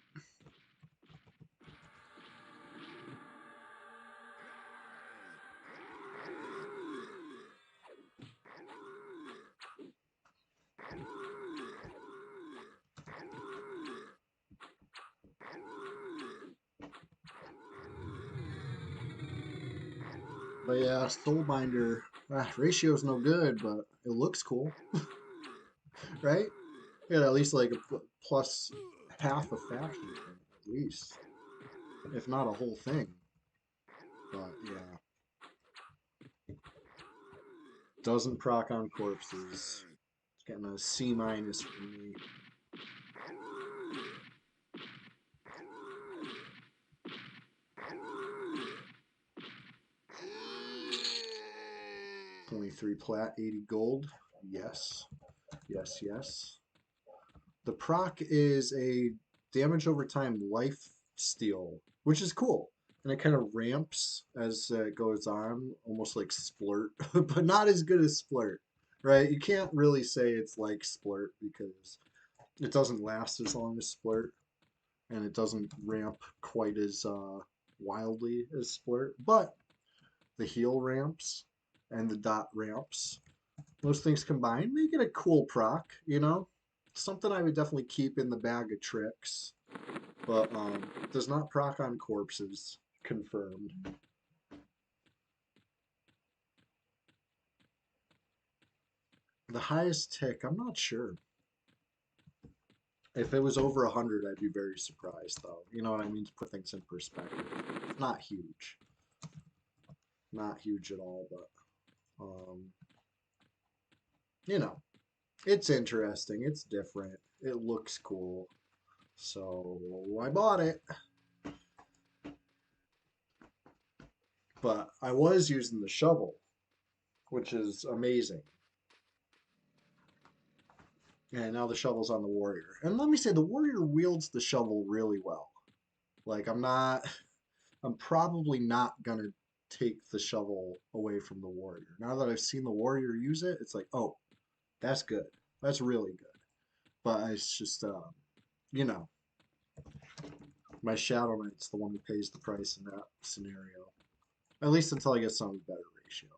Speaker 2: But yeah, Soulbinder ratio's no good, but it looks cool, right? You got at least like a plus half a faction at least, if not a whole thing. But yeah, doesn't proc on corpses. It's getting a C minus from me. $23 plat, 80 gold. Yes, yes, yes. The proc is a damage over time life steal, which is cool. And it kind of ramps as it goes on, almost like Splurt, but not as good as Splurt, right? You can't really say it's like Splurt because it doesn't last as long as Splurt, and it doesn't ramp quite as wildly as Splurt. But the heal ramps and the dot ramps, those things combined make it a cool proc, you know? Something I would definitely keep in the bag of tricks, but does not proc on corpses. Confirmed. The highest tick, I'm not sure. If it was over 100, I'd be very surprised, though. You know what I mean? To put things in perspective. It's not huge. Not huge at all, but, you know, it's interesting. It's different. It looks cool. So I bought it. But I was using the shovel, which is amazing. And now the shovel's on the warrior. And let me say, the warrior wields the shovel really well. Like, I'm probably not gonna take the shovel away from the warrior. Now that I've seen the warrior use it, it's like, oh, that's good. That's really good. But it's just, you know, my Shadow Knight's the one who pays the price in that scenario. At least until I get some better ratio.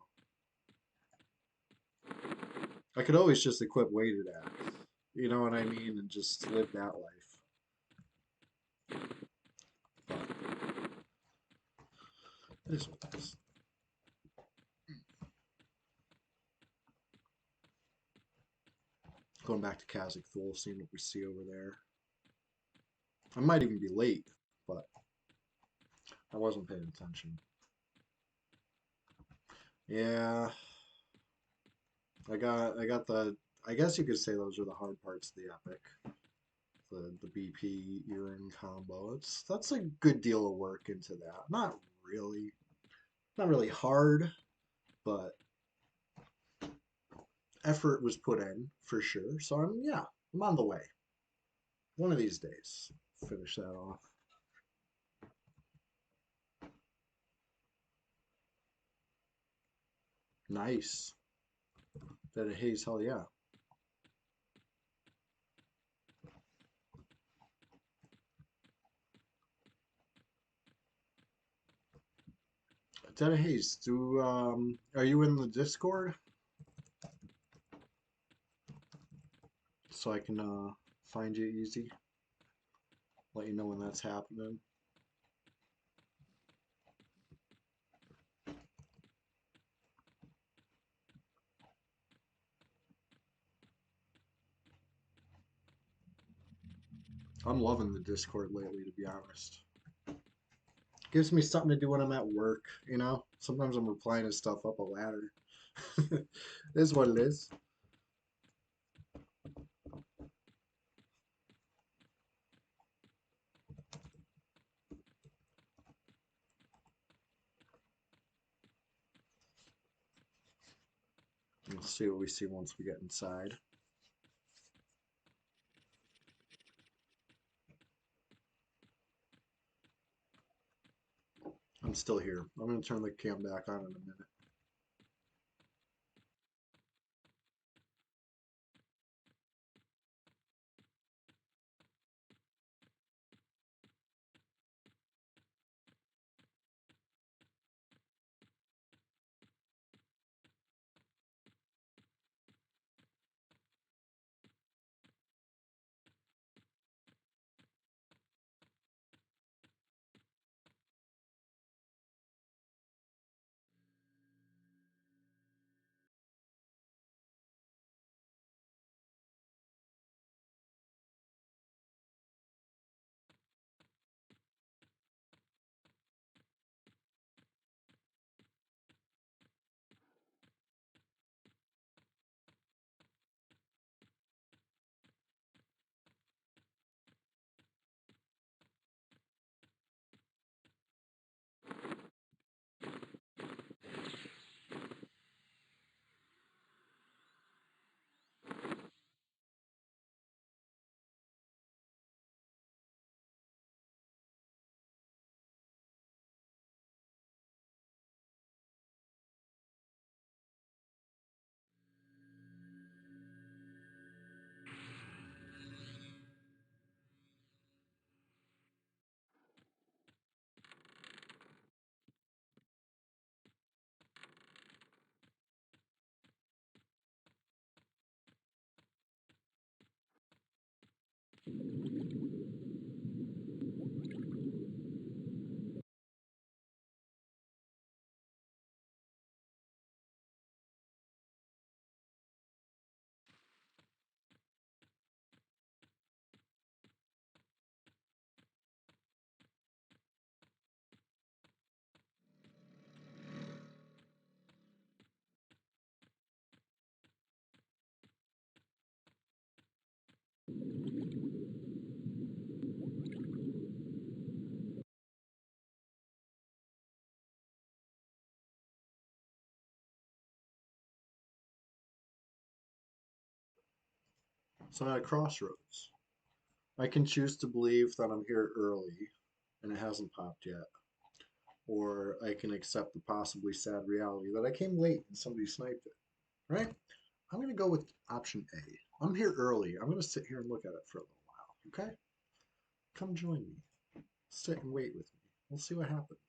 Speaker 2: I could always just equip weighted axe. You know what I mean? And just live that life. But it is what it is. Going back to Kazakh Thul, seeing what we see over there. I might even be late, but I wasn't paying attention. Yeah, I got the. I guess you could say those are the hard parts of the epic. The BP earring combo. That's a good deal of work into that. Really, not really hard, but effort was put in for sure. So I'm on the way. One of these days, finish that off. Nice. That haze, hell yeah. Dead Haze, are you in the Discord? So I can find you easy. Let you know when that's happening. I'm loving the Discord lately, to be honest. Gives me something to do when I'm at work, you know? Sometimes I'm replying to stuff up a ladder. It is what it is. We'll see what we see once we get inside. I'm still here. I'm going to turn the cam back on in a minute. So I'm at a crossroads. I can choose to believe that I'm here early and it hasn't popped yet, or I can accept the possibly sad reality that I came late and somebody sniped it, right? I'm going to go with option A. I'm here early. I'm going to sit here and look at it for a little while, okay? Come join me. Sit and wait with me. We'll see what happens.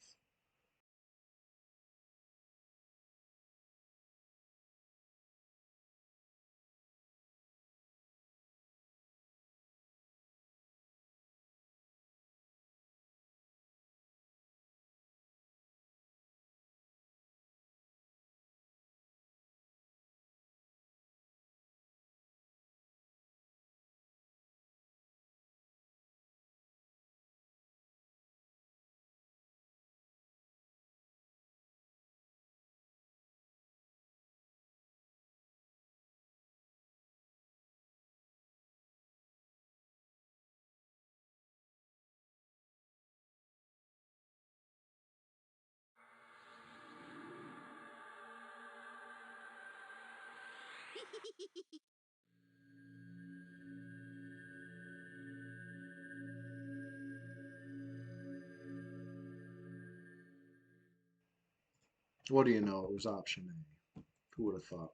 Speaker 2: What do you know? It was option A. Who would have thought?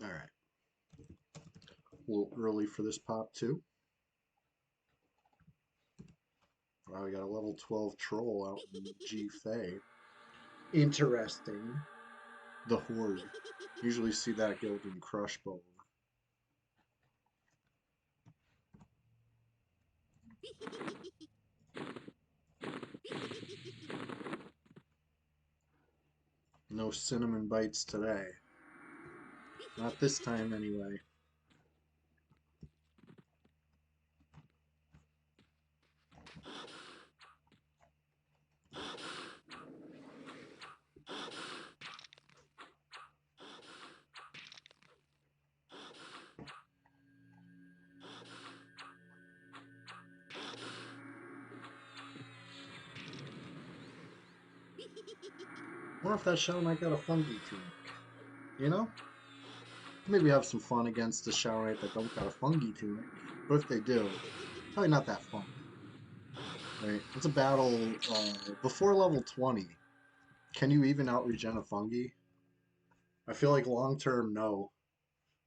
Speaker 2: All right. A little early for this pop, too. Wow, we got a level 12 troll out in G Fey. Interesting. The Horde. Usually see that guild in Crushbone. No cinnamon bites today. Not this time, anyway. Wonder if that Shovel Knight got a fungi tunic. You know? Maybe have some fun against the Shovel Knight that don't got a fungi tunic. But if they do, probably not that fun. right? It's a battle before level 20. Can you even out regen a fungi? I feel like long term, no.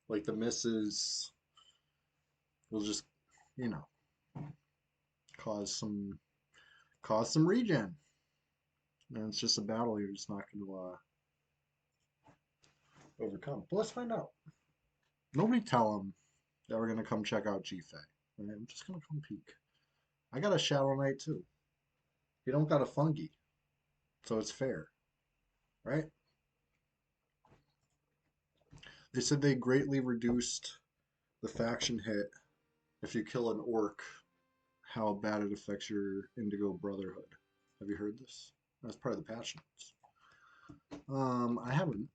Speaker 2: Like the misses will just, you know, cause some regen. And it's just a battle you're just not going to overcome. But let's find out. Nobody tell them that we're going to come check out GFA. Right? I'm just going to come peek. I got a Shadow Knight too. You don't got a fungi, so it's fair, right? They said they greatly reduced the faction hit if you kill an orc, how bad it affects your Indigo Brotherhood. Have you heard this? That's part of the patch notes. I haven't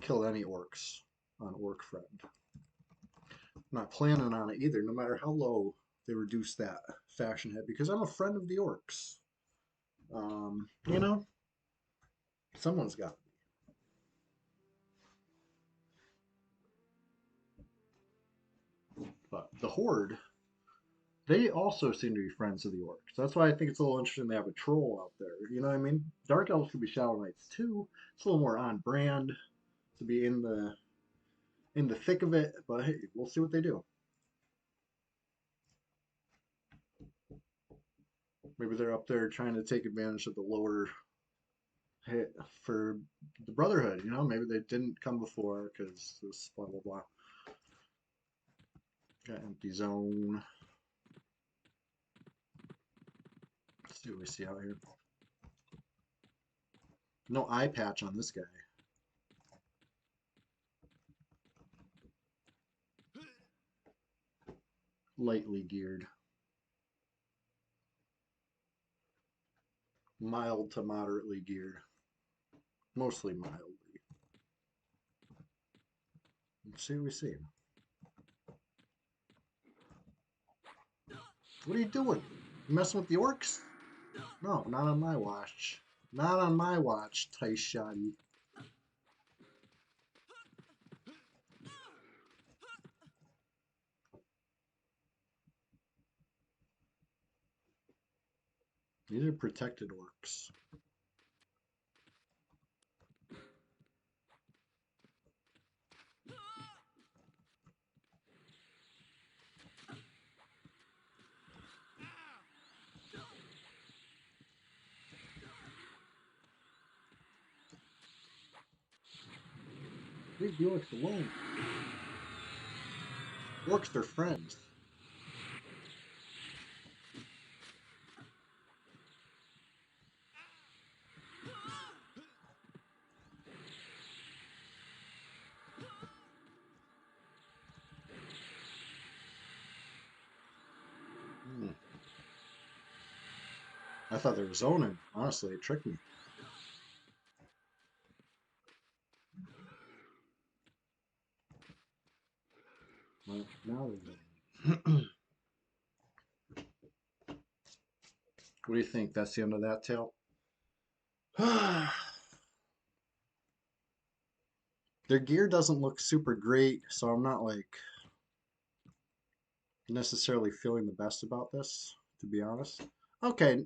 Speaker 2: killed any orcs on Orc Friend. I'm not planning on it either, no matter how low they reduce that faction hit, because I'm a friend of the orcs. You know, someone's got to be. But the Horde, they also seem to be friends of the orcs. That's why I think it's a little interesting they have a troll out there. You know what I mean? Dark Elves could be Shadow Knights too. It's a little more on brand to be in the thick of it, but hey, we'll see what they do. Maybe they're up there trying to take advantage of the lower hit for the Brotherhood. You know, maybe they didn't come before because this blah blah blah. Got empty zone. Let's see what we see out here. No eye patch on this guy. Lightly geared. Mild to moderately geared. Mostly mildly. Let's see what we see. What are you doing? You messing with the orcs? No, not on my watch. Not on my watch, Tice Shoddy. These are protected orcs. Leave the orcs alone. Orcs are friends. I thought they were zoning. Honestly, it tricked me. Well, now they're zoning. What do you think? That's the end of that tale? Their gear doesn't look super great, so I'm not like necessarily feeling the best about this, to be honest. Okay,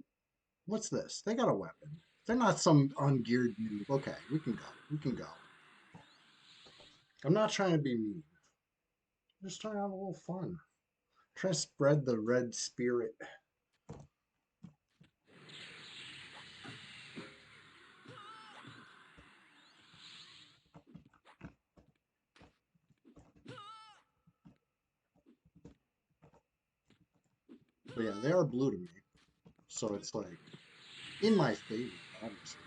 Speaker 2: what's this? They got a weapon. They're not some ungeared noob. Okay, we can go. We can go. I'm not trying to be mean. I'm just trying to have a little fun. Try to spread the red spirit. But yeah, they are blue to me. So it's like in my favor, obviously.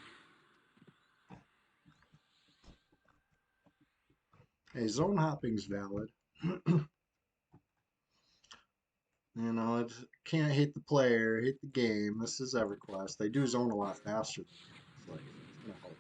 Speaker 2: Hey, zone hopping's valid. You know, it can't hate the player, hate the game. This is EverQuest. They do zone a lot faster than me. It's like, it's gonna help them.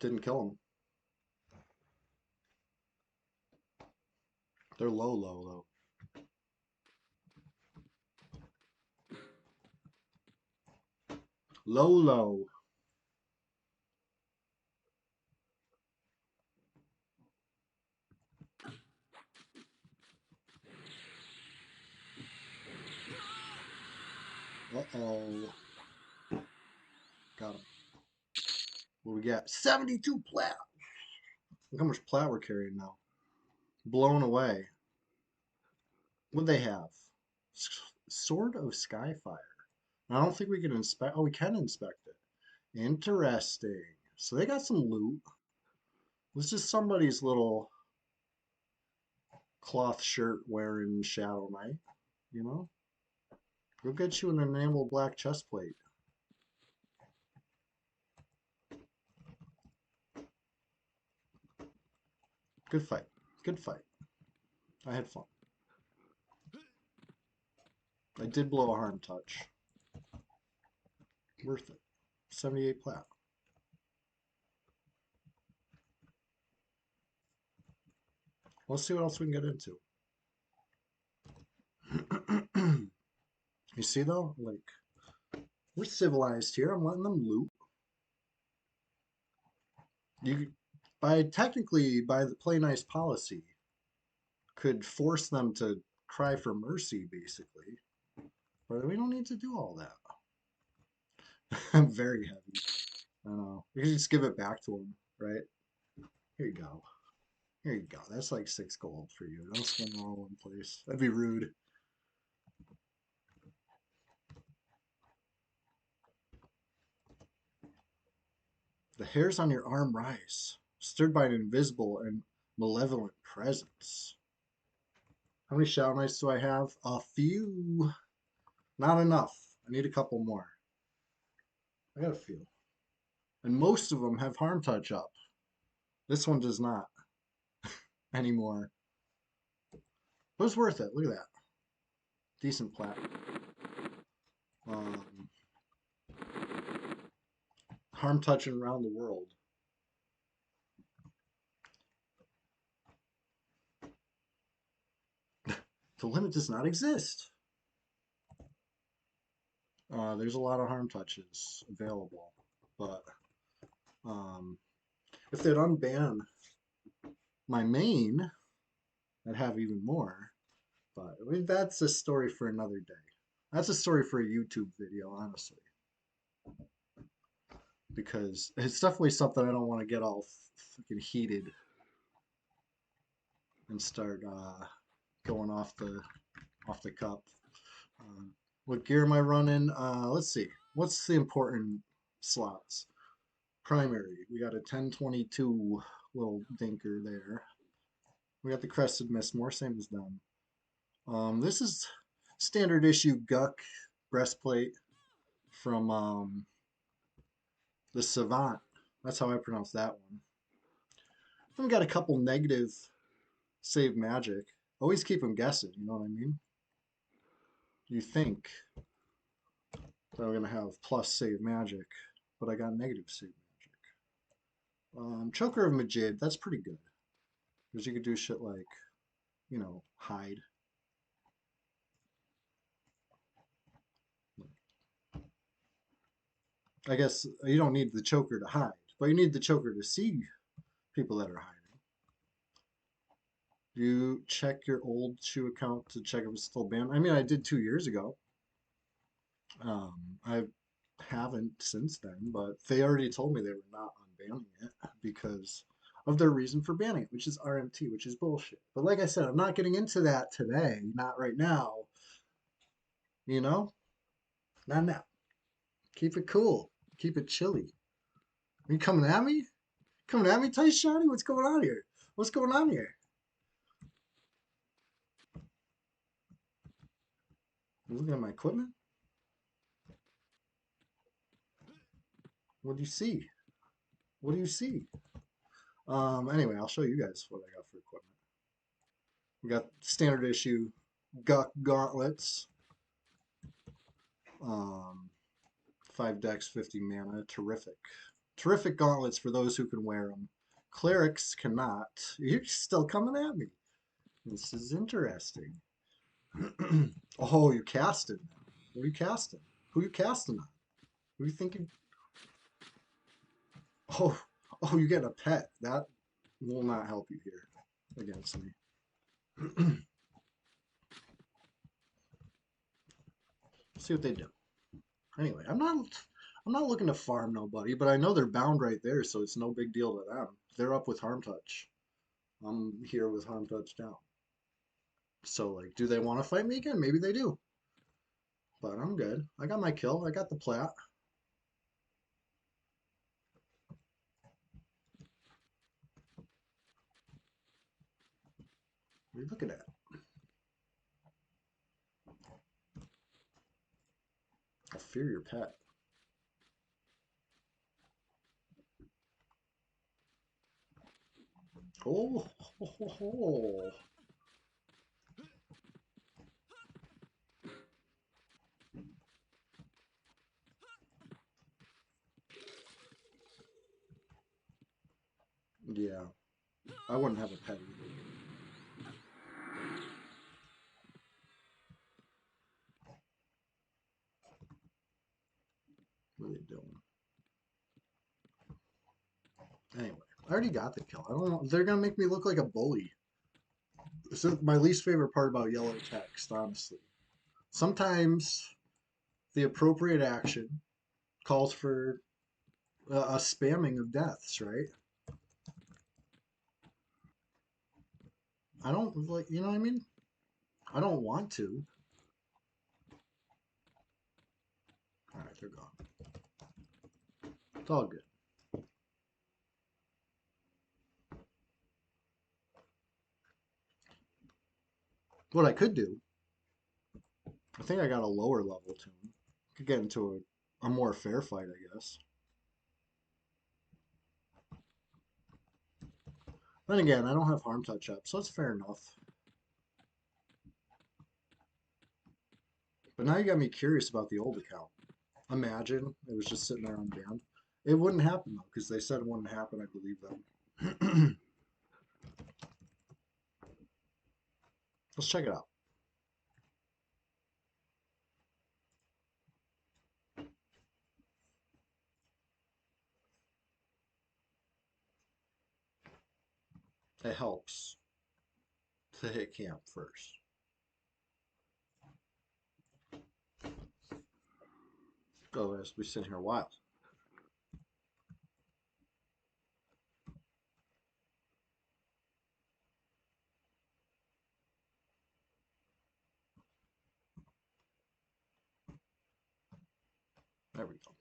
Speaker 2: Didn't kill them. They're low, low, low. Low, low. Uh-oh. Got him. What we got? 72 plat. Look how much plat we're carrying now. Blown away. What'd they have? Sword of Skyfire. I don't think we can inspect. Oh, we can inspect it. Interesting. So they got some loot. This is somebody's little cloth shirt wearing Shadow Knight, you know? Go get you an enamel black chest plate. Good fight. Good fight. I had fun. I did blow a harm touch. Worth it. 78 plat. Let's see what else we can get into. You see though, like, we're civilized here. I'm letting them loot. You, technically, by the play nice policy, could force them to cry for mercy, basically. But we don't need to do all that. I'm very heavy. I know. You can just give it back to them, right? Here you go. Here you go. That's like 6 gold for you. Don't spend it all in one place. That'd be rude. The hairs on your arm rise, stirred by an invisible and malevolent presence. How many Shadow Knights do I have? A few. Not enough. I need a couple more. I got a few. And most of them have harm touch up. This one does not anymore. But it's worth it. Look at that. Decent plat. Harm touching around the world. The limit does not exist. There's a lot of harm touches available, but if they'd unban my main, I'd have even more. But I mean, that's a story for another day. That's a story for a YouTube video, honestly. Because it's definitely something I don't want to get all fucking heated and start going off the cup. What gear am I running? Let's see. What's the important slots? Primary. We got a 1022 little dinker there. We got the Crested Mistmore, same as them. This is standard issue Guck breastplate from the Savant. That's how I pronounce that one. Then we got a couple negative save magic. Always keep them guessing, you know what I mean? You think that I'm gonna have plus save magic, but I got negative save magic. Choker of Majid, that's pretty good. Because you could do shit like, you know, hide. I guess you don't need the choker to hide, but you need the choker to see people that are hiding. You check your old shoe account to check if it's still banned. I mean, I did 2 years ago. I haven't since then, but they already told me they were not unbanning it because of their reason for banning it, which is RMT, which is bullshit. But like I said, I'm not getting into that today, not right now. You know? Not now. Keep it cool. Keep it chilly. Are you coming at me? Coming at me, Tight Shotty? What's going on here? What's going on here? You looking at my equipment? What do you see? What do you see? Anyway, I'll show you guys what I got for equipment. We got standard issue Guck gauntlets. 5 decks, 50 mana. Terrific. Terrific gauntlets for those who can wear them. Clerics cannot. You're still coming at me. This is interesting. Oh, you casted now. What are you casting? Who are you casting on? Who are you thinking? Oh, oh, you get a pet. That will not help you here against me. See what they do. Anyway, I'm not looking to farm nobody, but I know they're bound right there, so it's no big deal to them. They're up with harm touch. I'm here with harm touch down. So like, do they want to fight me again? Maybe they do. But I'm good. I got my kill. I got the plat. What are you looking at? I fear your pet. Oh, ho, ho, ho. Yeah, I wouldn't have a pet either. What are they doing? Anyway, I already got the kill. I don't know. They're gonna make me look like a bully. This is my least favorite part about yellow text, honestly. Sometimes the appropriate action calls for a spamming of deaths, right? I don't like, you know what I mean? I don't want to. All right, they're gone. It's all good. What I could do, I think I got a lower level tune. Could get into a more fair fight, I guess. Then again, I don't have harm touch up, so it's fair enough. But now you got me curious about the old account. Imagine it was just sitting there unbanned. It wouldn't happen though, because they said it wouldn't happen. I believe them. Let's check it out. It helps to hit camp first. Otherwise, we sit here a while. There we go.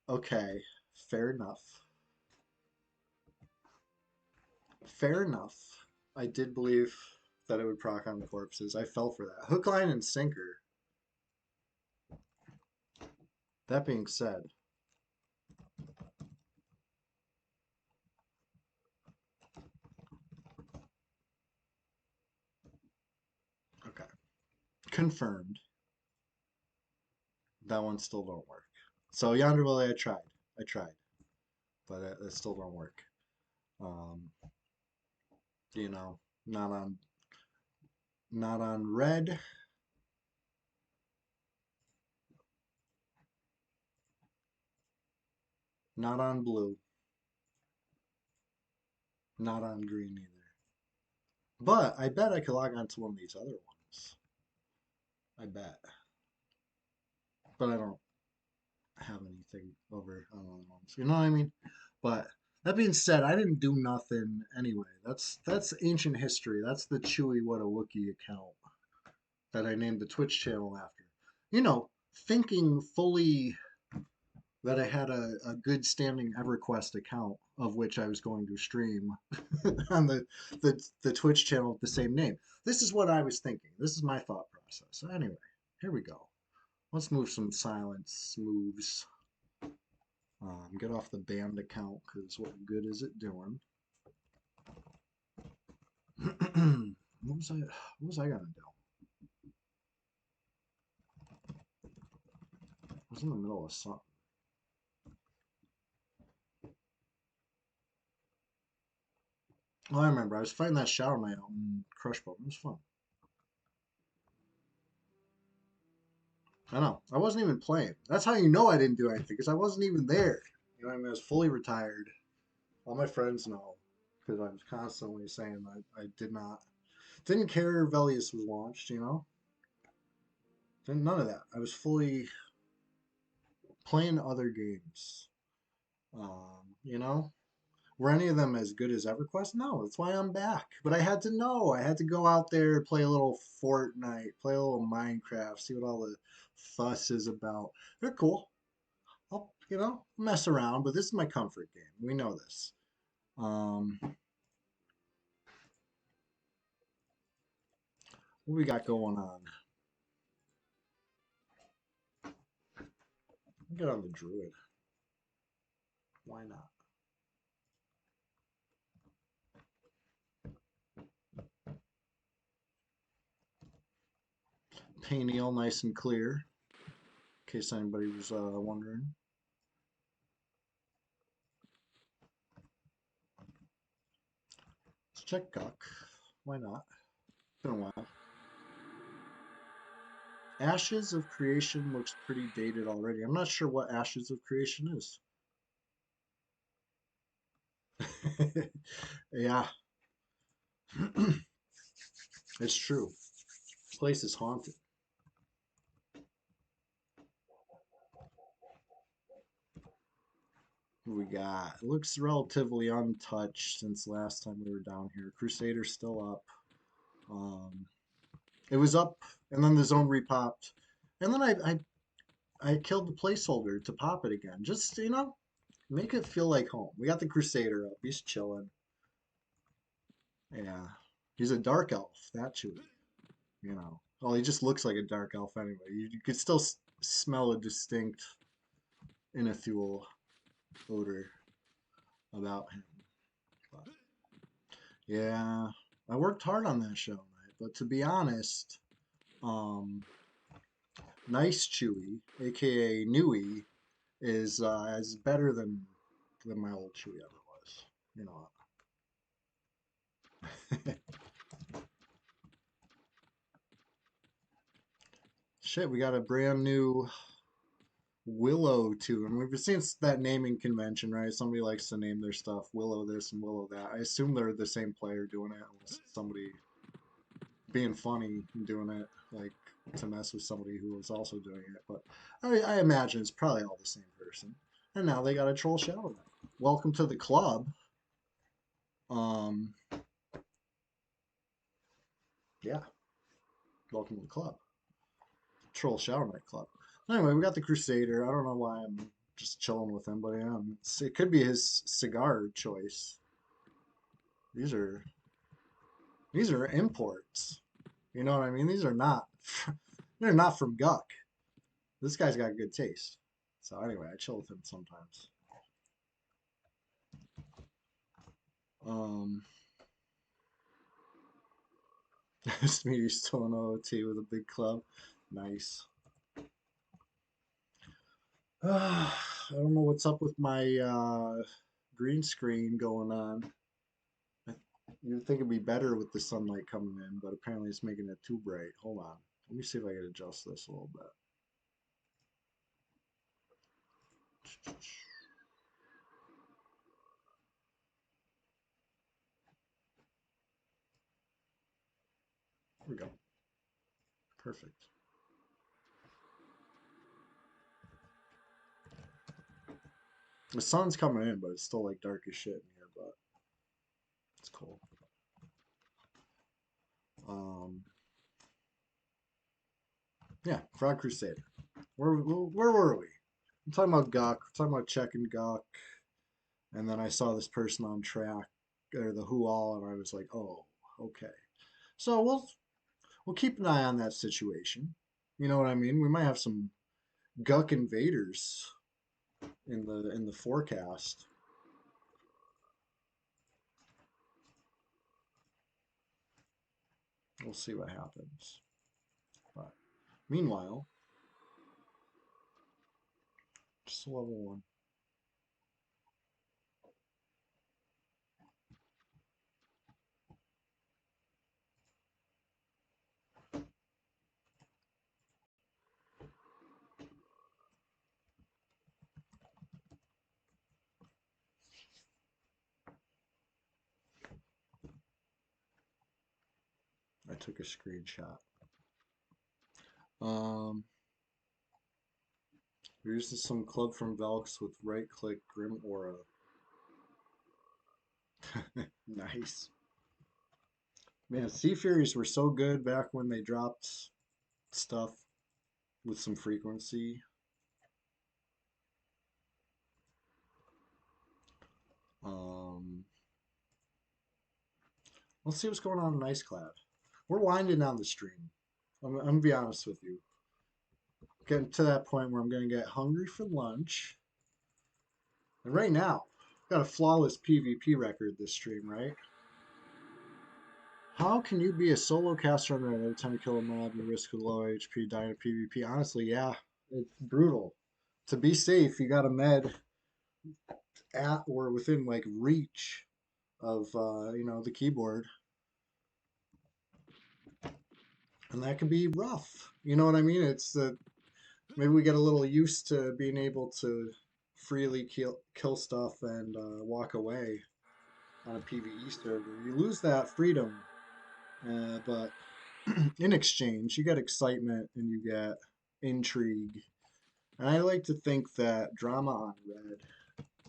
Speaker 2: Okay, fair enough. Fair enough. I did believe that it would proc on the corpses. I fell for that. Hook, line, and sinker. That being said, okay, confirmed. That one still don't work. So Yonder Lily, I tried. I tried, but it still don't work. Um, you know, not on not on red. Not on blue. Not on green either. But I bet I could log on to one of these other ones. I bet. But I don't have anything over on other ones. You know what I mean? But that being said, I didn't do nothing anyway. That's ancient history. That's the Chewy What a Wookie account that I named the Twitch channel after. You know, thinking fully that I had a good standing EverQuest account of which I was going to stream on the Twitch channel with the same name. This is what I was thinking. This is my thought process. So anyway, here we go. Let's move some silence moves. Get off the banned account because what good is it doing? What was I gonna do? I was in the middle of something. Oh, I remember. I was fighting that Shadow Knight out in Crush Bone. It was fun. I know. I wasn't even playing. That's how you know I didn't do anything, because I wasn't even there. You know what I mean? I was fully retired. All my friends know, because I was constantly saying I didn't care if Velius was launched, you know? None of that. I was fully playing other games. You know? Were any of them as good as EverQuest? No, that's why I'm back. But I had to know. I had to go out there, play a little Fortnite, play a little Minecraft, see what all the fuss is about. They're cool. I'll, mess around, but this is my comfort game. We know this. What we got going on? Get on the Druid. Why not? Paniel, nice and clear, in case anybody was wondering. Let's check Guk. Why not? Been a while. Ashes of Creation looks pretty dated already. I'm not sure what Ashes of Creation is. Yeah, it's true. This place is haunted. What we got? It looks relatively untouched since last time we were down here. Crusader's still up. Um, it was up, and then the zone repopped, and then I killed the placeholder to pop it again. Just make it feel like home. We got the Crusader up. He's chilling. Yeah, he's a dark elf. That should Well, he just looks like a dark elf anyway. You could still smell a distinct Inethul odor about him. But yeah, I worked hard on that show night, but to be honest, um, Nice Chewy, aka Nui, is better than my old Chewy ever was. You know. Shit, we got a brand new Willow too, and we've seen that naming convention, right? Somebody likes to name their stuff Willow this and Willow that. I assume they're the same player doing it, unless somebody being funny and doing it, like to mess with somebody who was also doing it. But I imagine it's probably all the same person. And now they got a troll Shadow Knight. Welcome to the club. Um, yeah, welcome to the club. Troll Shadow Knight Club. Anyway, we got the Crusader. I don't know why I'm just chilling with him, but yeah, it could be his cigar choice. These are imports. You know what I mean? These are not they're not from Guk. This guy's got good taste. So anyway, I chill with him sometimes. Um Smeety's still in OOT with a big club. Nice. I don't know what's up with my green screen going on. You'd think it'd be better with the sunlight coming in, but apparently it's making it too bright. Hold on. Let me see if I can adjust this a little bit. Here we go. Perfect. The sun's coming in, but it's still like dark as shit in here, but it's cool. Yeah, Frog Crusader. Where were we? I'm talking about Gawk. We're talking about checking Gawk, and then I saw this person on track or the Who All, and I was like, oh, okay. So we'll keep an eye on that situation. You know what I mean? We might have some Guk invaders in the forecast. We'll see what happens. But meanwhile, just level 1. I took a screenshot. Here's some club from Velks with right click Grim Aura. Nice. Man, Sea Furies were so good back when they dropped stuff with some frequency. Um, let's see what's going on in Ice Cloud. We're winding down the stream. I'm gonna be honest with you. Getting to that point where I'm gonna get hungry for lunch. And right now, got a flawless PvP record this stream, right? How can you be a solo caster on every time you kill a mob, you risk a low HP, die in PvP? Honestly, yeah, it's brutal. To be safe, you got a med at or within like reach of the keyboard, and that can be rough. You know what I mean? It's the maybe we get a little used to being able to freely kill stuff and walk away on a PvE server. You lose that freedom, but in exchange, you get excitement and you get intrigue. And I like to think that drama on Red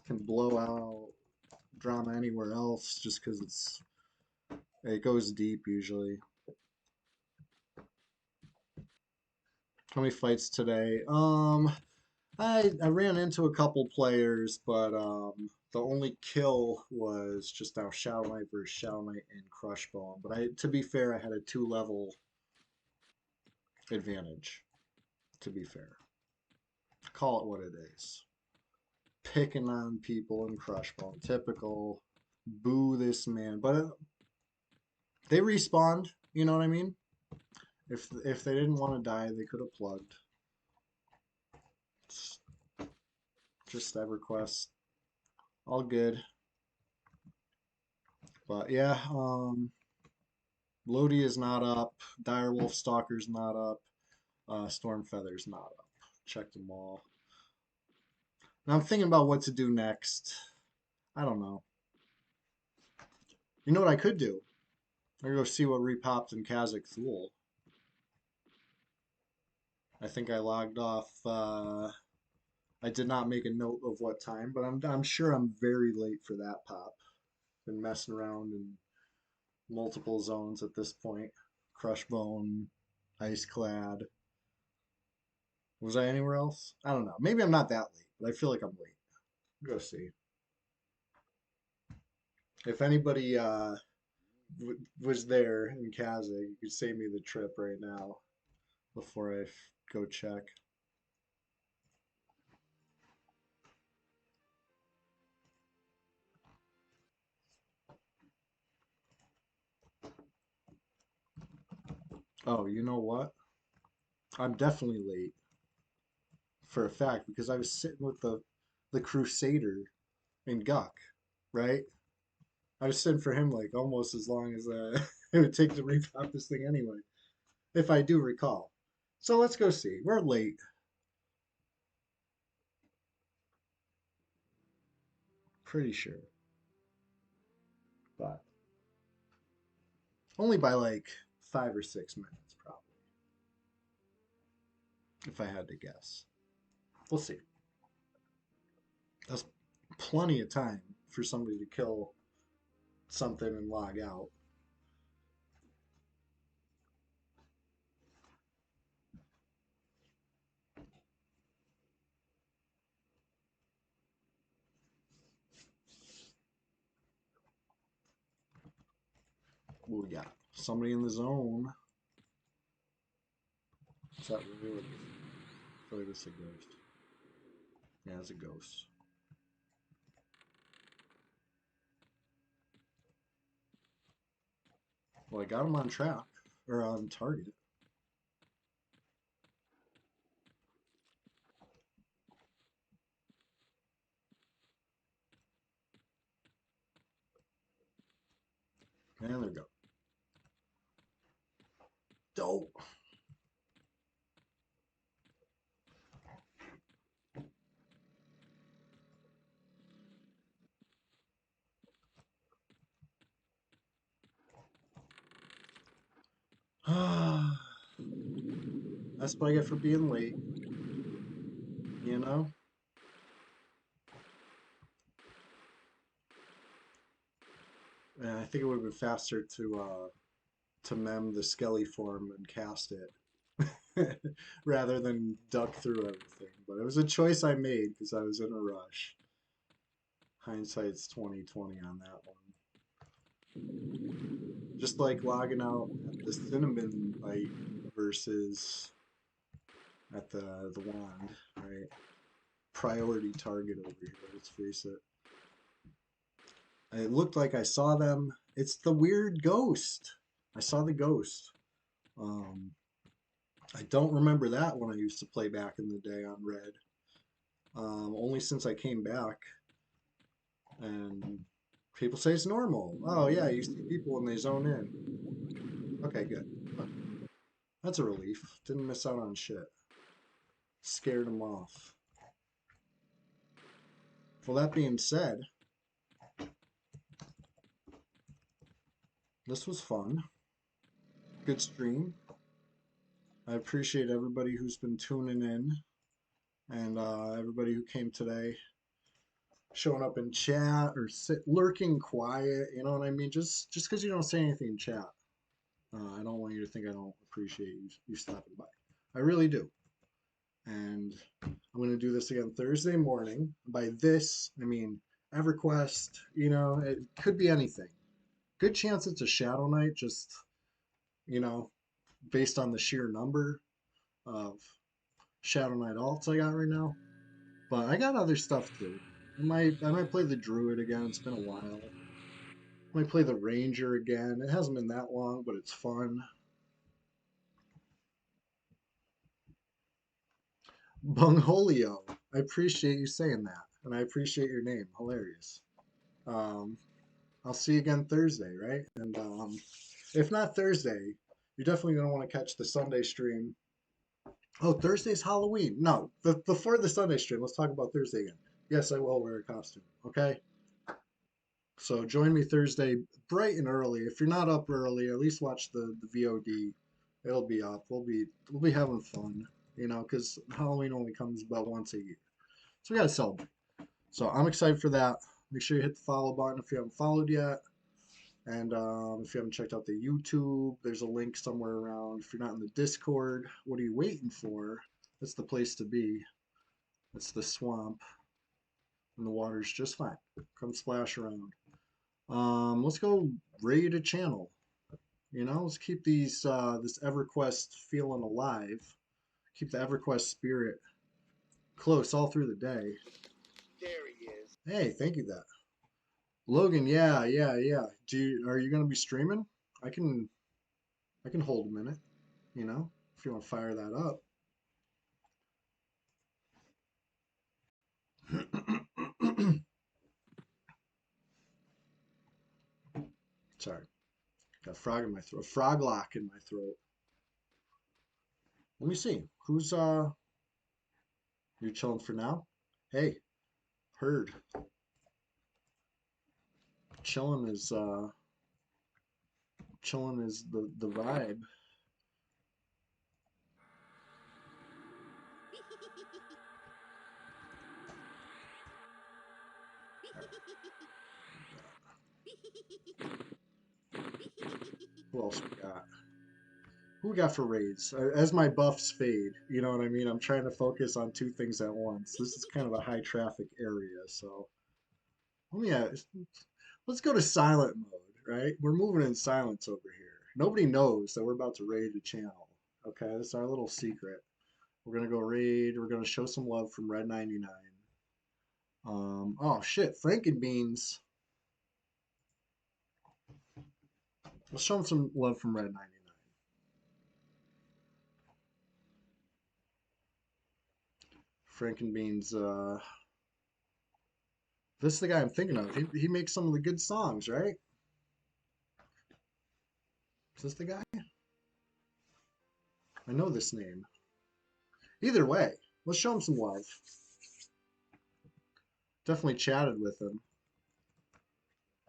Speaker 2: can blow out drama anywhere else just because it goes deep usually. How many fights today? I ran into a couple players, but the only kill was just now Shadow Knight versus Shadow Knight and Crushbone. But to be fair, I had a 2-level advantage. To be fair, call it what it is. Picking on people in Crushbone, typical. Boo this man, but they respawned. You know what I mean? If they didn't want to die, they could have plugged. It's just EverQuest, all good. But yeah, Lodi is not up. Direwolf Stalker's not up. Stormfeather's not up. Check them all. Now I'm thinking about what to do next. I don't know. You know what I could do? I could go see what repopped in Kazakh Thule. I think I logged off. I did not make a note of what time, but I'm sure I'm very late for that pop. Been messing around in multiple zones at this point. Crushbone, Iceclad. Was I anywhere else? I don't know. Maybe I'm not that late, but I feel like I'm late. Go see. If anybody was there in Kazakh, you could save me the trip right now before I go check. Oh, you know what? I'm definitely late for a fact because I was sitting with the Crusader in Guck, right? I was sitting for him like almost as long as it would take to repop this thing anyway, if I do recall. So let's go see. We're late. Pretty sure. But only by like 5 or 6 minutes, probably, if I had to guess. We'll see. That's plenty of time for somebody to kill something and log out. What we got? Somebody in the zone. Is that really? I feel like it's a ghost. Yeah, it's a ghost. Well, I got him on track. or on target. And there we go. Dope. That's what I get for being late, you know? And I think it would have been faster to mem the Skelly form and cast it rather than duck through everything. But it was a choice I made because I was in a rush. Hindsight's 2020 on that one. Just like logging out at the cinnamon bite versus at the wand, right? Priority target over here, let's face it. It looked like I saw them. It's the weird ghost. I saw the ghost. Um, I don't remember that when I used to play back in the day on Red. Only since I came back, and people say it's normal. Oh yeah, you see people when they zone in. Okay, good. That's a relief. Didn't miss out on shit. Scared them off. Well, that being said, this was fun. Good stream. I appreciate everybody who's been tuning in and everybody who came today, showing up in chat or lurking quiet. You know what I mean? Just because you don't say anything in chat, I don't want you to think I don't appreciate you stopping by. I really do. And I'm going to do this again Thursday morning. By this, I mean EverQuest. You know, it could be anything. Good chance it's a Shadow Knight, just, you know, based on the sheer number of Shadow Knight alts I got right now. But I got other stuff too. I might play the Druid again. It's been a while. I might play the Ranger again. It hasn't been that long, but it's fun. Bungholio. I appreciate you saying that, and I appreciate your name. Hilarious. Um, I'll see you again Thursday, right? And if not Thursday, you're definitely gonna want to catch the Sunday stream. Oh, Thursday's Halloween. No, before the Sunday stream, let's talk about Thursday again. Yes, I will wear a costume. Okay. So join me Thursday bright and early. If you're not up early, at least watch the VOD. It'll be up. We'll be having fun, you know, because Halloween only comes about once a year. So we gotta celebrate. So I'm excited for that. Make sure you hit the follow button if you haven't followed yet. And if you haven't checked out the YouTube, there's a link somewhere around. If you're not in the Discord, what are you waiting for? That's the place to be. It's the swamp, and the water's just fine. Come splash around. Let's go raid a channel. You know, let's keep this EverQuest feeling alive. Keep the EverQuest spirit close all through the day.
Speaker 3: There he is.
Speaker 2: Hey, thank you that. Logan, yeah. Are you gonna be streaming? I can hold a minute, you know, if you want to fire that up. Sorry. Got a frog in my throat. Frog lock in my throat. Let me see. Who's you chilling for now? Hey, heard. Chilling is the vibe. Who else we got? Who we got for raids? As my buffs fade, you know what I mean? I'm trying to focus on two things at once. This is kind of a high traffic area, so let's go to silent mode, right? We're moving in silence over here. Nobody knows that we're about to raid a channel. Okay, this is our little secret. We're gonna go raid. We're gonna show some love from Red 99. Oh shit, Frankenbeans. Let's show him some love from Red 99. Frankenbeans, this is the guy I'm thinking of. He makes some of the good songs, right? Is this the guy? I know this name. Either way, let's show him some love. Definitely chatted with him.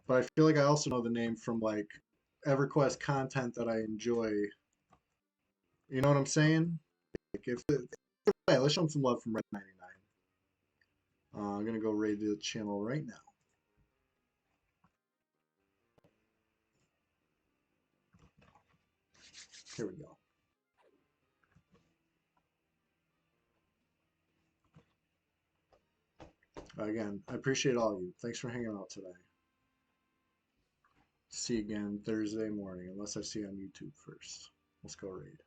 Speaker 2: But I feel like I also know the name from like EverQuest content that I enjoy. You know what I'm saying? Like if hey, let's show him some love from Red 99. I'm gonna go raid the channel right now. Here we go. Again, I appreciate all of you. Thanks for hanging out today. See you again Thursday morning, unless I see you on YouTube first. Let's go raid.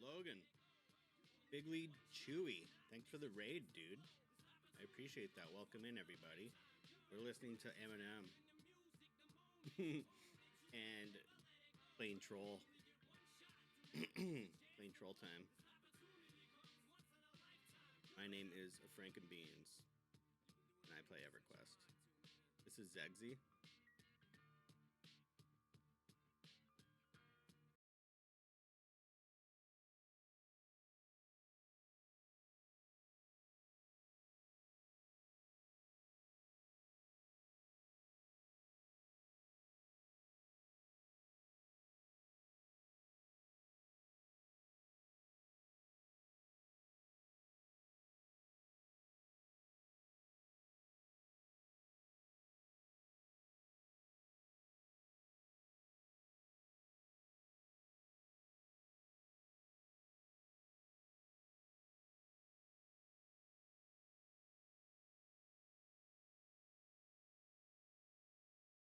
Speaker 4: Logan, Big Lead Chewy, thanks for the raid, dude. I appreciate that. Welcome in, everybody. We're listening to Eminem and playing troll. Playing troll time. My name is Frankenbeans, and I play EverQuest. This is Zegsy.